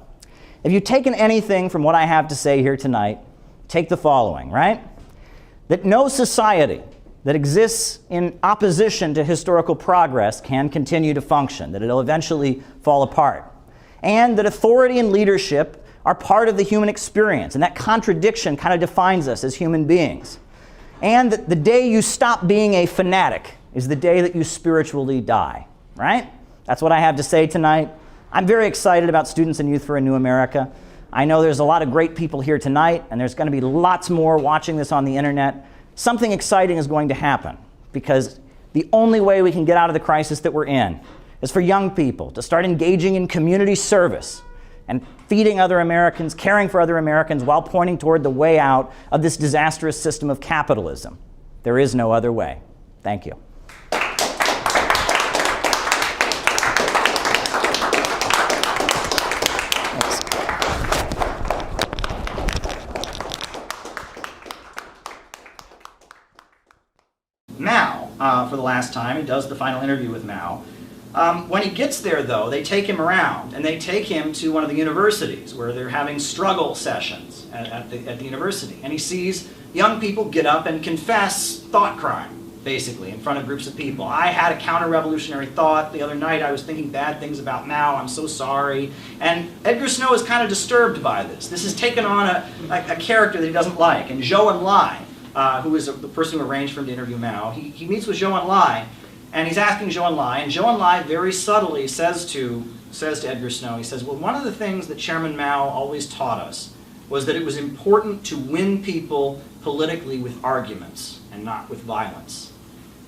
if you've taken anything from what I have to say here tonight, take the following, right? That no society that exists in opposition to historical progress can continue to function, that it'll eventually fall apart. And that authority and leadership are part of the human experience, and that contradiction kind of defines us as human beings. And that the day you stop being a fanatic is the day that you spiritually die, right? That's what I have to say tonight. I'm very excited about Students and Youth for a New America. I know there's a lot of great people here tonight, and there's going to be lots more watching this on the internet. Something exciting is going to happen, because the only way we can get out of the crisis that we're in is for young people to start engaging in community service and feeding other Americans, caring for other Americans, while pointing toward the way out of this disastrous system of capitalism. There is no other way. Thank you. Mao, for the last time, he does the final interview with Mao. When he gets there, though, they take him around, and they take him to one of the universities where they're having struggle sessions at the university. And he sees young people get up and confess thought crime, basically, in front of groups of people. I had a counter-revolutionary thought the other night. I was thinking bad things about Mao. I'm so sorry. And Edgar Snow is kind of disturbed by this. This has taken on a character that he doesn't like. And Zhou Enlai, who is the person who arranged for him to interview Mao, he meets with Zhou Enlai. And he's asking Zhou Enlai, and Zhou Enlai very subtly says to Edgar Snow, he says, well, one of the things that Chairman Mao always taught us was that it was important to win people politically with arguments and not with violence.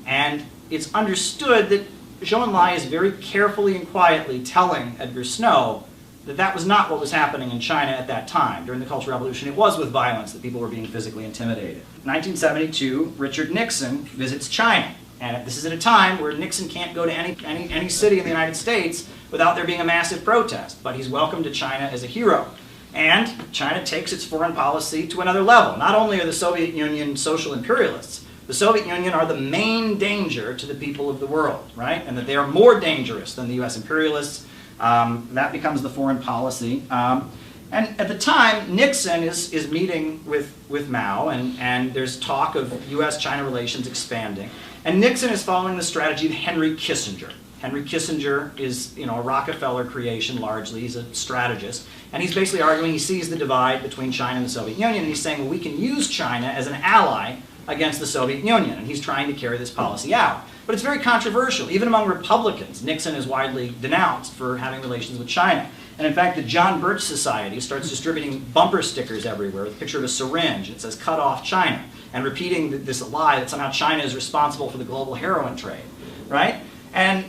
And it's understood that Zhou Enlai is very carefully and quietly telling Edgar Snow that that was not what was happening in China at that time. During the Cultural Revolution, it was with violence that people were being physically intimidated. In 1972, Richard Nixon visits China. And this is at a time where Nixon can't go to any city in the United States without there being a massive protest. But he's welcomed to China as a hero. And China takes its foreign policy to another level. Not only are the Soviet Union social imperialists, the Soviet Union are the main danger to the people of the world, right? And that they are more dangerous than the US imperialists. That becomes the foreign policy. And at the time, Nixon is meeting with Mao, and there's talk of US-China relations expanding. And Nixon is following the strategy of Henry Kissinger. Henry Kissinger is, a Rockefeller creation largely. He's a strategist. And he's basically arguing he sees the divide between China and the Soviet Union, and he's saying, well, we can use China as an ally against the Soviet Union. And he's trying to carry this policy out. But it's very controversial. Even among Republicans, Nixon is widely denounced for having relations with China. And in fact, the John Birch Society starts distributing bumper stickers everywhere with a picture of a syringe. And it says, cut off China, and repeating this lie that somehow China is responsible for the global heroin trade, right? And,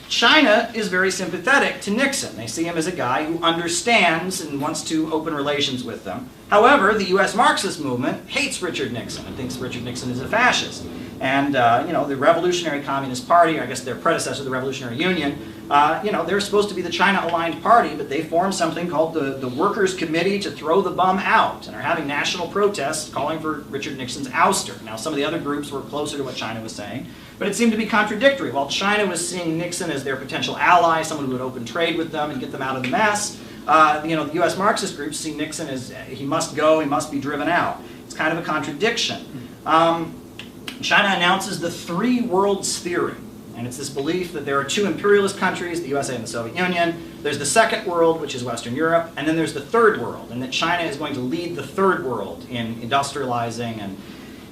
China is very sympathetic to Nixon. They see him as a guy who understands and wants to open relations with them. However, the U.S. Marxist movement hates Richard Nixon and thinks Richard Nixon is a fascist. And, the Revolutionary Communist Party, or I guess their predecessor, the Revolutionary Union, they're supposed to be the China-aligned party, but they formed something called the Workers' Committee to Throw the Bum Out, and are having national protests calling for Richard Nixon's ouster. Now, some of the other groups were closer to what China was saying, but it seemed to be contradictory. While China was seeing Nixon as their potential ally, someone who would open trade with them and get them out of the mess, the U.S. Marxist groups see Nixon as he must go, he must be driven out. It's kind of a contradiction. China announces the three worlds theory. And it's this belief that there are two imperialist countries, the USA and the Soviet Union. There's the second world, which is Western Europe, and then there's the third world, and that China is going to lead the third world in industrializing.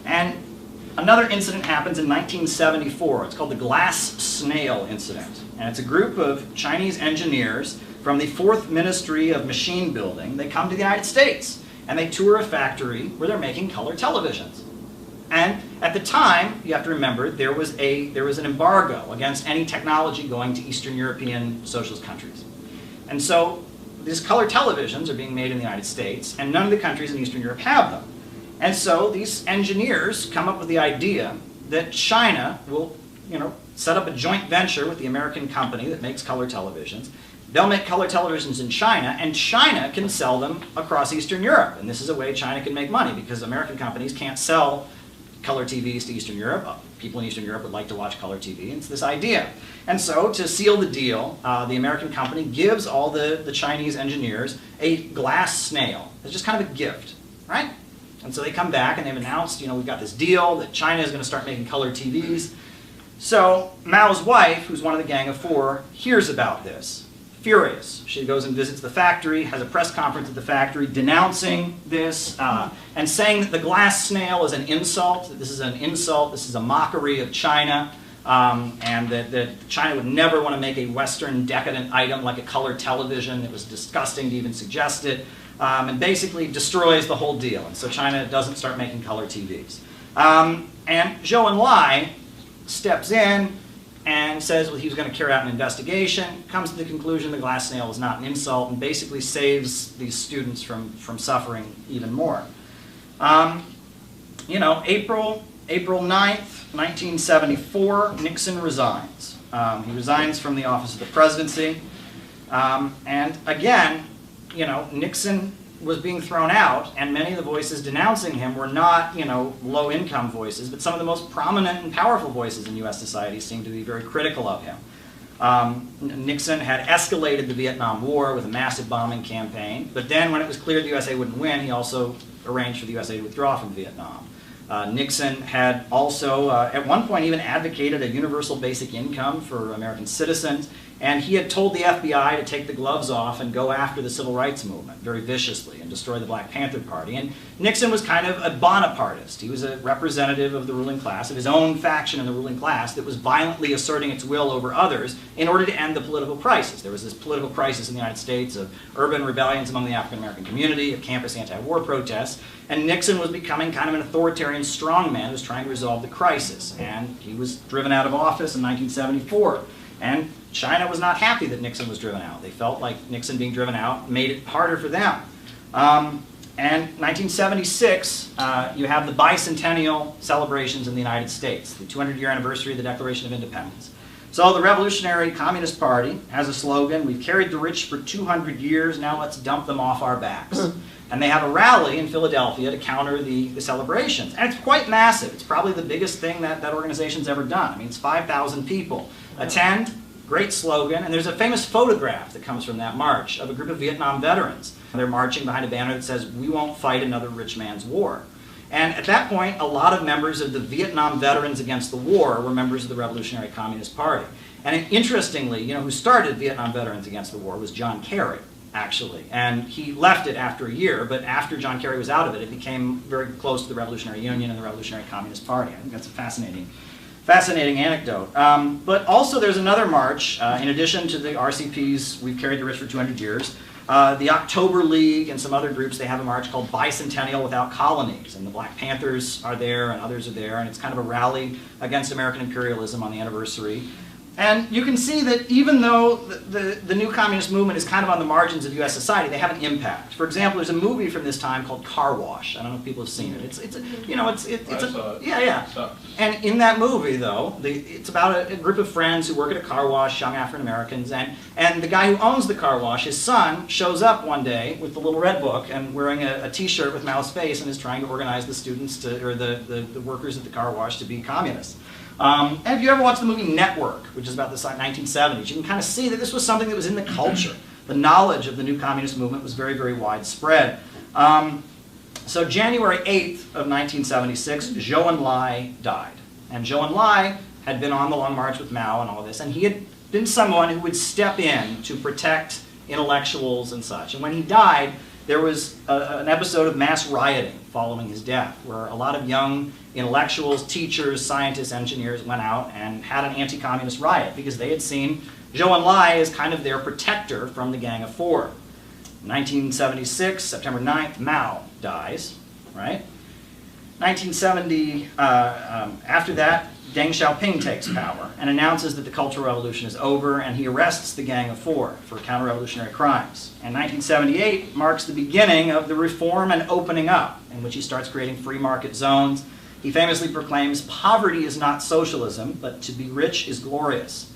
And another incident happens in 1974. It's called the Glass Snail Incident. And it's a group of Chinese engineers from the 4th Ministry of Machine Building. They come to the United States, and they tour a factory where they're making color televisions. And at the time, you have to remember, there was an embargo against any technology going to Eastern European socialist countries. And so these color televisions are being made in the United States, and none of the countries in Eastern Europe have them. And so these engineers come up with the idea that China will, set up a joint venture with the American company that makes color televisions. They'll make color televisions in China, and China can sell them across Eastern Europe. And this is a way China can make money, because American companies can't sell color TVs to Eastern Europe. People in Eastern Europe would like to watch color TV. It's this idea. And so, to seal the deal, the American company gives all the Chinese engineers a glass snail. It's just kind of a gift, right? And so they come back and they've announced, we've got this deal that China is going to start making color TVs. So Mao's wife, who's one of the Gang of Four, hears about this. Furious. She goes and visits the factory, has a press conference at the factory denouncing this and saying that the glass snail is an insult, that this is an insult, this is a mockery of China, and that China would never want to make a Western decadent item like a color television. It was disgusting to even suggest it, and basically destroys the whole deal. And so China doesn't start making color TVs. And Zhou Enlai steps in and says he was going to carry out an investigation, comes to the conclusion the glass snail is not an insult, and basically saves these students from suffering even more. April 9th, 1974, Nixon resigns. He resigns from the office of the presidency. And again, Nixon was being thrown out, and many of the voices denouncing him were not, low-income voices, but some of the most prominent and powerful voices in U.S. society seemed to be very critical of him. Nixon had escalated the Vietnam War with a massive bombing campaign, but then when it was clear the USA wouldn't win, he also arranged for the USA to withdraw from Vietnam. Nixon had also, at one point, even advocated a universal basic income for American citizens, and he had told the FBI to take the gloves off and go after the civil rights movement very viciously and destroy the Black Panther Party. And Nixon was kind of a Bonapartist. He was a representative of the ruling class, of his own faction in the ruling class that was violently asserting its will over others in order to end the political crisis. There was this political crisis in the United States of urban rebellions among the African-American community, of campus anti-war protests, and Nixon was becoming kind of an authoritarian strongman who was trying to resolve the crisis. And he was driven out of office in 1974. And China was not happy that Nixon was driven out. They felt like Nixon being driven out made it harder for them. And 1976, you have the bicentennial celebrations in the United States, the 200-year anniversary of the Declaration of Independence. So the Revolutionary Communist Party has a slogan: we've carried the rich for 200 years, now let's dump them off our backs. And they have a rally in Philadelphia to counter the celebrations. And it's quite massive. It's probably the biggest thing that organization's ever done. I mean, it's 5,000 people attend, great slogan, and there's a famous photograph that comes from that march of a group of Vietnam veterans. They're marching behind a banner that says, "We won't fight another rich man's war." And at that point, a lot of members of the Vietnam Veterans Against the War were members of the Revolutionary Communist Party. And interestingly, who started Vietnam Veterans Against the War was John Kerry, actually. And he left it after a year, but after John Kerry was out of it, it became very close to the Revolutionary Union and the Revolutionary Communist Party. I think that's a fascinating anecdote. But also there's another march, in addition to the RCP's We've Carried the Rich for 200 Years, the October League and some other groups, they have a march called Bicentennial Without Colonies, and the Black Panthers are there and others are there, and it's kind of a rally against American imperialism on the anniversary. And you can see that even though the new communist movement is kind of on the margins of U.S. society, they have an impact. For example, there's a movie from this time called Car Wash. I don't know if people have seen it. Yeah. And in that movie, though, it's about a group of friends who work at a car wash, young African Americans, and the guy who owns the car wash, his son, shows up one day with the little red book and wearing a T-shirt with Mao's face and is trying to organize the students or the workers at the car wash to be communists. And if you ever watched the movie Network, which is about the 1970s, you can kind of see that this was something that was in the culture. The knowledge of the new communist movement was very, very widespread. So January 8th of 1976, Zhou Enlai died. And Zhou Enlai had been on the Long March with Mao and all this, and he had been someone who would step in to protect intellectuals and such. And when he died, there was an episode of mass rioting following his death, where a lot of young intellectuals, teachers, scientists, engineers went out and had an anti-communist riot because they had seen Zhou Enlai as kind of their protector from the Gang of Four. 1976, September 9th, Mao dies, right? 1970, after that, Deng Xiaoping takes power and announces that the Cultural Revolution is over, and he arrests the Gang of Four for counter-revolutionary crimes. And 1978 marks the beginning of the reform and opening up, in which he starts creating free market zones. He famously proclaims, "Poverty is not socialism, but to be rich is glorious."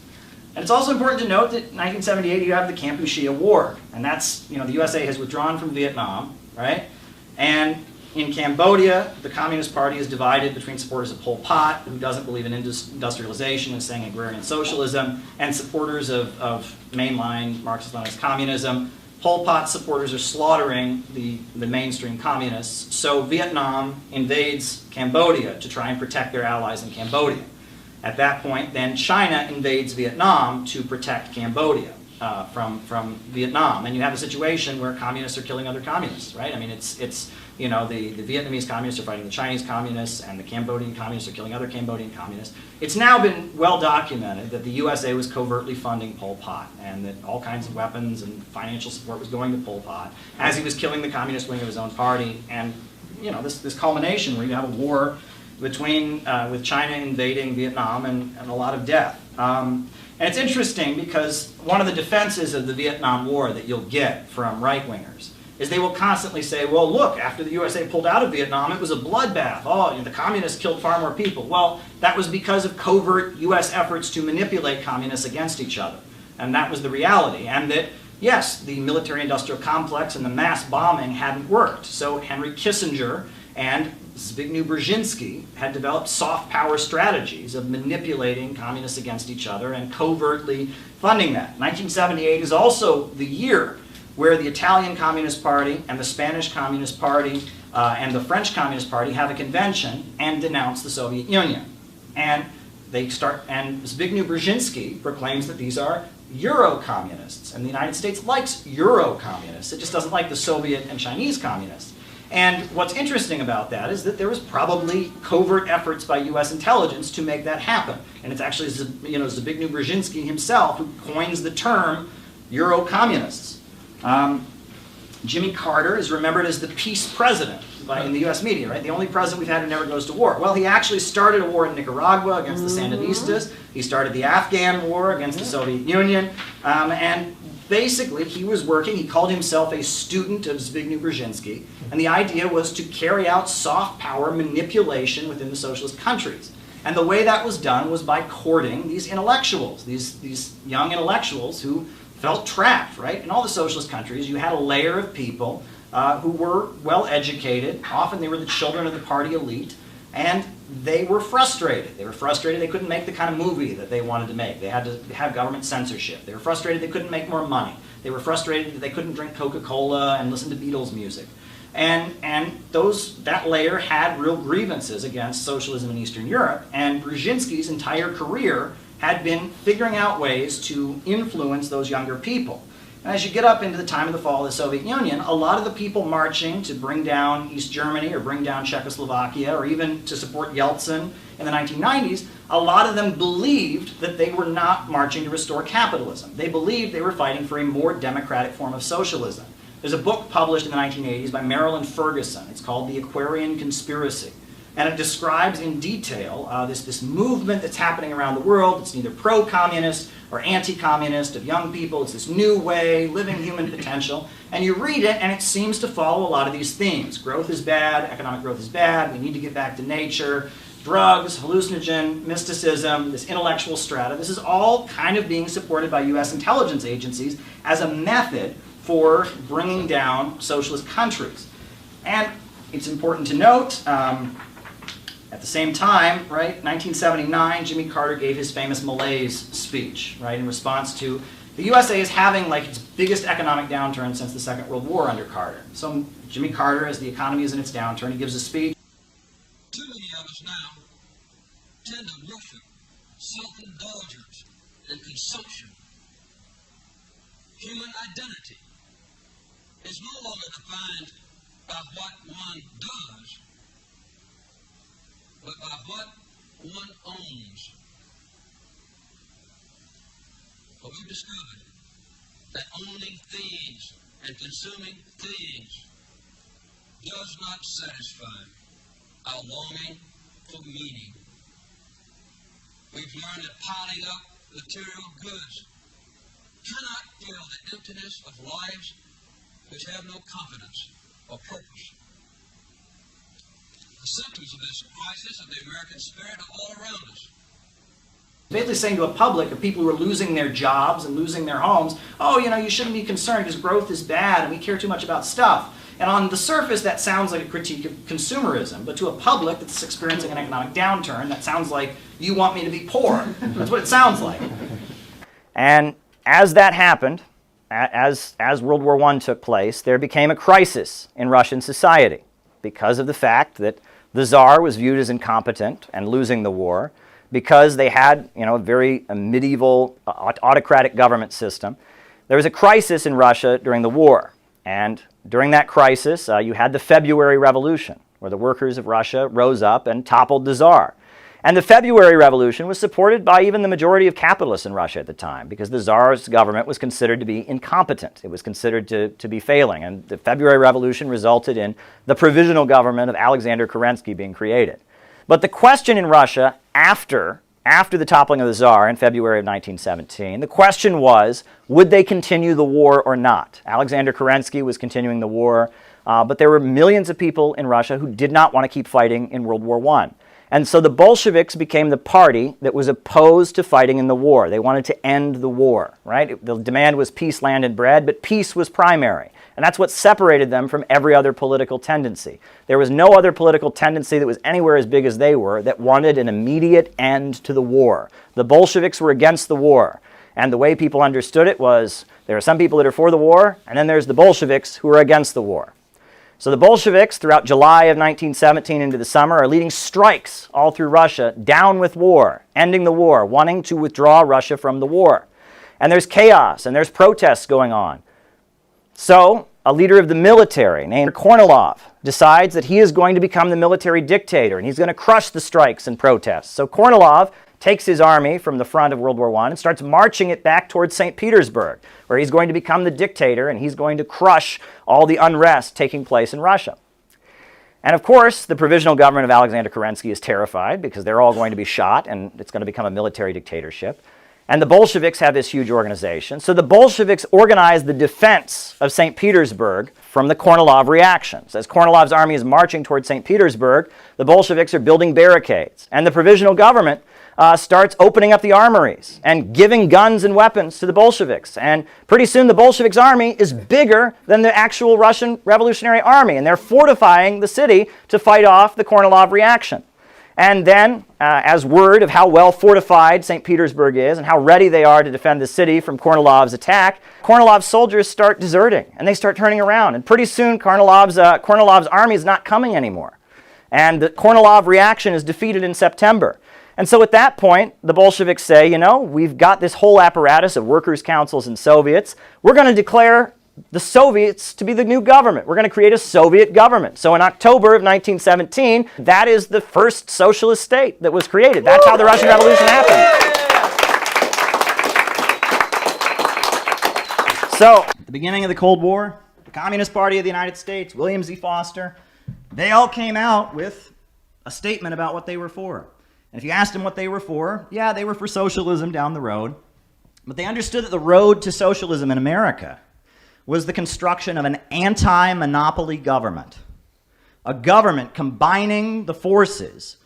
And it's also important to note that in 1978 you have the Kampuchea War, and that's, the USA has withdrawn from Vietnam, right? And in Cambodia, the Communist Party is divided between supporters of Pol Pot, who doesn't believe in industrialization and saying agrarian socialism, and supporters of mainline Marxist-Leninist communism. Pol Pot supporters are slaughtering the mainstream communists, so Vietnam invades Cambodia to try and protect their allies in Cambodia. At that point, then China invades Vietnam to protect Cambodia from Vietnam, and you have a situation where communists are killing other communists, right? I mean, it's the Vietnamese communists are fighting the Chinese communists, and the Cambodian communists are killing other Cambodian communists. It's now been well documented that the USA was covertly funding Pol Pot, and that all kinds of weapons and financial support was going to Pol Pot as he was killing the communist wing of his own party. And this culmination where you have a war between with China invading Vietnam and a lot of death. And it's interesting because one of the defenses of the Vietnam War that you'll get from right-wingers is they will constantly say, well, look, after the USA pulled out of Vietnam, it was a bloodbath. Oh, the communists killed far more people. Well, that was because of covert US efforts to manipulate communists against each other. And that was the reality. And that, yes, the military-industrial complex and the mass bombing hadn't worked. So Henry Kissinger and Zbigniew Brzezinski had developed soft power strategies of manipulating communists against each other and covertly funding that. 1978 is also the year where the Italian Communist Party and the Spanish Communist Party and the French Communist Party have a convention and denounce the Soviet Union. And Zbigniew Brzezinski proclaims that these are Euro-communists, and the United States likes Euro-communists. It just doesn't like the Soviet and Chinese communists. And what's interesting about that is that there was probably covert efforts by US intelligence to make that happen. And it's actually Zbigniew Brzezinski himself who coins the term Euro-communists. Jimmy Carter is remembered as the peace president in the US media, right? The only president we've had who never goes to war. Well, he actually started a war in Nicaragua against the Sandinistas. He started the Afghan war against the Soviet Union. And basically, he was working, he called himself a student of Zbigniew Brzezinski, and the idea was to carry out soft power manipulation within the socialist countries. And the way that was done was by courting these intellectuals, these young intellectuals who felt trapped, right? In all the socialist countries, you had a layer of people who were well educated. Often they were the children of the party elite, and they were frustrated. They were frustrated they couldn't make the kind of movie that they wanted to make. They had to have government censorship. They were frustrated they couldn't make more money. They were frustrated that they couldn't drink Coca-Cola and listen to Beatles music. And that layer had real grievances against socialism in Eastern Europe, and Brzezinski's entire career had been figuring out ways to influence those younger people. And as you get up into the time of the fall of the Soviet Union, a lot of the people marching to bring down East Germany or bring down Czechoslovakia or even to support Yeltsin in the 1990s, a lot of them believed that they were not marching to restore capitalism. They believed they were fighting for a more democratic form of socialism. There's a book published in the 1980s by Marilyn Ferguson. It's called The Aquarian Conspiracy. And it describes in detail this movement that's happening around the world. It's neither pro-communist or anti-communist of young people. It's this new way, living human potential. And you read it, and it seems to follow a lot of these themes. Growth is bad, economic growth is bad, we need to get back to nature, drugs, hallucinogen, mysticism, this intellectual strata. This is all kind of being supported by US intelligence agencies as a method for bringing down socialist countries. And it's important to note, at the same time, right, 1979, Jimmy Carter gave his famous malaise speech, right, in response to the USA is having like its biggest economic downturn since the Second World War under Carter. So Jimmy Carter, as the economy is in its downturn, he gives a speech. Too many of us now tend to worship self-indulgence and consumption. Human identity is no longer defined by what one does, but by what one owns. But we've discovered that owning things and consuming things does not satisfy. our longing for meaning. We've learned that piling up material goods cannot fill the emptiness of lives which have no confidence or purpose. The symptoms of this crisis of the American spirit are all around us. Basically saying to a public of people who are losing their jobs and losing their homes, oh, you know, you shouldn't be concerned because growth is bad and we care too much about stuff. And on the surface, that sounds like a critique of consumerism. But to a public that's experiencing an economic downturn, that sounds like, you want me to be poor. That's what it sounds like. And as that happened, as World War I took place, there became a crisis in Russian society because of the fact that the Tsar was viewed as incompetent and losing the war, because they had, you know, a very medieval autocratic government system. There was a crisis in Russia during the war. And during that crisis, you had the February Revolution, where the workers of Russia rose up and toppled the Tsar. And the February Revolution was supported by even the majority of capitalists in Russia at the time, because the Tsar's government was considered to be incompetent. It was considered to be failing. And the February Revolution resulted in the provisional government of Alexander Kerensky being created. But the question in Russia after the toppling of the Tsar in February of 1917, the question was, would they continue the war or not? Alexander Kerensky was continuing the war, but there were millions of people in Russia who did not want to keep fighting in World War I. And so the Bolsheviks became the party that was opposed to fighting in the war. They wanted to end the war, right? The demand was peace, land, and bread, but peace was primary. And that's what separated them from every other political tendency. There was no other political tendency that was anywhere as big as they were that wanted an immediate end to the war. The Bolsheviks were against the war. And the way people understood it was there are some people that are for the war, and then there's the Bolsheviks who are against the war. So the Bolsheviks, throughout July of 1917 into the summer, are leading strikes all through Russia, down with war, ending the war, wanting to withdraw Russia from the war. And there's chaos, and there's protests going on. So a leader of the military named Kornilov decides that he is going to become the military dictator, and he's going to crush the strikes and protests. So Kornilov takes his army from the front of World War I and starts marching it back towards St. Petersburg, where he's going to become the dictator, and he's going to crush all the unrest taking place in Russia. And of course, the provisional government of Alexander Kerensky is terrified because they're all going to be shot, and it's going to become a military dictatorship. And the Bolsheviks have this huge organization. So the Bolsheviks organize the defense of St. Petersburg from the Kornilov reactions. As Kornilov's army is marching towards St. Petersburg, the Bolsheviks are building barricades. And the provisional government starts opening up the armories and giving guns and weapons to the Bolsheviks. And pretty soon the Bolsheviks' army is bigger than the actual Russian Revolutionary Army. And they're fortifying the city to fight off the Kornilov reaction. And then, as word of how well fortified St. Petersburg is and how ready they are to defend the city from Kornilov's attack, Kornilov's soldiers start deserting, and they start turning around. And pretty soon, Kornilov's army is not coming anymore. And the Kornilov reaction is defeated in September. And so at that point, the Bolsheviks say, you know, we've got this whole apparatus of workers' councils and Soviets. We're going to declare the Soviets to be the new government. We're going to create a Soviet government. So in October of 1917, that is the first socialist state that was created. That's how the Russian Revolution happened. So, at the beginning of the Cold War, the Communist Party of the United States, William Z. Foster, they all came out with a statement about what they were for. And if you asked them what they were for, yeah, they were for socialism down the road. But they understood that the road to socialism in America was the construction of an anti-monopoly government. A government combining the forces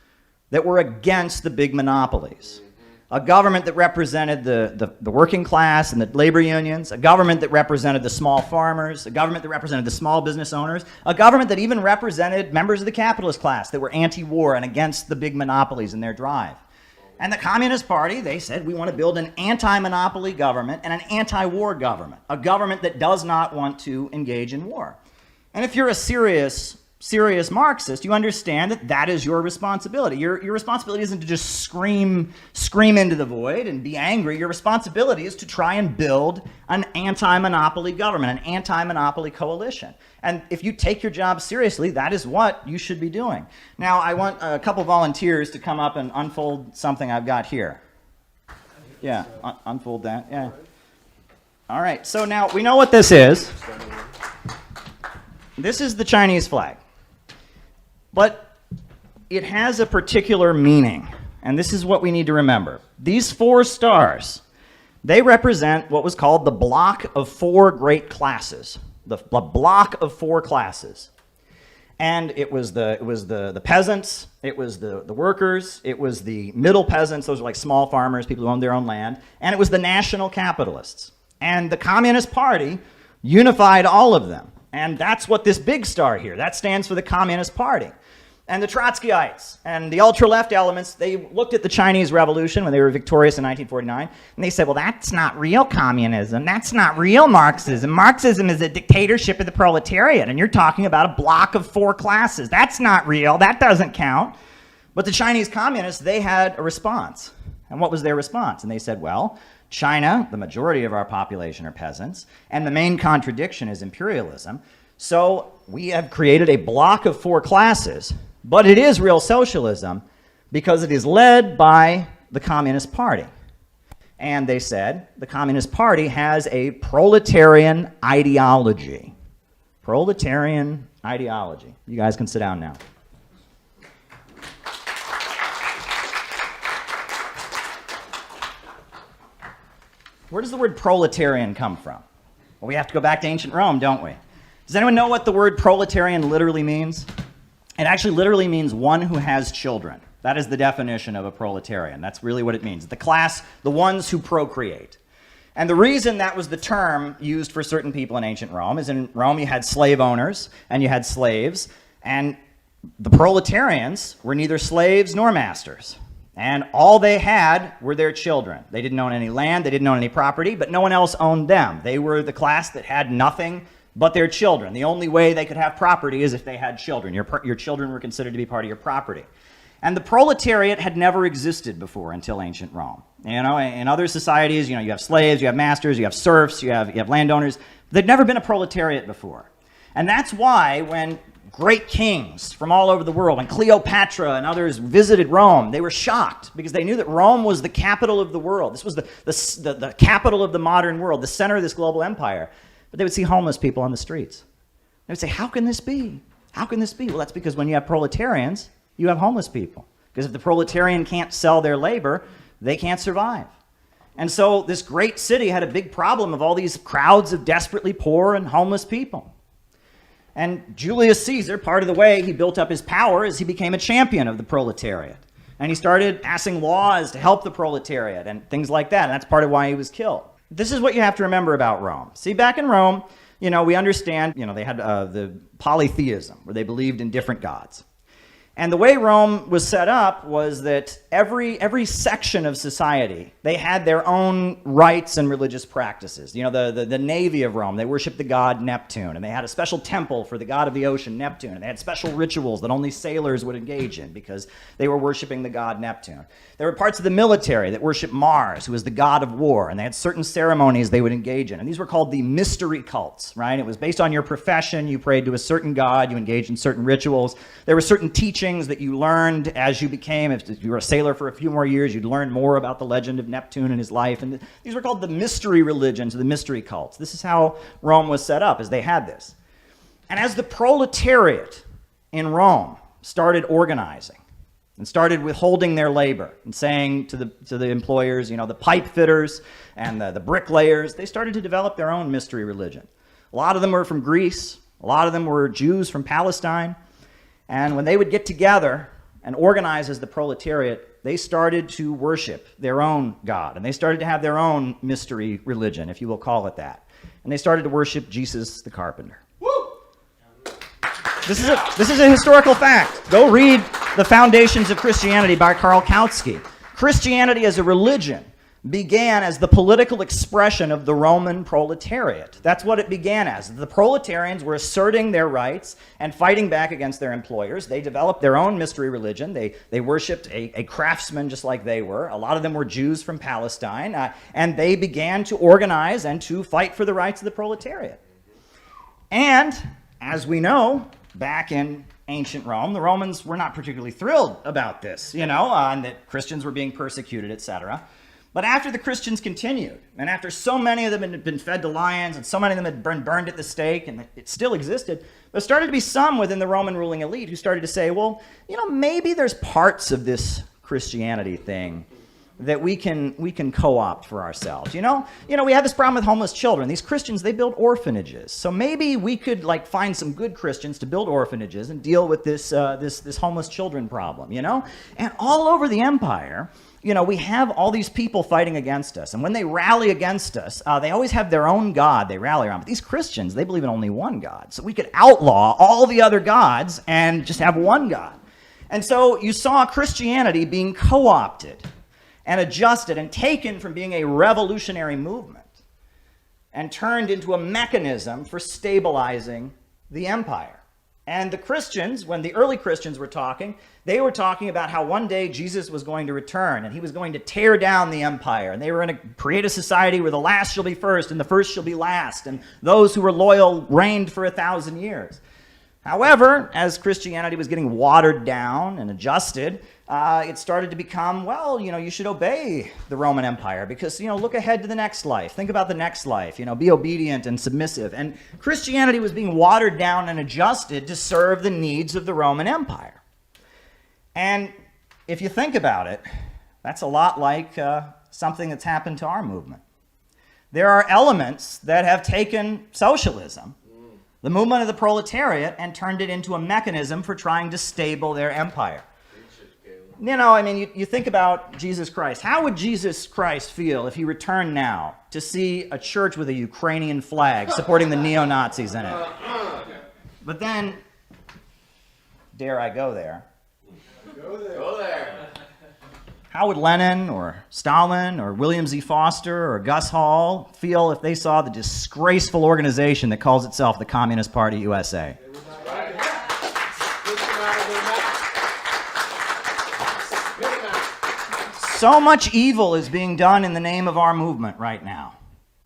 that were against the big monopolies. A government that represented the working class and the labor unions. A government that represented the small farmers. A government that represented the small business owners. A government that even represented members of the capitalist class that were anti-war and against the big monopolies in their drive. And the Communist Party, they said, we want to build an anti-monopoly government and an anti-war government. A government that does not want to engage in war. And if you're a serious Marxist, you understand that that is your responsibility. Your responsibility isn't to just scream into the void and be angry. Your responsibility is to try and build an anti-monopoly government, an anti-monopoly coalition. And if you take your job seriously, that is what you should be doing. Now, I want a couple volunteers to come up and unfold something I've got here. Yeah, unfold that, yeah. All right, so now we know what this is. This is the Chinese flag. But it has a particular meaning, and this is what we need to remember. These 4 stars, they represent what was called the block of 4 great classes, the block of 4 classes. And it was the peasants, it was the workers, it was the middle peasants, those are like small farmers, people who owned their own land, and it was the national capitalists. And the Communist Party unified all of them. And that's what this big star here, that stands for the Communist Party. And the Trotskyites and the ultra-left elements, they looked at the Chinese Revolution when they were victorious in 1949, and they said, well, that's not real communism. That's not real Marxism. Marxism is a dictatorship of the proletariat, and you're talking about a block of 4 classes. That's not real. That doesn't count. But the Chinese communists, they had a response. And what was their response? And they said, well, China, the majority of our population are peasants, and the main contradiction is imperialism. So we have created a block of 4 classes. But it is real socialism because it is led by the Communist Party. And they said the Communist Party has a proletarian ideology. Proletarian ideology. You guys can sit down now. Where does the word proletarian come from? Well, we have to go back to ancient Rome, don't we? Does anyone know what the word proletarian literally means? It actually literally means one who has children. That is the definition of a proletarian. That's really what it means. The class, the ones who procreate. And the reason that was the term used for certain people in ancient Rome is in Rome you had slave owners and you had slaves, and the proletarians were neither slaves nor masters. And all they had were their children. They didn't own any land, they didn't own any property, but no one else owned them. They were the class that had nothing but their children. The only way they could have property is if they had children. Your children were considered to be part of your property. And the proletariat had never existed before until ancient Rome. You know, in other societies, you have slaves, you have masters, you have serfs, you have landowners. There'd never been a proletariat before. And that's why when great kings from all over the world, when Cleopatra and others visited Rome, they were shocked because they knew that Rome was the capital of the world. This was the capital of the modern world, the center of this global empire. But they would see homeless people on the streets. They would say, how can this be? How can this be? Well, that's because when you have proletarians, you have homeless people. Because if the proletarian can't sell their labor, they can't survive. And so this great city had a big problem of all these crowds of desperately poor and homeless people. And Julius Caesar, part of the way he built up his power is he became a champion of the proletariat. And he started passing laws to help the proletariat and things like that. And that's part of why he was killed. This is what you have to remember about Rome. See, back in Rome, we understand, they had the polytheism, where they believed in different gods. And the way Rome was set up was that every section of society, they had their own rites and religious practices. The navy of Rome, they worshiped the god Neptune, and they had a special temple for the god of the ocean, Neptune, and they had special rituals that only sailors would engage in because they were worshiping the god Neptune. There were parts of the military that worshiped Mars, who was the god of war, and they had certain ceremonies they would engage in, and these were called the mystery cults, right? It was based on your profession. You prayed to a certain god, you engaged in certain rituals. There were certain teachings that you learned as you became, if you were a sailor for a few more years, you'd learn more about the legend of Neptune and his life. And these were called the mystery religions, or the mystery cults. This is how Rome was set up, as they had this. And as the proletariat in Rome started organizing and started withholding their labor and saying to the employers, the pipe fitters and the bricklayers, they started to develop their own mystery religion. A lot of them were from Greece. A lot of them were Jews from Palestine. And when they would get together and organize as the proletariat, they started to worship their own God. And they started to have their own mystery religion, if you will call it that. And they started to worship Jesus the carpenter. Woo! This is a historical fact. Go read The Foundations of Christianity by Karl Kautsky. Christianity as a religion began as the political expression of the Roman proletariat. That's what it began as. The proletarians were asserting their rights and fighting back against their employers. They developed their own mystery religion. They worshipped a craftsman just like they were. A lot of them were Jews from Palestine. And they began to organize and to fight for the rights of the proletariat. And, as we know, back in ancient Rome, the Romans were not particularly thrilled about this, and that Christians were being persecuted, etc. But after the Christians continued, and after so many of them had been fed to lions, and so many of them had been burned at the stake, and it still existed, there started to be some within the Roman ruling elite who started to say, well, maybe there's parts of this Christianity thing that we can co-opt for ourselves. We have this problem with homeless children. These Christians, they build orphanages. So maybe we could find some good Christians to build orphanages and deal with this homeless children problem, And all over the empire, we have all these people fighting against us. And when they rally against us, they always have their own God they rally around. But these Christians, they believe in only one God. So we could outlaw all the other gods and just have one God. And so you saw Christianity being co-opted and adjusted and taken from being a revolutionary movement and turned into a mechanism for stabilizing the empire. And the Christians, when the early Christians were talking, they were talking about how one day Jesus was going to return and he was going to tear down the empire. And they were going to create a society where the last shall be first and the first shall be last. And those who were loyal reigned for 1,000 years. However, as Christianity was getting watered down and adjusted, it started to become, you should obey the Roman Empire because, look ahead to the next life. Think about the next life, be obedient and submissive. And Christianity was being watered down and adjusted to serve the needs of the Roman Empire. And if you think about it, that's a lot like something that's happened to our movement. There are elements that have taken socialism, the movement of the proletariat, and turned it into a mechanism for trying to stable their empire. You think about Jesus Christ. How would Jesus Christ feel if he returned now to see a church with a Ukrainian flag supporting the neo-Nazis in it? But then, dare I go there? Go there. How would Lenin or Stalin or William Z. Foster or Gus Hall feel if they saw the disgraceful organization that calls itself the Communist Party USA? So much evil is being done in the name of our movement right now.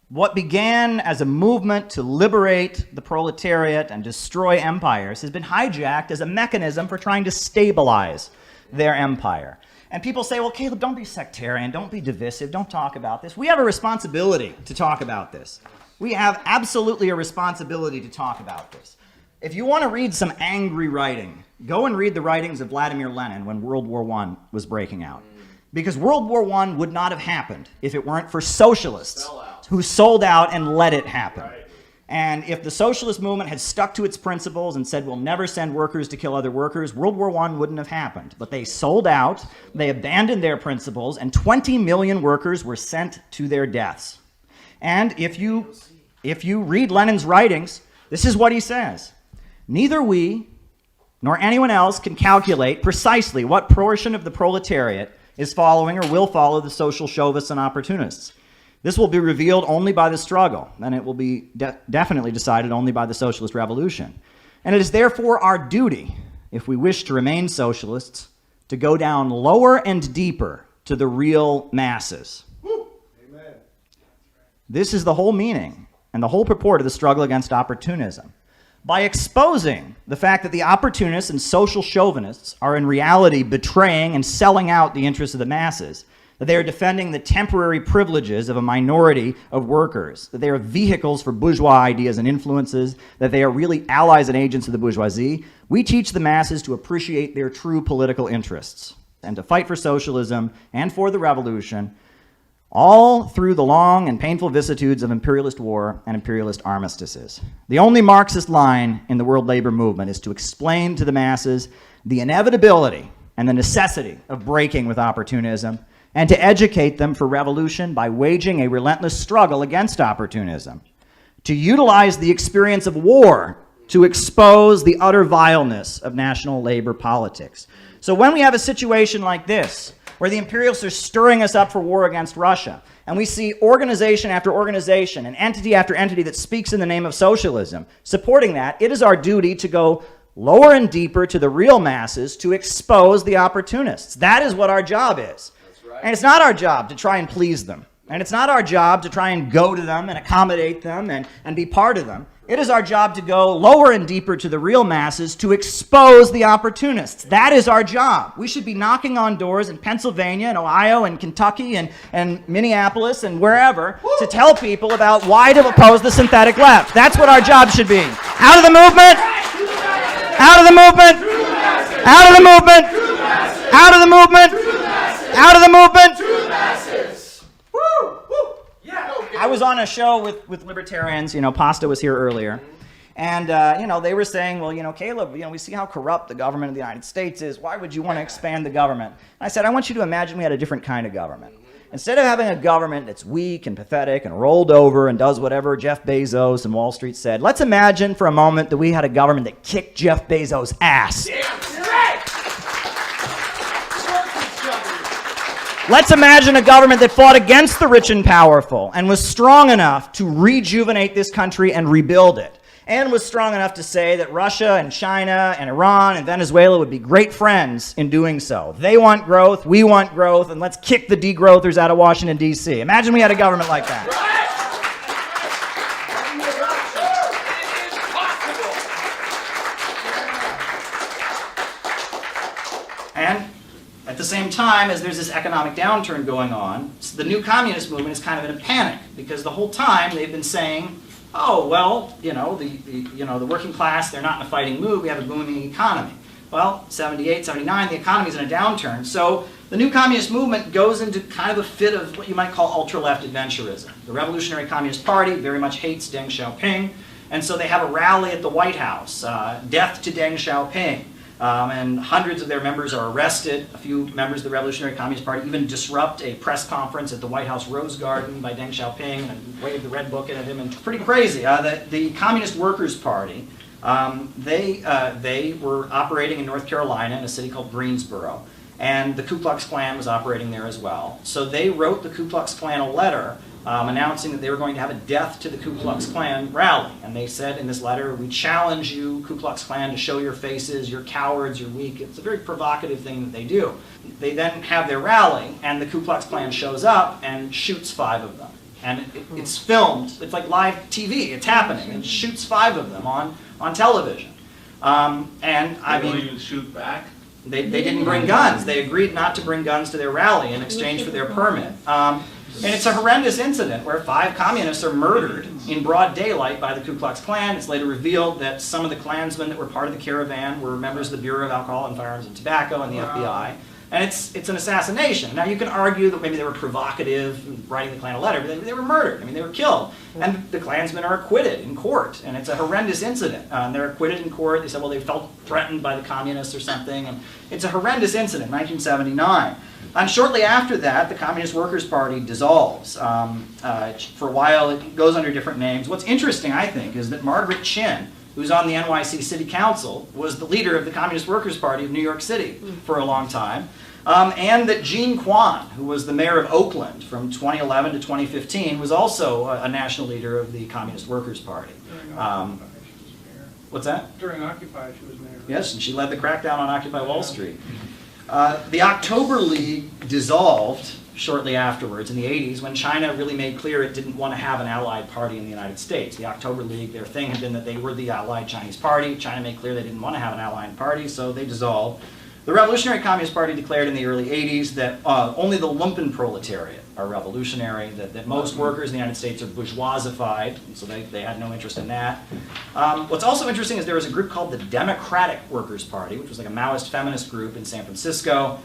What began as a movement to liberate the proletariat and destroy empires has been hijacked as a mechanism for trying to stabilize their empire. And people say, well, Caleb, don't be sectarian, don't be divisive, don't talk about this. We have a responsibility to talk about this. We have absolutely a responsibility to talk about this. If you want to read some angry writing, go and read the writings of Vladimir Lenin when World War I was breaking out. Because World War I would not have happened if it weren't for socialists who sold out and let it happen. And if the socialist movement had stuck to its principles and said, we'll never send workers to kill other workers, World War I wouldn't have happened. But they sold out, they abandoned their principles, and 20 million workers were sent to their deaths. And if you read Lenin's writings, this is what he says. Neither we nor anyone else can calculate precisely what portion of the proletariat is following or will follow the social chauvists and opportunists. This will be revealed only by the struggle, and it will be definitely decided only by the socialist revolution. And it is therefore our duty, if we wish to remain socialists, to go down lower and deeper to the real masses. Amen. This is the whole meaning and the whole purport of the struggle against opportunism. By exposing the fact that the opportunists and social chauvinists are in reality betraying and selling out the interests of the masses, that they are defending the temporary privileges of a minority of workers, that they are vehicles for bourgeois ideas and influences, that they are really allies and agents of the bourgeoisie, we teach the masses to appreciate their true political interests and to fight for socialism and for the revolution, all through the long and painful vicissitudes of imperialist war and imperialist armistices. The only Marxist line in the world labor movement is to explain to the masses the inevitability and the necessity of breaking with opportunism, and to educate them for revolution by waging a relentless struggle against opportunism, to utilize the experience of war to expose the utter vileness of national labor politics. So when we have a situation like this, where the imperialists are stirring us up for war against Russia, and we see organization after organization and entity after entity that speaks in the name of socialism supporting that, it is our duty to go lower and deeper to the real masses to expose the opportunists. That is what our job is. And it's not our job to try and please them. And it's not our job to try and go to them and accommodate them and be part of them. It is our job to go lower and deeper to the real masses to expose the opportunists. That is our job. We should be knocking on doors in Pennsylvania and Ohio and Kentucky and Minneapolis and wherever to tell people about why to oppose the synthetic left. That's what our job should be. Out of the movement! Out of the movement! Out of the movement! Out of the movement! Out of the movement! I was on a show with libertarians, Pasta was here earlier, and, they were saying, well, Caleb, we see how corrupt the government of the United States is. Why would you want to expand the government? And I said, I want you to imagine we had a different kind of government. Instead of having a government that's weak and pathetic and rolled over and does whatever Jeff Bezos and Wall Street said, let's imagine for a moment that we had a government that kicked Jeff Bezos' ass. Let's imagine a government that fought against the rich and powerful and was strong enough to rejuvenate this country and rebuild it, and was strong enough to say that Russia and China and Iran and Venezuela would be great friends in doing so. They want growth, we want growth, and let's kick the degrowthers out of Washington, D.C. Imagine we had a government like that. And at the same time as there's this economic downturn going on, the new communist movement is kind of in a panic because the whole time they've been saying, oh, well, the working class, they're not in a fighting mood, we have a booming economy. Well, 78, 79, the economy's in a downturn. So the new communist movement goes into kind of a fit of what you might call ultra-left adventurism. The Revolutionary Communist Party very much hates Deng Xiaoping, and so they have a rally at the White House, death to Deng Xiaoping. And hundreds of their members are arrested. A few members of the Revolutionary Communist Party even disrupt a press conference at the White House Rose Garden by Deng Xiaoping and wave the red book at him, and pretty crazy. The Communist Workers' Party, they were operating in North Carolina in a city called Greensboro, and the Ku Klux Klan was operating there as well. So they wrote the Ku Klux Klan a letter announcing that they were going to have a death to the Ku Klux Klan rally. And they said in this letter, we challenge you, Ku Klux Klan, to show your faces, you're cowards, you're weak. It's a very provocative thing that they do. They then have their rally, and the Ku Klux Klan shows up and shoots 5 of them. And it's filmed, it's like live TV, it's happening, and shoots 5 of them on television. And I mean, you shoot back? They didn't bring guns. They agreed not to bring guns to their rally in exchange for their permit. And it's a horrendous incident where 5 communists are murdered in broad daylight by the Ku Klux Klan. It's later revealed that some of the Klansmen that were part of the caravan were members of the Bureau of Alcohol and Firearms and Tobacco and the FBI. And it's an assassination. Now you can argue that maybe they were provocative in writing the Klan a letter, but they were murdered. I mean, they were killed. And the Klansmen are acquitted in court. And it's a horrendous incident. They're acquitted in court. They said, well, they felt threatened by the communists or something. And it's a horrendous incident, 1979. And shortly after that, the Communist Workers' Party dissolves. For a while, it goes under different names. What's interesting, I think, is that Margaret Chin, who's on the NYC City Council, was the leader of the Communist Workers' Party of New York City for a long time. And that Jean Quan, who was the mayor of Oakland from 2011 to 2015, was also a national leader of the Communist Workers' Party. What's that? During Occupy, she was mayor. Yes, and she led the crackdown on Occupy Wall Street. The October League dissolved shortly afterwards in the 80s when China really made clear it didn't want to have an allied party in the United States. The October League, their thing had been that they were the allied Chinese party. China made clear they didn't want to have an allied party, so they dissolved. The Revolutionary Communist Party declared in the early 80s that only the lumpen proletariat are revolutionary, that most workers in the United States are bourgeoisified, and so they had no interest in that. What's also interesting is there was a group called the Democratic Workers' Party, which was like a Maoist feminist group in San Francisco.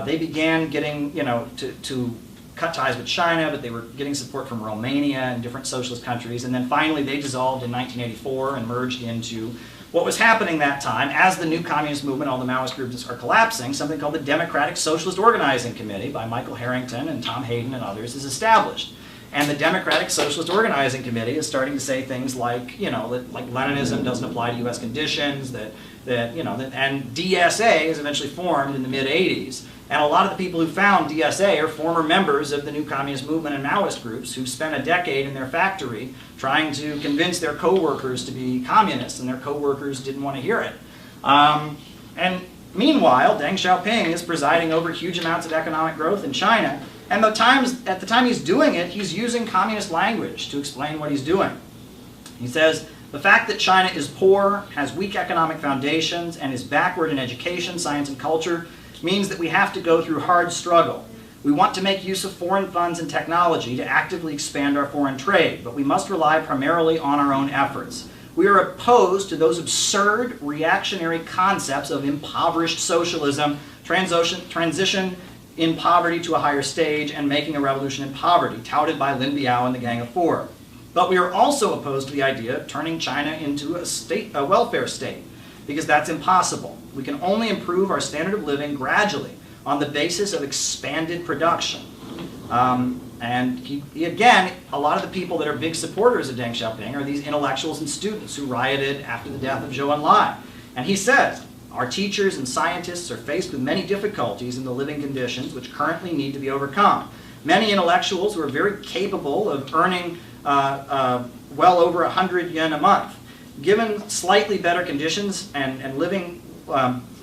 They began getting, to cut ties with China, but they were getting support from Romania and different socialist countries, and then finally they dissolved in 1984 and merged into what was happening that time, as the new communist movement, all the Maoist groups are collapsing, something called the Democratic Socialist Organizing Committee by Michael Harrington and Tom Hayden and others is established. And the Democratic Socialist Organizing Committee is starting to say things like, like Leninism doesn't apply to U.S. conditions, and DSA is eventually formed in the mid-'80s. And a lot of the people who found DSA are former members of the new communist movement and Maoist groups who spent a decade in their factory trying to convince their co-workers to be communists, and their co-workers didn't want to hear it. And meanwhile, Deng Xiaoping is presiding over huge amounts of economic growth in China, and at the time he's doing it, he's using communist language to explain what he's doing. He says, The fact that China is poor, has weak economic foundations, and is backward in education, science, and culture means that we have to go through hard struggle. We want to make use of foreign funds and technology to actively expand our foreign trade, but we must rely primarily on our own efforts. We are opposed to those absurd, reactionary concepts of impoverished socialism, transition in poverty to a higher stage, and making a revolution in poverty, touted by Lin Biao and the Gang of Four. But we are also opposed to the idea of turning China into a welfare state, because that's impossible. We can only improve our standard of living gradually on the basis of expanded production. Again, a lot of the people that are big supporters of Deng Xiaoping are these intellectuals and students who rioted after the death of Zhou Enlai. And he says, our teachers and scientists are faced with many difficulties in the living conditions which currently need to be overcome. Many intellectuals who are very capable of earning well over 100 yen a month. Given slightly better conditions and living,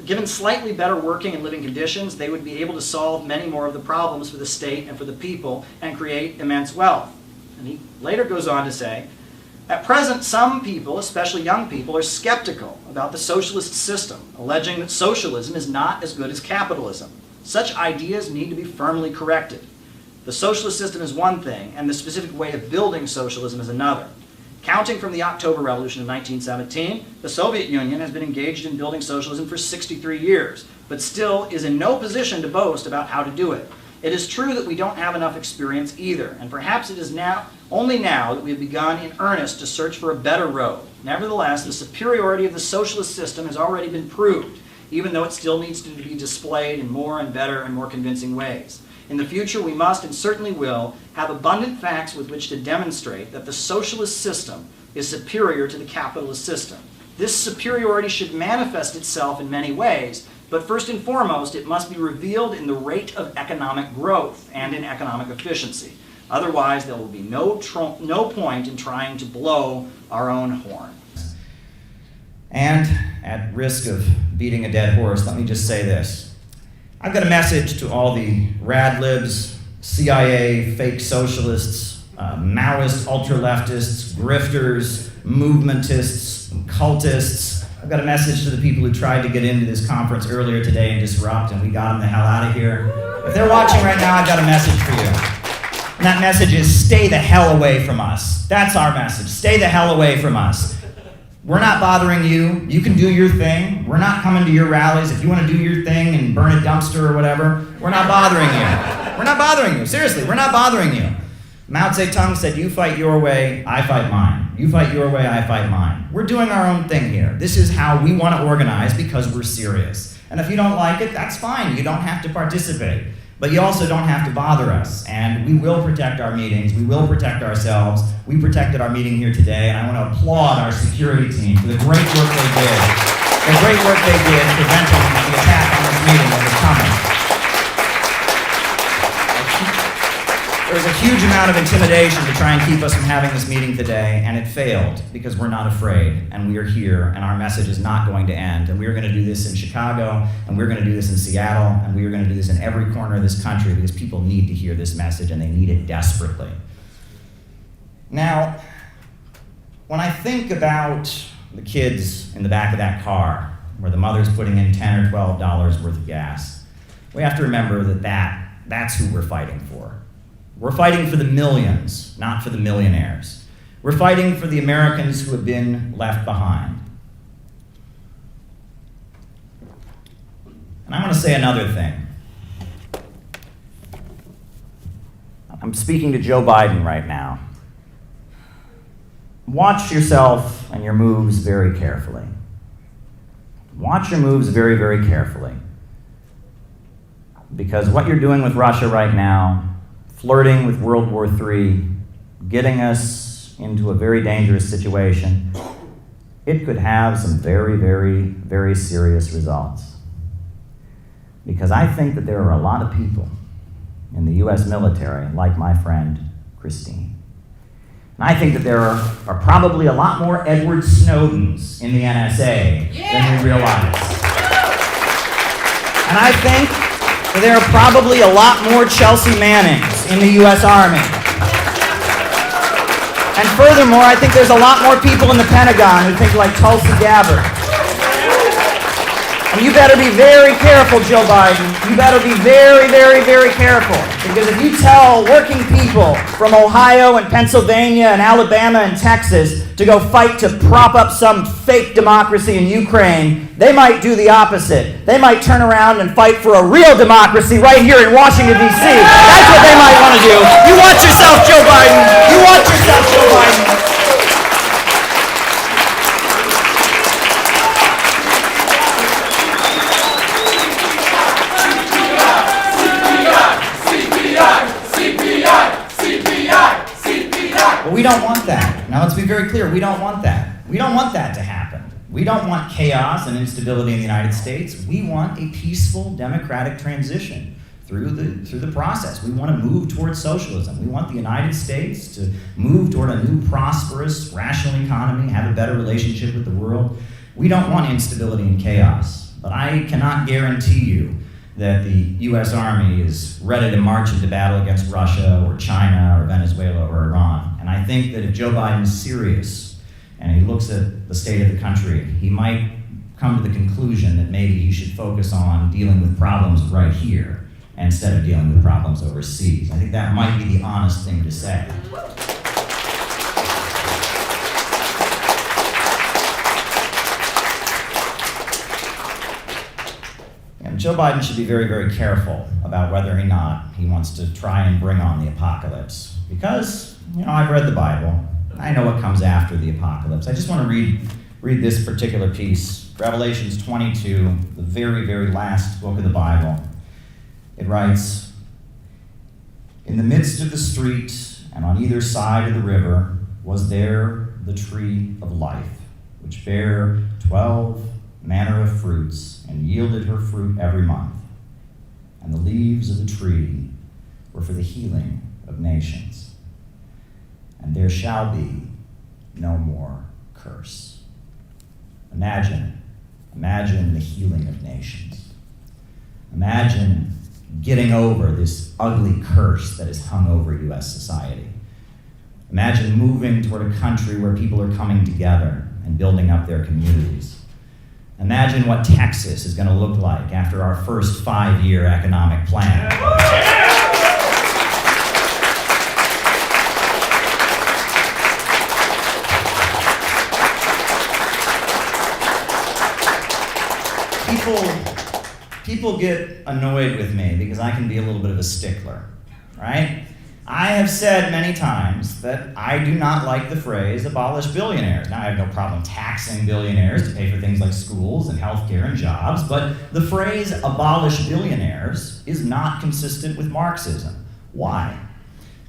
given slightly better working and living conditions, they would be able to solve many more of the problems for the state and for the people and create immense wealth. And he later goes on to say, at present, some people, especially young people, are skeptical about the socialist system, alleging that socialism is not as good as capitalism. Such ideas need to be firmly corrected. The socialist system is one thing, and the specific way of building socialism is another. Counting from the October Revolution of 1917, the Soviet Union has been engaged in building socialism for 63 years, but still is in no position to boast about how to do it. It is true that we don't have enough experience either, and perhaps it is only now that we have begun in earnest to search for a better road. Nevertheless, the superiority of the socialist system has already been proved, even though it still needs to be displayed in more and better and more convincing ways. In the future, we must, and certainly will, have abundant facts with which to demonstrate that the socialist system is superior to the capitalist system. This superiority should manifest itself in many ways, but first and foremost, it must be revealed in the rate of economic growth and in economic efficiency. Otherwise, there will be no point in trying to blow our own horn. And at risk of beating a dead horse, let me just say this. I've got a message to all the rad libs, CIA, fake socialists, Maoist ultra-leftists, grifters, movementists, cultists. I've got a message to the people who tried to get into this conference earlier today and disrupt, and we got them the hell out of here. If they're watching right now, I've got a message for you. And that message is, stay the hell away from us. That's our message. Stay the hell away from us. We're not bothering you. You can do your thing. We're not coming to your rallies. If you want to do your thing and burn a dumpster or whatever, we're not bothering you. We're not bothering you. Seriously, we're not bothering you. Mao Zedong said, you fight your way, I fight mine. You fight your way, I fight mine. We're doing our own thing here. This is how we want to organize because we're serious. And if you don't like it, that's fine. You don't have to participate. But you also don't have to bother us. And we will protect our meetings. We will protect ourselves. We protected our meeting here today, and I want to applaud our security team for the great work they did. The great work they did preventing the attack on this meeting that was coming. There was a huge amount of intimidation to try and keep us from having this meeting today, and it failed because we're not afraid, and we are here, and our message is not going to end. And we are going to do this in Chicago, and we're going to do this in Seattle, and we are going to do this in every corner of this country because people need to hear this message, and they need it desperately. Now, when I think about the kids in the back of that car, where the mother's putting in $10 or $12 worth of gas, we have to remember that that's who we're fighting for. We're fighting for the millions, not for the millionaires. We're fighting for the Americans who have been left behind. And I want to say another thing. I'm speaking to Joe Biden right now. Watch yourself and your moves very carefully. Watch your moves very, very carefully. Because what you're doing with Russia right now, flirting with World War III, getting us into a very dangerous situation, it could have some very, very, very serious results. Because I think that there are a lot of people in the US military, like my friend Christine. And I think that there are probably a lot more Edward Snowdens in the NSA than we realize. And I think there are probably a lot more Chelsea Mannings in the U.S. Army. And furthermore, I think there's a lot more people in the Pentagon who think like Tulsi Gabbard. And you better be very careful, Joe Biden. You better be very, very, very careful. Because if you tell working people from Ohio and Pennsylvania and Alabama and Texas to go fight to prop up some fake democracy in Ukraine, they might do the opposite. They might turn around and fight for a real democracy right here in Washington, D.C. That's what they might want to do. You watch yourself, Joe Biden. You watch yourself, Joe Biden. But we don't want that. Now let's be very clear, we don't want that. We don't want that to happen. We don't want chaos and instability in the United States. We want a peaceful democratic transition through the process. We want to move towards socialism. We want the United States to move toward a new prosperous, rational economy, have a better relationship with the world. We don't want instability and chaos. But I cannot guarantee you that the U.S. Army is ready to march into battle against Russia or China or Venezuela or Iran. And I think that if Joe Biden is serious and he looks at the state of the country, he might come to the conclusion that maybe he should focus on dealing with problems right here instead of dealing with problems overseas. I think that might be the honest thing to say. Joe Biden should be very, very careful about whether or not he wants to try and bring on the apocalypse. Because, I've read the Bible. I know what comes after the apocalypse. I just want to read this particular piece, Revelations 22, the very, very last book of the Bible. It writes, "In the midst of the street and on either side of the river was there the tree of life, which bare 12 manner of fruits, and yielded her fruit every month. And the leaves of the tree were for the healing of nations. And there shall be no more curse." Imagine the healing of nations. Imagine getting over this ugly curse that is hung over U.S. society. Imagine moving toward a country where people are coming together and building up their communities. Imagine what Texas is going to look like after our first 5-year economic plan. People get annoyed with me because I can be a little bit of a stickler, right? I have said many times that I do not like the phrase abolish billionaires. Now, I have no problem taxing billionaires to pay for things like schools and healthcare and jobs, but the phrase abolish billionaires is not consistent with Marxism. Why?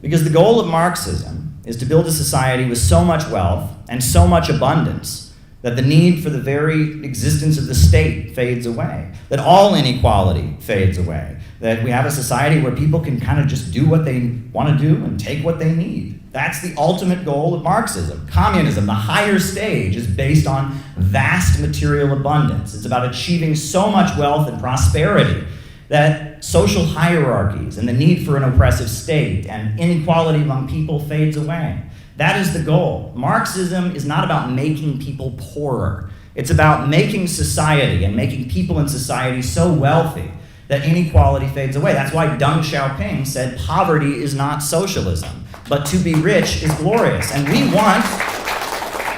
Because the goal of Marxism is to build a society with so much wealth and so much abundance that the need for the very existence of the state fades away, that all inequality fades away, that we have a society where people can kind of just do what they want to do and take what they need. That's the ultimate goal of Marxism. Communism, the higher stage, is based on vast material abundance. It's about achieving so much wealth and prosperity that social hierarchies and the need for an oppressive state and inequality among people fades away. That is the goal. Marxism is not about making people poorer. It's about making society and making people in society so wealthy that inequality fades away. That's why Deng Xiaoping said poverty is not socialism, but to be rich is glorious. And we want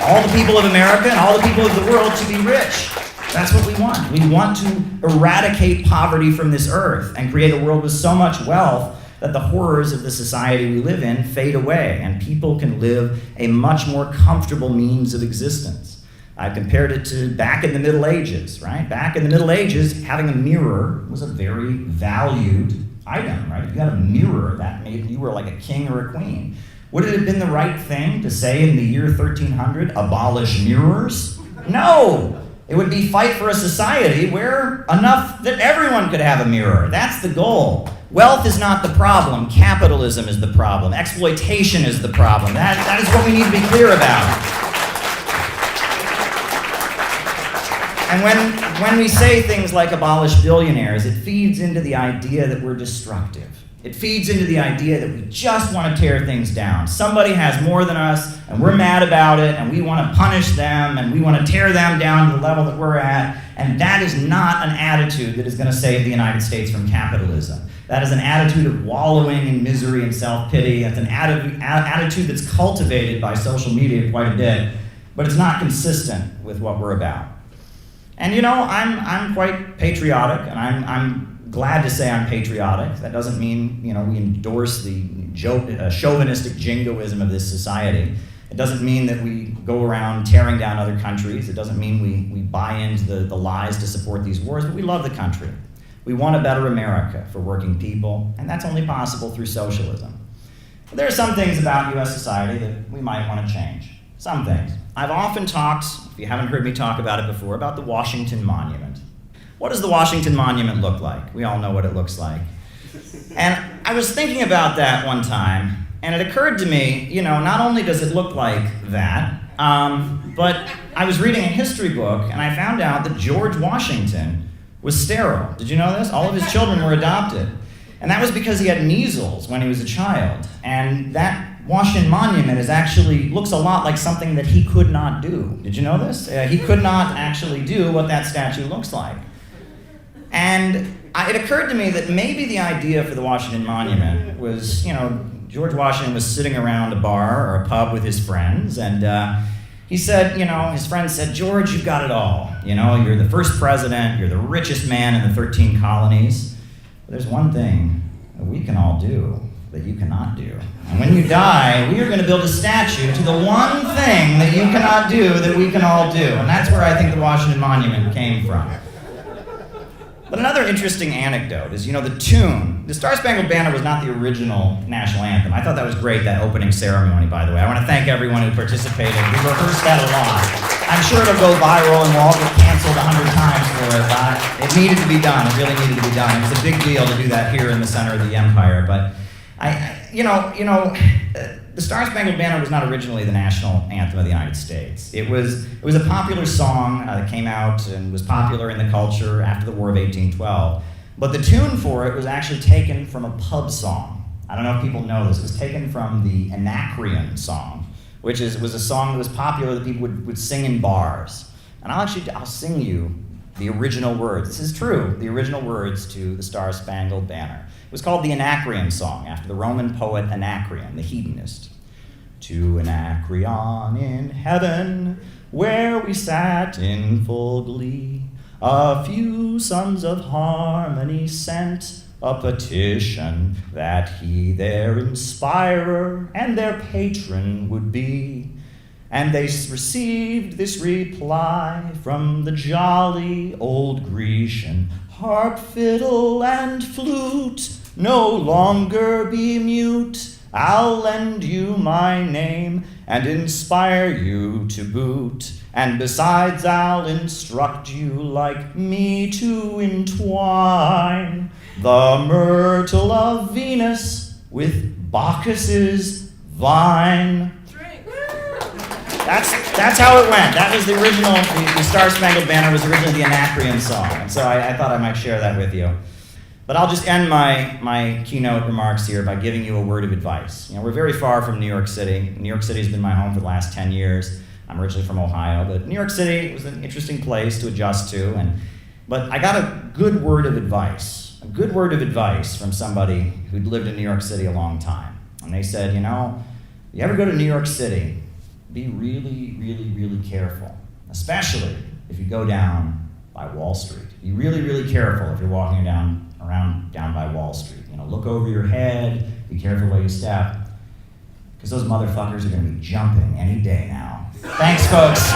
all the people of America and all the people of the world to be rich. That's what we want. We want to eradicate poverty from this earth and create a world with so much wealth that the horrors of the society we live in fade away and people can live a much more comfortable means of existence. I compared it to back in the Middle Ages, right? Back in the Middle Ages, having a mirror was a very valued item, right? If you had a mirror, that made you were like a king or a queen. Would it have been the right thing to say in the year 1300, abolish mirrors? No! It would be fight for a society where enough that everyone could have a mirror. That's the goal. Wealth is not the problem. Capitalism is the problem. Exploitation is the problem. That is what we need to be clear about. And when we say things like abolish billionaires, it feeds into the idea that we're destructive. It feeds into the idea that we just want to tear things down. Somebody has more than us, and we're mad about it, and we want to punish them, and we want to tear them down to the level that we're at. And that is not an attitude that is going to save the United States from capitalism. That is an attitude of wallowing in misery and self-pity. It's an attitude that's cultivated by social media quite a bit, but it's not consistent with what we're about. And you know, I'm quite patriotic, and I'm glad to say I'm patriotic. That doesn't mean, you know, we endorse the chauvinistic jingoism of this society. It doesn't mean that we go around tearing down other countries. It doesn't mean we buy into the lies to support these wars, but we love the country. We want a better America for working people, and that's only possible through socialism. But there are some things about US society that we might want to change. Some things. I've often talked, if you haven't heard me talk about it before, about the Washington Monument. What does the Washington Monument look like? We all know what it looks like. And I was thinking about that one time, and it occurred to me, you know, not only does it look like that, but I was reading a history book, and I found out that George Washington was sterile. Did you know this? All of his children were adopted. And that was because he had measles when he was a child. And that Washington Monument looks a lot like something that he could not do. Did you know this? He could not actually do what that statue looks like. And it occurred to me that maybe the idea for the Washington Monument was, you know, George Washington was sitting around a bar or a pub with his friends, and he said, you know, his friends said, George, you've got it all. You know, you're the first president, you're the richest man in the 13 colonies. But there's one thing that we can all do that you cannot do. And when you die, we are going to build a statue to the one thing that you cannot do that we can all do. And that's where I think the Washington Monument came from. But another interesting anecdote is, you know, the tune. The Star Spangled Banner was not the original national anthem. I thought that was great, that opening ceremony, by the way. I want to thank everyone who participated. We rehearsed that a lot. I'm sure it'll go viral and we'll all get canceled 100 times for it, but it needed to be done. It really needed to be done. It was a big deal to do that here in the center of the empire. But the Star Spangled Banner was not originally the national anthem of the United States. It was a popular song that came out and was popular in the culture after the War of 1812. But the tune for it was actually taken from a pub song. I don't know if people know this. It was taken from the Anacreon song, which was a song that was popular that people would sing in bars. And I'll sing you the original words. This is true, the original words to the Star Spangled Banner. It was called the Anacreon song, after the Roman poet Anacreon, the hedonist. To Anacreon in heaven, where we sat in full glee, a few sons of harmony sent a petition that he their inspirer and their patron would be. And they received this reply from the jolly old Grecian, harp, fiddle, and flute, no longer be mute. I'll lend you my name and inspire you to boot. And besides, I'll instruct you like me to entwine the myrtle of Venus with Bacchus's vine. That's how it went. That was the original, the Star Spangled Banner was originally the Anacreon song. And so I thought I might share that with you. But I'll just end my keynote remarks here by giving you a word of advice. You know, we're very far from New York City. New York City has been my home for the last 10 years. I'm originally from Ohio, but New York City was an interesting place to adjust to. But I got a good word of advice from somebody who'd lived in New York City a long time. And they said, you know, you ever go to New York City, be really, really, really careful, especially if you go down by Wall Street. Be really, really careful if you're walking down by Wall Street. You know, look over your head, be careful where you step, because those motherfuckers are going to be jumping any day now. Thanks, folks.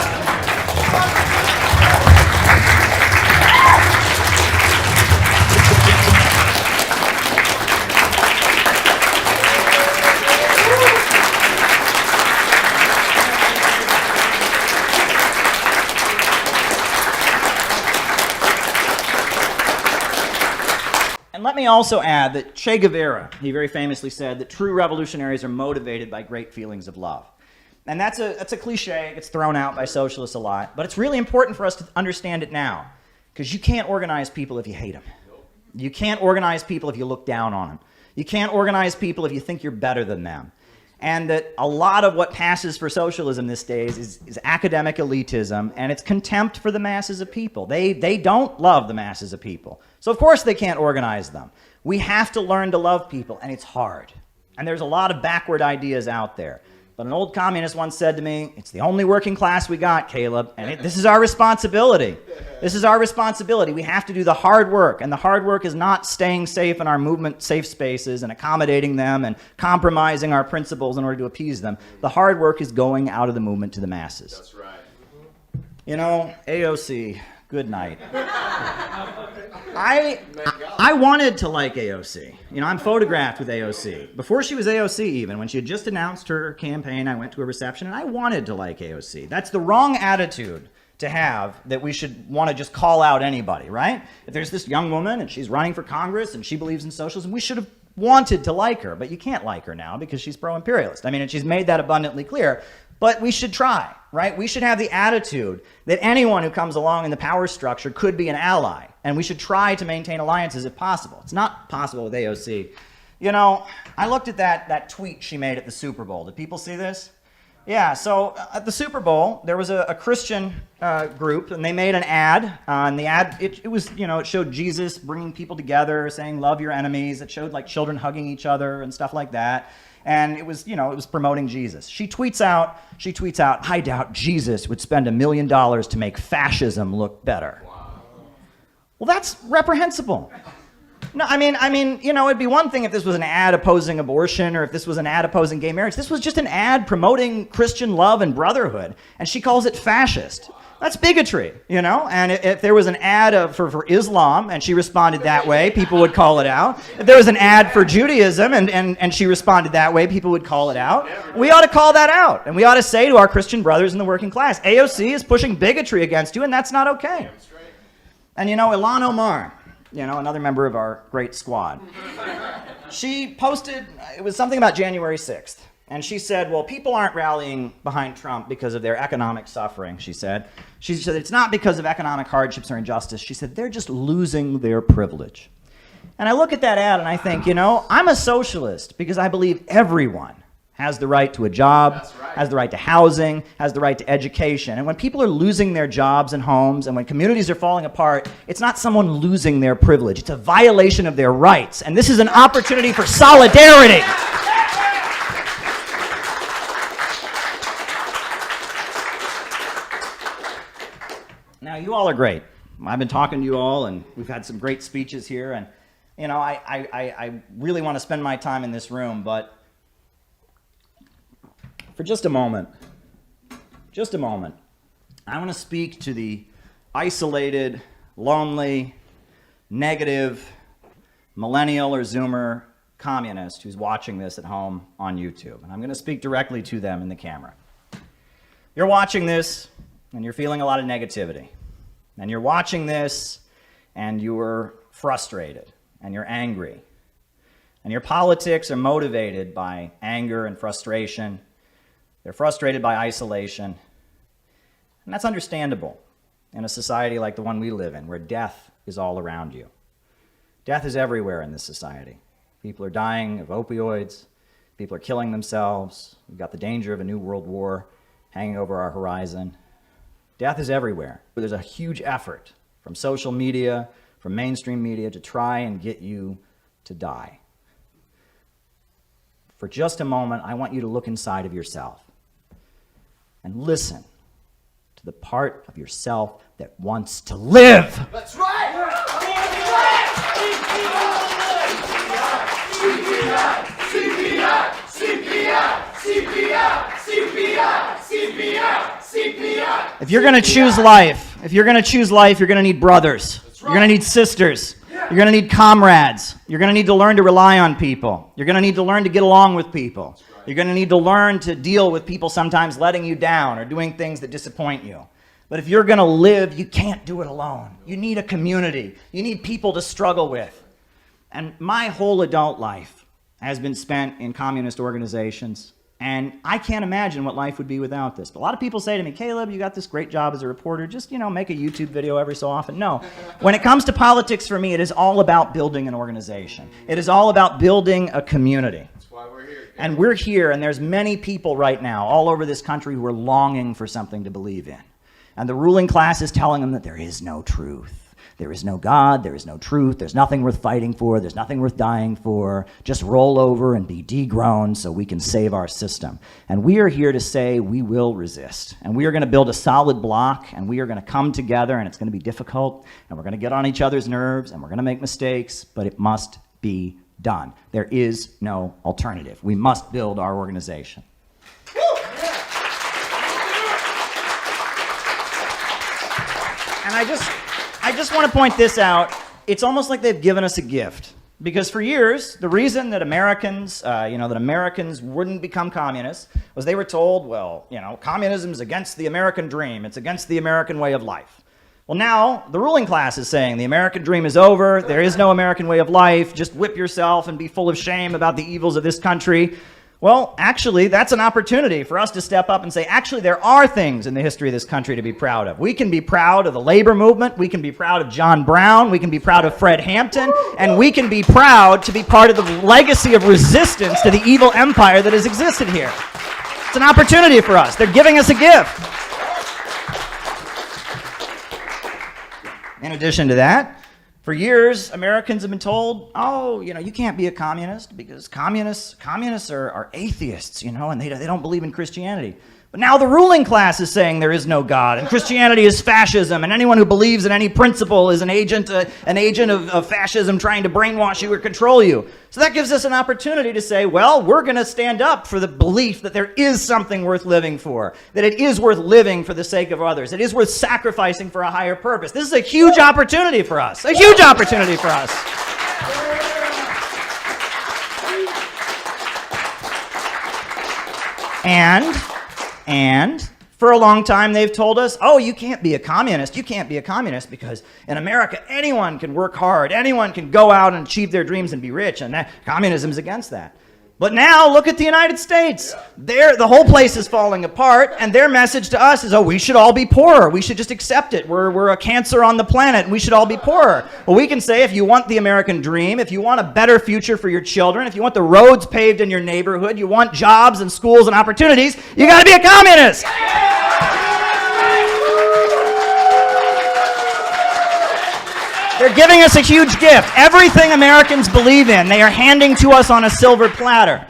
And let me also add that Che Guevara, he very famously said that true revolutionaries are motivated by great feelings of love. And that's a cliche, it gets thrown out by socialists a lot, but it's really important for us to understand it now, because you can't organize people if you hate them. You can't organize people if you look down on them. You can't organize people if you think you're better than them. And that a lot of what passes for socialism these days is academic elitism, and it's contempt for the masses of people. They don't love the masses of people. So of course they can't organize them. We have to learn to love people, and it's hard. And there's a lot of backward ideas out there. But an old communist once said to me, it's the only working class we got, Caleb, and this is our responsibility. This is our responsibility. We have to do the hard work, and the hard work is not staying safe in our movement safe spaces and accommodating them and compromising our principles in order to appease them. The hard work is going out of the movement to the masses. That's right. You know, AOC, good night. I wanted to like AOC. You know, I'm photographed with AOC. Before she was AOC even, when she had just announced her campaign, I went to a reception and I wanted to like AOC. That's the wrong attitude to have, that we should want to just call out anybody, right? If there's this young woman and she's running for Congress and she believes in socialism, we should have wanted to like her, but you can't like her now because she's pro-imperialist. I mean, and she's made that abundantly clear. But we should try, right? We should have the attitude that anyone who comes along in the power structure could be an ally, and we should try to maintain alliances if possible. It's not possible with AOC. You know, I looked at that tweet she made at the Super Bowl. Did people see this? Yeah, so at the Super Bowl, there was a Christian group, and they made an ad. And the ad, it was, you know, it showed Jesus bringing people together, saying, love your enemies. It showed, like, children hugging each other and stuff like that. And it was, you know, it was promoting Jesus. She tweets out, I doubt Jesus would spend $1 million to make fascism look better. Wow. Well, that's reprehensible. No, I mean, you know, it'd be one thing if this was an ad opposing abortion or if this was an ad opposing gay marriage. This was just an ad promoting Christian love and brotherhood, and she calls it fascist. That's bigotry, you know? And if there was an ad for Islam and she responded that way, people would call it out. If there was an ad for Judaism and she responded that way, people would call it out. We ought to call that out. And we ought to say to our Christian brothers in the working class, AOC is pushing bigotry against you, and that's not okay. And you know, Ilhan Omar, you know, another member of our great squad, she posted, it was something about January 6th. And she said, well, people aren't rallying behind Trump because of their economic suffering, she said. She said, it's not because of economic hardships or injustice. She said, they're just losing their privilege. And I look at that ad and I think, you know, I'm a socialist because I believe everyone has the right to a job, has the right to housing, has the right to education. And when people are losing their jobs and homes, and when communities are falling apart, it's not someone losing their privilege. It's a violation of their rights. And this is an opportunity for solidarity. Now, you all are great. I've been talking to you all, and we've had some great speeches here, and, you know, I really want to spend my time in this room, but for just a moment, I want to speak to the isolated, lonely, negative, millennial or Zoomer communist who's watching this at home on YouTube, and I'm going to speak directly to them in the camera. You're watching this, and you're feeling a lot of negativity. And you're watching this, and you're frustrated, and you're angry. And your politics are motivated by anger and frustration. They're frustrated by isolation. And that's understandable in a society like the one we live in, where death is all around you. Death is everywhere in this society. People are dying of opioids. People are killing themselves. We've got the danger of a new world war hanging over our horizon. Death is everywhere. There's a huge effort from social media, from mainstream media, to try and get you to die. For just a moment, I want you to look inside of yourself and listen to the part of yourself that wants to live. That's right! CPI! CPI! CPI! CPI! CPI! CPI! If you're going to choose life, you're going to need brothers. You're going to need sisters. You're going to need comrades. You're going to need to learn to rely on people. You're going to need to learn to get along with people. You're going to need to learn to deal with people sometimes letting you down or doing things that disappoint you. But if you're going to live, you can't do it alone. You need a community. You need people to struggle with. And my whole adult life has been spent in communist organizations, And I can't imagine what life would be without this. But a lot of people say to me, Caleb, you got this great job as a reporter, just, make a YouTube video every so often. No. When it comes to politics for me, it is all about building an organization. It is all about building a community. That's why we're here. And we're here, and there's many people right now all over this country who are longing for something to believe in. And the ruling class is telling them that there is no truth. There is no God, there is no truth, there's nothing worth fighting for, there's nothing worth dying for. Just roll over and be degrown so we can save our system. And we are here to say we will resist. And we are going to build a solid block, and we are going to come together, and it's going to be difficult, and we're going to get on each other's nerves, and we're going to make mistakes, but it must be done. There is no alternative. We must build our organization. And I just want to point this out. It's almost like they've given us a gift. Because for years, the reason that Americans, wouldn't become communists was they were told, well, communism's against the American dream. It's against the American way of life. Well, now the ruling class is saying the American dream is over. There is no American way of life. Just whip yourself and be full of shame about the evils of this country. Well, actually, that's an opportunity for us to step up and say, actually, there are things in the history of this country to be proud of. We can be proud of the labor movement. We can be proud of John Brown. We can be proud of Fred Hampton. And we can be proud to be part of the legacy of resistance to the evil empire that has existed here. It's an opportunity for us. They're giving us a gift. In addition to that, for years, Americans have been told, oh, you can't be a communist because communists are atheists, and they don't believe in Christianity. But now the ruling class is saying there is no God, and Christianity is fascism, and anyone who believes in any principle is an agent of fascism trying to brainwash you or control you. So that gives us an opportunity to say, well, we're going to stand up for the belief that there is something worth living for, that it is worth living for the sake of others, it is worth sacrificing for a higher purpose. This is a huge opportunity for us, a huge opportunity for us. And for a long time, they've told us, oh, you can't be a communist. You can't be a communist because in America, anyone can work hard. Anyone can go out and achieve their dreams and be rich. And communism's against that. But now, look at the United States. The whole place is falling apart, and their message to us is, oh, we should all be poorer. We should just accept it. We're a cancer on the planet, and we should all be poorer. Well, we can say if you want the American dream, if you want a better future for your children, if you want the roads paved in your neighborhood, you want jobs and schools and opportunities, you got to be a communist. They're giving us a huge gift. Everything Americans believe in, they are handing to us on a silver platter.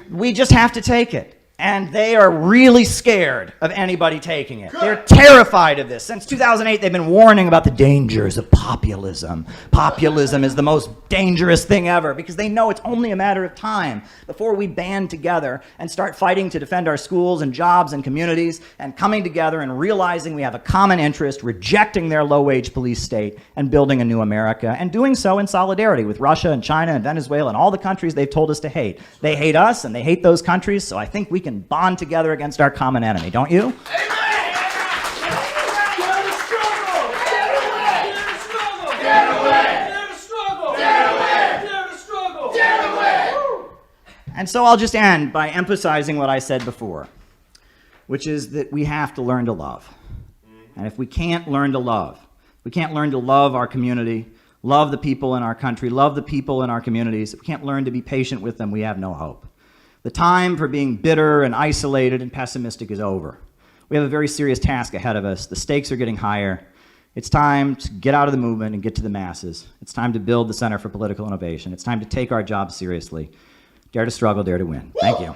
We just have to take it. And they are really scared of anybody taking it. They're terrified of this. Since 2008, they've been warning about the dangers of populism. Populism is the most dangerous thing ever because they know it's only a matter of time before we band together and start fighting to defend our schools and jobs and communities and coming together and realizing we have a common interest, rejecting their low-wage police state and building a new America, and doing so in solidarity with Russia and China and Venezuela and all the countries they've told us to hate. They hate us and they hate those countries, so I think we can bond together against our common enemy, don't you? And so I'll just end by emphasizing what I said before, which is that we have to learn to love. And if we can't learn to love, we can't learn to love our community, love the people in our country, love the people in our communities, if we can't learn to be patient with them, we have no hope. The time for being bitter and isolated and pessimistic is over. We have a very serious task ahead of us. The stakes are getting higher. It's time to get out of the movement and get to the masses. It's time to build the Center for Political Innovation. It's time to take our job seriously. Dare to struggle, dare to win. Thank you.